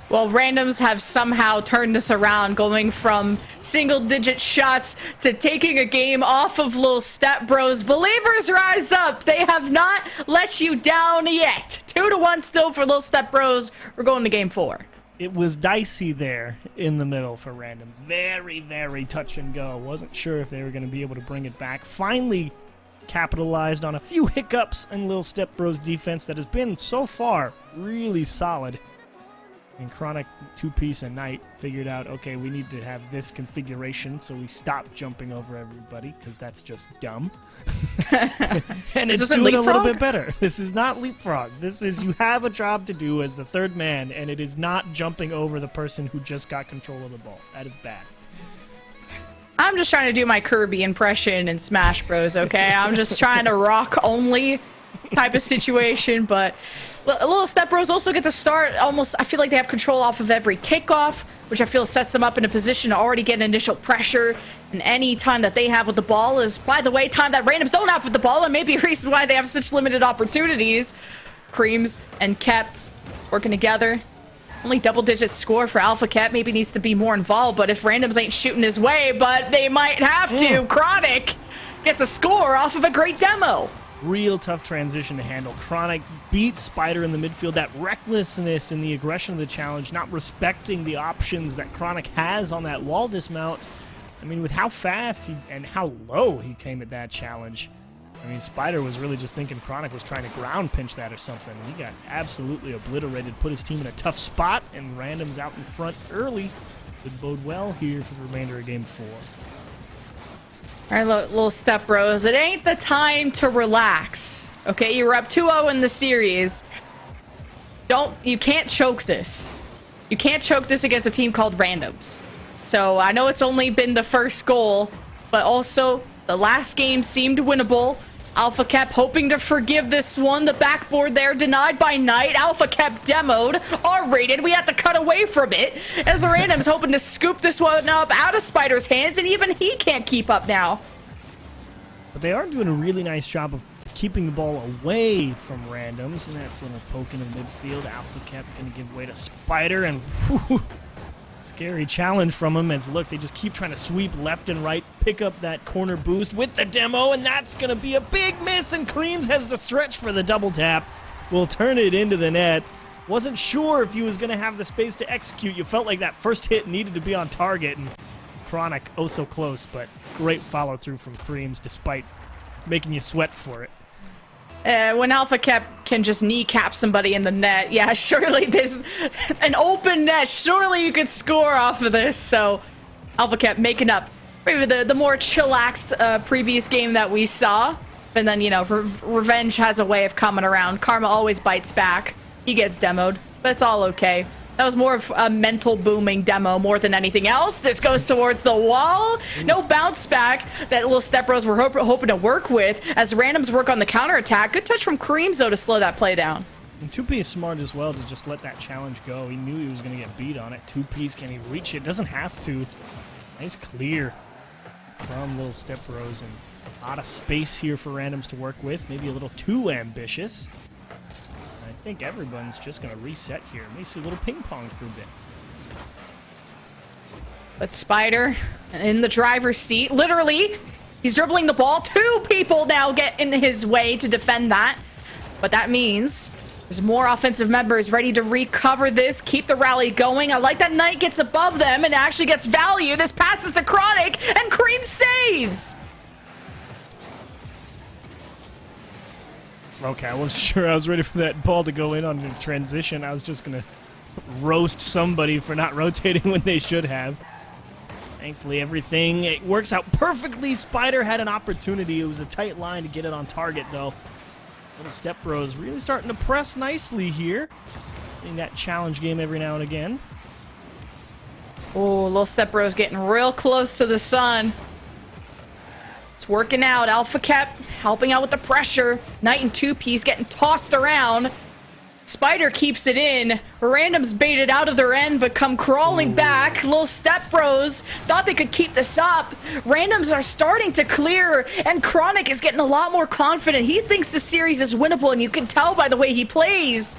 Well, randoms have somehow turned this around, going from single-digit shots to taking a game off of Little Step Bros. Believers rise up. They have not let you down yet. 2-1 still for Little Step Bros. We're going to game 4. It was dicey there in the middle for randoms. Very, very touch and go. Wasn't sure if they were going to be able to bring it back. Finally capitalized on a few hiccups in Little Step Bros defense that has been so far really solid. And Chronic, 2-piece and Knight figured out, okay, we need to have this configuration, so we stopped jumping over everybody, because that's just dumb. And it's doing a little bit better. This is not leapfrog. This is, you have a job to do as the third man, and it is not jumping over the person who just got control of the ball. That is bad. I'm just trying to do my Kirby impression in Smash Bros, okay? I'm just trying to rock only type of situation, but Little Step Bros also get to start almost, I feel like they have control off of every kickoff, which I feel sets them up in a position to already get initial pressure, and any time that they have with the ball is, by the way, time that randoms don't have with the ball, and maybe a reason why they have such limited opportunities. Creams and Kep working together. Only double-digit score for Alpha Cat. Maybe needs to be more involved, but if randoms ain't shooting his way, but they might have to. Chronic gets a score off of a great demo. Real tough transition to handle. Chronic beats Spider in the midfield. That recklessness and the aggression of the challenge, not respecting the options that Chronic has on that wall dismount. I mean, with how fast and how low he came at that challenge. I mean, Spider was really just thinking Chronic was trying to ground pinch that or something. He got absolutely obliterated, put his team in a tough spot, and randoms out in front early. Could bode well here for the remainder of Game 4. All right, Little Step Bros, it ain't the time to relax. Okay, you were up 2-0 in the series. You can't choke this. You can't choke this against a team called Randoms. So I know it's only been the first goal, but also the last game seemed winnable. Alpha Cap hoping to forgive this one. The backboard there denied by Knight. Alpha Cap demoed, R-rated. We had to cut away from it as the Randoms hoping to scoop this one up out of Spider's hands, and even he can't keep up now. But they are doing a really nice job of keeping the ball away from Randoms, and that's a little poke in the midfield. Alpha Cap going to give way to Spider, and whew, scary challenge from him as, look, they just keep trying to sweep left and right, pick up that corner boost with the demo, and that's going to be a big miss, and Creams has to stretch for the double tap. Will turn it into the net. Wasn't sure if he was going to have the space to execute. You felt like that first hit needed to be on target, and Chronic, oh so close, but great follow-through from Creams despite making you sweat for it. When Alpha Cap can just kneecap somebody in the net, yeah, surely this an open net. Surely you could score off of this. So Alpha Cap making up maybe the more chillaxed previous game that we saw. And then, you know, revenge has a way of coming around. Karma always bites back. He gets demoed, but it's all okay. That was more of a mental booming demo more than anything else. This goes towards the wall. No bounce back that Little Step Bros were hoping to work with as Randoms work on the counterattack. Good touch from Creams, though, to slow that play down. And 2-piece smart as well to just let that challenge go. He knew he was going to get beat on it. 2-piece, can he reach it? Doesn't have to. Nice clear from Little Step Bros, and a lot of space here for Randoms to work with. Maybe a little too ambitious. I think everyone's just going to reset here. May see a little ping pong for a bit. But Spider in the driver's seat, literally, he's dribbling the ball. 2 people now get in his way to defend that. But that means there's more offensive members ready to recover this, keep the rally going. I like that Knight gets above them and actually gets value. This passes to Chronic, and Cream saves. Okay, I wasn't sure I was ready for that ball to go in on the transition. I was just going to roast somebody for not rotating when they should have. Thankfully, everything it works out perfectly. Spider had an opportunity. It was a tight line to get it on target, though. Little Step Bros really starting to press nicely here. In that challenge game every now and again. Oh, Little Step Bros getting real close to the sun. It's working out. Alpha Cap helping out with the pressure. Knight and 2-piece getting tossed around. Spider keeps it in. Randoms baited out of their end, but come crawling back. Little Step Bros thought they could keep this up. Randoms are starting to clear, and Chronic is getting a lot more confident. He thinks the series is winnable, and you can tell by the way he plays.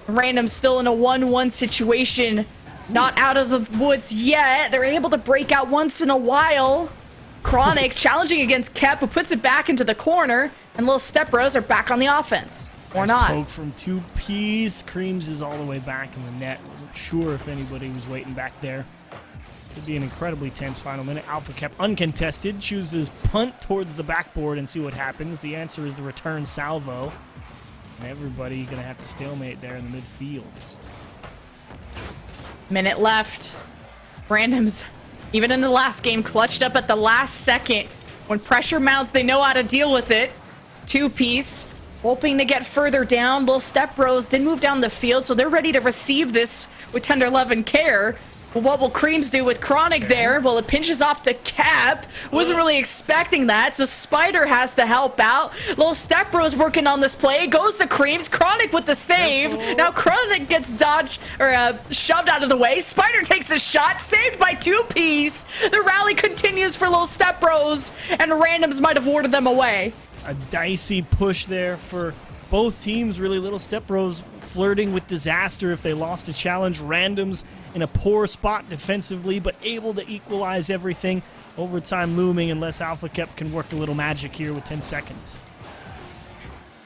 Randoms still in a 1-1 situation. Not out of the woods yet. They're able to break out once in a while. Chronic challenging against Kep, who puts it back into the corner, and Little Step Bros are back on the offense. Or Nice not. Poke from 2-piece. Creams is all the way back in the net. Wasn't sure if anybody was waiting back there. Could be an incredibly tense final minute. Alpha kept uncontested. Chooses punt towards the backboard and see what happens. The answer is the return salvo. And everybody going to have to stalemate there in the midfield. Minute left. Randoms, even in the last game, clutched up at the last second. When pressure mounts, they know how to deal with it. 2-piece. Hoping to get further down. Little Step Bros didn't move down the field, so they're ready to receive this with tender love and care. Well, what will Creams do with Chronic there? Well, it pinches off to Cap. Wasn't really expecting that, so Spider has to help out. Little Step Bros working on this play. Goes to Creams. Chronic with the save. Now Chronic gets dodged or shoved out of the way. Spider takes a shot. Saved by 2-piece. The rally continues for Little Step Bros, and Randoms might have warded them away. A dicey push there for both teams. Really, Little Step Bros flirting with disaster if they lost a challenge. Randoms in a poor spot defensively, but able to equalize everything. Overtime looming unless Alpha Kep can work a little magic here with 10 seconds.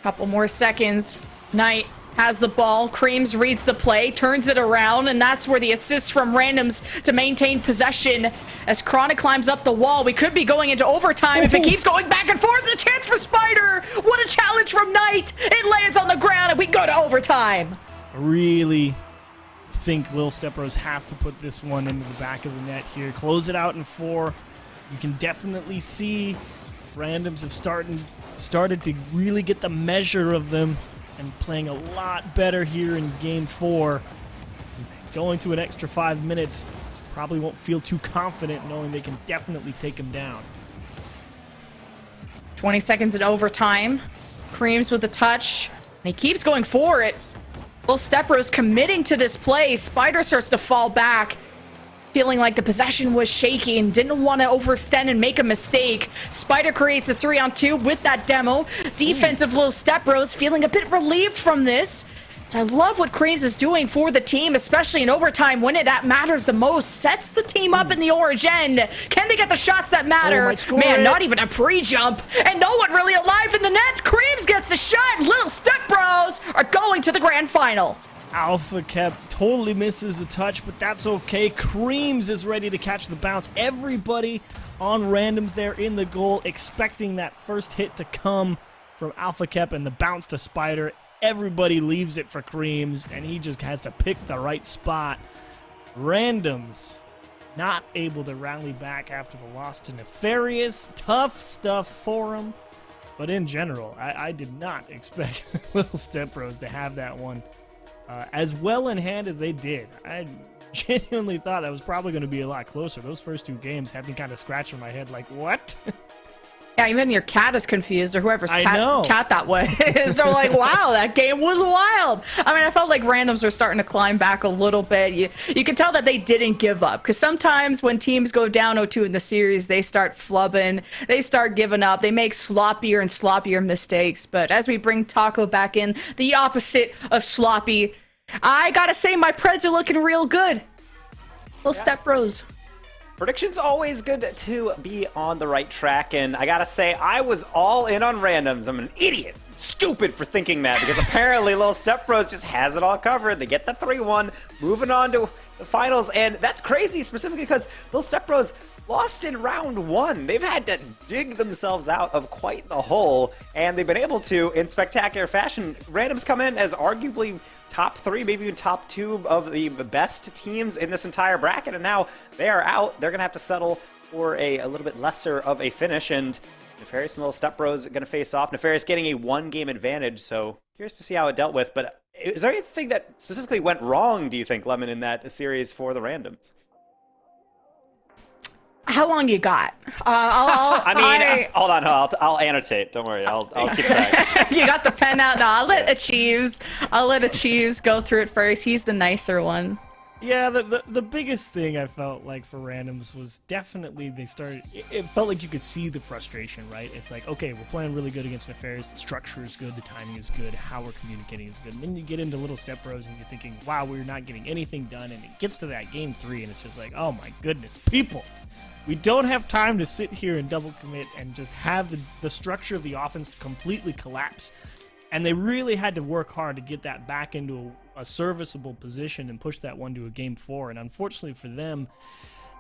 Couple more seconds. Knight has the ball. Creams reads the play, turns it around, and that's where the assist from Randoms to maintain possession. As Chronic climbs up the wall, we could be going into overtime if it keeps going back and forth. A chance for Spider. What a challenge from Knight. It lands on the ground, and we go to overtime. I really think Lil Step Bros have to put this one into the back of the net here. Close it out in 4. You can definitely see Randoms have started to really get the measure of them and playing a lot better here in Game 4. Going to an extra 5 minutes, probably won't feel too confident knowing they can definitely take him down. 20 seconds in overtime. Creams with the touch. And he keeps going for it. Little Step Bros committing to this play. Spider starts to fall back, feeling like the possession was shaky and didn't want to overextend and make a mistake. Spider creates a 3-on-2 with that demo. Defensive Little Step Bros feeling a bit relieved from this. So I love what Creams is doing for the team, especially in overtime when it matters the most. Sets the team up in the orange end. Can they get the shots that matter? Man, not even a pre-jump. And no one really alive in the net. Creams gets the shot. Little Step Bros are going to the grand final. Alpha Kep totally misses a touch, but that's okay. Creams is ready to catch the bounce. Everybody on Randoms there in the goal, expecting that first hit to come from Alpha Kep and the bounce to Spider. Everybody leaves it for Creams, and he just has to pick the right spot. Randoms not able to rally back after the loss to Nefarious. Tough stuff for him. But in general, I did not expect Little Step Bros to have that one as well in hand as they did. I genuinely thought that was probably going to be a lot closer. Those first 2 games had me kind of scratching my head like, what? Yeah, even your cat is confused, or whoever's I know. cat that way is. They're like, wow, that game was wild. I mean, I felt like Randoms were starting to climb back a little bit. You can tell that they didn't give up, because sometimes when teams go down 0-2 in the series, they start flubbing, they start giving up, they make sloppier and sloppier mistakes. But as we bring Taco back in, the opposite of sloppy, I gotta say my Preds are looking real good. Little Step Bros. Prediction's always good to be on the right track, and I gotta say, I was all in on Randoms. I'm an idiot, stupid for thinking that, because apparently Little Step Bros just has it all covered. They get the 3-1, moving on to the finals, and that's crazy, specifically because Little Step Bros lost in round 1. They've had to dig themselves out of quite the hole, and they've been able to in spectacular fashion. Randoms come in as arguably top 3, maybe even top 2 of the best teams in this entire bracket, and now they are out. They're going to have to settle for a little bit lesser of a finish, and Nefarious and Little Step Bros are going to face off. Nefarious getting a 1-game advantage, so curious to see how it dealt with. But is there anything that specifically went wrong, do you think, Lemon, in that series for the Randoms? How long you got? I mean, hold on, I'll annotate. Don't worry, I'll keep track. You got the pen out. No, I'll let Achieves go through it first. He's the nicer one. Yeah, the biggest thing I felt like for randoms was definitely they started. It felt like you could see the frustration, right? It's like, okay, we're playing really good against Nefarious. The structure is good, the timing is good, how we're communicating is good. And then you get into Little Step Bros and you're thinking, wow, we're not getting anything done. And it gets to that game 3 and it's just like, oh my goodness, people. We don't have time to sit here and double commit and just have the structure of the offense completely collapse. And they really had to work hard to get that back into a serviceable position and push that one to a game 4. And unfortunately for them,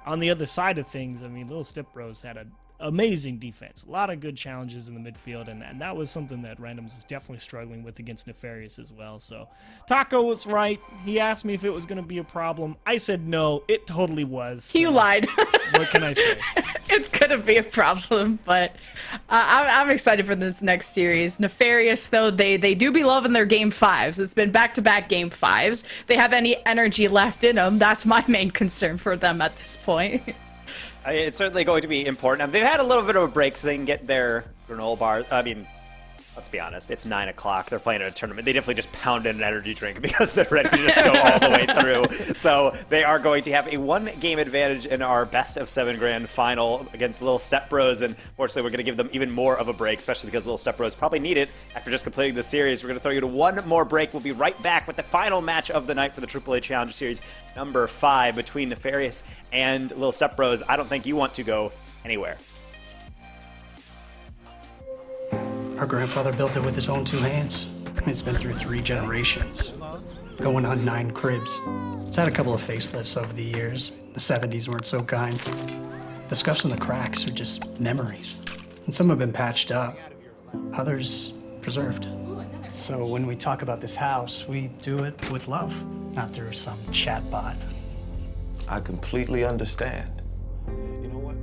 on the other side of things, I mean, Little Step Bros had an amazing defense. A lot of good challenges in the midfield, and that was something that Randoms was definitely struggling with against Nefarious as well. So Taco was right. He asked me if it was going to be a problem. I said no. It totally was. So You lied. what can I say? It's gonna be a problem, but I'm excited for this next series. Nefarious, though, they do be loving their game 5s. It's been back-to-back game 5s. They have any energy left in them. That's my main concern for them at this point. It's certainly going to be important. They've had a little bit of a break so they can get their granola bars. I mean, let's be honest, it's 9 o'clock. They're playing in a tournament. They definitely just pounded an energy drink because they're ready to just go all the way through. So they are going to have a 1-game advantage in our best of 7 grand final against Little Step Bros. And fortunately, we're going to give them even more of a break, especially because Little Step Bros probably need it after just completing the series. We're going to throw you to one more break. We'll be right back with the final match of the night for the AAA Challenger Series number 5 between Nefarious and Little Step Bros. I don't think you want to go anywhere. Our grandfather built it with his own 2 hands. It's been through 3 generations, going on 9 cribs. It's had a couple of facelifts over the years. The 70s weren't so kind. The scuffs and the cracks are just memories. And some have been patched up, others preserved. So when we talk about this house, we do it with love, not through some chatbot. I completely understand. You know what?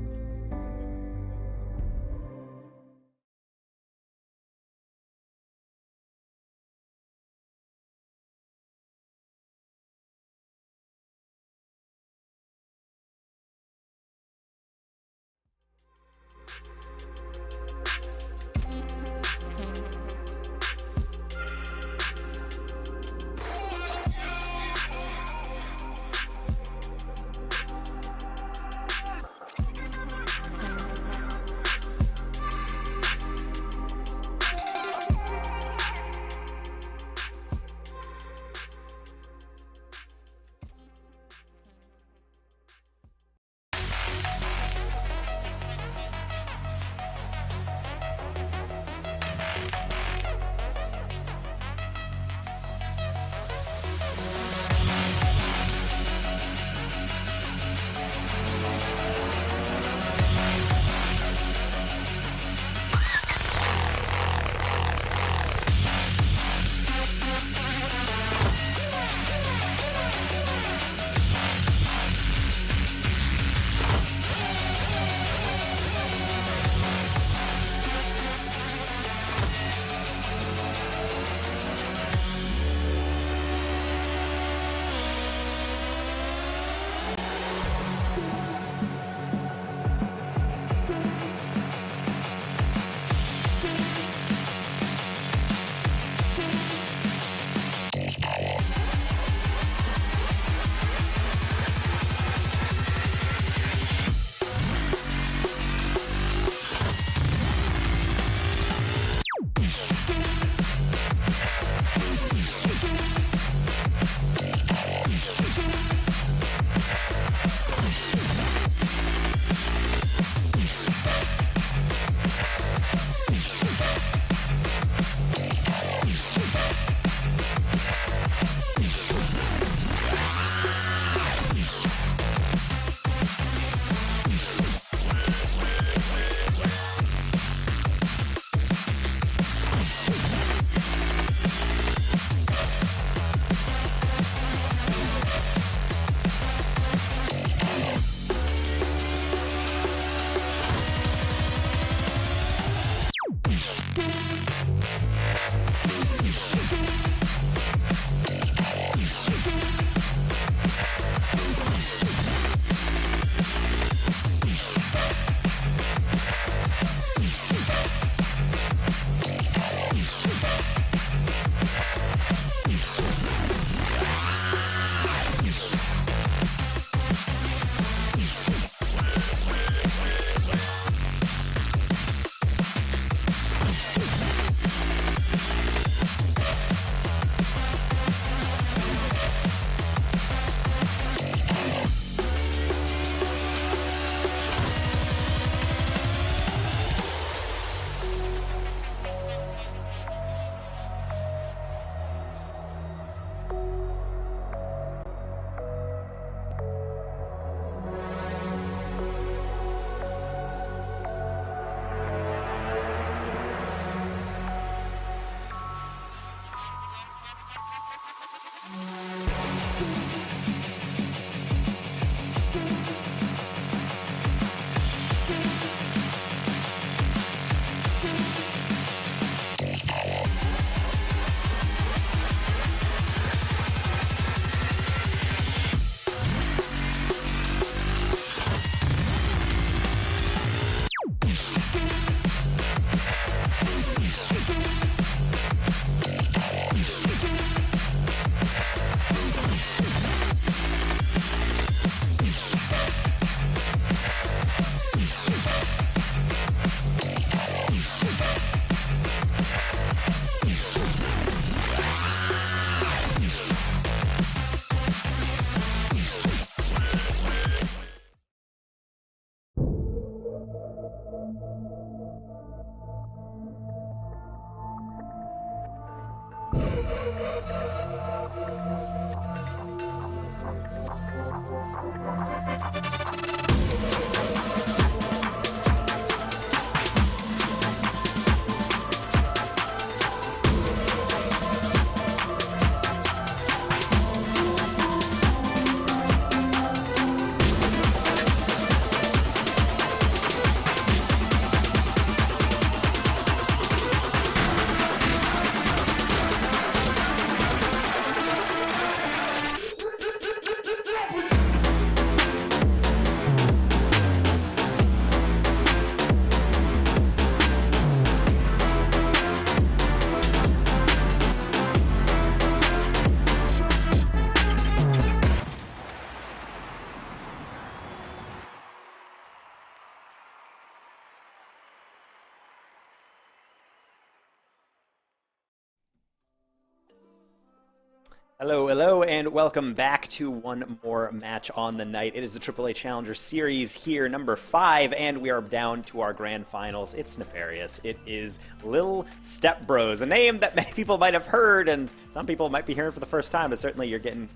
Hello, hello, and welcome back to one more match on the night. It is the AAA Challenger Series here, number 5, and we are down to our grand finals. It's Nefarious. It is Lil Step Bros, a name that many people might have heard, and some people might be hearing for the first time, but certainly you're getting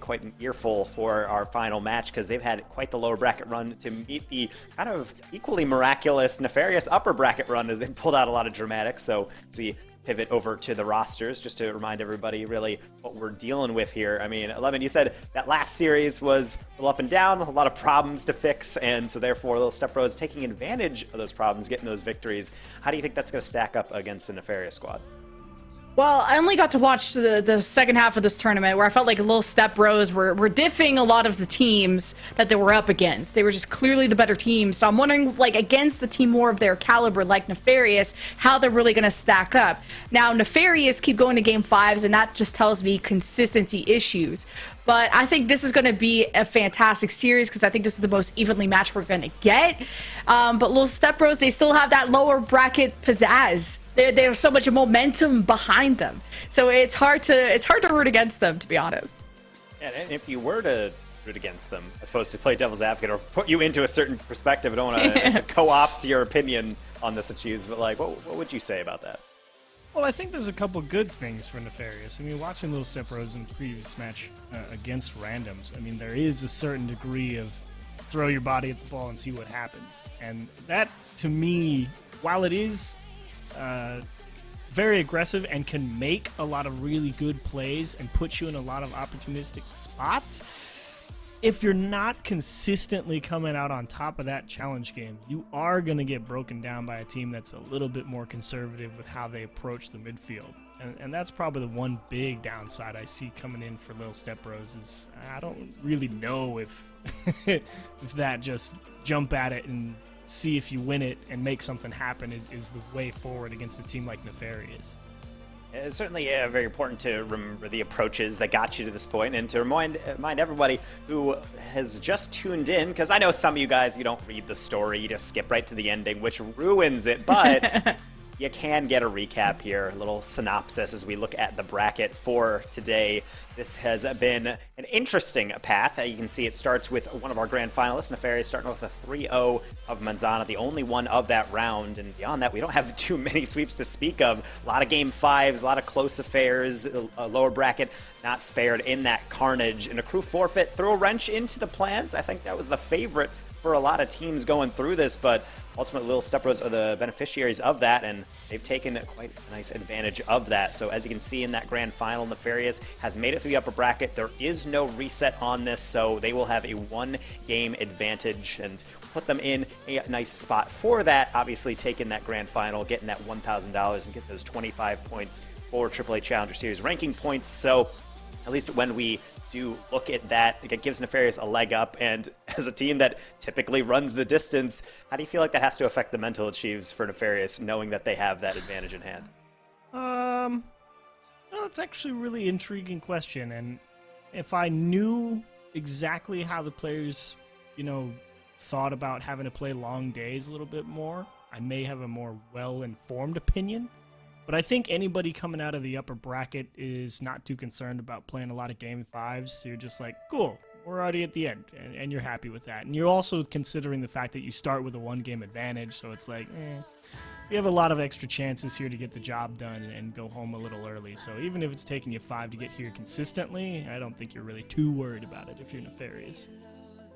quite an earful for our final match because they've had quite the lower bracket run to meet the kind of equally miraculous Nefarious upper bracket run as they pulled out a lot of dramatics. So as we pivot over to the rosters, just to remind everybody really what we're dealing with here. I mean, Lemon, you said that last series was a little up and down, a lot of problems to fix, and so therefore Little Step Bros taking advantage of those problems, getting those victories. How do you think that's going to stack up against the Nefarious squad? Well, I only got to watch the second half of this tournament where I felt like Little Step Bros were diffing a lot of the teams that they were up against. They were just clearly the better team. So I'm wondering, like, against the team more of their caliber, like Nefarious, how they're really going to stack up. Now, Nefarious keep going to game 5s, and that just tells me consistency issues. But I think this is going to be a fantastic series because I think this is the most evenly matched we're going to get. But Little Step Bros, they still have that lower bracket pizzazz. There's so much momentum behind them. So it's hard to root against them, to be honest. Yeah, and if you were to root against them, as opposed to play devil's advocate or put you into a certain perspective, I don't want to co-opt your opinion on this issues, but like, what would you say about that? Well, I think there's a couple good things for Nefarious. I mean, watching Little Step Bros in the previous match against randoms, I mean, there is a certain degree of throw your body at the ball and see what happens. And that, to me, while it is very aggressive and can make a lot of really good plays and put you in a lot of opportunistic spots, if you're not consistently coming out on top of that challenge game, you are going to get broken down by a team that's a little bit more conservative with how they approach the midfield. And that's probably the one big downside I see coming in for Little Step Bros is I don't really know if if that just jump at it and see if you win it and make something happen is the way forward against a team like Nefarious. It's certainly very important to remember the approaches that got you to this point, and to remind everybody who has just tuned in, because I know some of you guys, you don't read the story, you just skip right to the ending, which ruins it, but you can get a recap here, a little synopsis as we look at the bracket for today. This has been an interesting path. You can see it starts with one of our grand finalists, Nefarious, starting with a 3-0 of Manzana, the only one of that round. And beyond that, we don't have too many sweeps to speak of. A lot of game 5s, a lot of close affairs, a lower bracket not spared in that carnage. And Akrew forfeit, throw a wrench into the plans. I think that was the favorite for a lot of teams going through this, but ultimately Little Step Bros are the beneficiaries of that, and they've taken quite a nice advantage of that. So as you can see in that grand final, Nefarious has made it through the upper bracket. There is no reset on this, so they will have a 1-game advantage and put them in a nice spot for that. Obviously taking that grand final, getting that $1,000 and get those 25 points for AAA Challenger Series ranking points. So at least when we do look at that, it gives Nefarious a leg up, and as a team that typically runs the distance, how do you feel like that has to affect the mental achieves for Nefarious, knowing that they have that advantage in hand? No, it's actually a really intriguing question, and if I knew exactly how the players, thought about having to play long days a little bit more, I may have a more well-informed opinion. But I think anybody coming out of the upper bracket is not too concerned about playing a lot of game 5s. So you're just like, cool, we're already at the end, and you're happy with that. And you're also considering the fact that you start with a 1-game advantage, so it's like, we have a lot of extra chances here to get the job done and go home a little early. So even if it's taking you 5 to get here consistently, I don't think you're really too worried about it if you're Nefarious.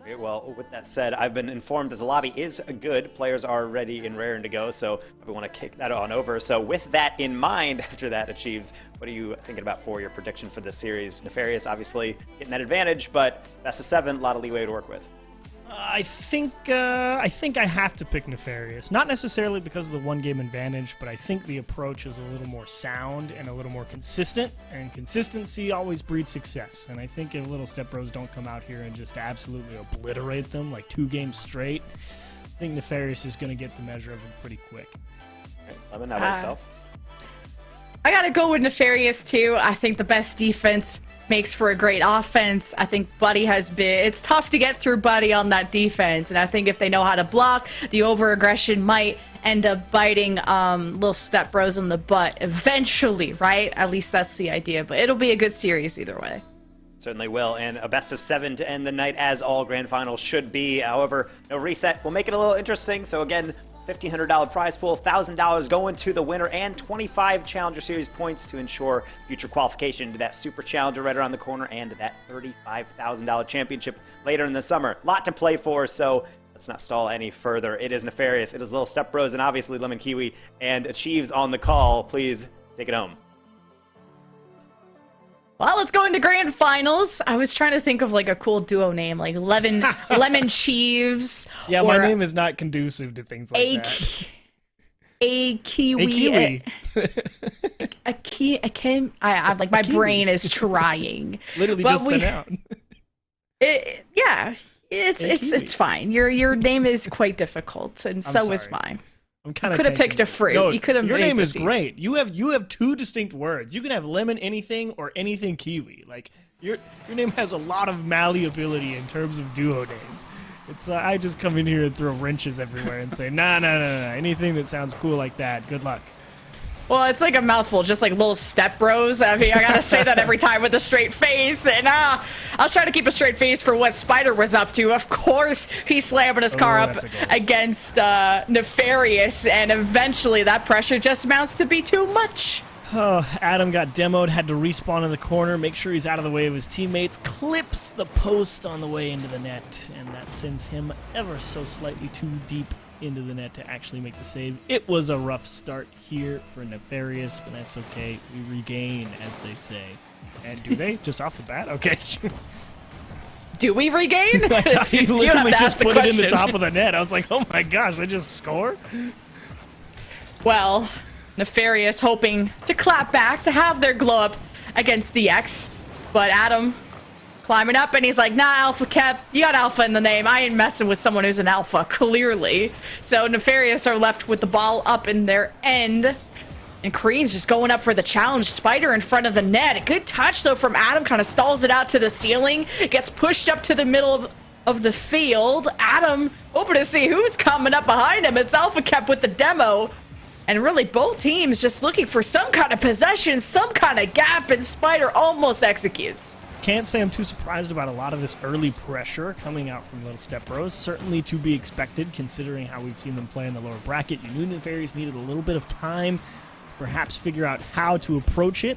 Okay, well, with that said, I've been informed that the lobby is good. Players are ready and raring to go, so we want to kick that on over. So with that in mind, after that achieves, what are you thinking about for your prediction for this series? Nefarious, obviously, getting that advantage, but best of 7, a lot of leeway to work with. I think I have to pick Nefarious. Not necessarily because of the one-game advantage, but I think the approach is a little more sound and a little more consistent, and consistency always breeds success. And I think if Little Step Bros don't come out here and just absolutely obliterate them like 2 games straight, I think Nefarious is going to get the measure of them pretty quick. Okay, Lemon, how about yourself? I gotta go with Nefarious too. I think the best defense makes for a great offense. I think Buddy has been... It's tough to get through Buddy on that defense, and I think if they know how to block, the over-aggression might end up biting Little Step Bros in the butt eventually, right? At least that's the idea, but it'll be a good series either way. Certainly will, and a best of 7 to end the night, as all grand finals should be. However, no reset will make it a little interesting, so again, $1,500 prize pool, $1,000 going to the winner, and 25 Challenger Series points to ensure future qualification to that Super Challenger right around the corner and that $35,000 championship later in the summer. Lot to play for, so let's not stall any further. It is Nefarious, it is Little Step Bros, and obviously Lemon Kiwi, and Achieves on the call. Please take it home. Well, let's go into grand finals. I was trying to think of like a cool duo name, like Lemon Cheeves. Yeah, my name is not conducive to things like that. A Kiwi. Like my brain is trying. Literally but just spin out. It's fine. Your name is quite difficult, and so is mine. I'm kind of could have picked a fruit. No, you could have. Your name is great. You have 2 distinct words. You can have lemon anything or anything kiwi. Like your name has a lot of malleability in terms of duo names. It's I just come in here and throw wrenches everywhere and say nah. Anything that sounds cool like that. Good luck. Well, it's like a mouthful, just like Little Step Bros. I mean, I gotta say that every time with a straight face. And I was trying to keep a straight face for what Spider was up to. Of course, he's slamming his car up against Nefarious, and eventually that pressure just amounts to be too much. Oh, Adam got demoed, had to respawn in the corner, make sure he's out of the way of his teammates, clips the post on the way into the net, and that sends him ever so slightly too deep into the net to actually make the save. It was a rough start here for Nefarious, but that's okay. We regain, as they say. And do they? Just off the bat? Okay. Do we regain? He literally just put it in the top of the net. I was like, oh my gosh, they just score? Well, Nefarious hoping to clap back, to have their glow up against the X, but Adam climbing up, and he's like, nah, Alpha Cap, you got Alpha in the name. I ain't messing with someone who's an Alpha, clearly. So Nefarious are left with the ball up in their end. And Cream's just going up for the challenge. Spider in front of the net. A good touch, though, from Adam. Kind of stalls it out to the ceiling. Gets pushed up to the middle of the field. Adam hoping to see who's coming up behind him. It's Alpha Cap with the demo. And really, both teams just looking for some kind of possession, some kind of gap, and Spider almost executes. Can't say I'm too surprised about a lot of this early pressure coming out from Little Step Bros. Certainly to be expected, considering how we've seen them play in the lower bracket. You knew Nefarious needed a little bit of time to perhaps figure out how to approach it.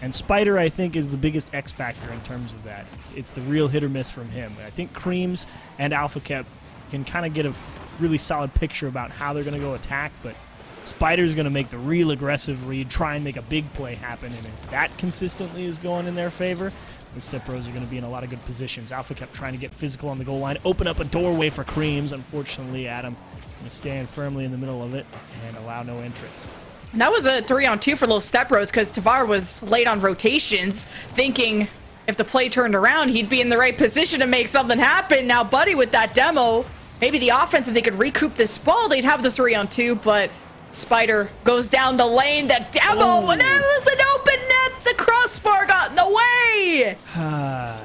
And Spider, I think, is the biggest X factor in terms of that. It's the real hit or miss from him. I think Creams and Alpha Cap can kind of get a really solid picture about how they're going to go attack, but Spider's going to make the real aggressive read, try and make a big play happen, and if that consistently is going in their favor, the Step Bros are going to be in a lot of good positions. Alpha kept trying to get physical on the goal line, open up a doorway for Creams. Unfortunately, Adam going to stand firmly in the middle of it and allow no entrance. And that was a 3-on-2 for Little Step Bros because Tavar was late on rotations, thinking if the play turned around, he'd be in the right position to make something happen. Now, Buddy with that demo, maybe the offense, if they could recoup this ball, they'd have the 3-on-2, but Spider goes down the lane. The demo, there was an open net. The crossbar got in the way.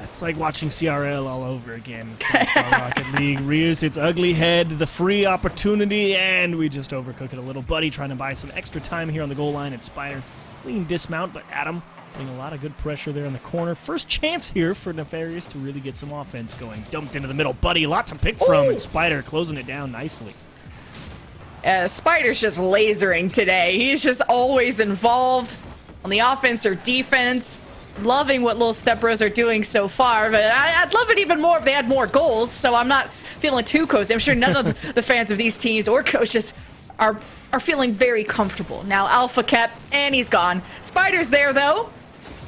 It's like watching CRL all over again. Rocket League rears its ugly head, the free opportunity, and we just overcook it a little. Buddy trying to buy some extra time here on the goal line, and Spider clean dismount, but Adam putting a lot of good pressure there in the corner. First chance here for Nefarious to really get some offense going. Dumped into the middle. Buddy, a lot to pick from, and Spider closing it down nicely. Spider's just lasering today. He's just always involved on the offense or defense. Loving what Little Step Bros are doing so far, but I'd love it even more if they had more goals, so I'm not feeling too cozy. I'm sure none of the fans of these teams or coaches are feeling very comfortable. Now Alpha kept, and he's gone. Spider's there, though.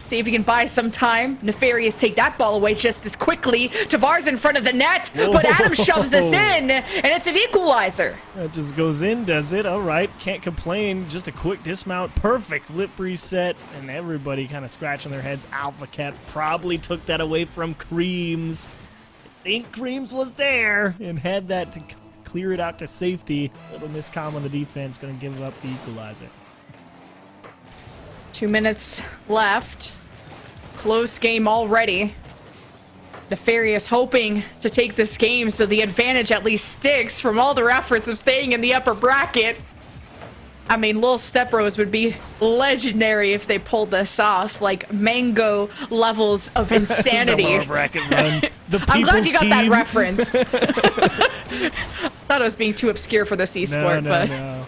See if he can buy some time. Nefarious take that ball away just as quickly. Tavar's in front of the net, but Adam shoves this in, and it's an equalizer. That just goes in, does it? All right, can't complain. Just a quick dismount, perfect lip reset, and everybody kind of scratching their heads. Alpha Cat probably took that away from Creams. I think Creams was there and had that to clear it out to safety. Little miscomm on the defense, going to give up the equalizer. 2 minutes left. Close game already. Nefarious hoping to take this game so the advantage at least sticks from all their efforts of staying in the upper bracket. I mean, Little Step Bros would be legendary if they pulled this off. Like, mango levels of insanity. The lower bracket run. The I'm glad you got team. that reference. Thought I was being too obscure for this esport, No.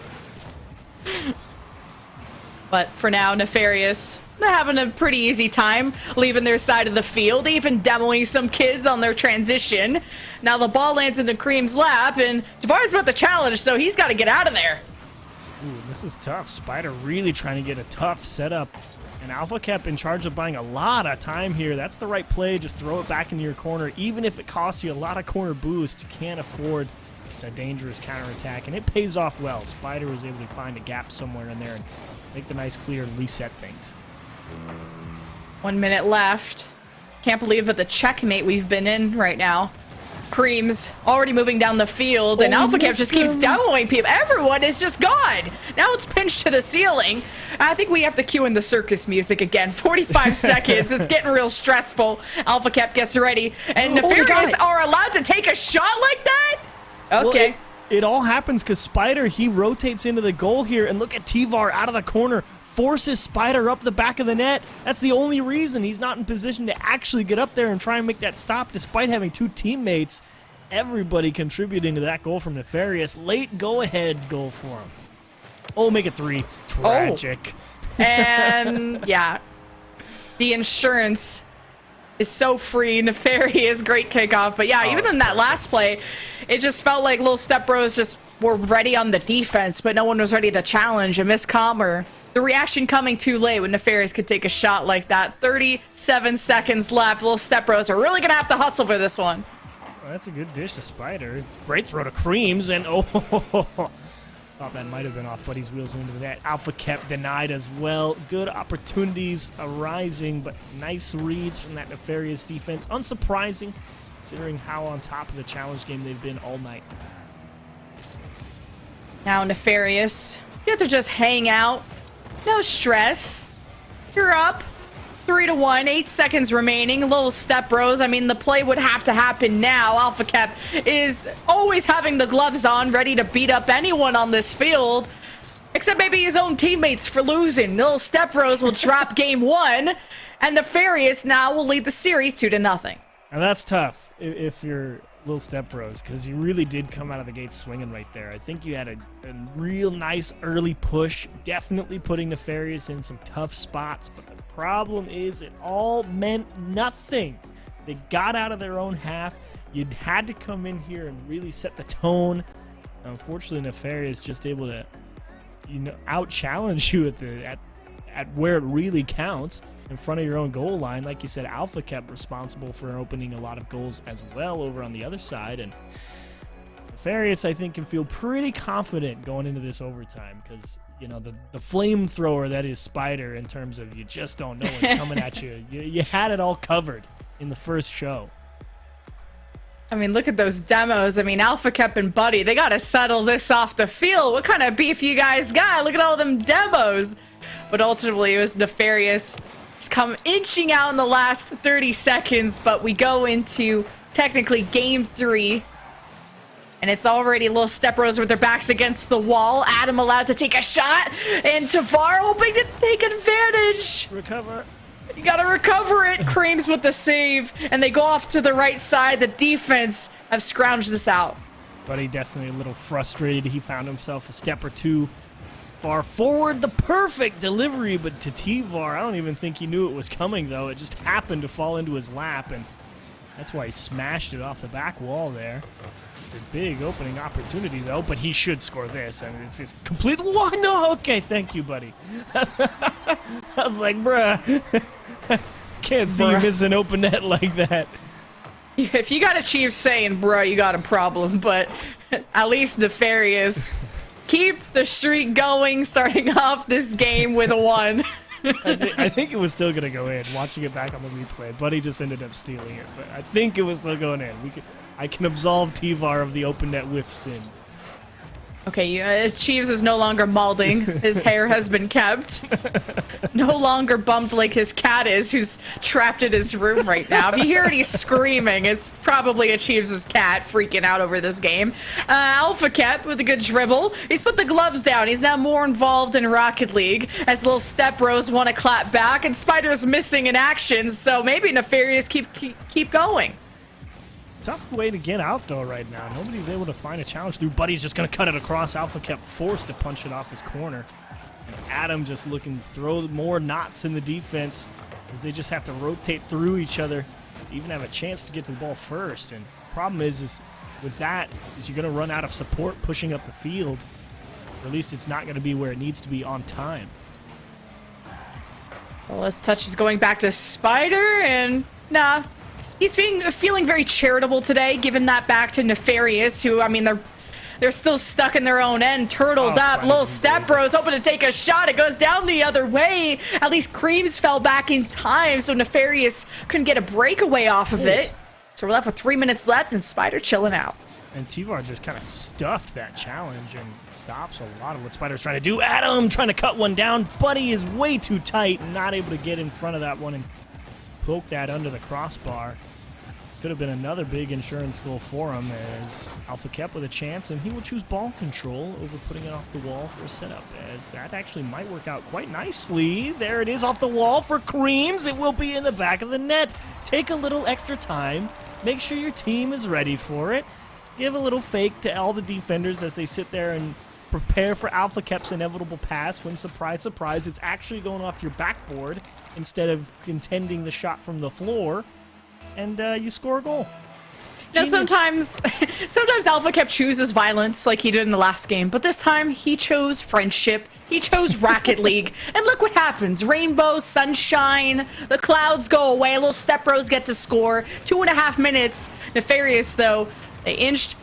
But for now, Nefarious, they're having a pretty easy time leaving their side of the field, even demoing some kids on their transition. Now the ball lands into Cream's lap, and Tavar's about to challenge, so he's got to get out of there. Ooh, this is tough. Spider really trying to get a tough setup. And Alpha kept in charge of buying a lot of time here. That's the right play. Just throw it back into your corner. Even if it costs you a lot of corner boost, you can't afford a dangerous counterattack. And it pays off well. Spider was able to find a gap somewhere in there and make the nice clear and reset things. 1 minute left. Can't believe that the checkmate we've been in right now. Cream's already moving down the field, and Alpha Cap just keeps demoing people. Everyone is just gone. Now it's pinched to the ceiling. I think we have to cue in the circus music again. 45 seconds. It's getting real stressful. Alpha Cap gets ready, and Nefarious are allowed to take a shot like that? Okay. Well, it all happens because Spider, he rotates into the goal here, and look at Tvar out of the corner, forces Spider up the back of the net. That's the only reason he's not in position to actually get up there and try and make that stop, despite having two teammates. Everybody contributing to that goal from Nefarious. Late go-ahead goal for him. Oh, make it 3. Tragic. And, yeah, the insurance is so free. Nefarious, great kickoff. But, yeah, even in that last play, it just felt like Little Step Bros just were ready on the defense, but no one was ready to challenge. A miscomm or the reaction coming too late when Nefarious could take a shot like that. 37 seconds left. Little Step Bros are really going to have to hustle for this one. Well, that's a good dish to Spider. Great throw to Creams, and oh, thought that might have been off Buddy's wheels into the net. Alpha kept denied as well. Good opportunities arising, but nice reads from that Nefarious defense. Unsurprising, considering how on top of the challenge game they've been all night. Now Nefarious, you have to just hang out. No stress. You're up. 3-1, 8 seconds remaining. Little Step Bros. I mean, the play would have to happen now. Alpha Cap is always having the gloves on, ready to beat up anyone on this field, except maybe his own teammates for losing. Little Step Bros will drop game 1, and Nefarious now will lead the series 2-0. And that's tough if you're Little Step Bros, because you really did come out of the gate swinging right there. I think you had a real nice early push, definitely putting Nefarious in some tough spots, but the problem is it all meant nothing. They got out of their own half. You had to come in here and really set the tone. Unfortunately, Nefarious just able to, out-challenge you at where it really counts, in front of your own goal line. Like you said, Alpha kept responsible for opening a lot of goals as well over on the other side, and Nefarious, I think, can feel pretty confident going into this overtime because, the flamethrower that is Spider, in terms of you just don't know what's coming at you. You had it all covered in the first show. I mean, look at those demos. I mean, Alpha Cap and Buddy, they got to settle this off the field. What kind of beef you guys got? Look at all them demos. But ultimately, it was Nefarious just come inching out in the last 30 seconds, but we go into technically game 3. And it's already Little Step Bros with their backs against the wall. Adam allowed to take a shot, and Tavar hoping to take advantage. Recover. You gotta recover it. Creams with the save, and they go off to the right side. The defense have scrounged this out. Buddy definitely a little frustrated. He found himself a step or two far forward. The perfect delivery, but to T-Var, I don't even think he knew it was coming, though. It just happened to fall into his lap, and that's why he smashed it off the back wall there. It's a big opening opportunity, though, but he should score this. I mean, it's just complete. What? No, okay, thank you, buddy. I was like, bruh, can't see you miss an open net like that. If you got a Chief saying, bro, you got a problem, but at least Nefarious. Keep the streak going, starting off this game with a 1. I think it was still going to go in, watching it back on the replay. Buddy just ended up stealing it, but I think it was still going in. I can absolve T-Var of the open net whiff sin. Okay, Chiefs is no longer balding. His hair has been kept. No longer bumped like his cat is, who's trapped in his room right now. If you hear any screaming, it's probably a Chiefs' cat freaking out over this game. Alpha kept with a good dribble. He's put the gloves down. He's now more involved in Rocket League, as little Step Bros want to clap back, and Spider's missing in action, so maybe Nefarious keep going. Tough way to get out, though, right now. Nobody's able to find a challenge through. Buddy's just going to cut it across. Alpha kept forced to punch it off his corner. And Adam just looking to throw more knots in the defense, as they just have to rotate through each other to even have a chance to get to the ball first. And the problem is with that, is you're going to run out of support pushing up the field. Or at least it's not going to be where it needs to be on time. Well, this touch is going back to Spider, and nah. He's feeling very charitable today, giving that back to Nefarious, who, I mean, they're still stuck in their own end, turtled up. Little Step Bros hoping to take a shot. It goes down the other way. At least Creams fell back in time, so Nefarious couldn't get a breakaway off of it. So we're left with 3 minutes left, and Spider chilling out. And T-Var just kind of stuffed that challenge and stops a lot of what Spider's trying to do. Adam trying to cut one down. Buddy is way too tight, not able to get in front of that one and poke that under the crossbar. Could have been another big insurance goal for him, as Alpha kept with a chance, and he will choose ball control over putting it off the wall for a setup, as that actually might work out quite nicely. There it is off the wall for Creams. It will be in the back of the net. Take a little extra time. Make sure your team is ready for it. Give a little fake to all the defenders as they sit there and prepare for Alpha Kep's inevitable pass when, surprise, surprise, it's actually going off your backboard instead of contending the shot from the floor. And you score a goal. Now, sometimes Alpha Kep chooses violence like he did in the last game, but this time he chose friendship. He chose Rocket League. And look what happens. Rainbow, sunshine, the clouds go away. Little Step Bros get to score. 2.5 minutes. Nefarious, though, they inched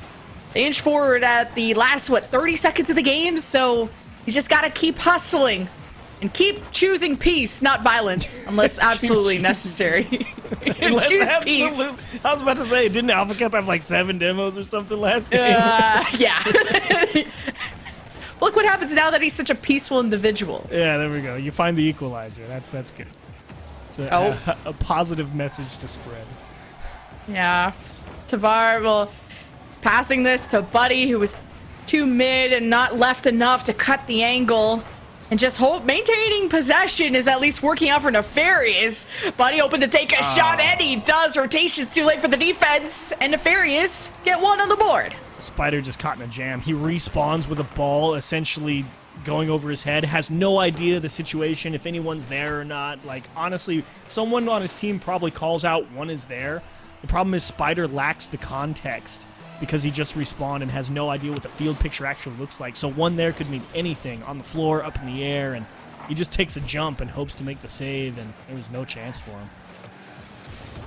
forward at the last, 30 seconds of the game, so you just got to keep hustling. And keep choosing peace, not violence, unless absolutely necessary. Unless Choose absolute. peace. I was about to say, didn't Alpha Cup have like 7 demos or something last game? Yeah. Look what happens now that he's such a peaceful individual. Yeah, there we go. You find the equalizer. That's good. It's a positive message to spread. Yeah. Tavar, well, it's passing this to Buddy, who was too mid and not left enough to cut the angle. And just maintaining possession is at least working out for Nefarious. Buddy open to take a shot, and he does. Rotation's too late for the defense, and Nefarious get one on the board. Spider just caught in a jam. He respawns with a ball essentially going over his head, has no idea the situation, if anyone's there or not. Like, honestly, someone on his team probably calls out one is there. The problem is Spider lacks the context, because he just respawned and has no idea what the field picture actually looks like. So one there could mean anything, on the floor, up in the air, and he just takes a jump and hopes to make the save, and there was no chance for him.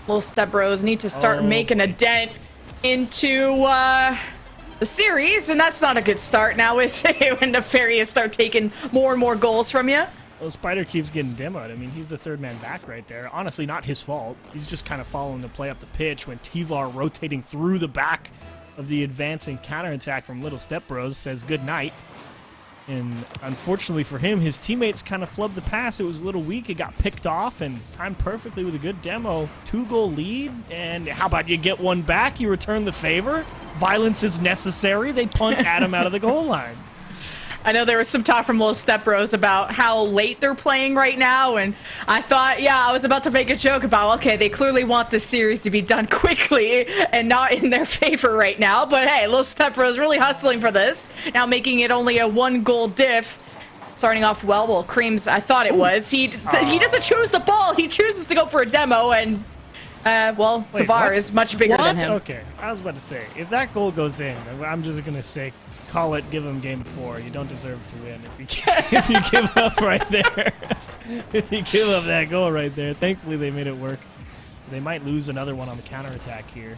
Little Step Bros need to start making a dent into the series, and that's not a good start now, is it, when Nefarious start taking more and more goals from you? Well, Spider keeps getting demoed. I mean, he's the third man back right there. Honestly, not his fault. He's just kind of following the play up the pitch when T-Var rotating through the back of the advancing counterattack from Little Step Bros says good night. And unfortunately for him, his teammates kind of flubbed the pass. It was a little weak. It got picked off and timed perfectly with a good demo. 2-goal lead. And how about you get one back? You return the favor. Violence is necessary. They punt Adam out of the goal line. I know there was some talk from Little Step Bros about how late they're playing right now, and I thought, yeah, I was about to make a joke about, okay, they clearly want this series to be done quickly and not in their favor right now, but hey, Little Step Bros really hustling for this, now making it only a 1-goal diff. Starting off well, Creams, I thought it was. He doesn't choose the ball, he chooses to go for a demo, and well, Wait, Tavar what? is much bigger than him. Okay, I was about to say, if that goal goes in, I'm just gonna say, call it, give him game 4. You don't deserve to win if you give up right there. If you give up that goal right there. Thankfully, they made it work. They might lose another one on the counterattack here.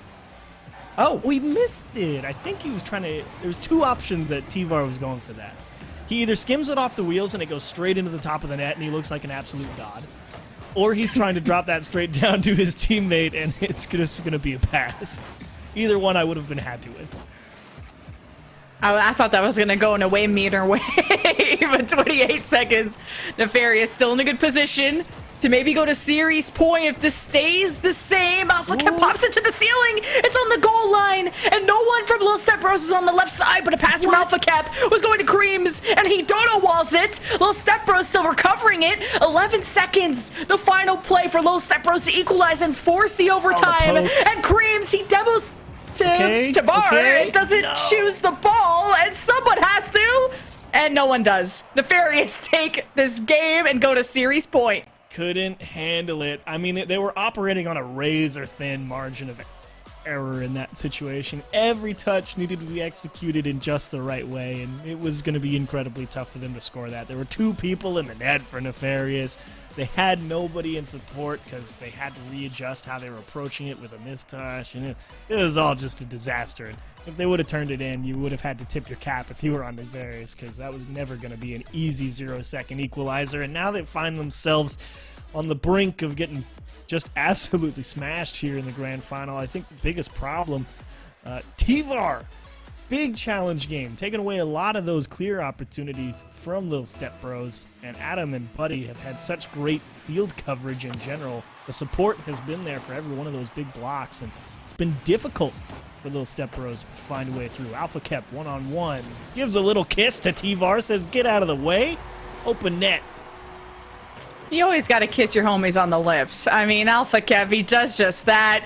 Oh, we missed it. I think he was trying to... There's 2 options that Tavar was going for that. He either skims it off the wheels and it goes straight into the top of the net and he looks like an absolute god. Or he's trying to drop that straight down to his teammate and it's just going to be a pass. Either one I would have been happy with. I thought that was going to go an away meter way, but 28 seconds. Nefarious still in a good position to maybe go to series point if this stays the same. Offical pops into the ceiling. It's on the goal line, and no one from Little Step Bros is on the left side, but a pass from Alpha Cap was going to Creams, and he dodo walls it. Little Step Bros still recovering it. 11 seconds. The final play for Little Step Bros to equalize and force the overtime. And Creams, he demos to Tavar. Doesn't choose the ball, and someone has to, and no one does. Nefarious take this game and go to series point. Couldn't handle it. I mean, they were operating on a razor-thin margin of error in that situation. Every touch needed to be executed in just the right way, and it was going to be incredibly tough for them to score that. There were 2 people in the net for Nefarious. They had nobody in support because they had to readjust how they were approaching it with a mistouch, and it was all just a disaster. And if they would have turned it in, you would have had to tip your cap if you were on Nefarious, because that was never going to be an easy 0-second equalizer. And now they find themselves on the brink of getting just absolutely smashed here in the grand final. I think the biggest problem, Tavar, big challenge game, taking away a lot of those clear opportunities from Little Step Bros. And Adam and Buddy have had such great field coverage in general. The support has been there for every one of those big blocks, and it's been difficult for Little Step Bros to find a way through. Alpha Kep one-on-one. Gives a little kiss to Tavar, says, get out of the way. Open net. You always got to kiss your homies on the lips. I mean, Alpha Kev, he does just that.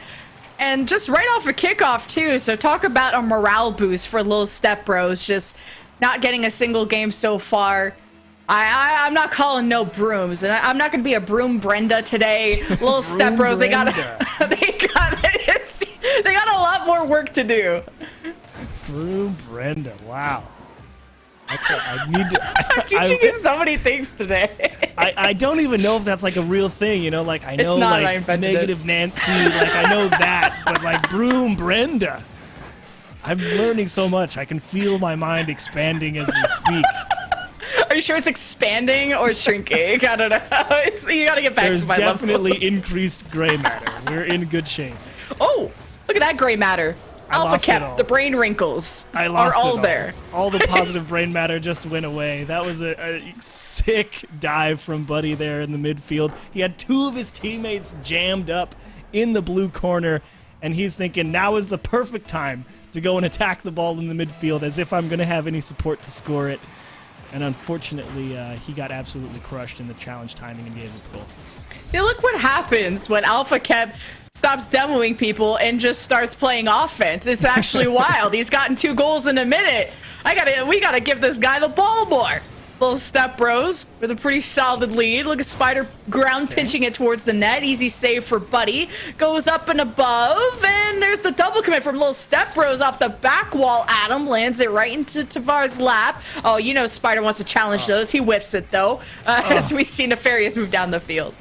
And just right off a kickoff, too. So talk about a morale boost for Little Step Bros. Just not getting a single game so far. I'm not calling no brooms. And I'm not going to be a broom Brenda today. Little Step Bros, they got a lot more work to do. Broom Brenda, wow. I need to. I'm teaching you so many things today. I don't even know if that's like a real thing, you know, like I know it's not, like negative Nancy, like I know that, but like Broom Brenda. I'm learning so much. I can feel my mind expanding as we speak. Are you sure it's expanding or shrinking? I don't know. You gotta get back There's to my definitely level. increased gray matter. We're in good shape. Oh, look at that gray matter. Alpha Cap, the brain wrinkles are all there. All the positive brain matter just went away. That was a sick dive from Buddy there in the midfield. He had 2 of his teammates jammed up in the blue corner, and he's thinking, now is the perfect time to go and attack the ball in the midfield as if I'm going to have any support to score it. And unfortunately, he got absolutely crushed in the challenge timing and gave it goal. Yeah, look what happens when Alpha Cap stops demoing people and just starts playing offense. It's actually wild. He's gotten 2 goals in a minute. We gotta give this guy the ball more. Little Step Bros with a pretty solid lead. Look at Spider ground pinching it towards the net. Easy save for Buddy. Goes up and above, and there's the double commit from Little Step Bros off the back wall. Adam lands it right into Tavar's lap. Oh, you know Spider wants to challenge those. He whiffs it though, as we see Nefarious move down the field.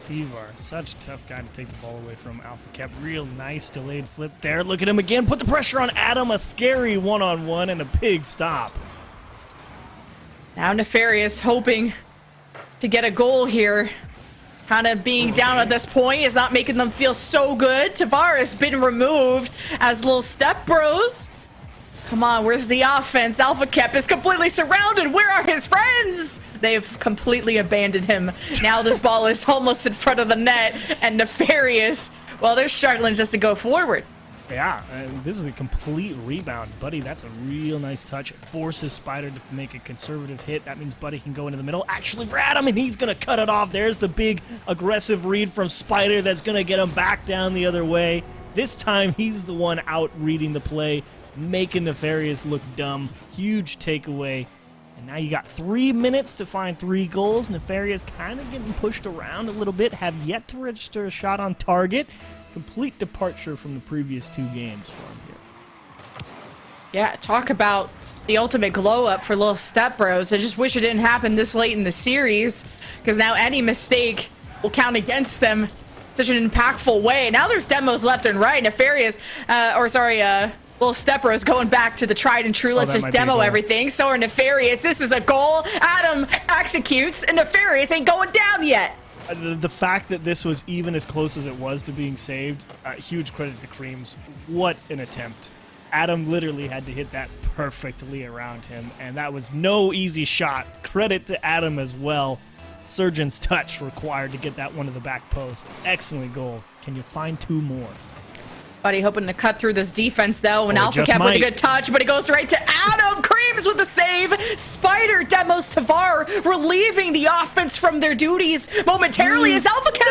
Tavar, such a tough guy to take the ball away from. Alpha Cap, real nice delayed flip there. Look at him again, put the pressure on Adam, a scary one-on-one and a big stop. Now Nefarious hoping to get a goal here. Kind of being down at this point is not making them feel so good. Tavar has been removed as Little Step Bros. Come on, where's the offense? Alpha Cap is completely surrounded. Where are his friends? They've completely abandoned him. Now this ball is almost in front of the net, and Nefarious, well, they're struggling just to go forward. Yeah, this is a complete rebound. Buddy, that's a real nice touch. It forces Spider to make a conservative hit. That means Buddy can go into the middle. Actually for Adam, and he's going to cut it off. There's the big aggressive read from Spider that's going to get him back down the other way. This time, he's the one out reading the play, making Nefarious look dumb. Huge takeaway. And now you got 3 minutes to find 3 goals. Nefarious kind of getting pushed around a little bit. Have yet to register a shot on target. Complete departure from the previous 2 games for him here. Yeah, talk about the ultimate glow-up for little Step Bros. I just wish it didn't happen this late in the series, because now any mistake will count against them in such an impactful way. Now there's demos left and right. Nefarious, little Step Bros going back to the tried and true. Let's just demo everything. So are Nefarious. This is a goal. Adam executes, and Nefarious ain't going down yet. The fact that this was even as close as it was to being saved, huge credit to Creams. What an attempt. Adam literally had to hit that perfectly around him, and that was no easy shot. Credit to Adam as well. Surgeon's touch required to get that one to the back post. Excellent goal. Can you find 2 more? Buddy hoping to cut through this defense, though, and Alpha Cap with a good touch, but it goes right to Adam. Creams with the save. Spider demos Tavar, relieving the offense from their duties momentarily as Alpha Cap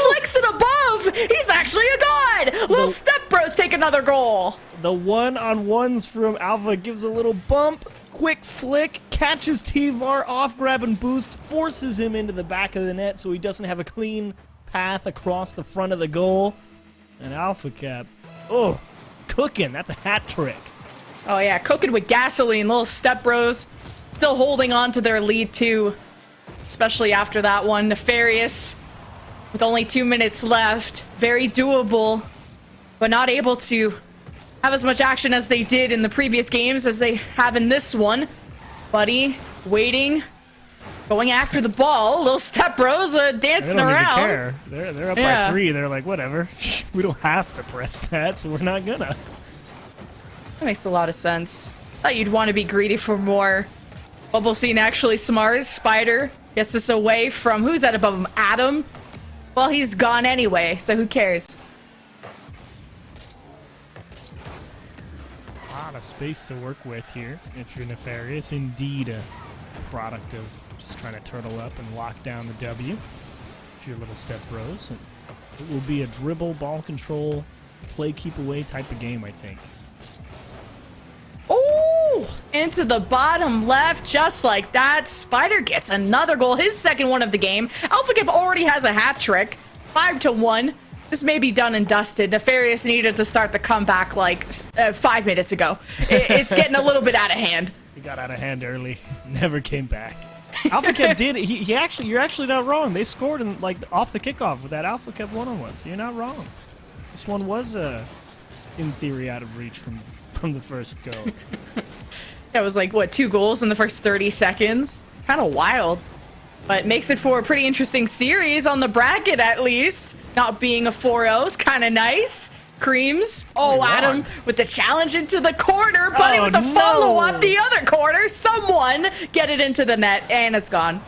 flicks it above. He's actually a god. Little Step Bros take another goal. The one-on-ones from Alpha gives a little bump. Quick flick, catches Tavar off grab and boost, forces him into the back of the net so he doesn't have a clean path across the front of the goal. And Alpha Cap, oh, it's cooking. That's a hat trick. Oh, yeah, cooking with gasoline. Little Step Bros still holding on to their lead, too, especially after that one. Nefarious with only 2 minutes left. Very doable, but not able to have as much action as they did in the previous games as they have in this one. Buddy waiting, going after the ball. Little Step Bros dancing they don't around. Even care. They're up by 3. They're like, whatever. We don't have to press that, so we're not gonna. That makes a lot of sense. Thought you'd want to be greedy for more. Bubble Scene actually smart. Spider gets this away from, who's that above him? Adam? Well, he's gone anyway, so who cares? A lot of space to work with here if you're Nefarious. Indeed a product of just trying to turtle up and lock down the W. If you're little Step Bros. And it will be a dribble, ball control, play keep away type of game, I think. Oh, into the bottom left, just like that. Spider gets another goal, his second one of the game. Alpha Cap already has a hat trick, 5-1. This may be done and dusted. Nefarious needed to start the comeback like 5 minutes ago. It's getting a little bit out of hand. He got out of hand early, never came back. Alpha Cap did. He actually, you're actually not wrong. They scored in like off the kickoff with that Alpha Cap one-on-one. So you're not wrong. This one was in theory out of reach from the first go. It was like what, 2 goals in the first 30 seconds. Kind of wild, but makes it for a pretty interesting series on the bracket at least. Not being a 4-0 is kind of nice. Creams. Oh, Adam with the challenge into the corner. Buddy with the follow-up the other corner. Someone get it into the net, and it's gone.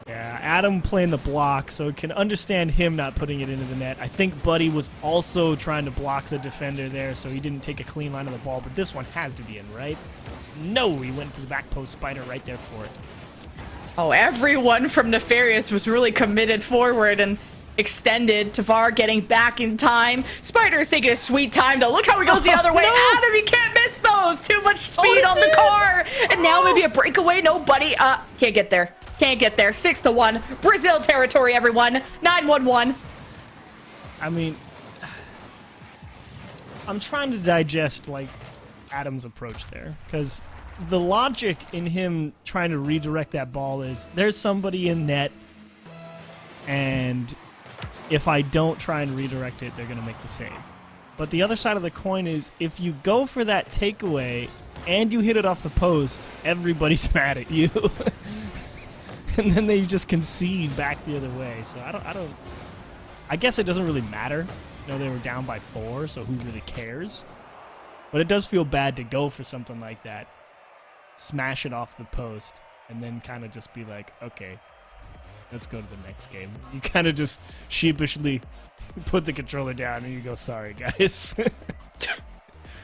Yeah, Adam playing the block, so can understand him not putting it into the net. I think Buddy was also trying to block the defender there, so he didn't take a clean line of the ball, but this one has to be in, right? No, he went to the back post. Spider right there for it. Oh, everyone from Nefarious was really committed forward and extended. Tavar getting back in time. Spider is taking a sweet time, though. Look how he goes the other way. No. Adam, you can't miss those. Too much speed on the car. And now maybe a breakaway. No, Buddy. Can't get there. Can't get there. 6-1. Brazil territory, everyone. 9-1-1. I mean, I'm trying to digest, like, Adam's approach there, because the logic in him trying to redirect that ball is there's somebody in net, and if I don't try and redirect it, they're going to make the save. But the other side of the coin is if you go for that takeaway and you hit it off the post, everybody's mad at you. And then they just concede back the other way. So I guess it doesn't really matter. You know, they were down by 4, so who really cares? But it does feel bad to go for something like that, smash it off the post, and then kind of just be like, okay, let's go to the next game. You kind of just sheepishly put the controller down and you go, sorry, guys.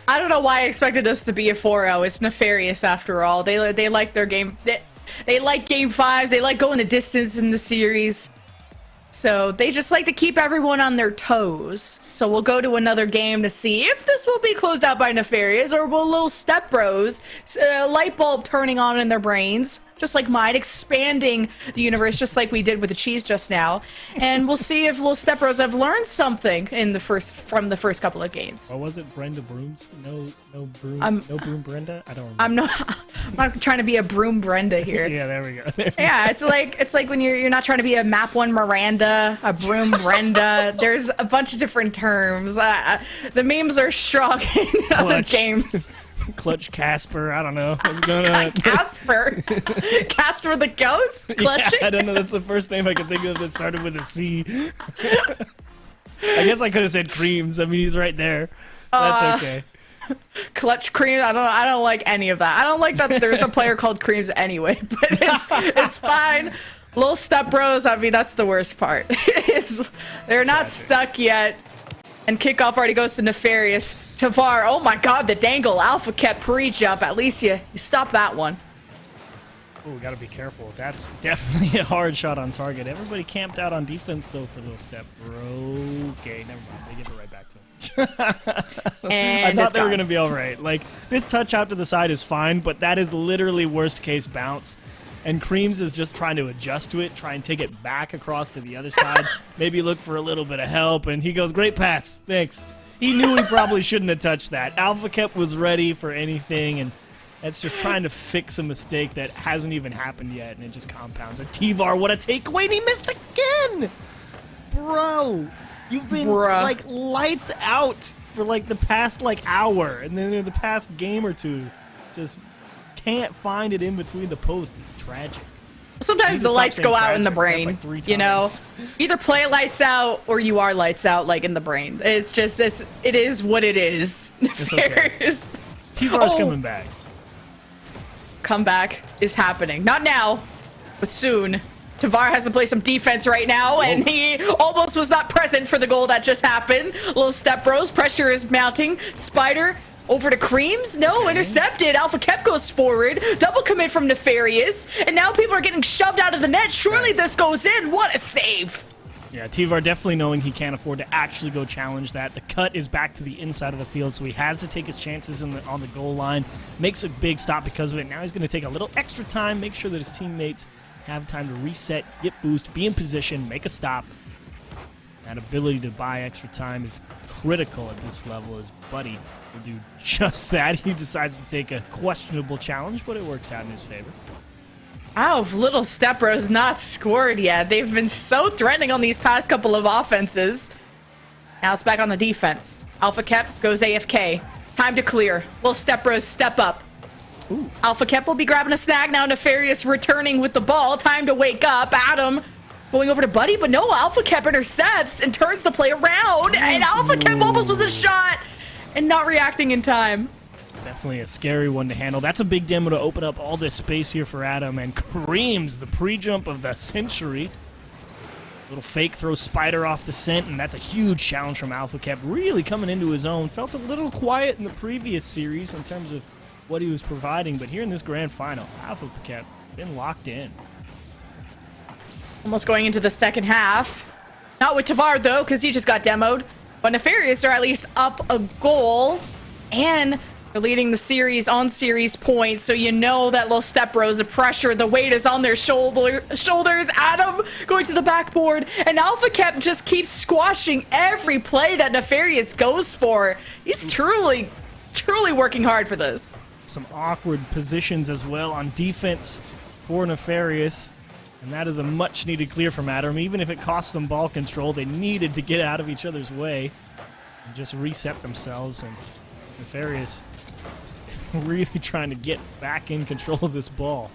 I don't know why I expected this to be a 4-0. It's Nefarious after all. They like their game. They like game 5s. They like going the distance in the series. So they just like to keep everyone on their toes. So we'll go to another game to see if this will be closed out by Nefarious, or will little Step Bros, light bulb turning on in their brains, just like mine, expanding the universe just like we did with the Chiefs just now. And we'll see if little Step Bros have learned something in from the first couple of games. Or was it Brenda Brooms? No broom Brenda? I don't remember. I'm not trying to be a broom Brenda here. Yeah, there we go. Yeah, it's like when you're not trying to be a map 1 Miranda, a broom Brenda. There's a bunch of different terms. The memes are strong in other games. Clutch Casper, I don't know what's going on. Casper the ghost? Clutching? Yeah, I don't know, that's the first name I could think of that started with a C. I guess I could have said Creams. I mean, he's right there. That's okay. Clutch Creams, I don't like any of that. I don't like that there's a player called Creams anyway, but it's fine. Little Step Bros, I mean, that's the worst part. They're not stuck yet. And kickoff already goes to Nefarious. Tavar, oh my god, the dangle. Alpha kept pre-jump. At least you stop that one. Oh, we gotta be careful. That's definitely a hard shot on target. Everybody camped out on defense, though, for Little Step. Okay, never mind. They give it right back to him. And I thought they were gonna be alright. Like, this touch out to the side is fine, but that is literally worst-case bounce. And Creams is just trying to adjust to it, try and take it back across to the other side, maybe look for a little bit of help, and he goes, great pass, thanks. He knew he probably shouldn't have touched that. Alpha Kep was ready for anything, and that's just trying to fix a mistake that hasn't even happened yet, and it just compounds. And Tivar, what a takeaway, and he missed again! Bro, you've been, like, lights out for, like, the past, like, hour, and then in the past game or two, just can't find it in between the posts. It's tragic. Sometimes the lights go out in the brain. Like 3 times. You know, either play lights out or you are lights out, like in the brain. It's just it is what it is. It's okay. T-Bar's coming back. Comeback is happening. Not now, but soon. Tavar has to play some defense right now, and he almost was not present for the goal that just happened. Little Step Bros, pressure is mounting. Spider over to Creams? No, intercepted. Alpha Kep goes forward. Double commit from Nefarious. And now people are getting shoved out of the net. Surely this goes in. What a save. Yeah, Tivar definitely knowing he can't afford to actually go challenge that. The cut is back to the inside of the field, so he has to take his chances on the goal line. Makes a big stop because of it. Now he's going to take a little extra time, make sure that his teammates have time to reset, get boost, be in position, make a stop. That ability to buy extra time is critical at this level. His buddy will do just that. He decides to take a questionable challenge, but it works out in his favor. Oh, Little Step Bros not scored yet. They've been so threatening on these past couple of offenses. Now it's back on the defense. Alpha Kep goes AFK. Time to clear. Little Step Bros step up. Ooh. Alpha Kep will be grabbing a snag now. Nefarious returning with the ball. Time to wake up. Adam going over to Buddy, but no, Alpha Kep intercepts and turns the play around. And Alpha Kep almost with a shot and not reacting in time. Definitely a scary one to handle. That's a big demo to open up all this space here for Adam. And Creams, the pre-jump of the century. Little fake throws Spider off the scent, and that's a huge challenge from Alpha Kep. Really coming into his own. Felt a little quiet in the previous series in terms of what he was providing, but here in this grand final, Alpha Kep been locked in. Almost going into the second half. Not with Tavar, though, because he just got demoed. But Nefarious are at least up a goal. And they're leading the series on series points. So you know that Little Step Bros of pressure. The weight is on their shoulders. Adam going to the backboard. And Alpha Kep just keeps squashing every play that Nefarious goes for. He's truly working hard for this. Some awkward positions as well on defense for Nefarious. And that is a much-needed clear from Adam. Even if it cost them ball control, they needed to get out of each other's way and just reset themselves. And Nefarious really trying to get back in control of this ball.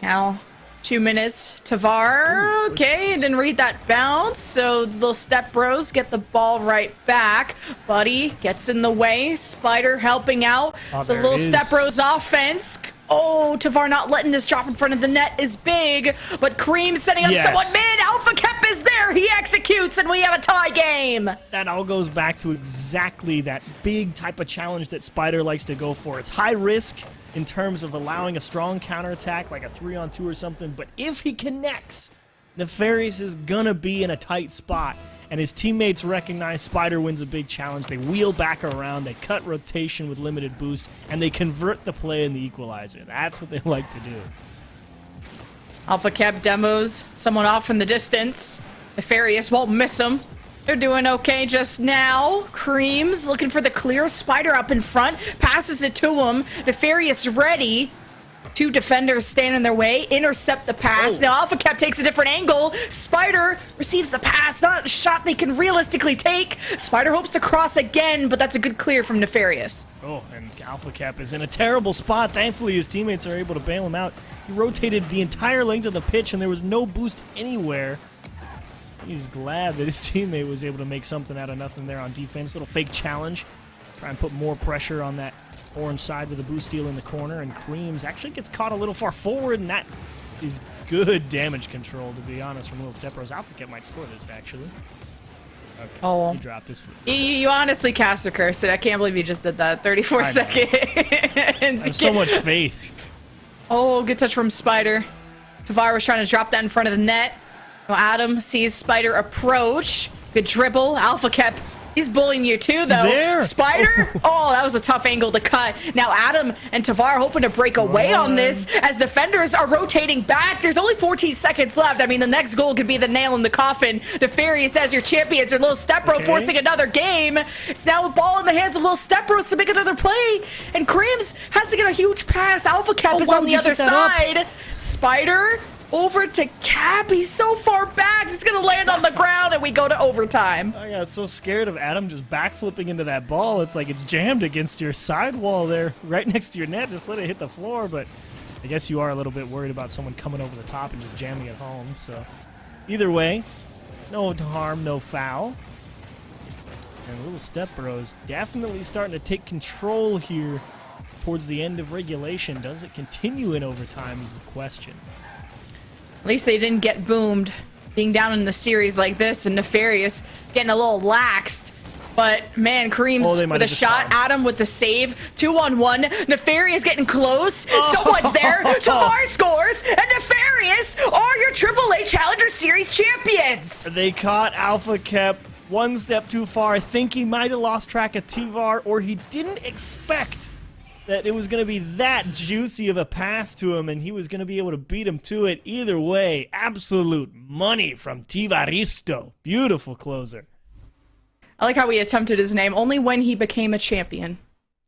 Now, 2 minutes. Tavar, okay, didn't read that bounce. So the Little Step Bros get the ball right back. Buddy gets in the way. Spider helping out. The Little Step Bros offense. Oh, Tavar not letting this drop in front of the net is big, but Cream setting up someone mid. Alpha Kep is there. He executes, and we have a tie game. That all goes back to exactly that big type of challenge that Spider likes to go for. It's high risk in terms of allowing a strong counterattack, like a 3-on-2 or something, but if he connects, Nefarious is gonna be in a tight spot, and his teammates recognize Spider wins a big challenge. They wheel back around, they cut rotation with limited boost, and they convert the play in the equalizer. That's what they like to do. Alpha Kep demos someone off from the distance. Nefarious won't miss him. They're doing okay just now. Cream's looking for the clear. Spider up in front, passes it to him. Nefarious ready. Two defenders stand in their way, intercept the pass. Now Alpha Kep takes a different angle. Spider receives the pass, not a shot they can realistically take. Spider hopes to cross again, but that's a good clear from Nefarious. Oh, and Alpha Kep is in a terrible spot. Thankfully, his teammates are able to bail him out. He rotated the entire length of the pitch, and there was no boost anywhere. He's glad that his teammate was able to make something out of nothing there on defense. Little fake challenge. Try and put more pressure on that orange side with a boost steal in the corner, and Creams actually gets caught a little far forward, and that is good damage control, to be honest, from Little Step Bros. Alpha Kep might score this, actually. Okay, oh, he dropped this. You honestly cast a curse. I can't believe you just did that. 34 seconds. I have so much faith. Oh, good touch from Spider. Tavar was trying to drop that in front of the net. Well, Adam sees Spider approach. Good dribble. Alpha Kep, he's bullying you too, though. He's there. Spider? Oh, that was a tough angle to cut. Now Adam and Tavar hoping to break away on this as defenders are rotating back. There's only 14 seconds left. I mean, the next goal could be the nail in the coffin. Nefarious as your champions, or Little Stepbro forcing another game. It's now a ball in the hands of Little Stepbros to make another play. And Creams has to get a huge pass. Alpha Kep is on the other side. Spider over to Cap. He's so far back. He's going to land on the ground, and we go to overtime. I got so scared of Adam just backflipping into that ball. It's like it's jammed against your sidewall there, right next to your net. Just let it hit the floor, but I guess you are a little bit worried about someone coming over the top and just jamming it home. So either way, no harm, no foul. And Little Step Bros definitely starting to take control here towards the end of regulation. Does it continue in overtime is the question. At least they didn't get boomed being down in the series like this, and Nefarious getting a little laxed. But, man, Creams with a shot. Adam with the save. 2-on-1. Nefarious getting close. Someone's there. Tavar scores. And Nefarious are your AAA Challenger Series champions. They caught Alpha Kep one step too far. I think he might have lost track of Tavar, or he didn't expect that it was going to be that juicy of a pass to him, and he was going to be able to beat him to it. Either way, absolute money from Tivaristo. Beautiful closer. I like how we attempted his name only when he became a champion.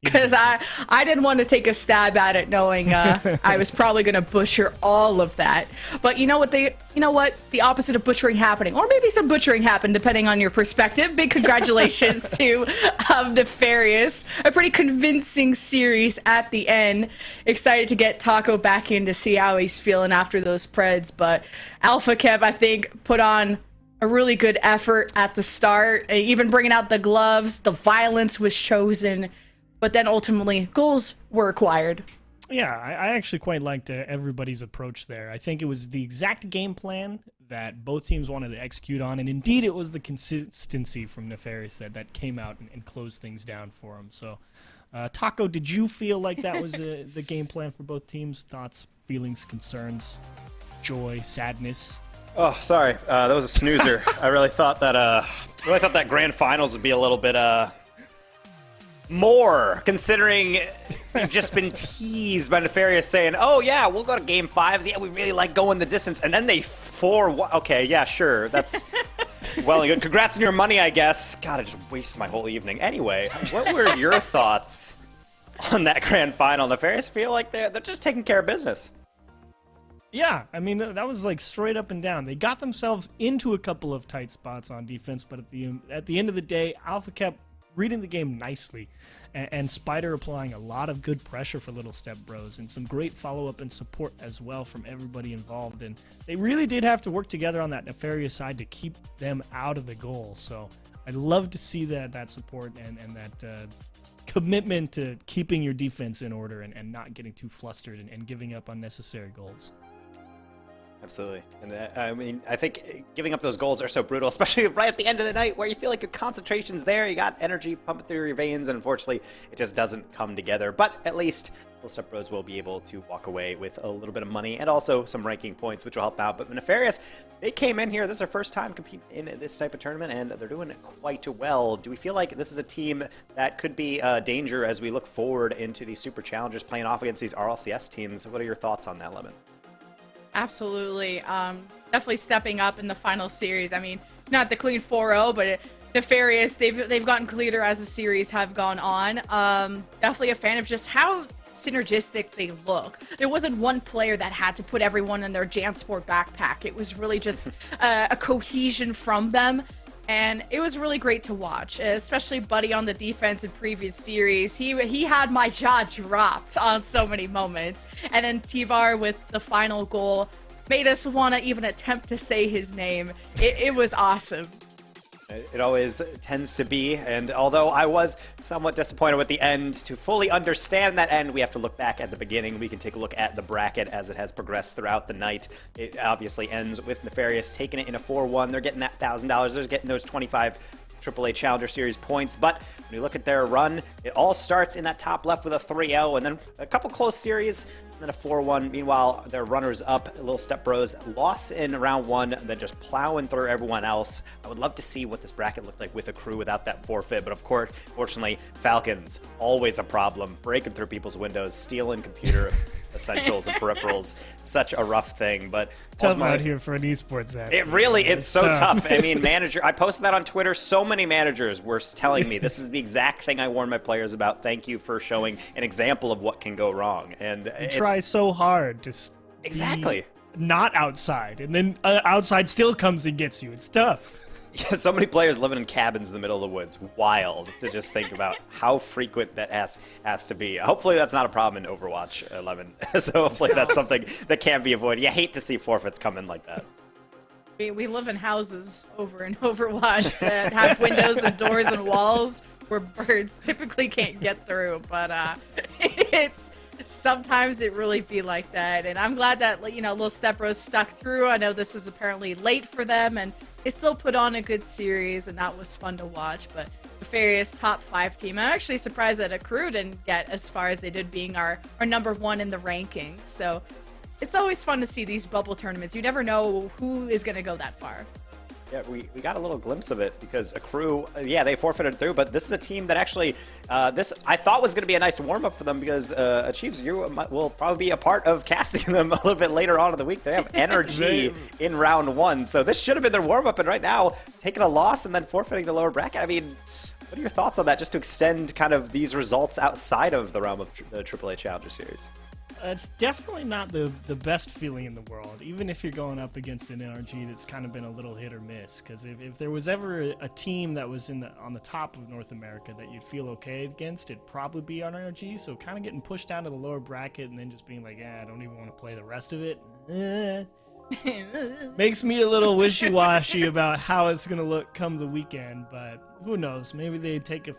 Because I didn't want to take a stab at it, knowing I was probably going to butcher all of that. But you know what? The opposite of butchering happening, or maybe some butchering happened, depending on your perspective. Big congratulations to Nefarious. A pretty convincing series at the end. Excited to get Taco back in to see how he's feeling after those Preds. But Alpha Kep, I think, put on a really good effort at the start. Even bringing out the gloves, the violence was chosen. But then ultimately, goals were acquired. Yeah, I actually quite liked everybody's approach there. I think it was the exact game plan that both teams wanted to execute on, and indeed it was the consistency from Nefarious that came out and closed things down for him. So, Taco, did you feel like that was the game plan for both teams? Thoughts, feelings, concerns, joy, sadness? Oh, sorry, that was a snoozer. I really thought that grand finals would be a little bit more, considering you've just been teased by Nefarious saying, oh yeah, we'll go to game 5s. Yeah, we really like going the distance. And then they 4-1. Okay, yeah, sure. That's well and good. Congrats on your money, I guess. God, I just wasted my whole evening. Anyway, what were your thoughts on that grand final? Nefarious feel like they're just taking care of business. Yeah, I mean, that was like straight up and down. They got themselves into a couple of tight spots on defense, but at the end of the day, Alpha Kep reading the game nicely, and Spider applying a lot of good pressure for Little Step Bros, and some great follow-up and support as well from everybody involved. And they really did have to work together on that Nefarious side to keep them out of the goal. So I'd love to see that support and that commitment to keeping your defense in order and not getting too flustered and giving up unnecessary goals. Absolutely. And I mean, I think giving up those goals are so brutal, especially right at the end of the night where you feel like your concentration's there, you got energy pumping through your veins, and unfortunately, it just doesn't come together. But at least Little Step Bros will be able to walk away with a little bit of money and also some ranking points, which will help out. But Nefarious, they came in here. This is their first time competing in this type of tournament, and they're doing quite well. Do we feel like this is a team that could be a danger as we look forward into these Super Challengers playing off against these RLCS teams? What are your thoughts on that, Lemon? Absolutely. Definitely stepping up in the final series. I mean, not the clean 4-0, but Nefarious, they've gotten cleaner as the series have gone on. Definitely a fan of just how synergistic they look. There wasn't one player that had to put everyone in their Jansport backpack. It was really just a cohesion from them. And it was really great to watch, especially Buddy on the defense in previous series. He had my jaw dropped on so many moments. And then Tivar with the final goal made us want to even attempt to say his name. It was awesome. It always tends to be, and although I was somewhat disappointed with the end, to fully understand that end, we have to look back at the beginning. We can take a look at the bracket as it has progressed throughout the night. It obviously ends with Nefarious taking it in a 4-1. They're getting that $1,000. They're getting those 25 AAA Challenger Series points, but when you look at their run, it all starts in that top left with a 3-0, and then a couple close series, and then a 4-1. Meanwhile, their runners-up, Little Step Bros, lost in round 1, then just plowing through everyone else. I would love to see what this bracket looked like with Akrew without that forfeit, but of course, fortunately, Falcons, always a problem, breaking through people's windows, stealing computer essentials and peripherals. Such a rough thing, but Tough out here for an esports app. It's so tough. I mean, I posted that on Twitter. So many managers were telling me this is the exact thing I warn my players about. Thank you for showing an example of what can go wrong. And you try so hard to exactly not outside, and then outside still comes and gets you. It's tough. Yeah, so many players living in cabins in the middle of the woods. Wild to just think about how frequent that has to be. Hopefully that's not a problem in Overwatch 11. So hopefully that's something that can be avoided. You hate to see forfeits come in like that. We live in houses over in Overwatch that have windows and doors and walls where birds typically can't get through, but sometimes it really be like that. And I'm glad that, Little Step Bros stuck through. I know this is apparently late for them, and they still put on a good series, and that was fun to watch. But Nefarious top 5 team. I'm actually surprised that Akrew didn't get as far as they did, being our number 1 in the ranking. So it's always fun to see these bubble tournaments. You never know who is going to go that far. Yeah, we got a little glimpse of it because Akrew, they forfeited through, but this is a team that actually, this I thought was going to be a nice warm-up for them because Chiefs, you will probably be a part of casting them a little bit later on in the week. They have energy in round 1, so this should have been their warm-up, and right now, taking a loss and then forfeiting the lower bracket. I mean, what are your thoughts on that, just to extend kind of these results outside of the realm of the AAA Challenger Series? It's definitely not the best feeling in the world, even if you're going up against an NRG that's kind of been a little hit or miss. Because if there was ever a team that was on the top of North America that you'd feel okay against, it'd probably be on NRG. So kind of getting pushed down to the lower bracket and then just being like, I don't even want to play the rest of it. Makes me a little wishy-washy about how it's going to look come the weekend. But who knows? Maybe they take a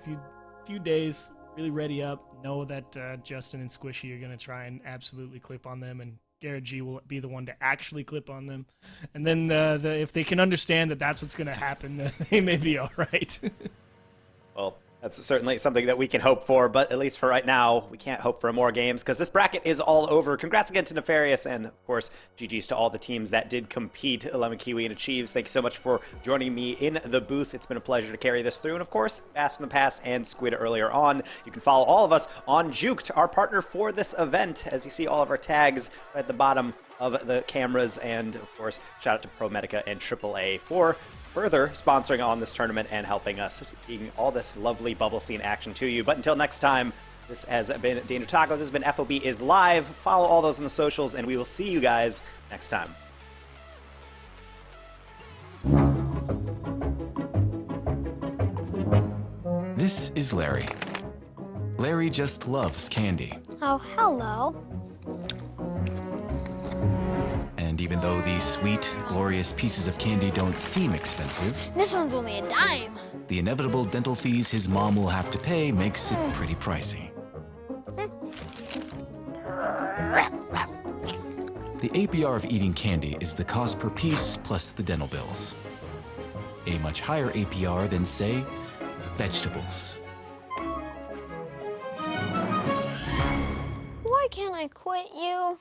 few days, really ready up, know that Justin and Squishy are going to try and absolutely clip on them, and Garrett G will be the one to actually clip on them. And then if they can understand that that's what's going to happen, they may be all right. Well, that's certainly something that we can hope for, but at least for right now, we can't hope for more games because this bracket is all over. Congrats again to Nefarious, and of course, GG's to all the teams that did compete. Lemon Kiwi and Achieves, thank you so much for joining me in the booth. It's been a pleasure to carry this through, and of course, Fast in the Past and Squid earlier on. You can follow all of us on Juked, our partner for this event, as you see all of our tags right at the bottom of the cameras, and of course, shout out to ProMedica and AAA for further sponsoring on this tournament and helping us bring all this lovely bubble scene action to you. But until next time, this has been Danger Taco. This has been FOB is Live. Follow all those on the socials, and we will see you guys next time. This is Larry. Larry just loves candy. Oh, hello. And Even though these sweet, glorious pieces of candy don't seem expensive, This one's only a dime. the inevitable dental fees his mom will have to pay makes it pretty pricey. The APR of eating candy is the cost per piece plus the dental bills. A much higher APR than, say, vegetables. Why can't I quit you?